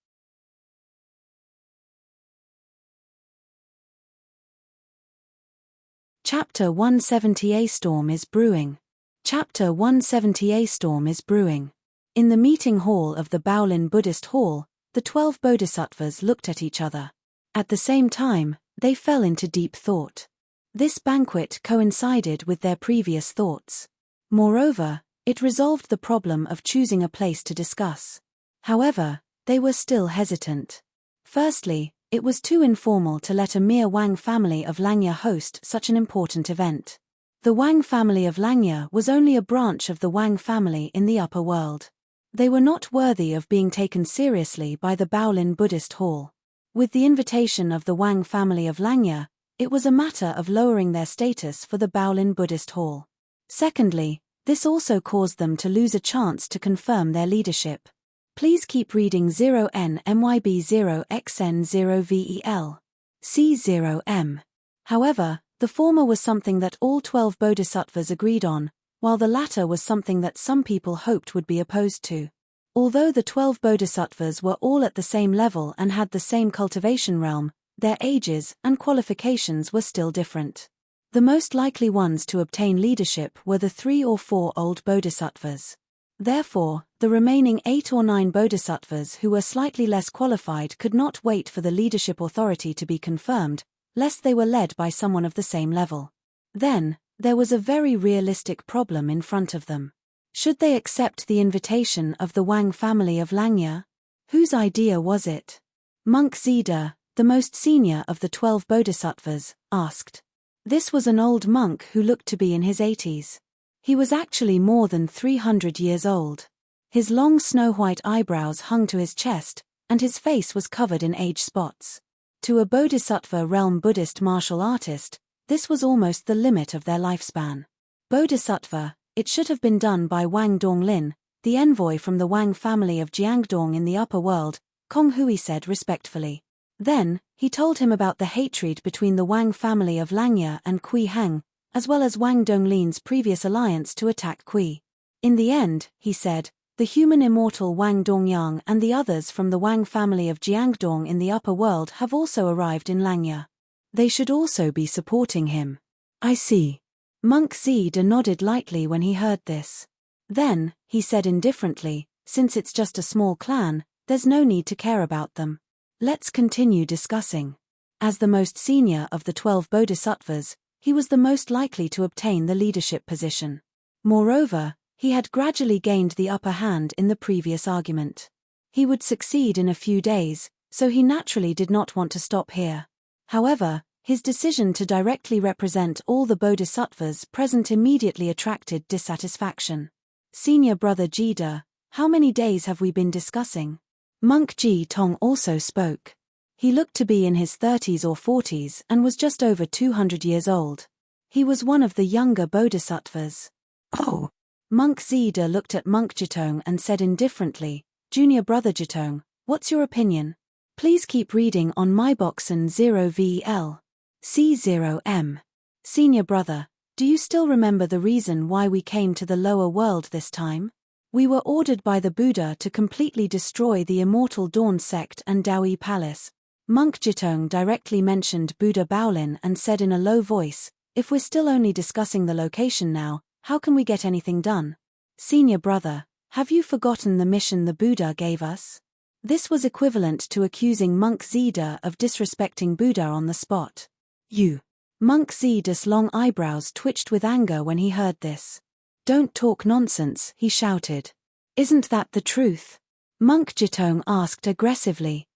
Chapter 170. A storm is brewing. Chapter 170. A storm is brewing. In the meeting hall of the Baolin Buddhist Hall, the 12 Bodhisattvas looked at each other. At the same time, they fell into deep thought. This banquet coincided with their previous thoughts. Moreover, it resolved the problem of choosing a place to discuss. However, they were still hesitant. Firstly, it was too informal to let a mere Wang family of Langya host such an important event. The Wang family of Langya was only a branch of the Wang family in the upper world. They were not worthy of being taken seriously by the Baolin Buddhist Hall. With the invitation of the Wang family of Langya, it was a matter of lowering their status for the Baolin Buddhist Hall. Secondly, this also caused them to lose a chance to confirm their leadership. Please keep reading 0NMYB0XN0VEL. C0M. However, the former was something that all 12 Bodhisattvas agreed on, while the latter was something that some people hoped would be opposed to. Although the 12 Bodhisattvas were all at the same level and had the same cultivation realm, their ages and qualifications were still different. The most likely ones to obtain leadership were the 3 or 4 old Bodhisattvas. Therefore, the remaining 8 or 9 Bodhisattvas who were slightly less qualified could not wait for the leadership authority to be confirmed, lest they were led by someone of the same level. Then, there was a very realistic problem in front of them. Should they accept the invitation of the Wang family of Langya? Whose idea was it? Monk Zida, the most senior of the 12 Bodhisattvas, asked. This was an old monk who looked to be in his 80s. He was actually more than 300 years old. His long snow-white eyebrows hung to his chest, and his face was covered in age spots. To a Bodhisattva realm Buddhist martial artist, this was almost the limit of their lifespan. Bodhisattva, it should have been done by Wang Donglin, the envoy from the Wang family of Jiangdong in the upper world, Kong Hui said respectfully. Then, he told him about the hatred between the Wang family of Langya and Kui Heng, as well as Wang Donglin's previous alliance to attack Kui. In the end, he said, The human immortal Wang Dongyang and the others from the Wang family of Jiangdong in the upper world have also arrived in Langya. They should also be supporting him. I see. Monk Zida nodded lightly when he heard this. Then, he said indifferently, since it's just a small clan, there's no need to care about them. Let's continue discussing. As the most senior of the 12 bodhisattvas, he was the most likely to obtain the leadership position. Moreover, he had gradually gained the upper hand in the previous argument. He would succeed in a few days, so he naturally did not want to stop here. However, his decision to directly represent all the bodhisattvas present immediately attracted dissatisfaction. Senior brother Jida, how many days have we been discussing? Monk Ji Tong also spoke. He looked to be in his 30s or 40s and was just over 200 years old. He was one of the younger bodhisattvas. Oh! Monk Zida looked at Monk Jitong and said indifferently, Junior brother Jitong, what's your opinion? Please keep reading on myboxen 0VL. C0M. Senior brother, do you still remember the reason why we came to the lower world this time? We were ordered by the Buddha to completely destroy the immortal Dawn sect and Daoi Palace. Monk Jitong directly mentioned Buddha Baolin and said in a low voice, if we're still only discussing the location now, how can we get anything done? Senior brother, have you forgotten the mission the Buddha gave us? This was equivalent to accusing Monk Zida of disrespecting Buddha on the spot. You. Monk Zida's long eyebrows twitched with anger when he heard this. Don't talk nonsense, he shouted. Isn't that the truth? Monk Jitong asked aggressively.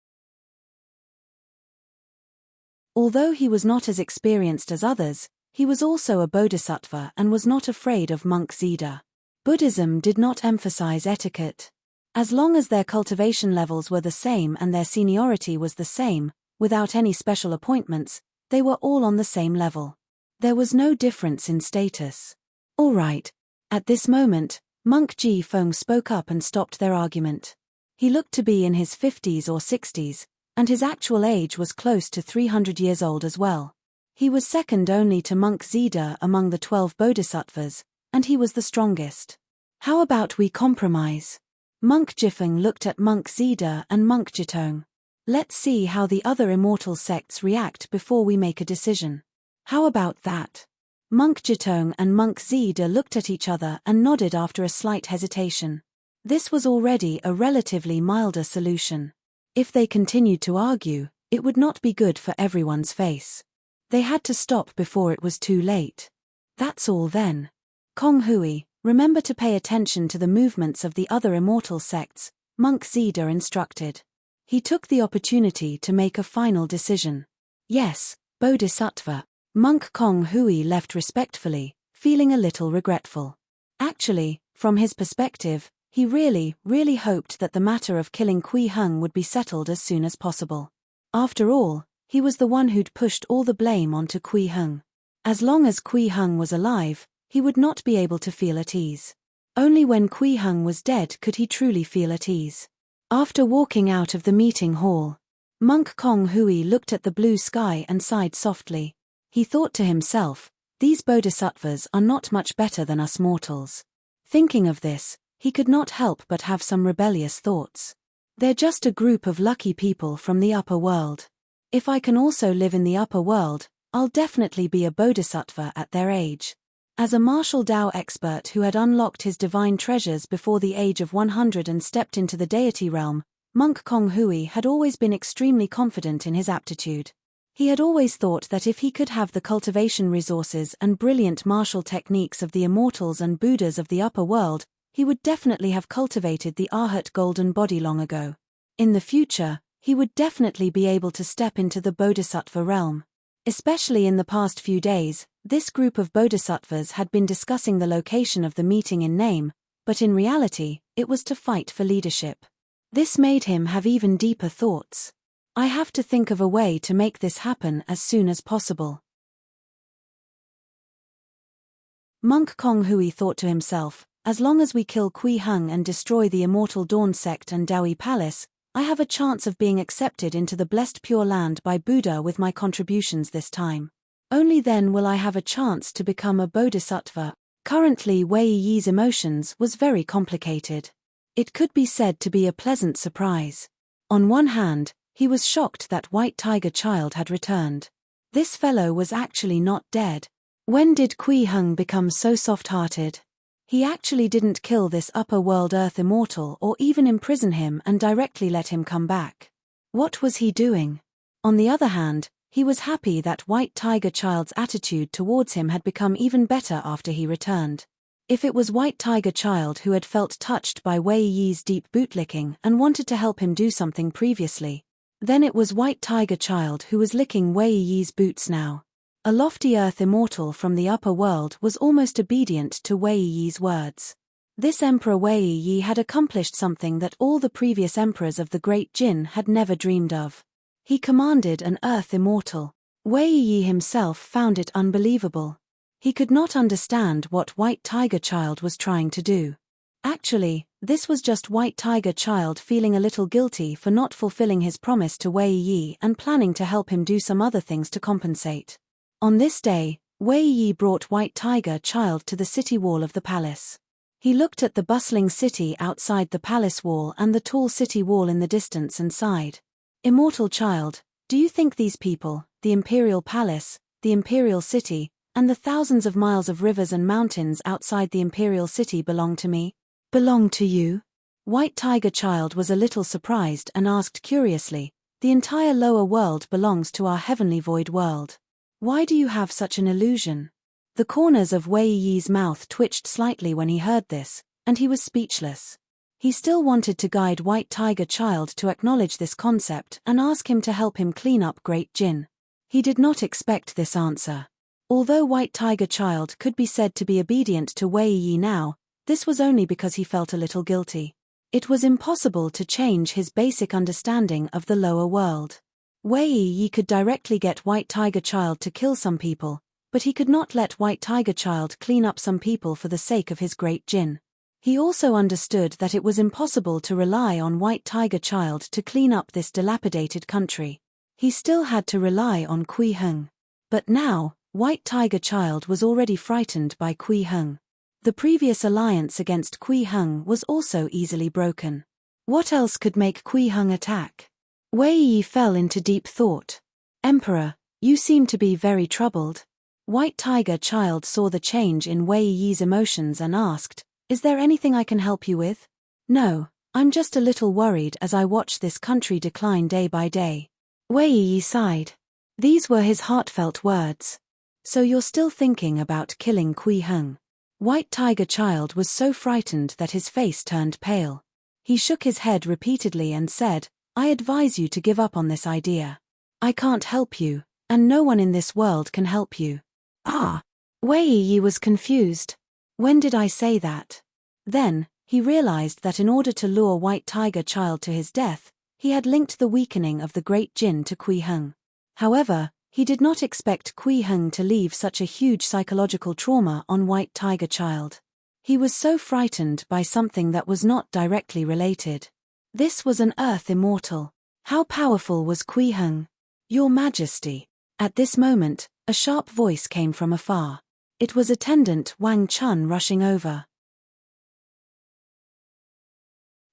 Although he was not as experienced as others, he was also a bodhisattva and was not afraid of Monk Zida. Buddhism did not emphasize etiquette. As long as their cultivation levels were the same and their seniority was the same, without any special appointments, they were all on the same level. There was no difference in status. All right. At this moment, Monk Ji Feng spoke up and stopped their argument. He looked to be in his 50s or 60s, and his actual age was close to 300 years old as well. He was second only to Monk Zida among the 12 bodhisattvas, and he was the strongest. How about we compromise? Monk Jifeng looked at Monk Zida and Monk Jitong. Let's see how the other immortal sects react before we make a decision. How about that? Monk Jitong and Monk Zida looked at each other and nodded after a slight hesitation. This was already a relatively milder solution. If they continued to argue, it would not be good for everyone's face. They had to stop before it was too late. That's all then. Kong Hui, remember to pay attention to the movements of the other immortal sects, Monk Zida instructed. He took the opportunity to make a final decision. Yes, Bodhisattva. Monk Kong Hui left respectfully, feeling a little regretful. Actually, from his perspective, he really hoped that the matter of killing Kui Heng would be settled as soon as possible. After all, he was the one who'd pushed all the blame onto Kui Heng. As long as Kui Heng was alive, he would not be able to feel at ease. Only when Kui Heng was dead could he truly feel at ease. After walking out of the meeting hall, Monk Kong Hui looked at the blue sky and sighed softly. He thought to himself, these bodhisattvas are not much better than us mortals. Thinking of this, he could not help but have some rebellious thoughts. They're just a group of lucky people from the upper world. If I can also live in the upper world, I'll definitely be a bodhisattva at their age. As a martial Tao expert who had unlocked his divine treasures before the age of 100 and stepped into the deity realm, Monk Kong Hui had always been extremely confident in his aptitude. He had always thought that if he could have the cultivation resources and brilliant martial techniques of the immortals and Buddhas of the upper world, he would definitely have cultivated the Arhat golden body long ago. In the future, he would definitely be able to step into the bodhisattva realm. Especially in the past few days, this group of bodhisattvas had been discussing the location of the meeting in name, but in reality, it was to fight for leadership. This made him have even deeper thoughts. I have to think of a way to make this happen as soon as possible. Monk Kong Hui thought to himself, as long as we kill Kui Heng and destroy the immortal Dawn sect and Daoi Palace, I have a chance of being accepted into the blessed Pure Land by Buddha with my contributions this time. Only then will I have a chance to become a bodhisattva. Currently Wei Yi's emotions was very complicated. It could be said to be a pleasant surprise. On one hand, he was shocked that White Tiger Child had returned. This fellow was actually not dead. When did Kui Heng become so soft-hearted? He actually didn't kill this upper world Earth immortal or even imprison him and directly let him come back. What was he doing? On the other hand, he was happy that White Tiger Child's attitude towards him had become even better after he returned. If it was White Tiger Child who had felt touched by Wei Yi's deep bootlicking and wanted to help him do something previously, then it was White Tiger Child who was licking Wei Yi's boots now. A lofty Earth immortal from the upper world was almost obedient to Wei Yi's words. This Emperor Wei Yi had accomplished something that all the previous emperors of the Great Jin had never dreamed of. He commanded an Earth immortal. Wei Yi himself found it unbelievable. He could not understand what White Tiger Child was trying to do. Actually, this was just White Tiger Child feeling a little guilty for not fulfilling his promise to Wei Yi and planning to help him do some other things to compensate. On this day, Wei Yi brought White Tiger Child to the city wall of the palace. He looked at the bustling city outside the palace wall and the tall city wall in the distance and sighed. Immortal Child, do you think these people, the imperial palace, the imperial city, and the thousands of miles of rivers and mountains outside the imperial city belong to me? Belong to you? White Tiger Child was a little surprised and asked curiously, the entire lower world belongs to our heavenly void world. Why do you have such an illusion? The corners of Wei Yi's mouth twitched slightly when he heard this, and he was speechless. He still wanted to guide White Tiger Child to acknowledge this concept and ask him to help him clean up Great Jin. He did not expect this answer. Although White Tiger Child could be said to be obedient to Wei Yi now, this was only because he felt a little guilty. It was impossible to change his basic understanding of the lower world. Wei Yi could directly get White Tiger Child to kill some people, but he could not let White Tiger Child clean up some people for the sake of his Great Jin. He also understood that it was impossible to rely on White Tiger Child to clean up this dilapidated country. He still had to rely on Kui Heng. But now, White Tiger Child was already frightened by Kui Heng. The previous alliance against Kui Heng was also easily broken. What else could make Kui Heng attack? Wei Yi fell into deep thought. Emperor, you seem to be very troubled. White Tiger Child saw the change in Wei Yi's emotions and asked, is there anything I can help you with? No, I'm just a little worried as I watch this country decline day by day. Wei Yi sighed. These were his heartfelt words. So you're still thinking about killing Kui Heng? White Tiger Child was so frightened that his face turned pale. He shook his head repeatedly and said, I advise you to give up on this idea. I can't help you, and no one in this world can help you. Ah! Wei Yi was confused. When did I say that? Then, he realized that in order to lure White Tiger Child to his death, he had linked the weakening of the Great Jin to Kui Heng. However, he did not expect Kui Heng to leave such a huge psychological trauma on White Tiger Child. He was so frightened by something that was not directly related. This was an Earth immortal. How powerful was Kui Heng? Your Majesty. At this moment, a sharp voice came from afar. It was Attendant Wang Chun rushing over.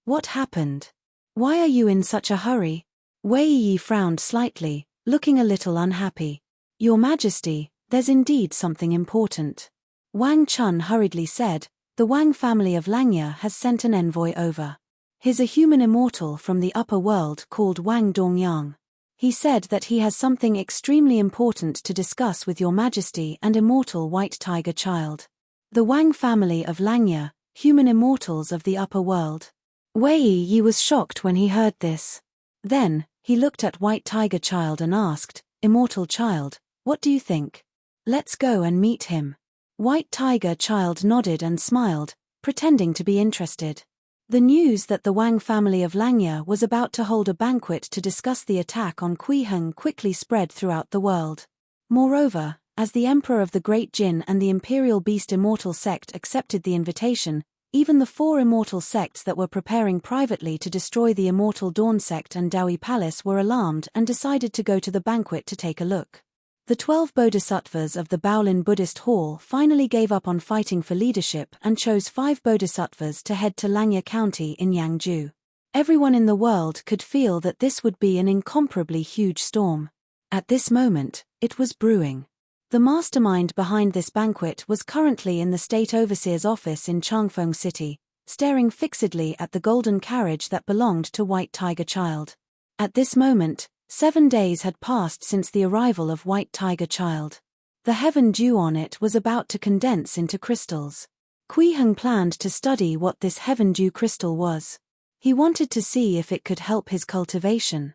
What happened? Why are you in such a hurry? Wei Yi frowned slightly, looking a little unhappy. Your Majesty, there's indeed something important. Wang Chun hurriedly said, the Wang family of Langya has sent an envoy over. He's a human immortal from the upper world called Wang Dongyang. He said that he has something extremely important to discuss with Your Majesty and immortal White Tiger Child. The Wang family of Langya, human immortals of the upper world. Wei Yi was shocked when he heard this. Then, he looked at White Tiger Child and asked, Immortal Child, what do you think? Let's go and meet him. White Tiger Child nodded and smiled, pretending to be interested. The news that the Wang family of Langya was about to hold a banquet to discuss the attack on Kui Heng quickly spread throughout the world. Moreover, as the Emperor of the Great Jin and the Imperial Beast Immortal Sect accepted the invitation, even the 4 immortal sects that were preparing privately to destroy the Immortal Dawn Sect and Dawi Palace were alarmed and decided to go to the banquet to take a look. The 12 bodhisattvas of the Baolin Buddhist Hall finally gave up on fighting for leadership and chose 5 bodhisattvas to head to Langya County in Yangzhou. Everyone in the world could feel that this would be an incomparably huge storm. At this moment, it was brewing. The mastermind behind this banquet was currently in the state overseer's office in Changfeng City, staring fixedly at the golden carriage that belonged to White Tiger Child. At this moment, 7 days had passed since the arrival of White Tiger Child. The heaven dew on it was about to condense into crystals. Kui Heng planned to study what this heaven dew crystal was. He wanted to see if it could help his cultivation.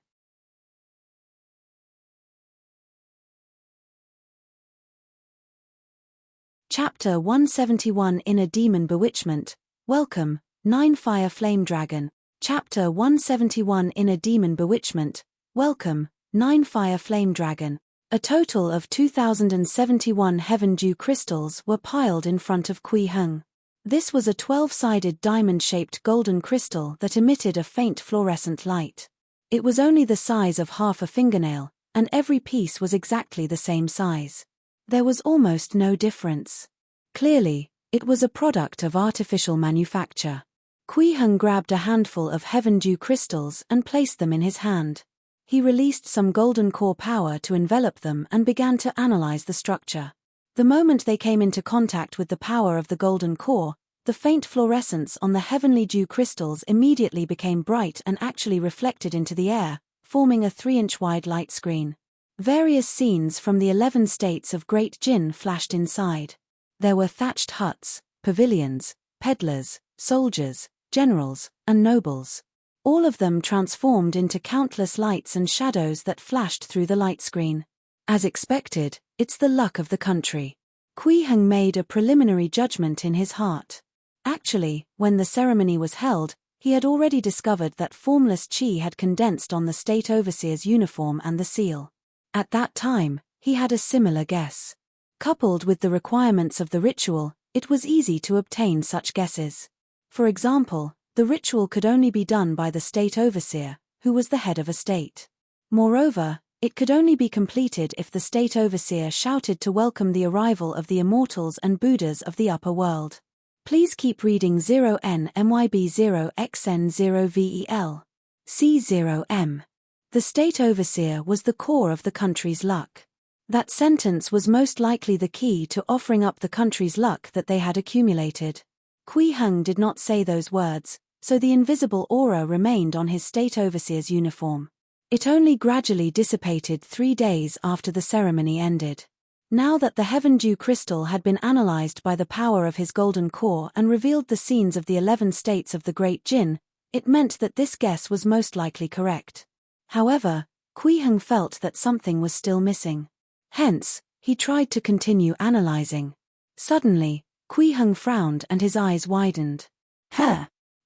Chapter 171 Inner Demon Bewitchment. Welcome, 9 Fire Flame Dragon. Chapter 171 Inner Demon Bewitchment. Welcome, 9 Fire Flame Dragon. A total of 2,071 heaven dew crystals were piled in front of Kui Heng. This was a 12-sided diamond-shaped golden crystal that emitted a faint fluorescent light. It was only the size of half a fingernail, and every piece was exactly the same size. There was almost no difference. Clearly, it was a product of artificial manufacture. Kui Heng grabbed a handful of heaven dew crystals and placed them in his hand. He released some golden core power to envelop them and began to analyze the structure. The moment they came into contact with the power of the golden core, the faint fluorescence on the heavenly dew crystals immediately became bright and actually reflected into the air, forming a 3-inch wide light screen. Various scenes from the 11 states of Great Jin flashed inside. There were thatched huts, pavilions, peddlers, soldiers, generals, and nobles. All of them transformed into countless lights and shadows that flashed through the light screen. As expected, it's the luck of the country. Kui Heng made a preliminary judgment in his heart. Actually, when the ceremony was held, he had already discovered that formless qi had condensed on the state overseer's uniform and the seal. At that time, he had a similar guess. Coupled with the requirements of the ritual, it was easy to obtain such guesses. For example, the ritual could only be done by the state overseer, who was the head of a state. Moreover, it could only be completed if the state overseer shouted to welcome the arrival of the immortals and Buddhas of the upper world. Please keep reading 0NMYB0XN0VEL. C0M. The state overseer was the core of the country's luck. That sentence was most likely the key to offering up the country's luck that they had accumulated. Kui Heng did not say those words, so the invisible aura remained on his state overseer's uniform. It only gradually dissipated 3 days after the ceremony ended. Now that the heaven dew crystal had been analyzed by the power of his golden core and revealed the scenes of the 11 states of the Great Jin, it meant that this guess was most likely correct. However, Kui Heng felt that something was still missing. Hence, he tried to continue analyzing. Suddenly, Kui Heng frowned and his eyes widened.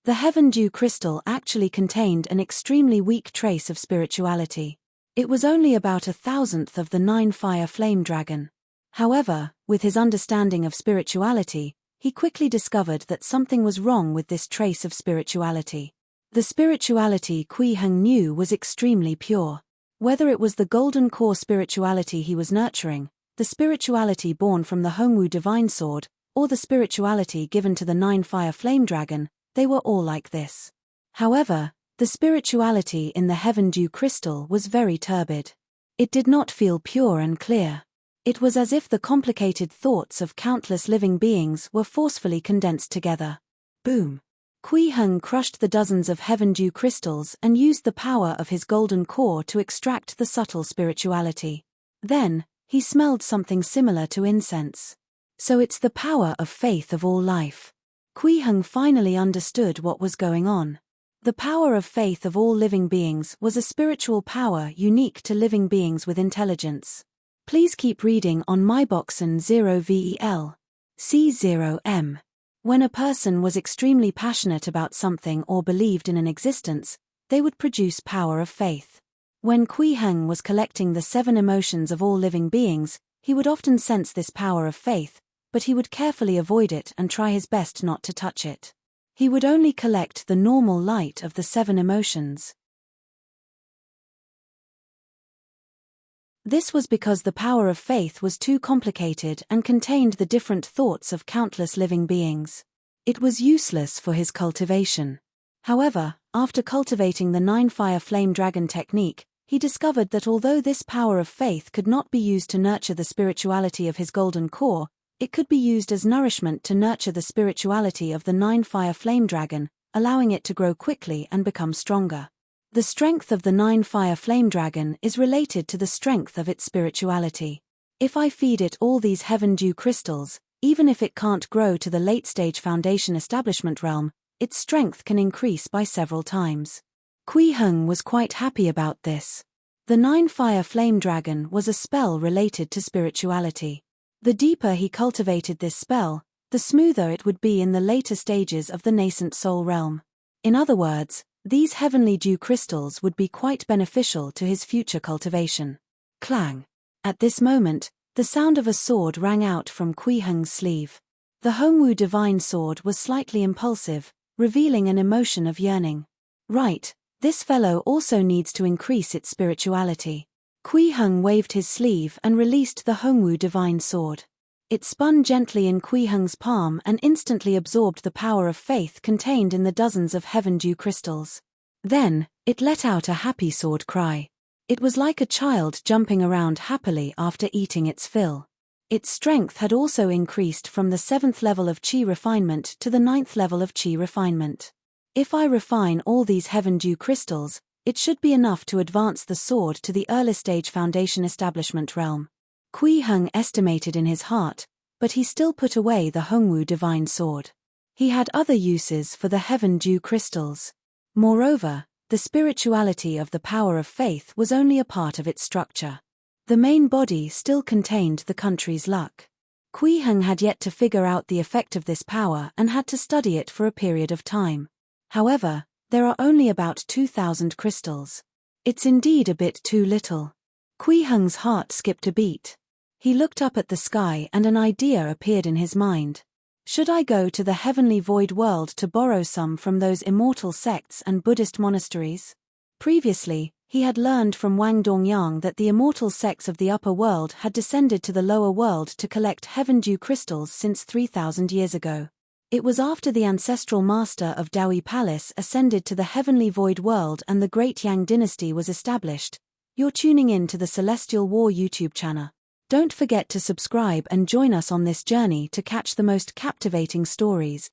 The heaven dew crystal actually contained an extremely weak trace of spirituality. It was only about 1,000th of the 9 Fire Flame Dragon. However, with his understanding of spirituality, he quickly discovered that something was wrong with this trace of spirituality. The spirituality Kui Heng knew was extremely pure. Whether it was the golden core spirituality he was nurturing, the spirituality born from the Hongwu divine sword, or the spirituality given to the 9 Fire Flame Dragon, they were all like this. However, the spirituality in the heaven dew crystal was very turbid. It did not feel pure and clear. It was as if the complicated thoughts of countless living beings were forcefully condensed together. Boom! Kui Heng crushed the dozens of heaven dew crystals and used the power of his golden core to extract the subtle spirituality. Then, he smelled something similar to incense. So it's the power of faith of all life. Kui Heng finally understood what was going on. The power of faith of all living beings was a spiritual power unique to living beings with intelligence. Please keep reading on myboxen 0VEL. C0M. When a person was extremely passionate about something or believed in an existence, they would produce power of faith. When Kui Heng was collecting the 7 emotions of all living beings, he would often sense this power of faith, but he would carefully avoid it and try his best not to touch it. He would only collect the normal light of the 7 emotions. This was because the power of faith was too complicated and contained the different thoughts of countless living beings. It was useless for his cultivation. However, after cultivating the 9-fire flame dragon technique, he discovered that although this power of faith could not be used to nurture the spirituality of his golden core, it could be used as nourishment to nurture the spirituality of the 9-fire flame dragon, allowing it to grow quickly and become stronger. The strength of the 9-fire flame dragon is related to the strength of its spirituality. If I feed it all these heaven dew crystals, even if it can't grow to the late-stage foundation establishment realm, its strength can increase by several times. Kui Heng was quite happy about this. The 9-fire flame dragon was a spell related to spirituality. The deeper he cultivated this spell, the smoother it would be in the later stages of the nascent soul realm. In other words, these heavenly dew crystals would be quite beneficial to his future cultivation. Clang! At this moment, the sound of a sword rang out from Kui Heng's sleeve. The Hongwu divine sword was slightly impulsive, revealing an emotion of yearning. Right, this fellow also needs to increase its spirituality. Kui Heng waved his sleeve and released the Hongwu divine sword. It spun gently in Kui Heng's palm and instantly absorbed the power of faith contained in the dozens of heaven dew crystals. Then, it let out a happy sword cry. It was like a child jumping around happily after eating its fill. Its strength had also increased from the 7th level of Qi refinement to the 9th level of Qi refinement. If I refine all these heaven dew crystals, it should be enough to advance the sword to the early stage foundation establishment realm. Kui Heng estimated in his heart, but he still put away the Hongwu divine sword. He had other uses for the heaven dew crystals. Moreover, the spirituality of the power of faith was only a part of its structure. The main body still contained the country's luck. Kui Heng had yet to figure out the effect of this power and had to study it for a period of time. However, there are only about 2,000 crystals. It's indeed a bit too little. Kui Heng's heart skipped a beat. He looked up at the sky and an idea appeared in his mind. Should I go to the heavenly void world to borrow some from those immortal sects and Buddhist monasteries? Previously, he had learned from Wang Dongyang that the immortal sects of the upper world had descended to the lower world to collect heaven dew crystals since 3,000 years ago. It was after the ancestral master of Dawi Palace ascended to the heavenly void world and the Great Yang dynasty was established. You're tuning in to the Celestial War YouTube channel. Don't forget to subscribe and join us on this journey to catch the most captivating stories.